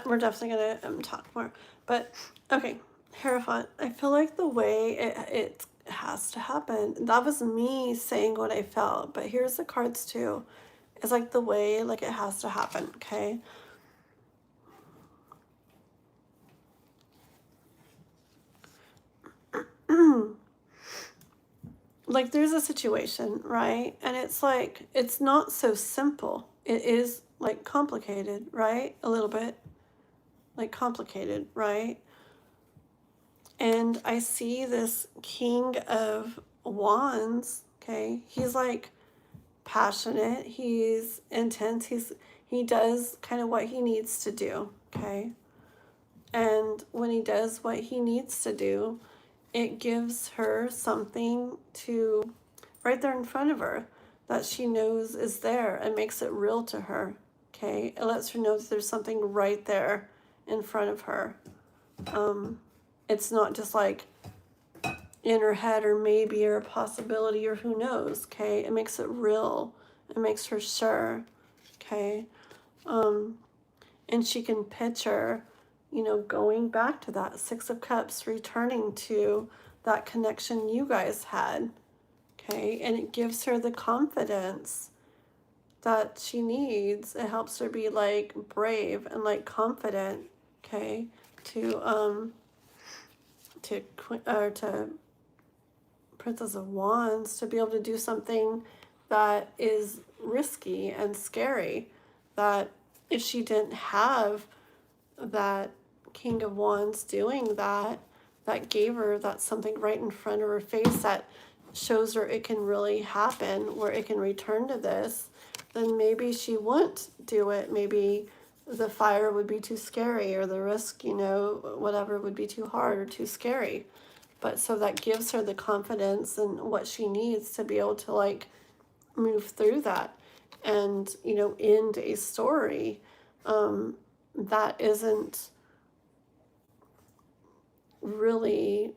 We're definitely gonna talk more, but okay, Hierophant. I feel like the way it has to happen. That was me saying what I felt, but here's the cards too. It's like the way like it has to happen. Okay. Like there's a situation, right? And it's like it's not so simple. It is like complicated, right? A little bit like complicated, right? And I see this King of Wands, okay? He's like passionate, he's intense, he does kind of what he needs to do, okay? And when he does what he needs to do, it gives her something to right there in front of her that she knows is there and makes it real to her, okay? It lets her know that there's something right there in front of her. It's not just like in her head or maybe or a possibility or who knows, okay? It makes it real. It makes her sure, okay? And she can picture, you know, going back to that Six of Cups, returning to that connection you guys had. Okay, and it gives her the confidence that she needs. It helps her be like brave and like confident, okay, to Princess of Wands, to be able to do something that is risky and scary, that if she didn't have that King of Wands doing that, that gave her that something right in front of her face that shows her it can really happen, where it can return to this, then maybe she wouldn't do it. Maybe the fire would be too scary, or the risk, you know, whatever, would be too hard or too scary. But so that gives her the confidence and what she needs to be able to like move through that and, you know, end a story that isn't really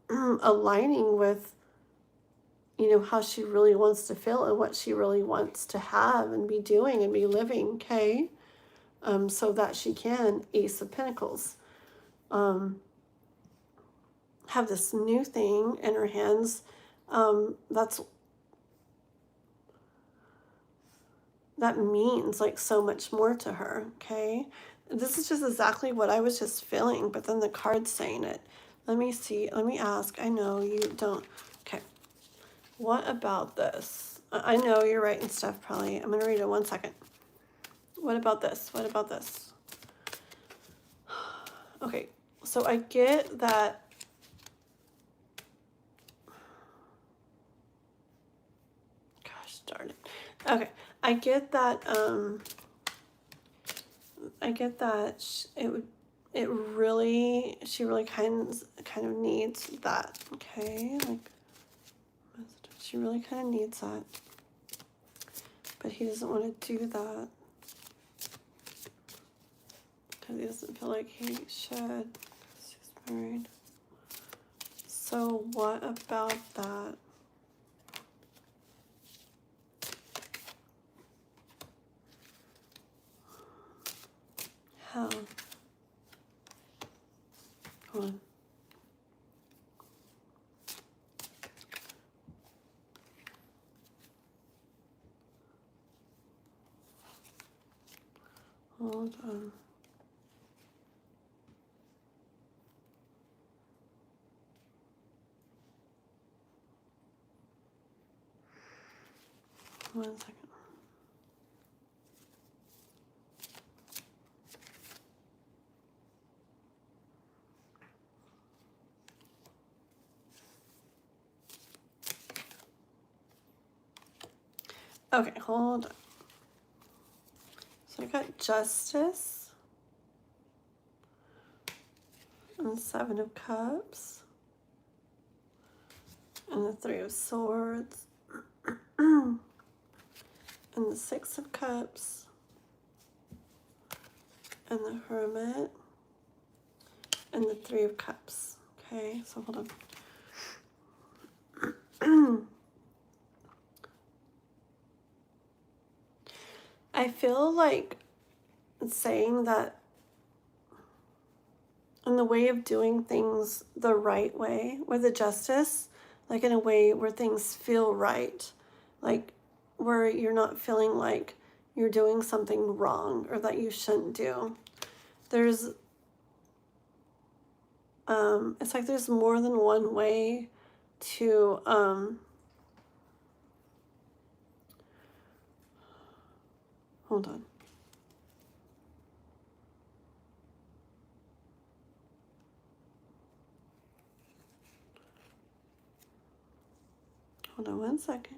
aligning with, you know, how she really wants to feel and what she really wants to have and be doing and be living, okay? So that she can, Ace of Pentacles, have this new thing in her hands. That means like so much more to her, okay? This is just exactly what I was just feeling, but then the card's saying it. Let me see, let me ask. I know you don't. Okay, what about this? I know you're writing stuff probably. I'm gonna read it 1 second. What about this? What about this? Okay, so I get that. Gosh darn it. Okay, I get that. I get that she really kind of needs that. Okay, like she really kind of needs that, but he doesn't want to do that because he doesn't feel like he should. He's married. So what about that? How? Hold on. Hold on. One second. Okay, hold on. So I got Justice and Seven of Cups and the Three of Swords and the Six of Cups and the Hermit and the Three of Cups. Okay, so hold on. I feel like saying that in the way of doing things the right way, with the Justice, like in a way where things feel right, like where you're not feeling like you're doing something wrong or that you shouldn't do. There's, it's like there's more than one way to, hold on. Hold on 1 second.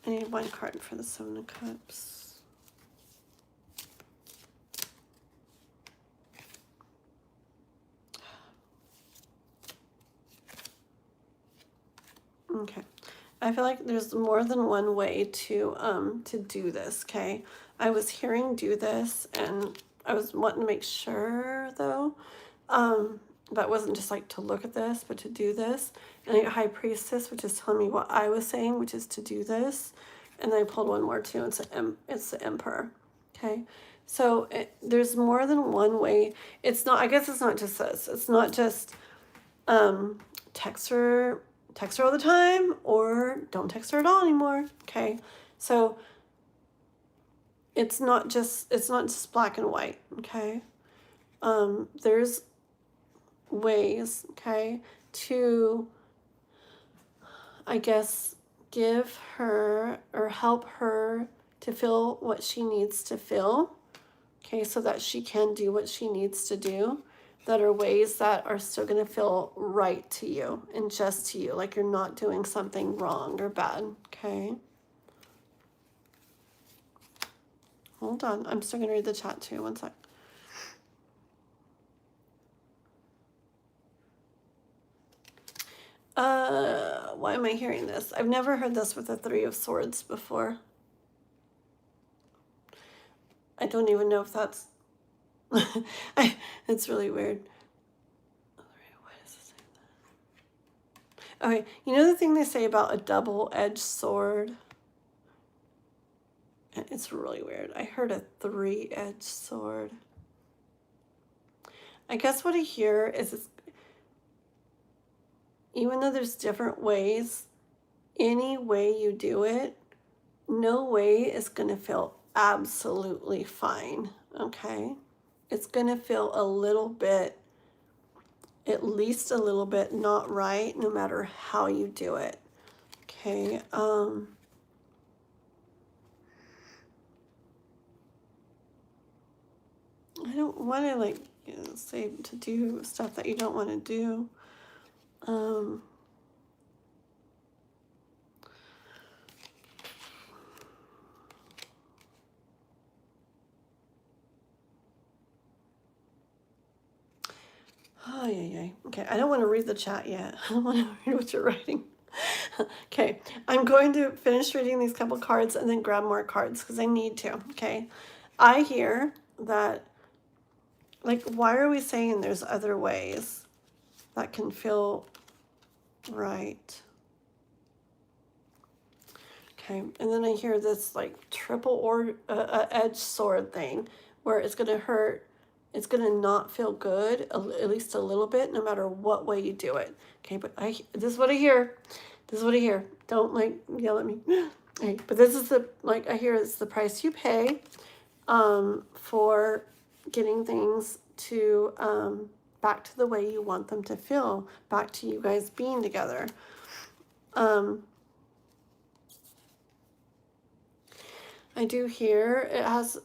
I need one card for the Seven of Cups. Okay. I feel like there's more than one way to do this, okay? I was hearing do this, and I was wanting to make sure, though, that wasn't just like to look at this, but to do this. And I got High Priestess, which is telling me what I was saying, which is to do this. And then I pulled one more too. It's the Emperor. Okay. So there's more than one way. It's not, I guess it's not just this. It's not just text her all the time, or don't text her at all anymore. Okay. So it's not just black and white. Okay. There's ways, okay, to, I guess, give her or help her to feel what she needs to feel, okay, so that she can do what she needs to do, that are ways that are still going to feel right to you and just to you, like you're not doing something wrong or bad, okay? Hold on, I'm still going to read the chat too, one sec. Why am I hearing this? I've never heard this with the Three of Swords before. I don't even know if that's... it's really weird. Why does it say that? Okay, you know the thing they say about a double-edged sword? It's really weird. I heard a three-edged sword. I guess what I hear is even though there's different ways, any way you do it, no way is going to feel absolutely fine, okay? It's going to feel a little bit, at least a little bit, not right, no matter how you do it, okay? I don't want to, like, say to do stuff that you don't want to do. Oh, yeah. Okay, I don't want to read the chat yet. I don't want to read what you're writing. Okay, I'm going to finish reading these couple cards and then grab more cards because I need to, okay? I hear that, like, why are we saying there's other ways that can feel right? Okay, and then I hear this, like, triple edged sword thing where it's going to hurt. It's going to not feel good, at least a little bit, no matter what way you do it. Okay, but this is what I hear. This is what I hear. Don't, like, yell at me. Okay, but this is the, like, I hear it's the price you pay for getting things to back to the way you want them to feel, back to you guys being together. I do hear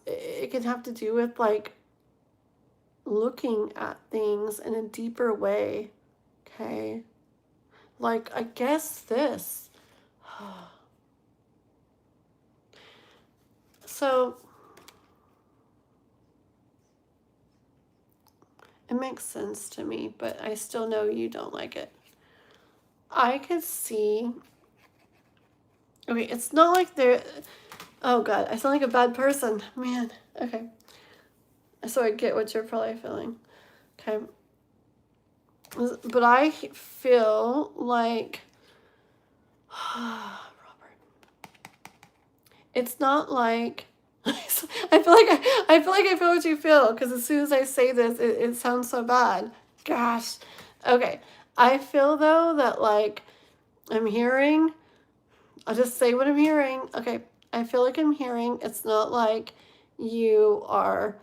it can have to do with, like, looking at things in a deeper way, okay? Like, I guess this. So, it makes sense to me, but I still know you don't like it. I could see... Okay, it's not like they're... Oh, God, I sound like a bad person. Man, okay. So I get what you're probably feeling. Okay. But I feel like... Robert. It's not like... I feel what you feel, because as soon as I say this, it sounds so bad. Gosh. Okay. I feel, though, that, like, I'm hearing... I'll just say what I'm hearing. Okay. I feel like I'm hearing it's not like you are...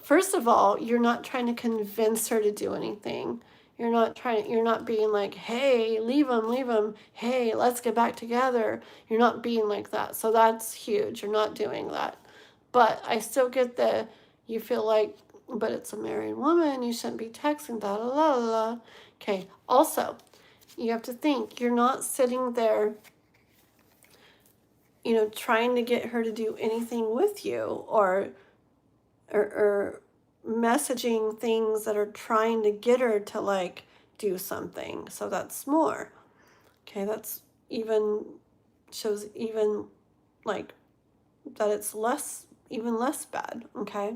First of all, you're not trying to convince her to do anything. You're not being like, hey, leave him. Hey, let's get back together. You're not being like that. So that's huge. You're not doing that. But I still get you feel like, but it's a married woman. You shouldn't be texting, da da da da. Okay. Also, you have to think, you're not sitting there, trying to get her to do anything with you or messaging things that are trying to get her to, like, do something. So that's more. Okay, that's shows like that it's even less bad. Okay,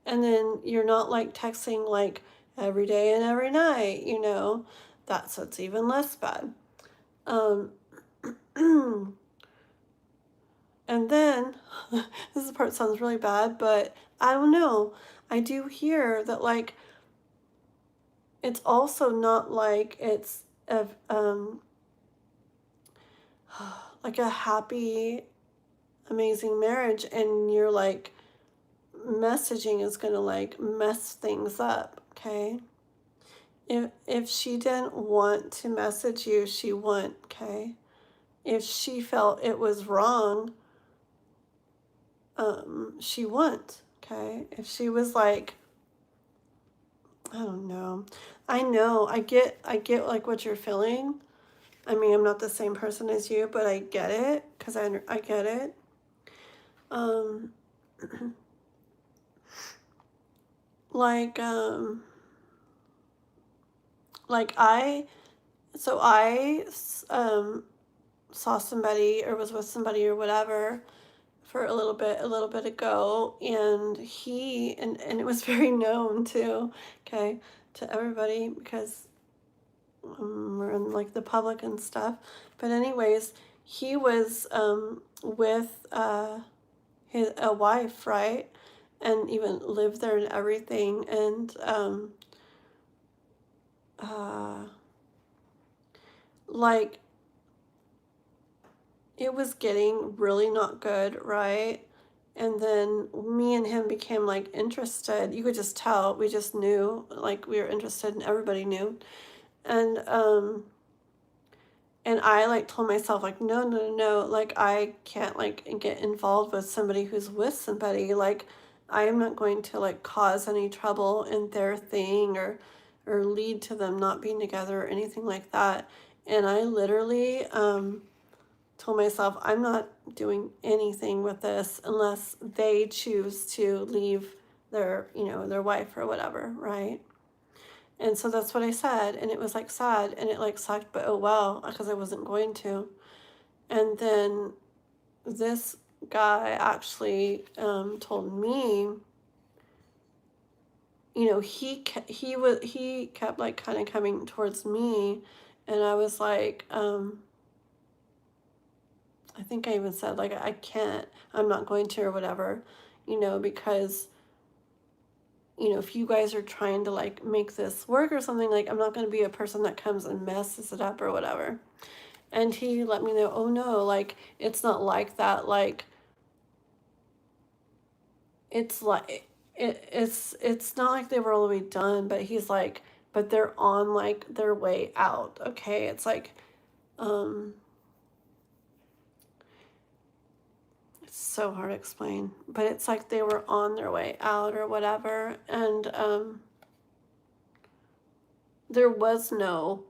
and then you're not, like, texting, like, every day and every night, you know, that's what's even less bad. And then, this part sounds really bad, but I don't know. I do hear that, like, it's also not like it's a, like a happy, amazing marriage, and you're like, messaging is gonna like mess things up, okay? If she didn't want to message you, she wouldn't, okay? If she felt it was wrong, she wouldn't, okay? If she was like, I don't know. I get like what you're feeling. I mean, I'm not the same person as you, but I get it, because I get it. Um, like, like I saw somebody or was with somebody or whatever for a little bit ago, and and it was very known too, okay, to everybody, because we're in like the public and stuff. But anyways, he was with a wife, right, and even lived there and everything, and uh like it was getting really not good, right? And then me and him became like interested. You could just tell. We just knew, like, we were interested, and everybody knew. And and I like told myself, like, no, no, no, no, like, I can't like get involved with somebody who's with somebody. Like, I am not going to like cause any trouble in their thing, or lead to them not being together or anything like that. And I literally told myself, I'm not doing anything with this unless they choose to leave their, you know, their wife or whatever, right? And so that's what I said, and it was like sad, and it like sucked, but oh well, because I wasn't going to. And then this guy actually told me, you know, he kept like kind of coming towards me, and I was like, I think I even said, like, I can't, I'm not going to, or whatever, you know, because, you know, if you guys are trying to like make this work or something, like, I'm not going to be a person that comes and messes it up or whatever. And he let me know, oh no, like, it's not like that. Like, it's like, it's not like they were all the way done, but he's like, but they're on like their way out. Okay. It's like, um, it's so hard to explain, but it's like they were on their way out or whatever. And there was no,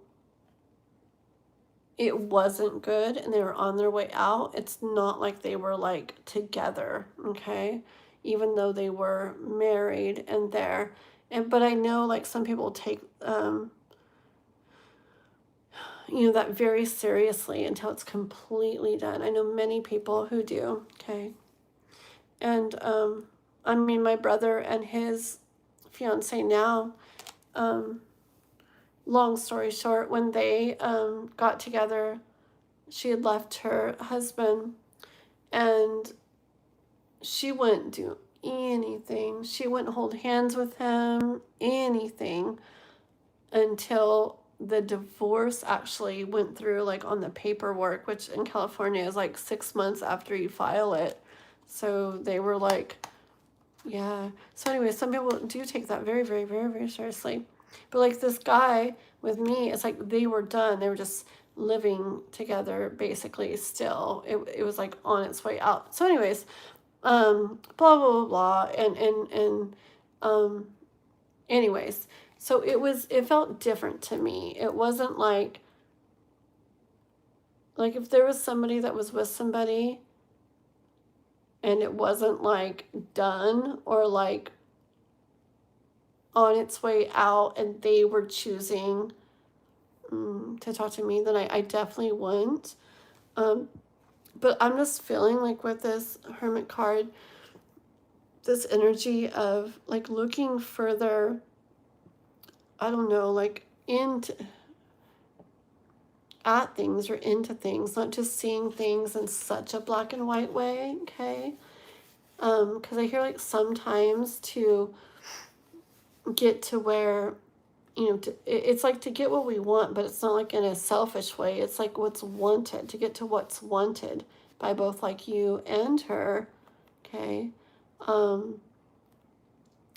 it wasn't good, and they were on their way out. It's not like they were like together, okay? Even though they were married and there. And but I know like some people take you know, that very seriously until it's completely done. I know many people who do, okay? And I mean, my brother and his fiance now, um, long story short, when they got together, she had left her husband, and she wouldn't do anything. She wouldn't hold hands with him, anything, until the divorce actually went through, like on the paperwork, which in California is like 6 months after you file it. So they were like, yeah. So anyway, some people do take that very, very, very, very seriously. But like this guy with me, it's like they were done. They were just living together basically still. It was like on its way out. So anyways, blah, blah, blah, blah. And anyways, so it felt different to me. It wasn't like if there was somebody that was with somebody and it wasn't like done or like on its way out and they were choosing to talk to me, then I definitely wouldn't. But I'm just feeling like with this Hermit card, this energy of like looking further I don't know, like at things or into things, not just seeing things in such a black and white way, okay? Because I hear like sometimes to get to where, it's like to get what we want, but it's not like in a selfish way. It's like what's wanted, to get to what's wanted by both like you and her, okay?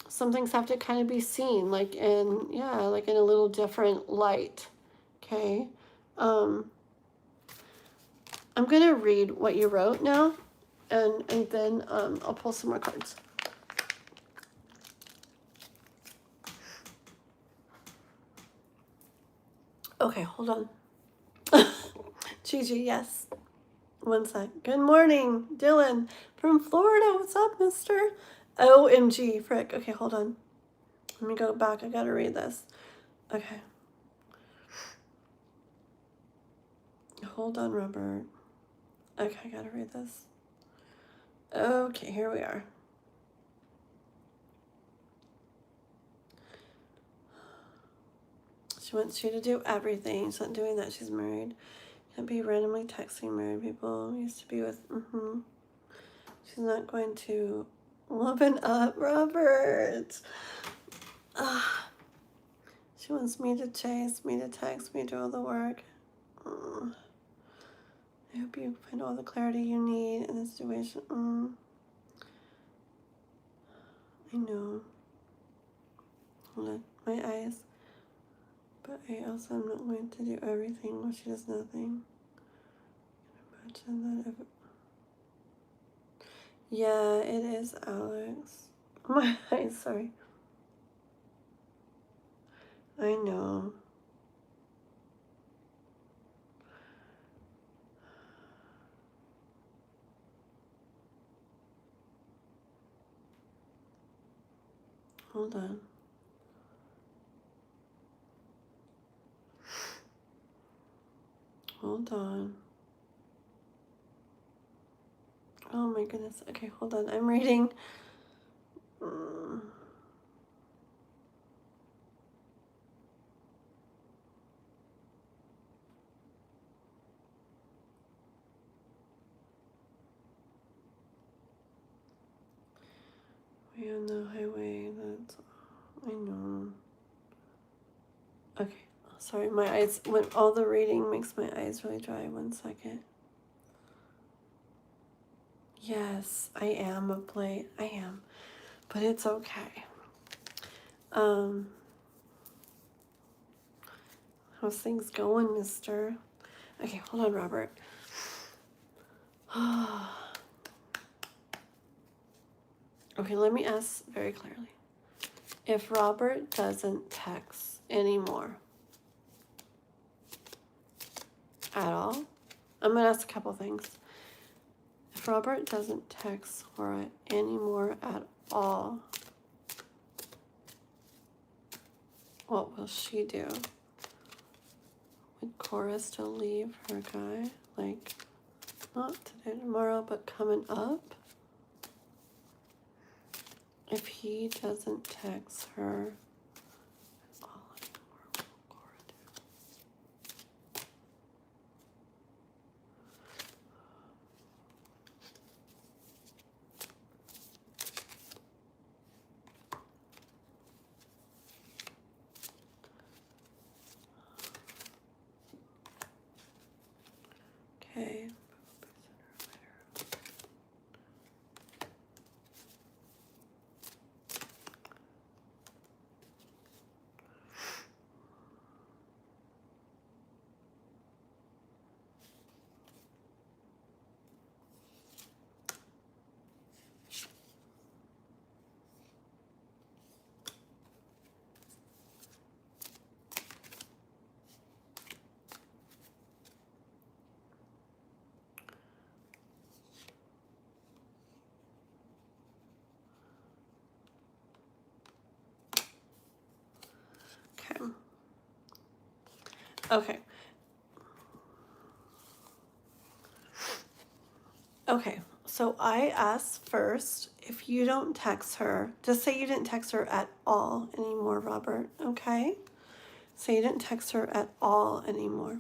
Some things have to kind of be seen like like in a little different light, okay? I'm gonna read what you wrote now, and then I'll pull some more cards. Okay, hold on. Gigi, yes. One sec. Good morning, Dylan from Florida. What's up, mister? OMG, frick. Okay, hold on. Let me go back. I gotta read this. Okay. Hold on, Robert. Okay, I gotta read this. Okay, here we are. She wants you to do everything. She's not doing that. She's married. Can't be randomly texting married people. Used to be with, She's not going to open up, Robert. She wants me to chase, me to text, me to do all the work. I hope you find all the clarity you need in this situation. I know. Hold on. My eyes. But I also am not going to do everything while she does nothing. Imagine that if... Yeah, it is Alex. My eyes, sorry. I know. Hold on. Hold on. Oh my goodness. Okay, hold on. I'm reading. We on the highway. That's... I know. Okay. Sorry, my eyes... When all the reading makes my eyes really dry. 1 second. Yes, I am a plate. I am. But it's okay. How's things going, mister? Okay, hold on, Robert. Okay, let me ask very clearly. If Robert doesn't text anymore at all, I'm going to ask a couple things. If Robert doesn't text Laura anymore at all, what will she do? Would Cora still leave her guy? Like, not today, tomorrow, but coming up? If he doesn't text her, all anymore, what will Cora do? Okay. Okay. Okay, so I asked first, if you don't text her, just say you didn't text her at all anymore, Robert, okay? Say you didn't text her at all anymore.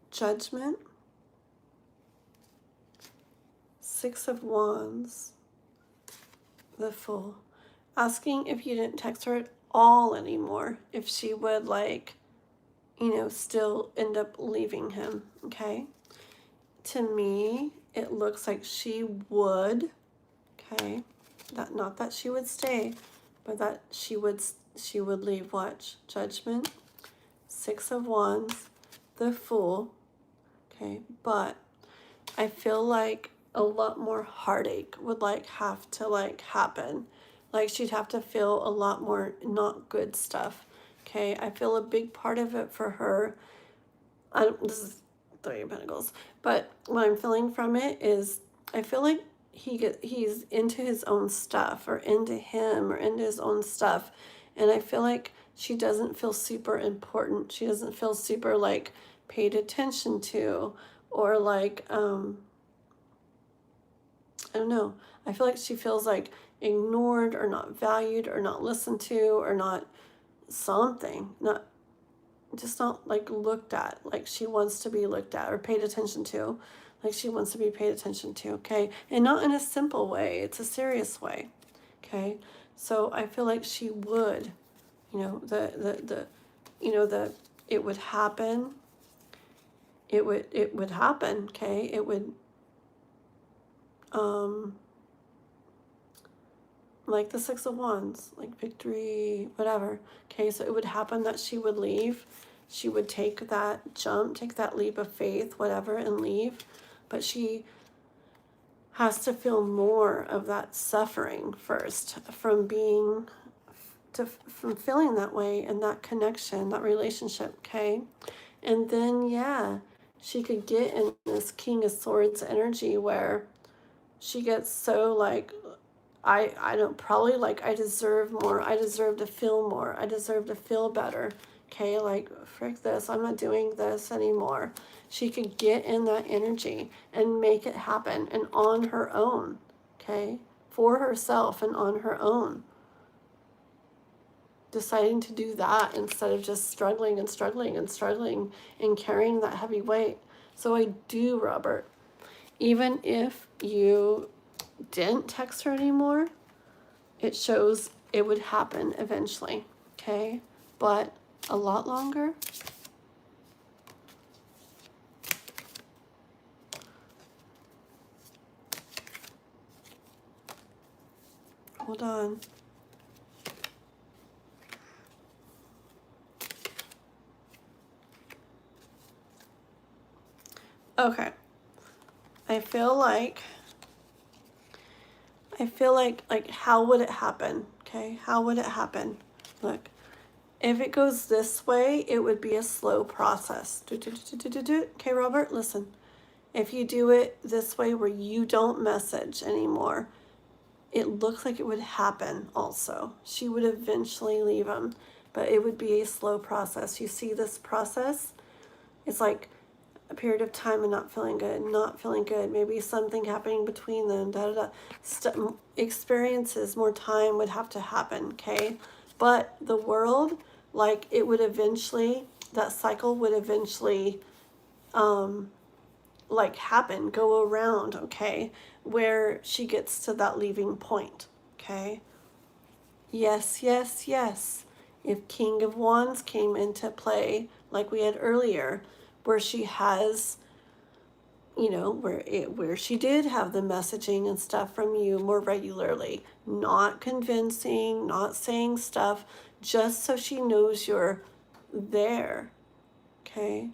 Judgment. Six of Wands. The Fool. Asking if you didn't text her at all anymore, if she would, like, you know, still end up leaving him, okay? To me, it looks like she would, okay? Not that she would stay, but that she would leave. Watch. Judgment. Six of Wands. The Fool. Okay, but I feel like a lot more heartache would, like, have to, like, happen. Like, she'd have to feel a lot more not good stuff. Okay, I feel a big part of it for her. This is Three of Pentacles, but what I'm feeling from it is I feel like he's into his own stuff, or into him, or into his own stuff, and I feel like she doesn't feel super important. She doesn't feel super, like, paid attention to, or like I don't know. I feel like she feels like ignored, or not valued, or not listened to, or not something, not like looked at, like she wants to be looked at or paid attention to, like she wants to be paid attention to, okay? And not in a simple way, it's a serious way, okay? So I feel like she would, you know, it would happen. It would happen, okay? It would, like the Six of Wands, like victory, whatever. Okay, so it would happen that she would leave. She would take that jump, take that leap of faith, whatever, and leave. But she has to feel more of that suffering first from from feeling that way, and that connection, that relationship, okay? And then, yeah, she could get in this King of Swords energy where she gets so, like, I don't, probably, like, I deserve more. I deserve to feel more. I deserve to feel better. Okay, like, frick this. I'm not doing this anymore. She could get in that energy and make it happen, and on her own. Okay, for herself and on her own. Deciding to do that instead of just struggling and struggling and struggling and carrying that heavy weight. So I do, Robert, even if you didn't text her anymore, it shows it would happen eventually, okay? But a lot longer. Hold on. Okay. I feel like, how would it happen? Okay, how would it happen? Look, if it goes this way, it would be a slow process. Okay, Robert, listen. If you do it this way where you don't message anymore, it looks like it would happen also. She would eventually leave him, but it would be a slow process. You see this process? It's like a period of time and not feeling good, maybe something happening between them, experiences, more time would have to happen, okay? But the world, like, it would eventually, that cycle would eventually, like, happen, go around, okay? Where she gets to that leaving point, okay? Yes, yes, yes. If King of Wands came into play, like we had earlier, where she has, you know, where she did have the messaging and stuff from you more regularly, not convincing, not saying stuff, just so she knows you're there, okay?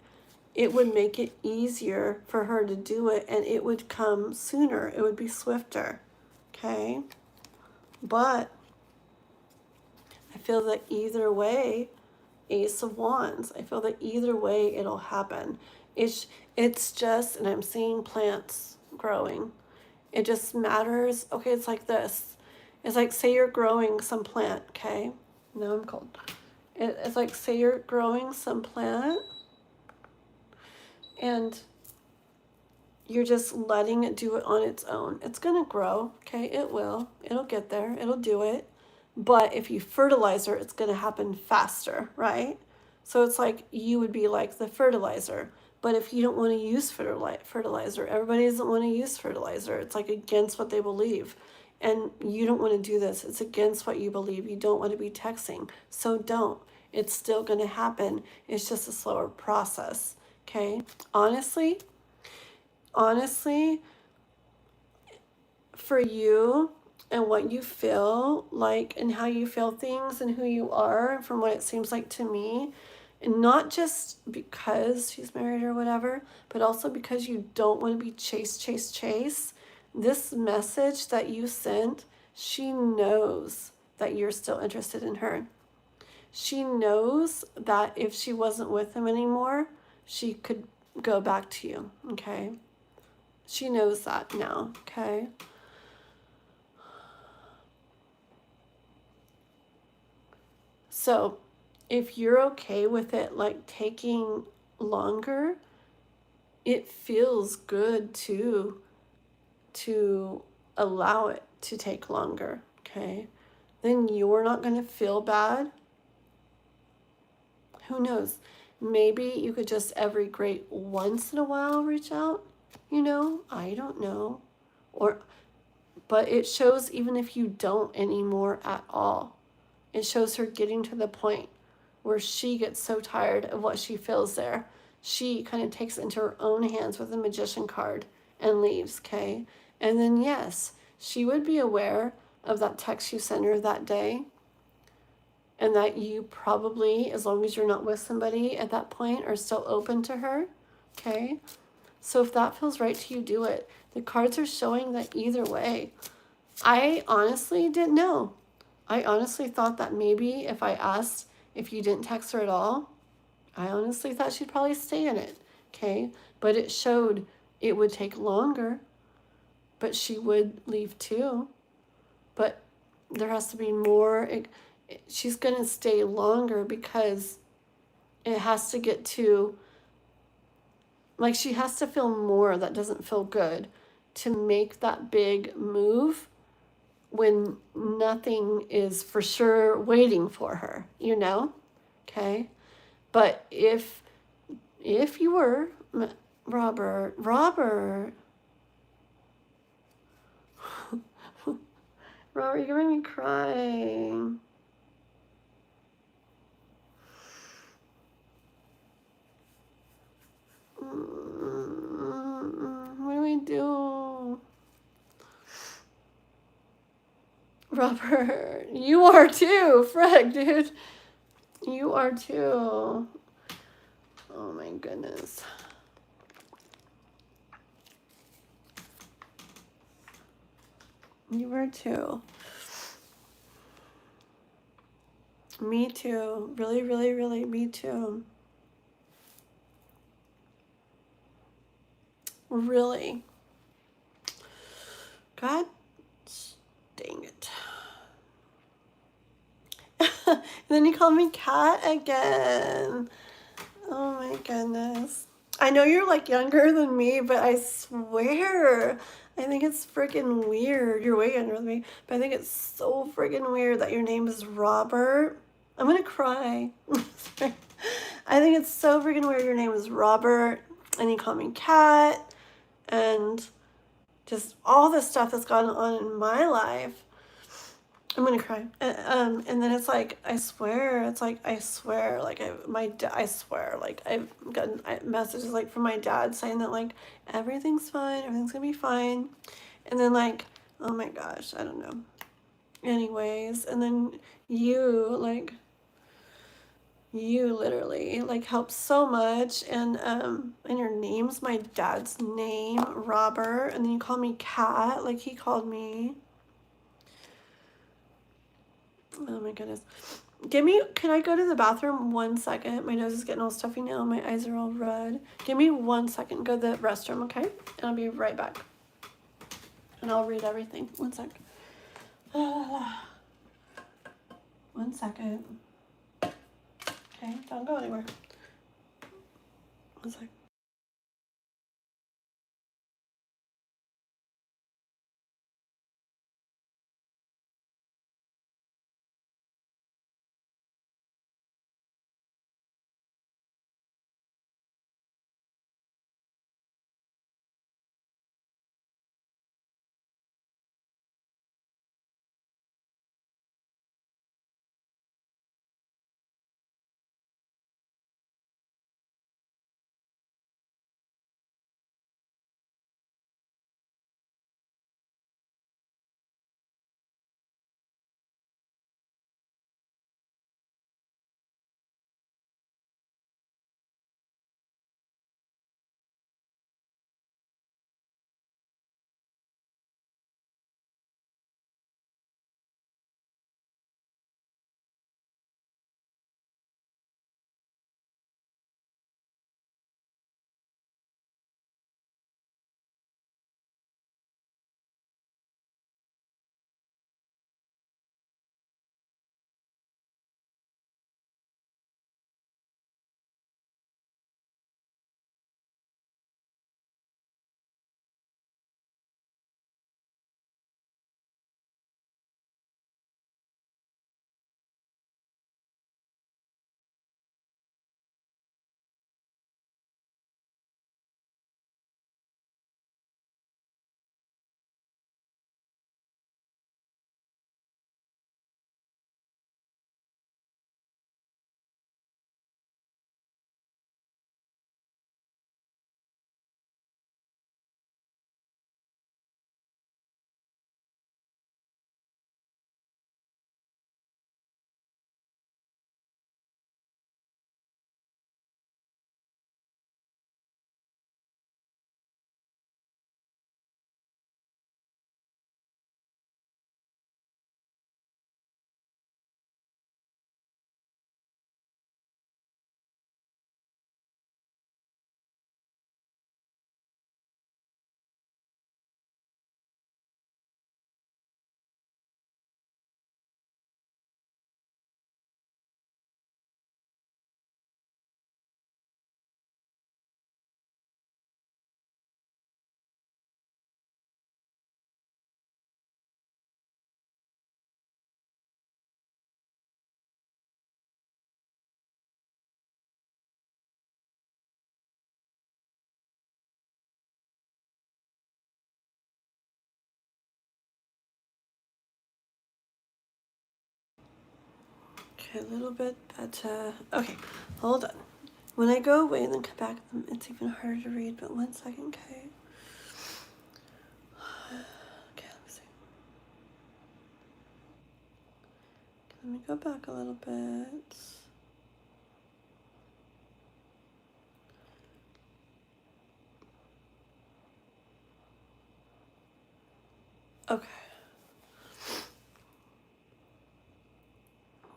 It would make it easier for her to do it, and it would come sooner. It would be swifter, okay? But I feel that either way, Ace of Wands, I feel that either way it'll happen. It's just, and I'm seeing plants growing. It just matters. Okay, it's like this. It's like, say you're growing some plant, okay? Now I'm cold. It's like, say you're growing some plant, and you're just letting it do it on its own. It's gonna grow, okay? It will. It'll get there. It'll do it. But if you fertilize her, it's going to happen faster, right? So it's like you would be like the fertilizer. But if you don't want to use fertilizer, everybody doesn't want to use fertilizer. It's like against what they believe. And you don't want to do this. It's against what you believe. You don't want to be texting. So don't. It's still going to happen. It's just a slower process. Okay? Honestly, for you and what you feel like and how you feel things and who you are, from what it seems like to me, and not just because she's married or whatever, but also because you don't want to be chase. This message that you sent, she knows that you're still interested in her. She knows that if she wasn't with him anymore, she could go back to you, okay? She knows that now, okay? So if you're okay with it like taking longer, it feels good to allow it to take longer, okay? Then you're not going to feel bad. Who knows? Maybe you could just every great once in a while reach out, I don't know. But it shows even if you don't anymore at all. It shows her getting to the point where she gets so tired of what she feels there. She kind of takes it into her own hands with the magician card and leaves, okay? And then, yes, she would be aware of that text you sent her that day, and that you probably, as long as you're not with somebody at that point, are still open to her, okay? So if that feels right to you, do it. The cards are showing that either way. I honestly didn't know. I honestly thought that maybe if I asked if you didn't text her at all, I honestly thought she'd probably stay in it, okay? But it showed it would take longer, but she would leave too. But there has to be more. She's going to stay longer because it has to get to, like, she has to feel more that doesn't feel good to make that big move when nothing is for sure waiting for her, okay? But if you were Robert, Robert, you're gonna make me cry. What do we do? Robert, you are too, Fred, dude. You are too. Oh my goodness. You are too. Me too. Really, really, really, me too. Really. God dang it. And then you call me Cat again. Oh my goodness. I know you're like younger than me, but I swear, I think it's freaking weird. You're way younger than me, but I think it's so freaking weird that your name is Robert. I'm gonna cry. I think it's so freaking weird your name is Robert, and you call me Cat, and just all this stuff that's gone on in my life. I'm gonna cry. And then it's like, I swear, like I swear, like I've gotten messages like from my dad saying that like everything's fine, everything's gonna be fine, and then like, oh my gosh, I don't know. Anyways, and then you literally like help so much, and your name's my dad's name, Robert, and then you call me Cat, like he called me. Oh my goodness. Can I go to the bathroom 1 second? My nose is getting all stuffy now. My eyes are all red. Give me 1 second. Go to the restroom, okay? And I'll be right back. And I'll read everything. 1 sec. 1 second. Okay, don't go anywhere. 1 sec. Okay, a little bit better. Okay, hold on. When I go away and then come back, it's even harder to read, but 1 second, okay? Okay, let me see. Let me go back a little bit. Okay.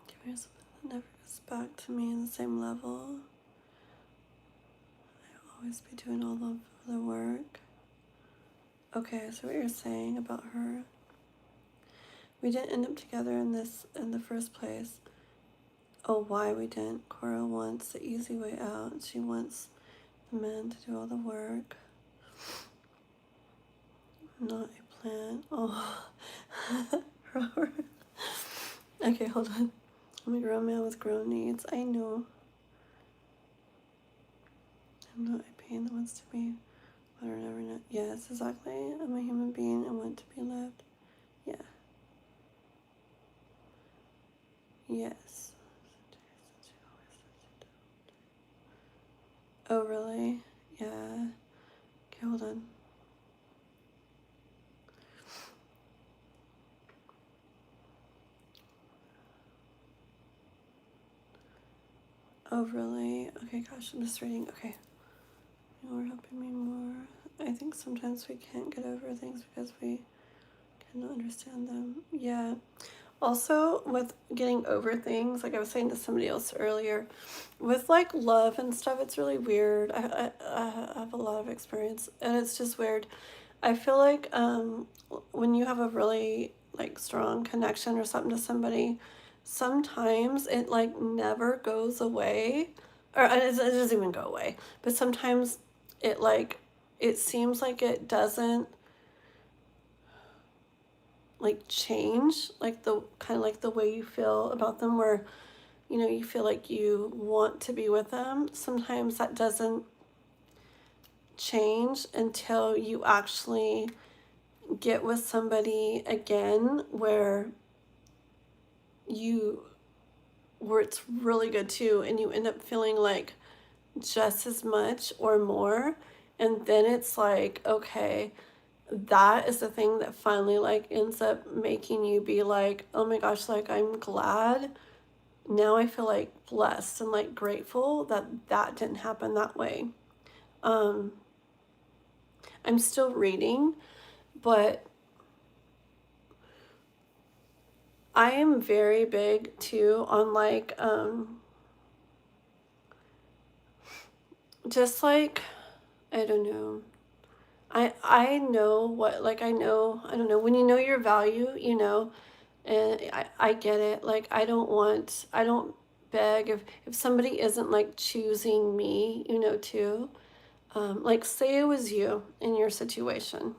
Give me something that never goes back to me in the same level. I'll always be doing all the work. Okay, so what you're saying about her. We didn't end up together in the first place. Oh, why we didn't. Cora wants the easy way out. She wants the men to do all the work. Not a plan. Oh, Robert. Okay, hold on. I'm a grown man with grown needs. I know. I'm not a pain that wants to be whatever, never not. Yes, exactly. I'm a human being and want to be loved. Yeah. Yes. Oh, really? Yeah. Okay, hold on. Oh, really? Okay, gosh, I'm just reading. Okay. You're helping me more. I think sometimes we can't get over things because we cannot understand them. Yeah. Also, with getting over things, like I was saying to somebody else earlier, with like love and stuff, it's really weird. I have a lot of experience, and it's just weird. I feel like when you have a really like strong connection or something to somebody, sometimes it like never goes away, or it doesn't even go away. But sometimes it like it seems like it doesn't like change, like the kind of like the way you feel about them, where you know you feel like you want to be with them. Sometimes that doesn't change until you actually get with somebody again where it's really good too, and you end up feeling like just as much or more, and then it's like, okay, that is the thing that finally like ends up making you be like, oh my gosh, like I'm glad now. I feel like blessed and like grateful that that didn't happen that way. I'm still reading, but I am very big too on like just like, I don't know. I know what, like I don't know, when you know your value, you know, and I get it. Like I don't beg if somebody isn't like choosing me, you know, too. Like say it was you in your situation,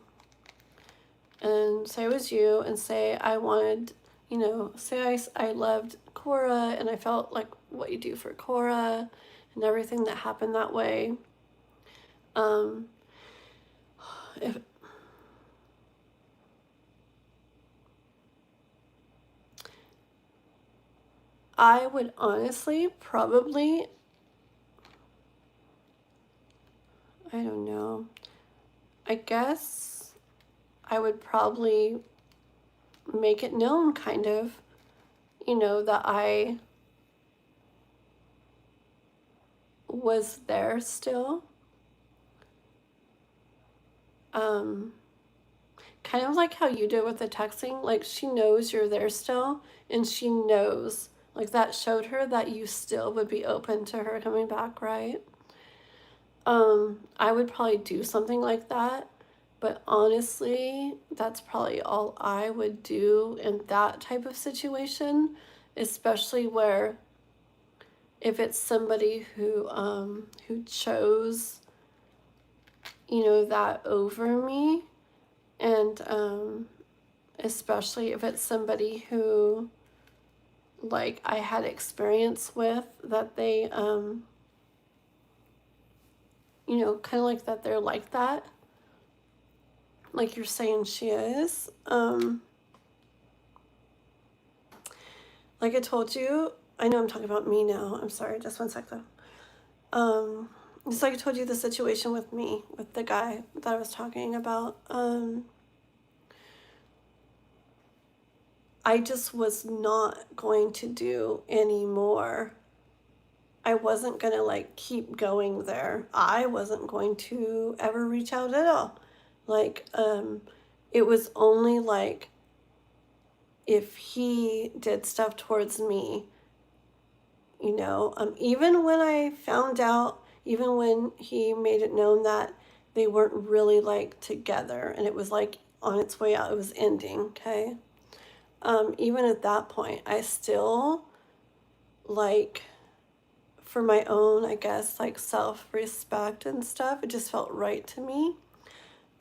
and say it was you, and say I wanted, you know, say I loved Cora and I felt like what you do for Cora and everything that happened that way. If I would honestly probably, I don't know, I guess I would probably make it known, kind of, you know, that I was there still. Um, Kind of like how you did with the texting, like she knows you're there still, and she knows, like that showed her that you still would be open to her coming back, right? I would probably do something like that, but honestly, that's probably all I would do in that type of situation, especially where if it's somebody who chose, you know, that over me, and especially if it's somebody who like I had experience with, that they you know, kind of like that they're like that, like you're saying she is. Like I told you, I know I'm talking about me now. I'm sorry, just one sec though. Just like I told you the situation with me, with the guy that I was talking about. I just was not going to do anymore. I wasn't going to like keep going there. I wasn't going to ever reach out at all. Like, it was only like if he did stuff towards me, you know, even when I found out, even when he made it known that they weren't really like together and it was like on its way out, it was ending, okay? Even at that point, I still like, for my own, I guess, like self-respect and stuff, it just felt right to me.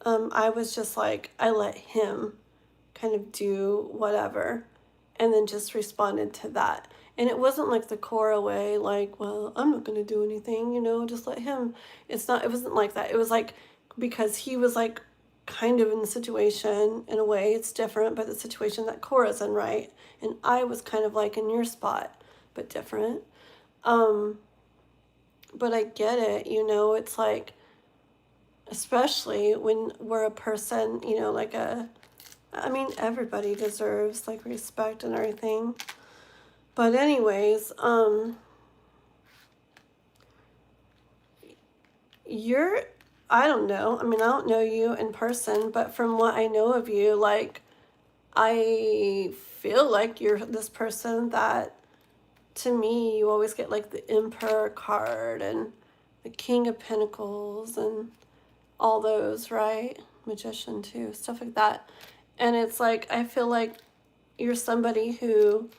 I was just like, I let him kind of do whatever and then just responded to that. And it wasn't like the Cora way, like, well, I'm not going to do anything, you know, just let him. It wasn't like that. It was like, because he was like kind of in the situation in a way, it's different, but the situation that Cora's in, right? And I was kind of like in your spot, but different. But I get it, you know, it's like, especially when we're a person, you know, like I mean, everybody deserves like respect and everything. But anyways, you're, I don't know. I mean, I don't know you in person, but from what I know of you, like, I feel like you're this person that, to me, you always get like the Emperor card and the King of Pentacles and all those, right? Magician too, stuff like that. And it's like, I feel like you're somebody who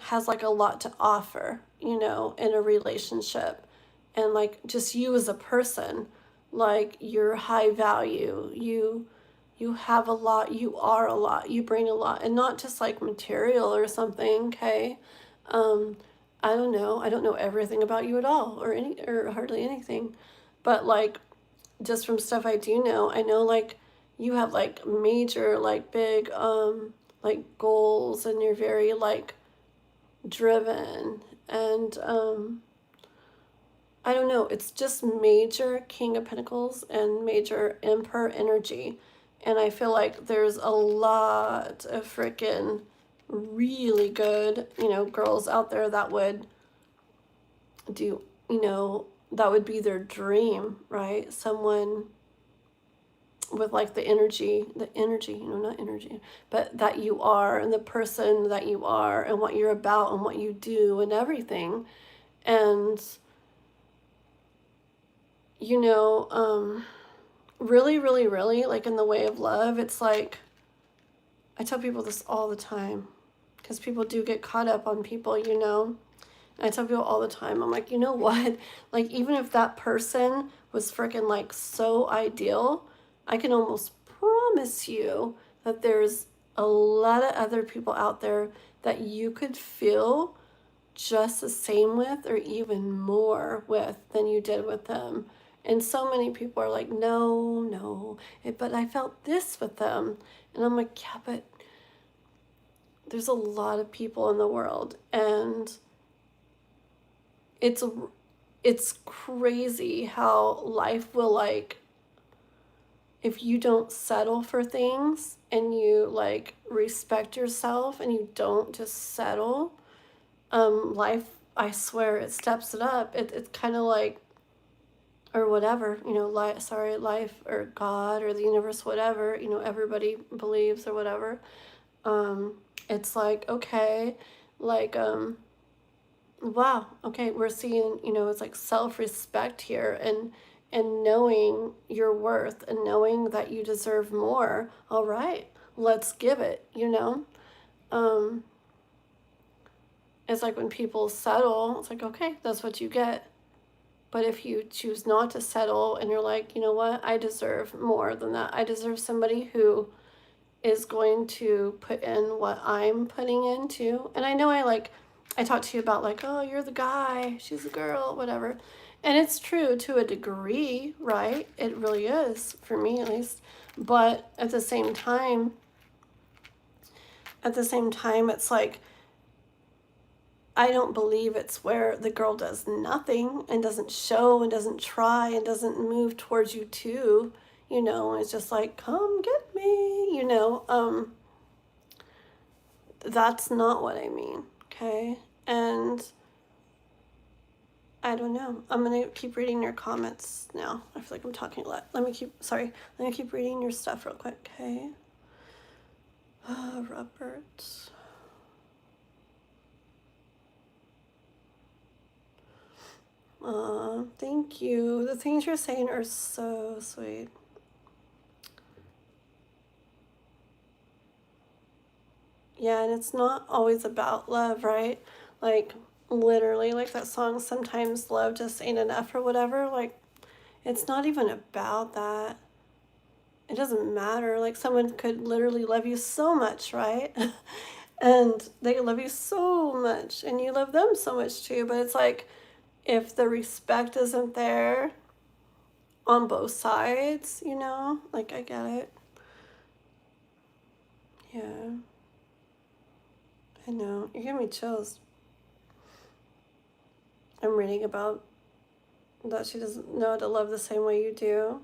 has like a lot to offer, you know, in a relationship. And like just you as a person, like you're high value. You have a lot, you are a lot, you bring a lot, and not just like material or something, okay? Um, I don't know. I don't know everything about you at all or hardly anything. But like just from stuff I do know, I know like you have like major like big like goals and you're very like driven and I don't know, it's just major King of Pentacles and major Emperor energy. And I feel like there's a lot of freaking really good, you know, girls out there that would do, you know, that would be their dream, right? Someone with like the energy, you know, not energy, but that you are and the person that you are and what you're about and what you do and everything. And, you know, really, really, really, like in the way of love, it's like, I tell people this all the time because people do get caught up on people, you know. And I tell people all the time, I'm like, you know what? Like, even if that person was freaking like so ideal, I can almost promise you that there's a lot of other people out there that you could feel just the same with or even more with than you did with them. And so many people are like, no, but I felt this with them. And I'm like, yeah, but there's a lot of people in the world. And it's crazy how life will like, if you don't settle for things and you like respect yourself and you don't just settle, life, I swear, it steps it up. It's kind of like, or whatever, you know, life or God or the universe, whatever, you know, everybody believes or whatever. It's like, okay, like, wow, okay, we're seeing, you know, it's like self-respect here and knowing your worth and knowing that you deserve more. All right, let's give it, you know. Um, it's like when people settle, it's like, okay, that's what you get. But if you choose not to settle and you're like, you know what, I deserve more than that. I deserve somebody who is going to put in what I'm putting into. And I know I talked to you about like, oh, you're the guy, she's the girl, whatever. And it's true to a degree, right? It really is, for me at least. But at the same time, it's like, I don't believe it's where the girl does nothing and doesn't show and doesn't try and doesn't move towards you too. You know, it's just like, come get me, you know. That's not what I mean, okay? And I don't know. I'm gonna keep reading your comments now. I feel like I'm talking a lot. Let me keep reading your stuff real quick, okay? Robert. Thank you. The things you're saying are so sweet. Yeah, and it's not always about love, right? Like, literally, like that song, sometimes love just ain't enough or whatever. Like, it's not even about that. It doesn't matter. Like, someone could literally love you so much, right? And they love you so much, and you love them so much too. But it's like, if the respect isn't there on both sides, you know, like, I get it. Yeah. I know. You're giving me chills. I'm reading about that she doesn't know how to love the same way you do.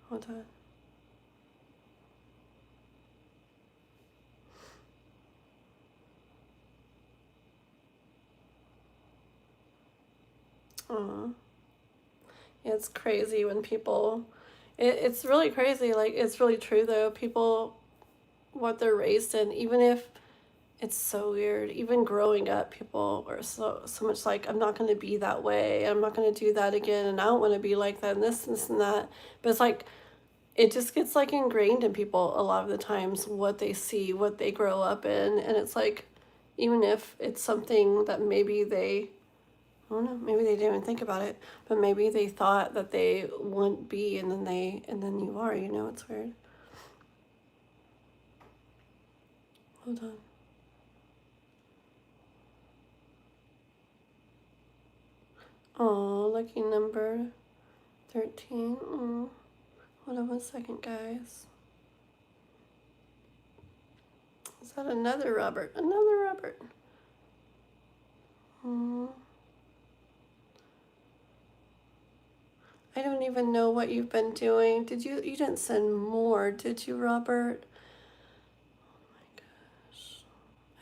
Hold on. Aw. Yeah, it's crazy when people, it's really crazy. Like, it's really true though. People, what they're raised in, even if it's so weird, even growing up, people are so much like, I'm not going to be that way. I'm not going to do that again. And I don't want to be like that and this and that. But it's like, it just gets like ingrained in people a lot of the times, what they see, what they grow up in. And it's like, even if it's something that maybe they, I don't know, maybe they didn't even think about it, but maybe they thought that they wouldn't be, and then you are, you know. It's weird. Hold on. Oh, lucky number 13. Oh, hold on 1 second, guys. Is that another Robert? Another Robert. Oh. I don't even know what you've been doing. You didn't send more, did you, Robert? Oh my gosh.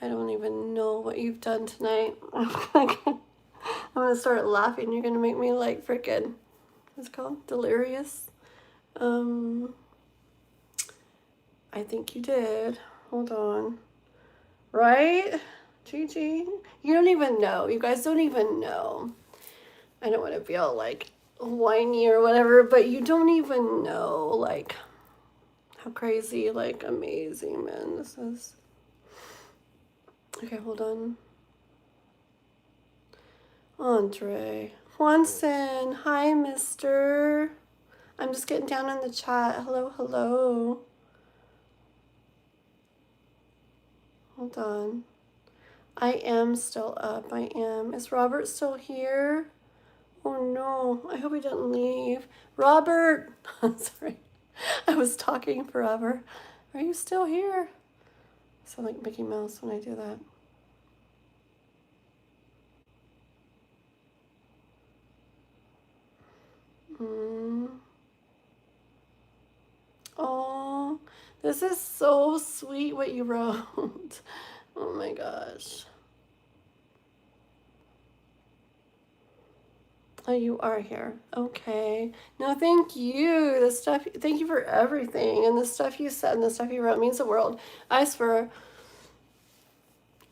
I don't even know what you've done tonight. I'm gonna start laughing. You're gonna make me like freaking, what's it called? Delirious. I think you did. Hold on. Right? Gigi? You don't even know. You guys don't even know. I don't want to be all like whiny or whatever, but you don't even know like how crazy, like amazing, man, this is. Okay, hold on. Andre. Juanson. Hi, mister. I'm just getting down in the chat. Hello, hello. Hold on. I am still up. I am. Is Robert still here? Oh no. I hope he didn't leave. Robert! Sorry. I was talking forever. Are you still here? I sound like Mickey Mouse when I do that. Oh, this is so sweet what you wrote. Oh my gosh. Oh, you are here. Okay. No, thank you. The stuff, thank you for everything. And the stuff you said and the stuff you wrote means the world. I swear,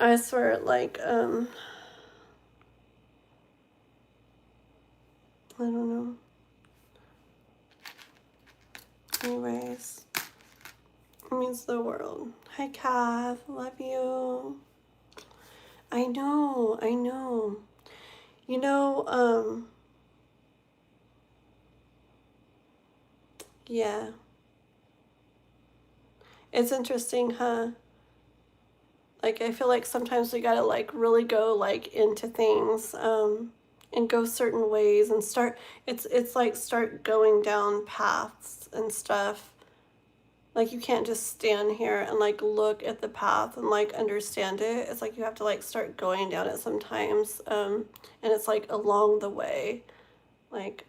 like, I don't know. Anyways, it means the world. Hi, Kath. Love you. I know. You know, yeah. It's interesting, huh? Like, I feel like sometimes we gotta like really go like into things, and go certain ways and start, it's like start going down paths and stuff Like, you can't just stand here and like look at the path and like understand it. It's like you have to like start going down it sometimes. And it's like along the way, like,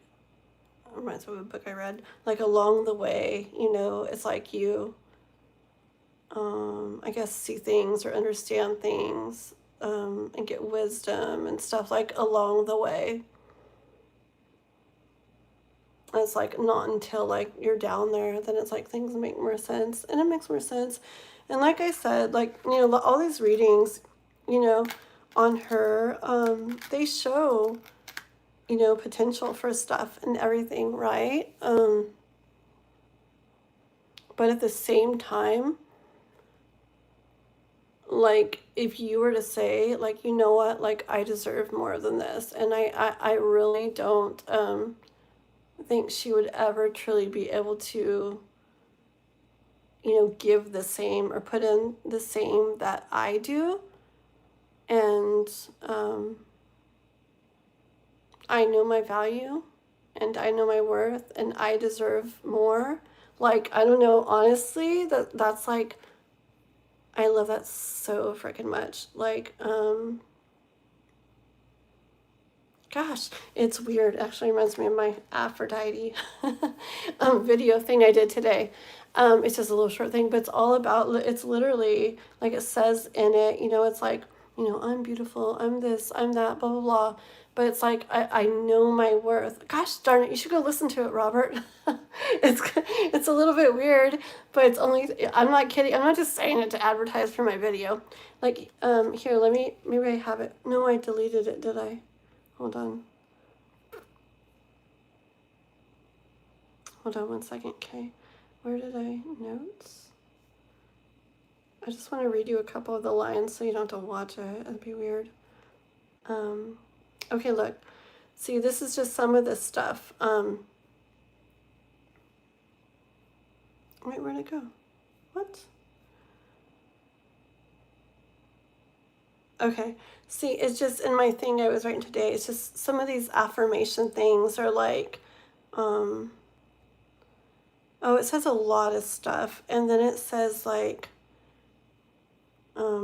reminds me of a book I read, like along the way, you know, it's like you, I guess, see things or understand things, and get wisdom and stuff like along the way. And it's like not until like you're down there, then it's like things make more sense, and it makes more sense. And like I said, like, you know, all these readings, you know, on her, they show, you know, potential for stuff and everything, right? But at the same time, like, if you were to say, like, you know what, like, I deserve more than this, and I really don't think she would ever truly be able to, you know, give the same or put in the same that I do. And I know my value, and I know my worth, and I deserve more. Like, I don't know, honestly, that's like, I love that so freaking much. Like, gosh, it's weird. Actually reminds me of my Aphrodite video thing I did today. It's just a little short thing, but it's all about, it's literally, like it says in it, you know, it's like, you know, I'm beautiful, I'm this, I'm that, blah, blah, blah. But it's like, I know my worth. Gosh darn it, you should go listen to it, Robert. It's a little bit weird, but it's only, I'm not kidding. I'm not just saying it to advertise for my video. Like, here, maybe I have it. No, I deleted it, did I? Hold on. Hold on 1 second, okay. Where did I, notes? I just want to read you a couple of the lines so you don't have to watch it. It'd be weird. Okay, look. See, this is just some of this stuff. Wait, where'd it go? What? Okay. See, it's just in my thing I was writing today. It's just some of these affirmation things are like, oh, it says a lot of stuff. And then it says like,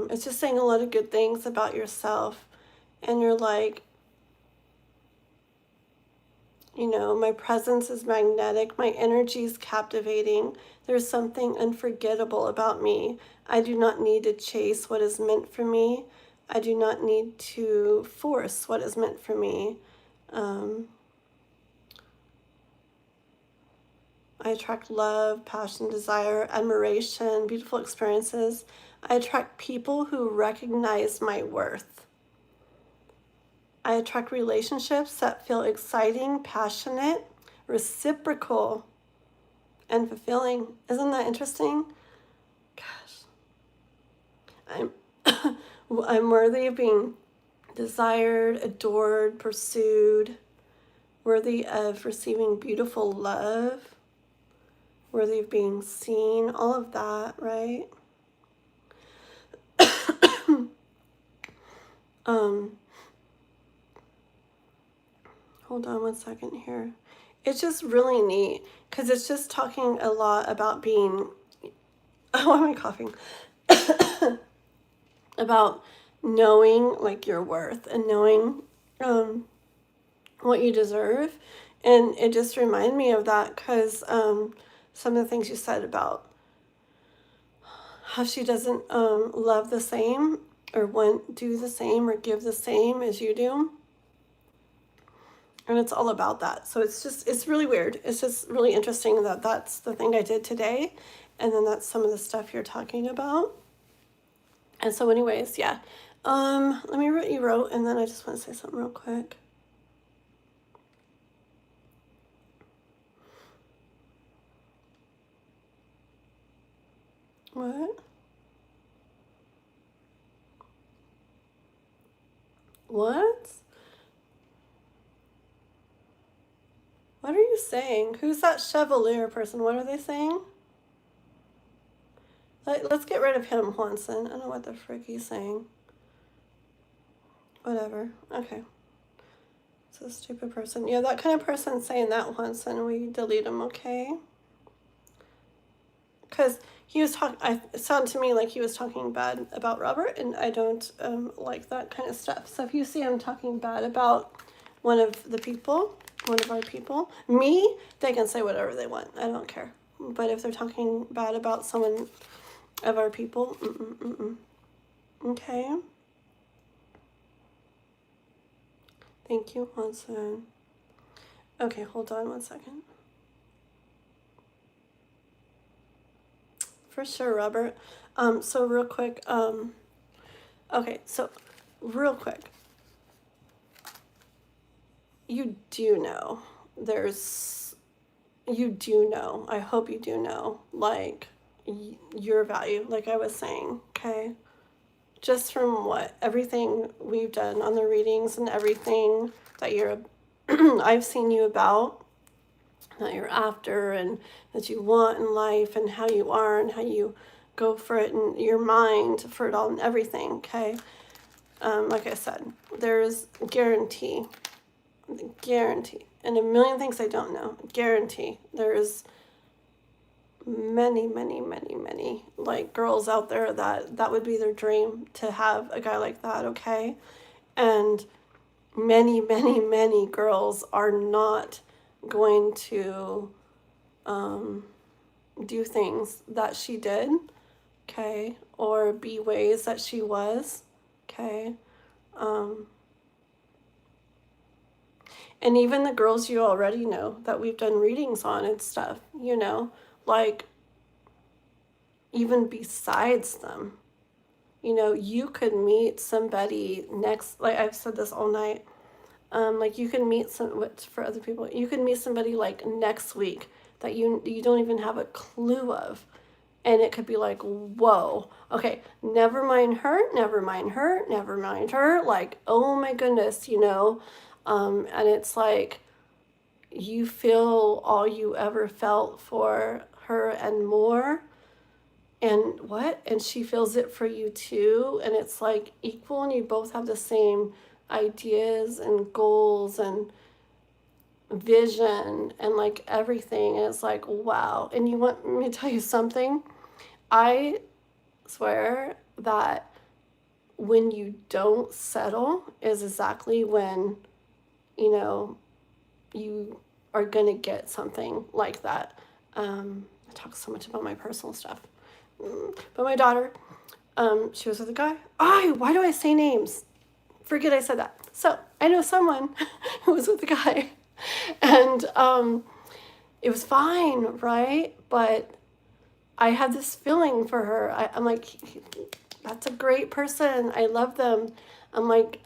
it's just saying a lot of good things about yourself. And you're like, you know, my presence is magnetic. My energy is captivating. There's something unforgettable about me. I do not need to chase what is meant for me. I do not need to force what is meant for me. I attract love, passion, desire, admiration, beautiful experiences. I attract people who recognize my worth. I attract relationships that feel exciting, passionate, reciprocal, and fulfilling. Isn't that interesting? Gosh. I'm worthy of being desired, adored, pursued, worthy of receiving beautiful love, worthy of being seen, all of that, right? Hold on 1 second here. It's just really neat because it's just talking a lot about being, why am I coughing? About knowing like your worth and knowing what you deserve. And it just reminded me of that because some of the things you said about how she doesn't love the same or do the same or give the same as you do. And it's all about that. So it's really weird. It's just really interesting that that's the thing I did today. And then that's some of the stuff you're talking about. And so anyways, yeah. Let me read what you wrote, and then I just want to say something real quick. What? What? What are you saying? Who's that Chevalier person? What are they saying? Let's get rid of him, Juanson. I don't know what the frick he's saying. Whatever. Okay. It's a stupid person. Yeah, that kind of person saying that, Juanson, we delete him, okay? Because he was talking, it sounded to me like he was talking bad about Robert, and I don't like that kind of stuff. So if you see him talking bad about one of our people, me, they can say whatever they want. I don't care. But if they're talking bad about someone of our people, okay. Thank you, Watson. Okay, hold on one second. For sure, Robert. So real quick, okay, so real quick, you do know, I hope you do know, like, your value, like I was saying, okay? Just from everything we've done on the readings and everything that I've seen you about, that you're after and that you want in life and how you are and how you go for it and your mind for it all and everything, okay? Like I said, there's guarantee, and a million things I don't know, guarantee. There's many, like, girls out there that would be their dream to have a guy like that, okay? And many girls are not going to do things that she did, okay? Or be ways that she was, okay? And even the girls you already know that we've done readings on and stuff, you know, like, even besides them, you know, you could meet somebody next, like I've said this all night, like you can meet for other people, you can meet somebody like next week that you don't even have a clue of. And it could be like, whoa, okay, never mind her, like, oh my goodness, you know, and it's like, you feel all you ever felt for her and more, and she feels it for you too, and it's like equal, and you both have the same ideas and goals and vision and like everything, and it's like, wow. And you want me to tell you something? I swear that when you don't settle is exactly when, you know, you are going to get something like that. I talk so much about my personal stuff. But my daughter, she was with a guy. Why do I say names? Forget I said that. So I know someone who was with a guy, and it was fine, right? But I had this feeling for her. I'm like, that's a great person. I love them. I'm like,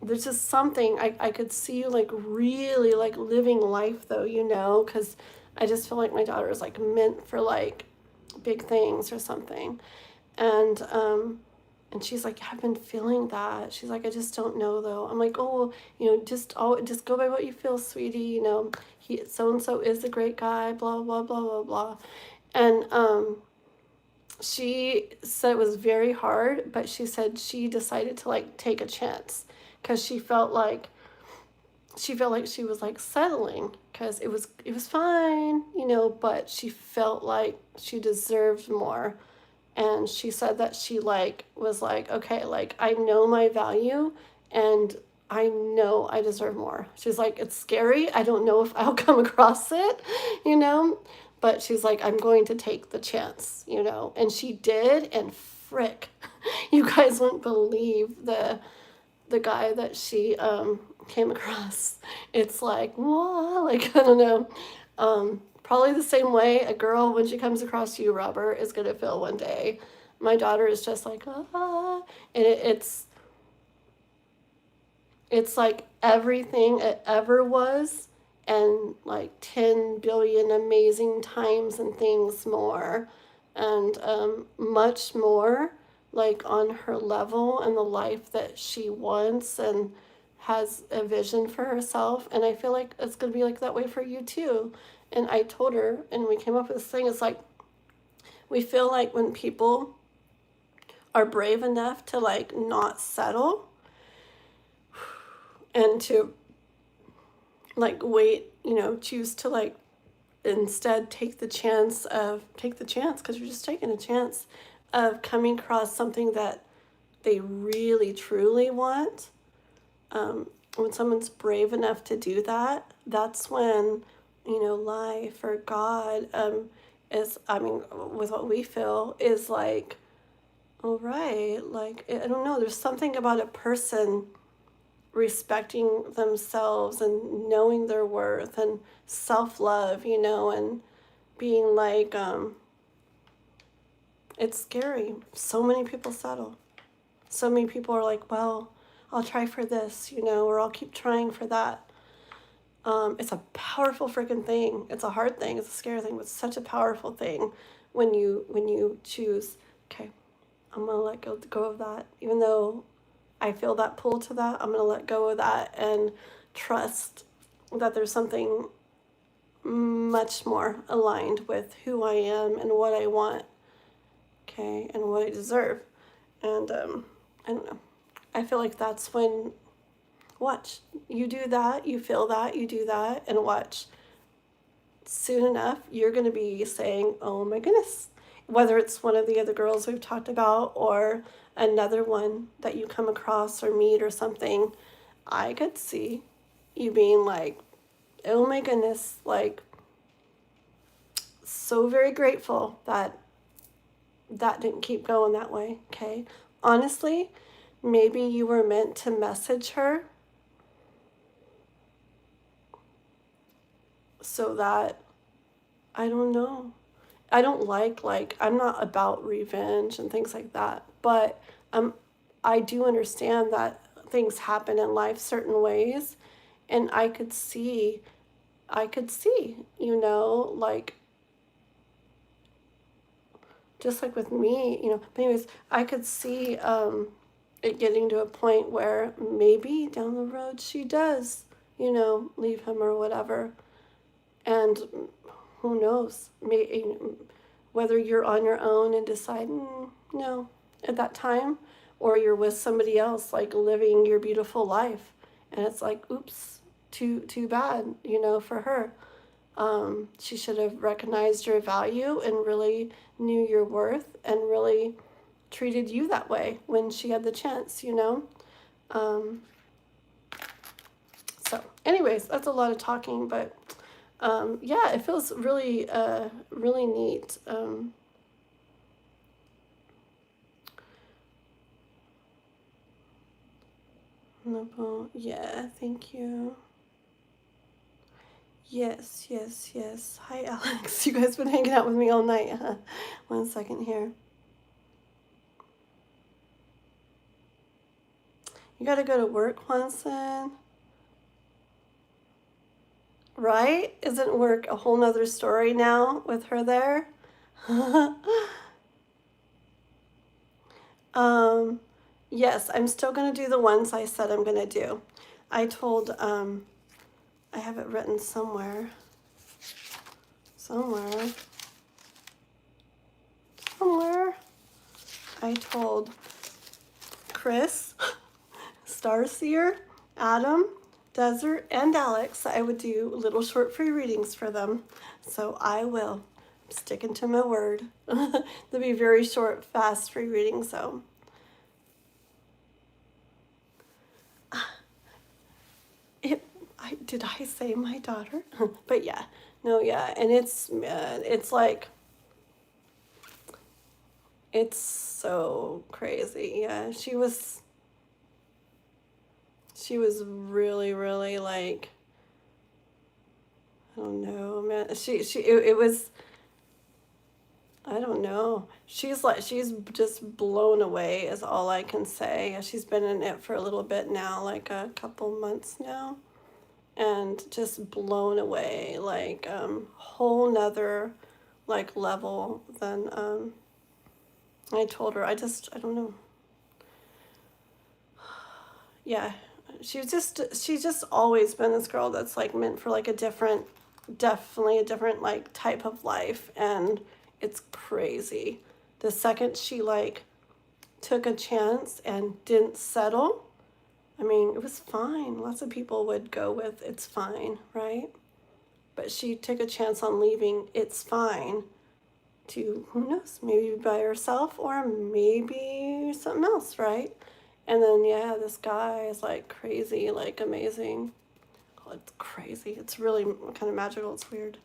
there's just something I could see you like really like living life though, you know, because I just feel like my daughter is like meant for like big things or something. And she's like, I've been feeling that. She's like, I just don't know though. I'm like, oh, you know, just go by what you feel, sweetie. You know, so and so is a great guy. Blah blah blah blah blah. And she said it was very hard, but she said she decided to like take a chance because she felt like she was like settling because it was fine, you know, but she felt like she deserved more. And she said that she like was like, okay, like I know my value and I know I deserve more. She's like, it's scary. I don't know if I'll come across it, you know, but she's like, I'm going to take the chance, you know. And she did, and frick, you guys wouldn't believe the guy that she came across. It's like, whoa, like, I don't know. Probably the same way a girl, when she comes across you, Robert, is going to feel one day. My daughter is just like, and it's like everything it ever was, and like 10 billion amazing times and things more, and much more, like on her level and the life that she wants and has a vision for herself. And I feel like it's going to be like that way for you too. And I told her, and we came up with this thing, it's like, we feel like when people are brave enough to like not settle and to like wait, you know, choose to like instead take the chance, because you're just taking a chance of coming across something that they really truly want. When someone's brave enough to do that, that's when, life or God is, with what we feel, is like, all right, like, I don't know, there's something about a person respecting themselves and knowing their worth and self-love, and being like, it's scary. So many people settle. So many people are like, well, I'll try for this, or I'll keep trying for that. It's a powerful freaking thing. It's a hard thing. It's a scary thing, but it's such a powerful thing when you choose, okay, I'm going to let go of that. Even though I feel that pull to that, I'm going to let go of that and trust that there's something much more aligned with who I am and what I want, okay, and what I deserve. And I don't know. I feel like that's when, watch, you do that, you feel that, you do that, and watch. Soon enough, you're going to be saying, oh my goodness. Whether it's one of the other girls we've talked about or another one that you come across or meet or something, I could see you being like, oh my goodness, like, so very grateful that didn't keep going that way, okay? Honestly, maybe you were meant to message her so that, I don't know. I don't like, I'm not about revenge and things like that, but I do understand that things happen in life certain ways, and I could see, like, just like with me, but anyways, I could see it getting to a point where maybe down the road she does, leave him or whatever. And who knows, whether you're on your own and decide, no, at that time, or you're with somebody else, like living your beautiful life. And it's like, oops, too bad, for her. She should have recognized your value and really knew your worth and really treated you that way when she had the chance, So anyways, that's a lot of talking, but yeah, it feels really, really neat. Yeah, thank you. Yes, yes, yes. Hi, Alex. You guys been hanging out with me all night, huh? 1 second here. You gotta go to work, Juanson. Right? Isn't work a whole nother story now with her there? Yes, I'm still gonna do the ones I said I'm gonna do. I told, I have it written somewhere. I told Chris, Starseer, Adam, Desert, and Alex I would do little short free readings for them. So I will. I'm sticking to my word. They'll be very short, fast free readings, so. Did I say my daughter? But yeah, no, yeah, and it's like, it's so crazy. Yeah, she was really, really like, I don't know, man. It was, I don't know. She's just blown away is all I can say. She's been in it for a little bit now, like a couple months now. And just blown away, like whole nother like level than I told her. I don't know. Yeah, she's just always been this girl that's like meant for like definitely a different like type of life, and it's crazy. The second she like took a chance and didn't settle, I mean, it was fine. Lots of people would go with it's fine, right? but she took a chance on leaving. It's fine to, who knows, maybe by herself or maybe something else, right? And then, yeah, this guy is like crazy, like amazing. Oh, it's crazy. It's really kind of magical. It's weird.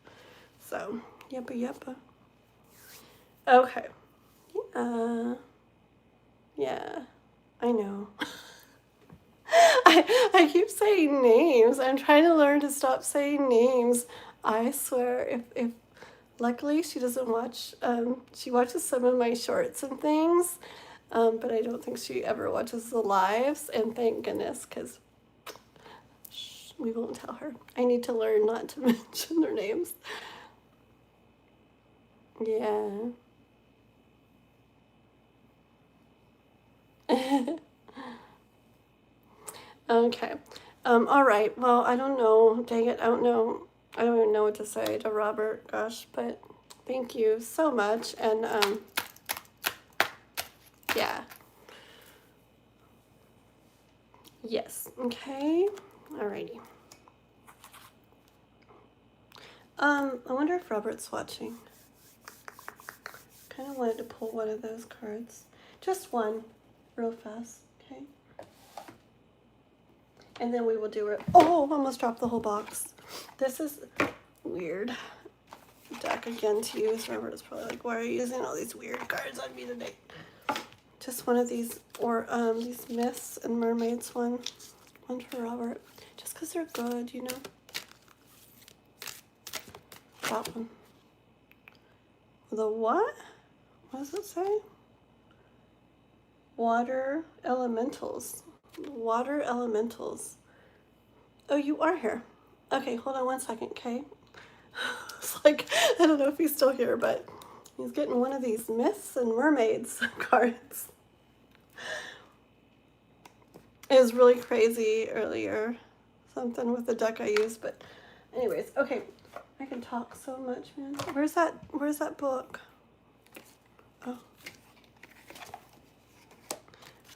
So, yeppa. Okay. Yeah, I know. I keep saying names. I'm trying to learn to stop saying names. I swear, if luckily she doesn't watch, she watches some of my shorts and things, but I don't think she ever watches the lives, and thank goodness, because we won't tell her. I need to learn not to mention their names. Yeah. Okay. All right. Well, I don't know. Dang it. I don't know. I don't even know what to say to Robert. Gosh, but thank you so much. And yeah. Yes. Okay. Alrighty. I wonder if Robert's watching. Kind of wanted to pull one of those cards. Just one, real fast. Okay. And then we will do it. Oh, almost dropped the whole box. This is weird deck again to use. Robert's probably like, why are you using all these weird cards on me today? Just one of these, or these myths and mermaids one for Robert. Just because they're good, you know. That one. The what? What does it say? Water elementals. Water elementals. Oh, you are here. Okay, hold on 1 second, okay? It's like, I don't know if he's still here, but he's getting one of these myths and mermaids cards. It was really crazy earlier. Something with the deck I used, but anyways, okay. I can talk so much, man. Where's that book? Oh.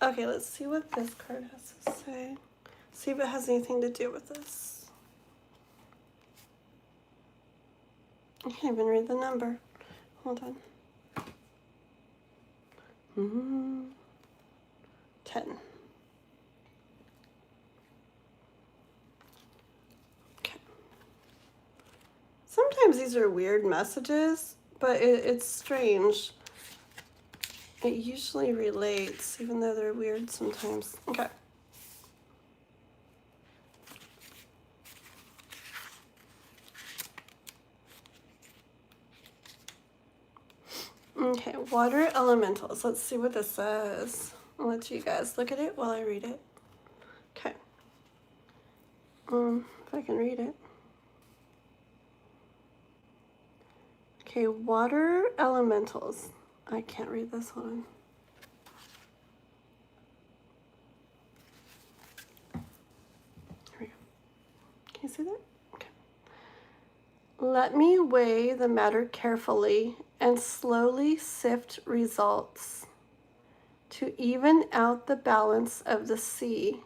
Okay, let's see what this card has to say. See if it has anything to do with this. I can't even read the number. Hold on. 10. Okay. Sometimes these are weird messages, but it's strange. It usually relates, even though they're weird sometimes. Okay. Okay, water elementals. Let's see what this says. I'll let you guys look at it while I read it. Okay. If I can read it. Okay, water elementals. I can't read this one. Here we go. Can you see that? Okay. Let me weigh the matter carefully and slowly sift results to even out the balance of the sea.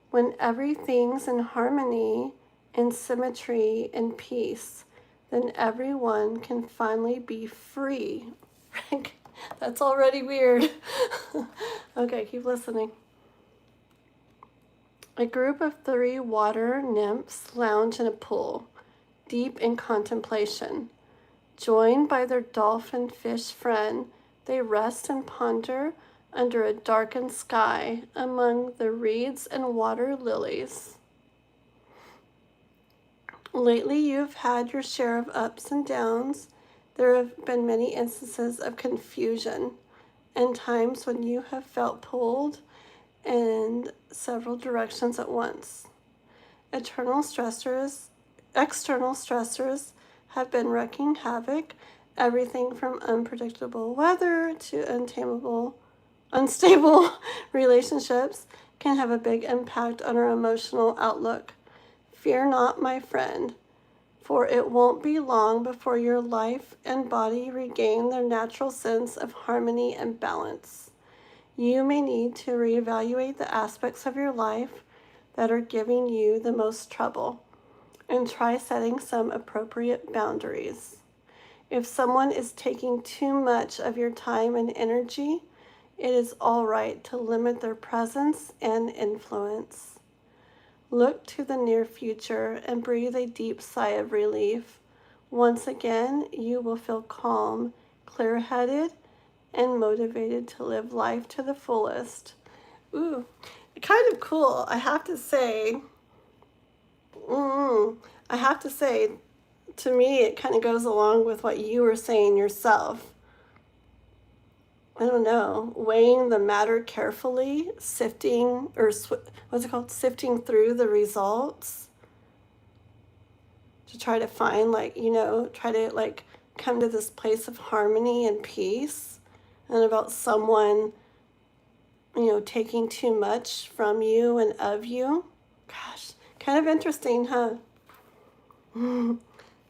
When everything's in harmony, in symmetry, and peace, then everyone can finally be free. That's already weird. Okay, keep listening. A group of 3 water nymphs lounge in a pool, deep in contemplation. Joined by their dolphin fish friend, they rest and ponder under a darkened sky among the reeds and water lilies. Lately, you've had your share of ups and downs. There have been many instances of confusion and times when you have felt pulled in several directions at once. External stressors have been wreaking havoc, everything from unpredictable weather to unstable relationships can have a big impact on our emotional outlook. Fear not, my friend, for it won't be long before your life and body regain their natural sense of harmony and balance. You may need to reevaluate the aspects of your life that are giving you the most trouble. and try setting some appropriate boundaries. If someone is taking too much of your time and energy, it is all right to limit their presence and influence. Look to the near future and breathe a deep sigh of relief. Once again, you will feel calm, clear-headed, and motivated to live life to the fullest. Ooh, kind of cool, I have to say. I have to say, to me, it kind of goes along with what you were saying yourself. I don't know, weighing the matter carefully, sifting, or what's it called? Sifting through the results to try to find, like, you know, try to, like, come to this place of harmony and peace, and about someone, you know, taking too much from you and of you. Gosh, kind of interesting, huh?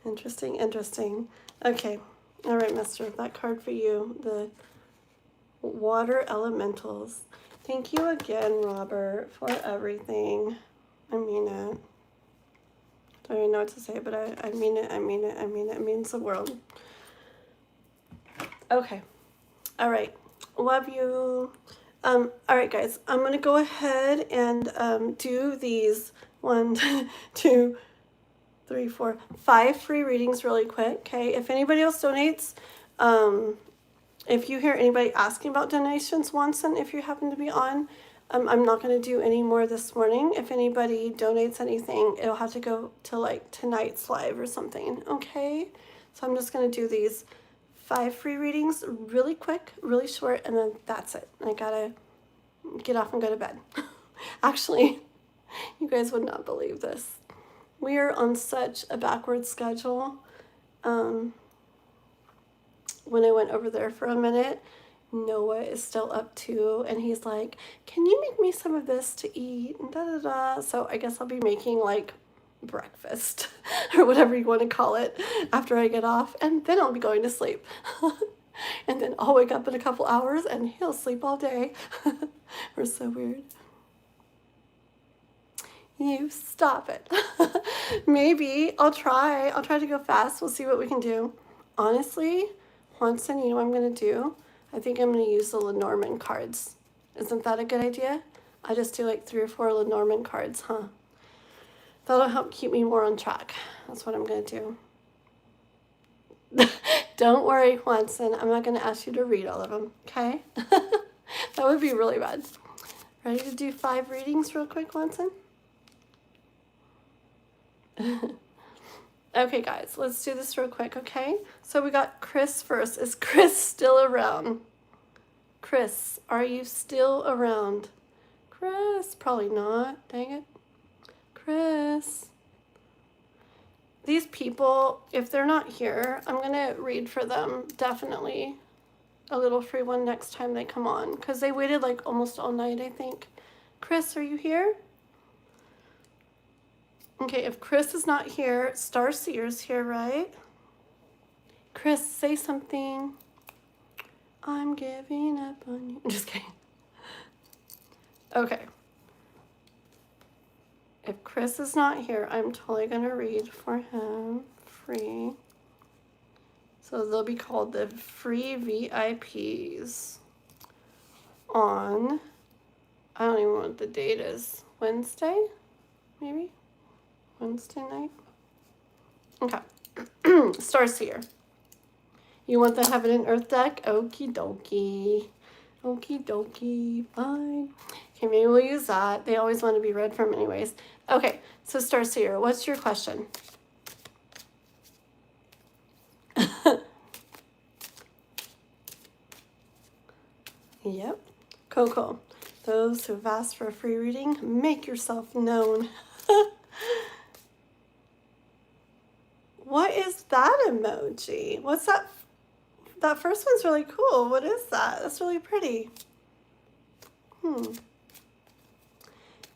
Interesting. Okay, all right, mister, that card for you, the Water Elementals. Thank you again, Robert, for everything. I mean it. Don't even know what to say, but I mean it. It means the world. Okay. All right. Love you. All right, guys. I'm going to go ahead and do these 1, 2, 3, 4, 5 free readings really quick. Okay. If anybody else donates, if you hear anybody asking about donations, Wanson, if you happen to be on, I'm not going to do any more this morning. If anybody donates anything, it'll have to go to like tonight's live or something. Okay. So I'm just going to do these 5 free readings really quick, really short, and then that's it. I gotta get off and go to bed. Actually, you guys would not believe this. We are on such a backward schedule. When I went over there for a minute, Noah is still up too, and he's like, can you make me some of this to eat? And da da da. So I guess I'll be making like breakfast or whatever you want to call it after I get off, and then I'll be going to sleep. And then I'll wake up in a couple hours and he'll sleep all day. We're so weird. You stop it. Maybe I'll try to go fast. We'll see what we can do. Honestly, Swanson, you know what I'm going to do? I think I'm going to use the Lenormand cards. Isn't that a good idea? I just do like 3 or 4 Lenormand cards, huh? That'll help keep me more on track. That's what I'm going to do. Don't worry, Swanson. I'm not going to ask you to read all of them, okay? That would be really bad. Ready to do 5 readings real quick, Swanson? Okay, guys, let's do this real quick, okay? So we got Chris first. Is Chris still around? Chris, are you still around? Chris, probably not. Dang it. Chris. These people, if they're not here, I'm going to read for them, definitely. A little free one next time they come on, because they waited like almost all night, I think. Chris, are you here? Okay, if Chris is not here, Starseer's here, right? Chris, say something. I'm giving up on you. I'm just kidding. Okay. If Chris is not here, I'm totally going to read for him free. So they'll be called the free VIPs on, I don't even know what the date is, Wednesday, maybe? Wednesday night? Okay. Starseer. You want the Heaven and Earth deck? Okie dokie. Okie dokie. Fine. Okay, maybe we'll use that. They always want to be read from anyways. Okay, so Starseer, what's your question? Yep. Coco. Those who've asked for a free reading, make yourself known. What is that emoji? What's that? That first one's really cool. What is that? That's really pretty.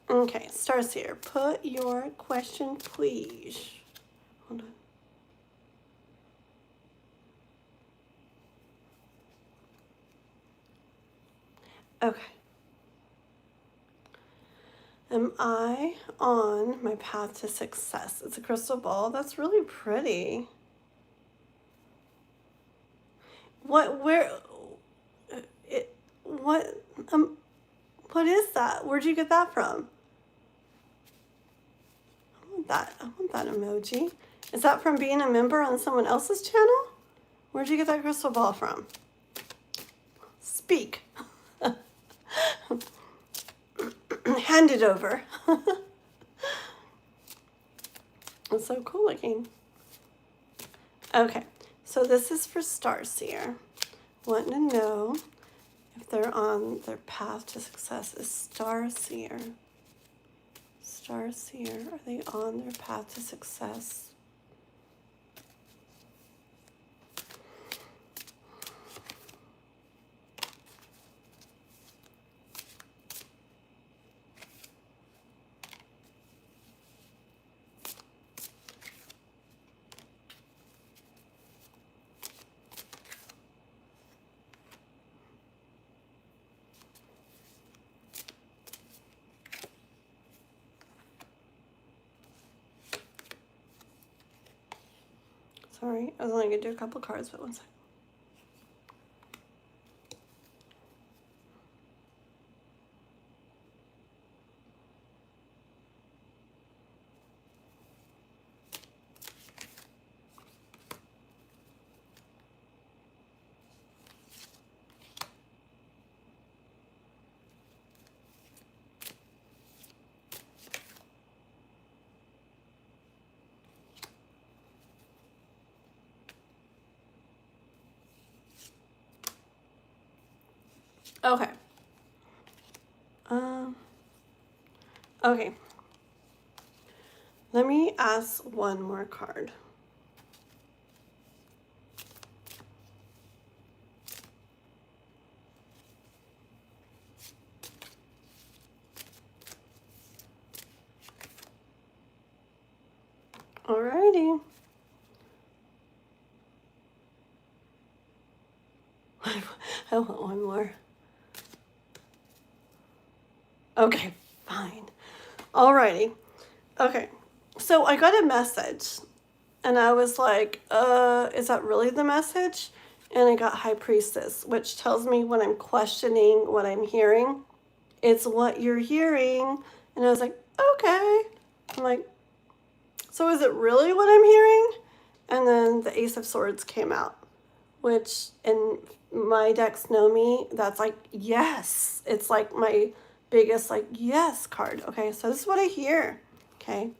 Okay, Starseer, put your question, please. Hold on. Okay. Am I on my path to success? It's a crystal ball. That's really pretty. Where, what, what is that? Where'd you get that from? I want that emoji. Is that from being a member on someone else's channel? Where'd you get that crystal ball from? Speak. Hand it over. It's so cool looking. Okay, so this is for Starseer. Wanting to know if they're on their path to success. Is Starseer, are they on their path to success? Sorry, I was only going to do a couple cards, but one second. Okay. Okay. Let me ask one more card. Alrighty. I want one more. Okay, fine. Alrighty. Okay. So I got a message and I was like, is that really the message? And I got High Priestess, which tells me when I'm questioning what I'm hearing, it's what you're hearing. And I was like, okay. I'm like, so is it really what I'm hearing? And then the Ace of Swords came out, which in my decks know me, that's like, yes. It's like my biggest like, yes card. Okay, so this is what I hear. Okay,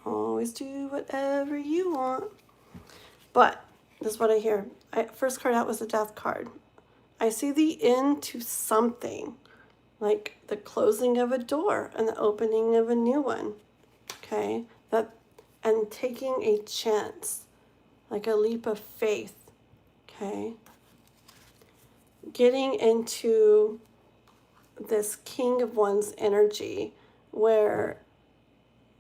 always do whatever you want. But this is what I hear. First card out was the Death card. I see the end to something, like the closing of a door and the opening of a new one. Okay, and taking a chance, like a leap of faith. Okay, getting into this King of One's energy where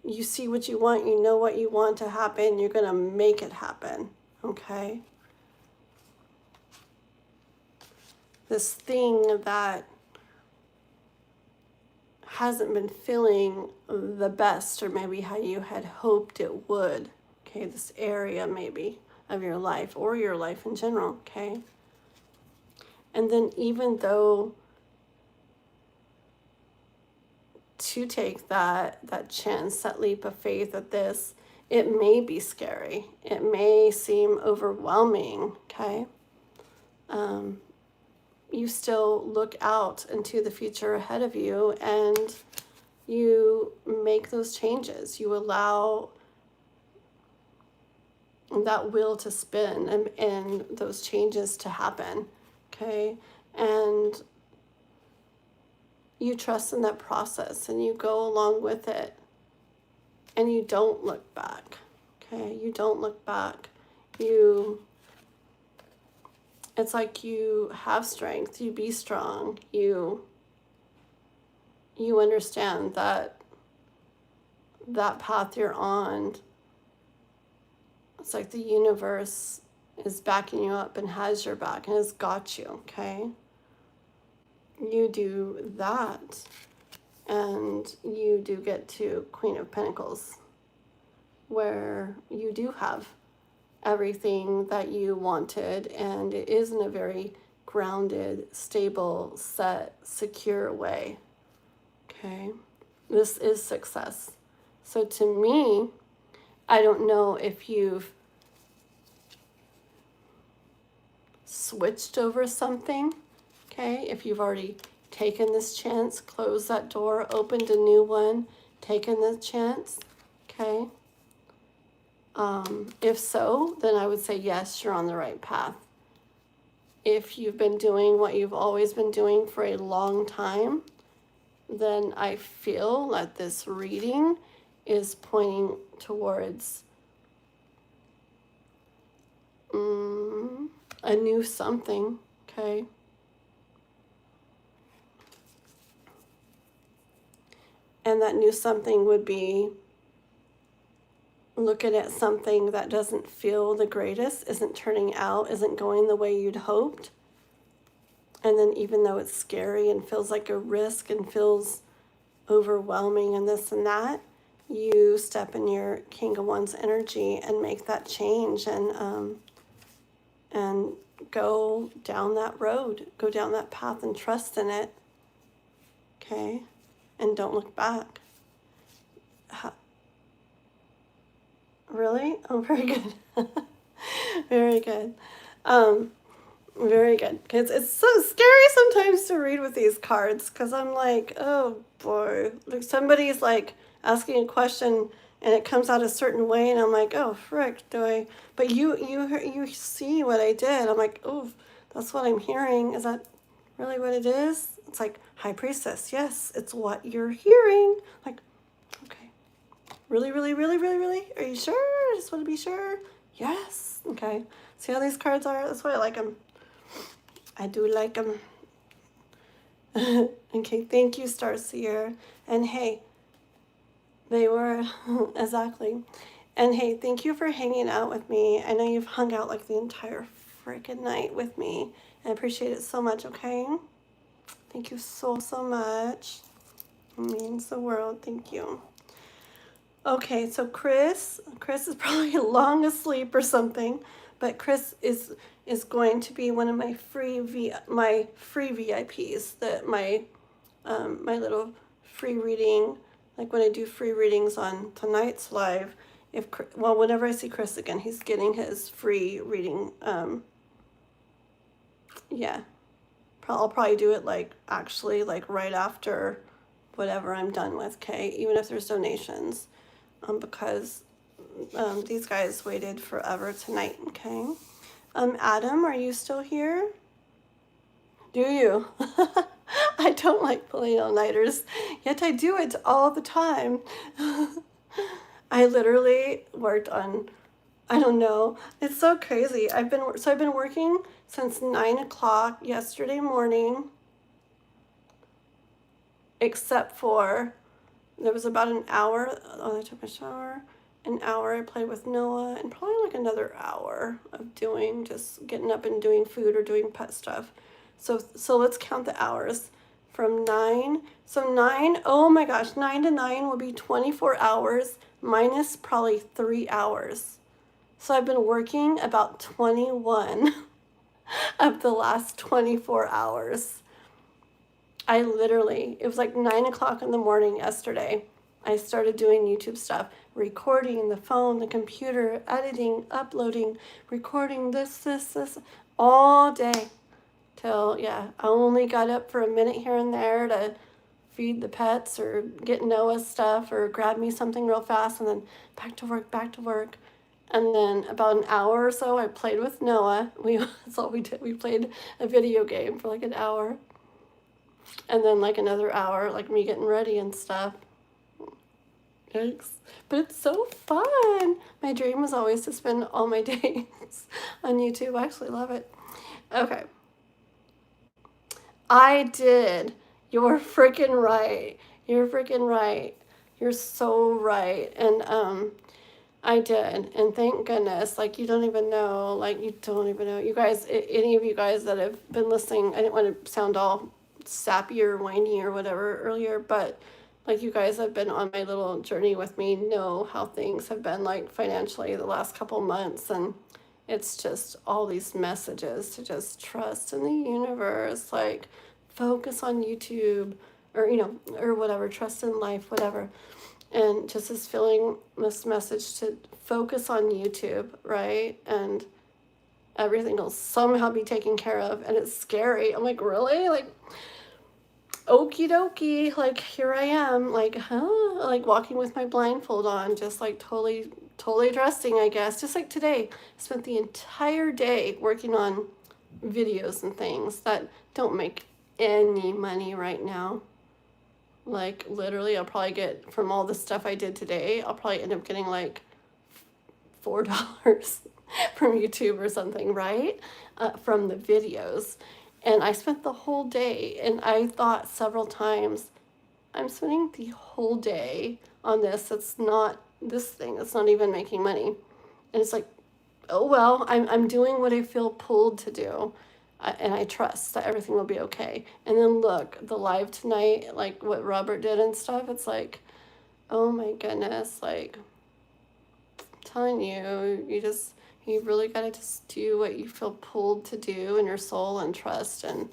you see what you want, you know what you want to happen, you're going to make it happen. Okay, this thing that hasn't been feeling the best or maybe how you had hoped it would. Okay, this area maybe of your life or your life in general. Okay, and then even though to take that chance, that leap of faith at this, it may be scary, it may seem overwhelming. Okay, you still look out into the future ahead of you and you make those changes. You allow that wheel to spin and those changes to happen. Okay, and you trust in that process and you go along with it and you don't look back. Okay, you don't look back. It's like you have strength, you be strong, you understand that path you're on, it's like the universe is backing you up and has your back and has got you. Okay, you do that And you do get to Queen of Pentacles, where you do have everything that you wanted, and it is in a very grounded, stable, set, secure way. Okay, this is success. So to me, I don't know if you've switched over something, okay? If you've already taken this chance, closed that door, opened a new one, taken the chance, okay? If so, then I would say yes, you're on the right path. If you've been doing what you've always been doing for a long time, then I feel that this reading is pointing towards a new something, okay? And that new something would be looking at something that doesn't feel the greatest, isn't turning out, isn't going the way you'd hoped. And then even though it's scary and feels like a risk and feels overwhelming and this and that, you step in your King of Wands energy and make that change and go down that road, go down that path and trust in it, okay? And don't look back. Really? Oh, very good. Very good. Very good. Because it's so scary sometimes to read with these cards, because I'm like, oh boy, like somebody's like asking a question and it comes out a certain way, and I'm like, oh frick, do I? But you see what I did. I'm like, oh, that's what I'm hearing. Is that really what it is? It's like, High Priestess, yes, it's what you're hearing. Like, okay, really, really, really, really, really? Are you sure? I just want to be sure. Yes. Okay. See how these cards are? That's why I like them. I do like them. Okay, thank you, Starseer. And hey, they were, exactly. And hey, thank you for hanging out with me. I know you've hung out like the entire freaking night with me. I appreciate it so much, okay? Thank you so, so much. It means the world. Thank you. Okay, so Chris is probably long asleep or something, but Chris is going to be one of my free VIPs, that my little free reading, like when I do free readings on tonight's live. Whenever I see Chris again, he's getting his free reading. Yeah, I'll probably do it like actually like right after whatever I'm done with, okay? Even if there's donations, because these guys waited forever tonight, okay? Adam, are you still here? Do you? I don't like pulling all-nighters, yet I do it all the time. I literally worked on, I don't know, it's so crazy. I've been working since 9 o'clock yesterday morning, except for there was about an hour. I took my shower. An hour I played with Noah, and probably like another hour of doing, just getting up and doing food or doing pet stuff. So let's count the hours from 9. So 9, oh my gosh, 9 to 9 will be 24 hours minus probably 3 hours. So I've been working about 21 of the last 24 hours. It was like 9 o'clock in the morning yesterday. I started doing YouTube stuff, recording the phone, the computer, editing, uploading, recording this, all day till, yeah, I only got up for a minute here and there to feed the pets or get Noah's stuff or grab me something real fast, and then back to work. And then about an hour or so I played with Noah. That's all we did. We played a video game for like an hour. And then like another hour, like me getting ready and stuff. Yikes. But it's so fun. My dream was always to spend all my days on YouTube. I actually love it. Okay. I did. You're freaking right. You're freaking right. You're so right. And I did. And thank goodness. Like, you don't even know. You guys, any of you guys that have been listening, I didn't want to sound all sappy or whiny or whatever earlier, but like you guys have been on my little journey with me know how things have been like financially the last couple months, and it's just all these messages to just trust in the universe, like focus on YouTube or or whatever, trust in life, whatever. And just this feeling, this message to focus on YouTube, right? And everything will somehow be taken care of. And it's scary. I'm like, really? Like, okie dokie, like here I am, like, huh? Like walking with my blindfold on, just like totally trusting, I guess. Just like today, I spent the entire day working on videos and things that don't make any money right now. Like literally, I'll probably get, from all the stuff I did today, I'll probably end up getting like $4 from YouTube or something, right? From the videos. And I spent the whole day, and I thought several times, I'm spending the whole day on this. It's not this thing. It's not even making money. And it's like, oh, well, I'm doing what I feel pulled to do. And I trust that everything will be okay. And then look, the live tonight, like what Robert did and stuff, it's like, oh my goodness, like, I'm telling you, you really got to just do what you feel pulled to do in your soul and trust. And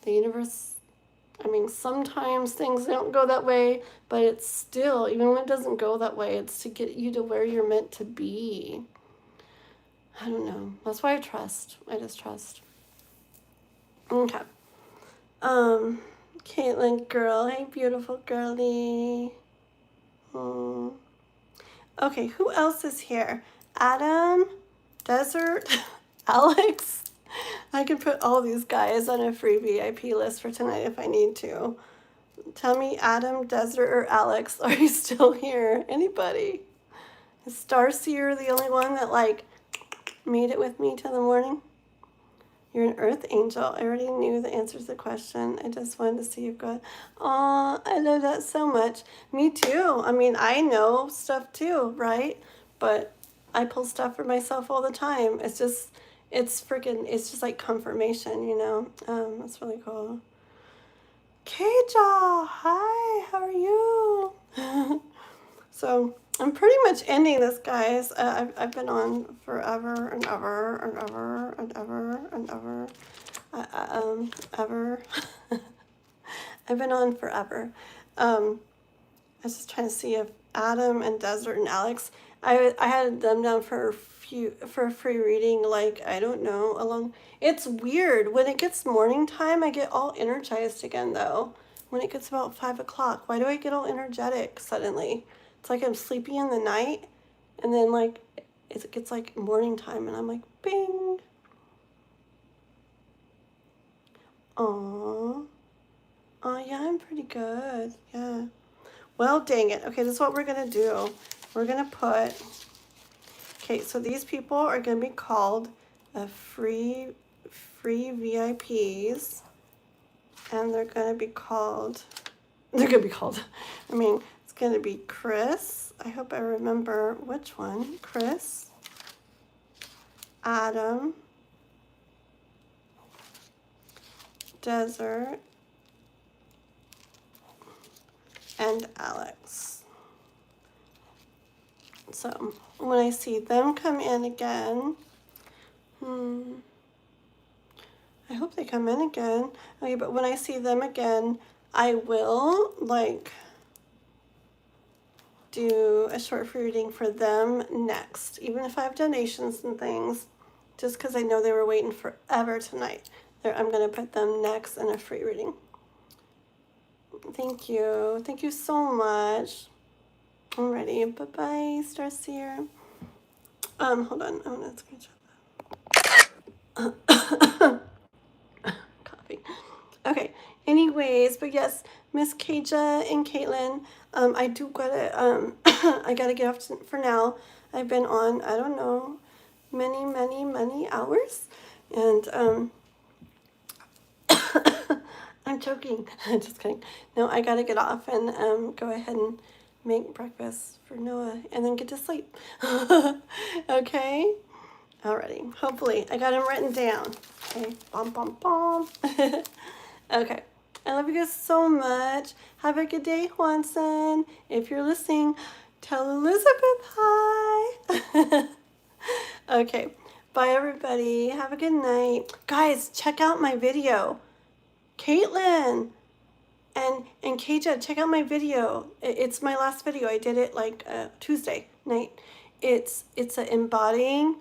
the universe, I mean, sometimes things don't go that way, but it's still, even when it doesn't go that way, it's to get you to where you're meant to be. I don't know. That's why I trust. I just trust. Okay. Caitlin, girl. Hey, beautiful girly. Okay, who else is here? Adam, Desert, Alex. I could put all these guys on a free VIP list for tonight if I need to. Tell me, Adam, Desert, or Alex, are you still here? Anybody? Is Starseer the only one that like made it with me till the morning? You're an earth angel. I already knew the answer to the question. I just wanted to see you go. Aw, I love that so much. Me too. I mean, I know stuff too, right? But I pull stuff for myself all the time. It's just like confirmation, That's really cool. Keja, hi, how are you? So I'm pretty much ending this, guys. I've been on forever and ever and ever and ever and ever. Ever. I've been on forever. I was just trying to see if Adam and Desert and Alex, I had them down for a free reading, like, I don't know, it's weird. When it gets morning time, I get all energized again, though. When it gets about 5 o'clock, why do I get all energetic suddenly? It's like I'm sleepy in the night, and then like it gets like morning time, and I'm like, bing. Aww. Oh yeah, I'm pretty good. Yeah. Well, dang it. Okay, this is what we're gonna do. We're gonna put. Okay, so these people are gonna be called free VIPs, and they're gonna be called. I mean, it's gonna be Chris. I hope I remember which one. Chris, Adam, Desert, and Alex. So when I see them come in again, I hope they come in again. Okay, but when I see them again, I will like do a short free reading for them next, even if I have donations and things, just because I know they were waiting forever tonight. I'm going to put them next in a free reading. Thank you. Thank you so much. Alrighty. Bye-bye, Starseer. Hold on. I'm going to screenshot that. Coffee. Okay. Anyways, but yes, Miss Keja and Caitlin, I do gotta, I gotta get off for now. I've been on, I don't know, many hours, and, I'm joking. Just kidding. No, I gotta get off and, go ahead and make breakfast for Noah, and then get to sleep. Okay? Alrighty. Hopefully. I got them written down. Okay? Bom, bom, bom. Okay. I love you guys so much. Have a good day, Juanson. If you're listening, tell Elizabeth hi. Okay. Bye, everybody. Have a good night. Guys, check out my video. Caitlin and Keija, check out my video. It's my last video. I did it like Tuesday night. It's embodying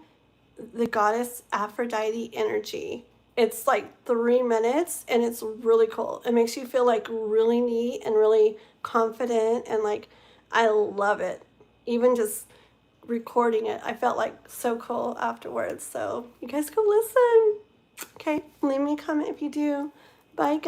the goddess Aphrodite energy. It's like 3 minutes and it's really cool. It makes you feel like really neat and really confident and like I love it. Even just recording it, I felt like so cool afterwards. So you guys go listen. Okay, leave me a comment if you do. Bye, guys.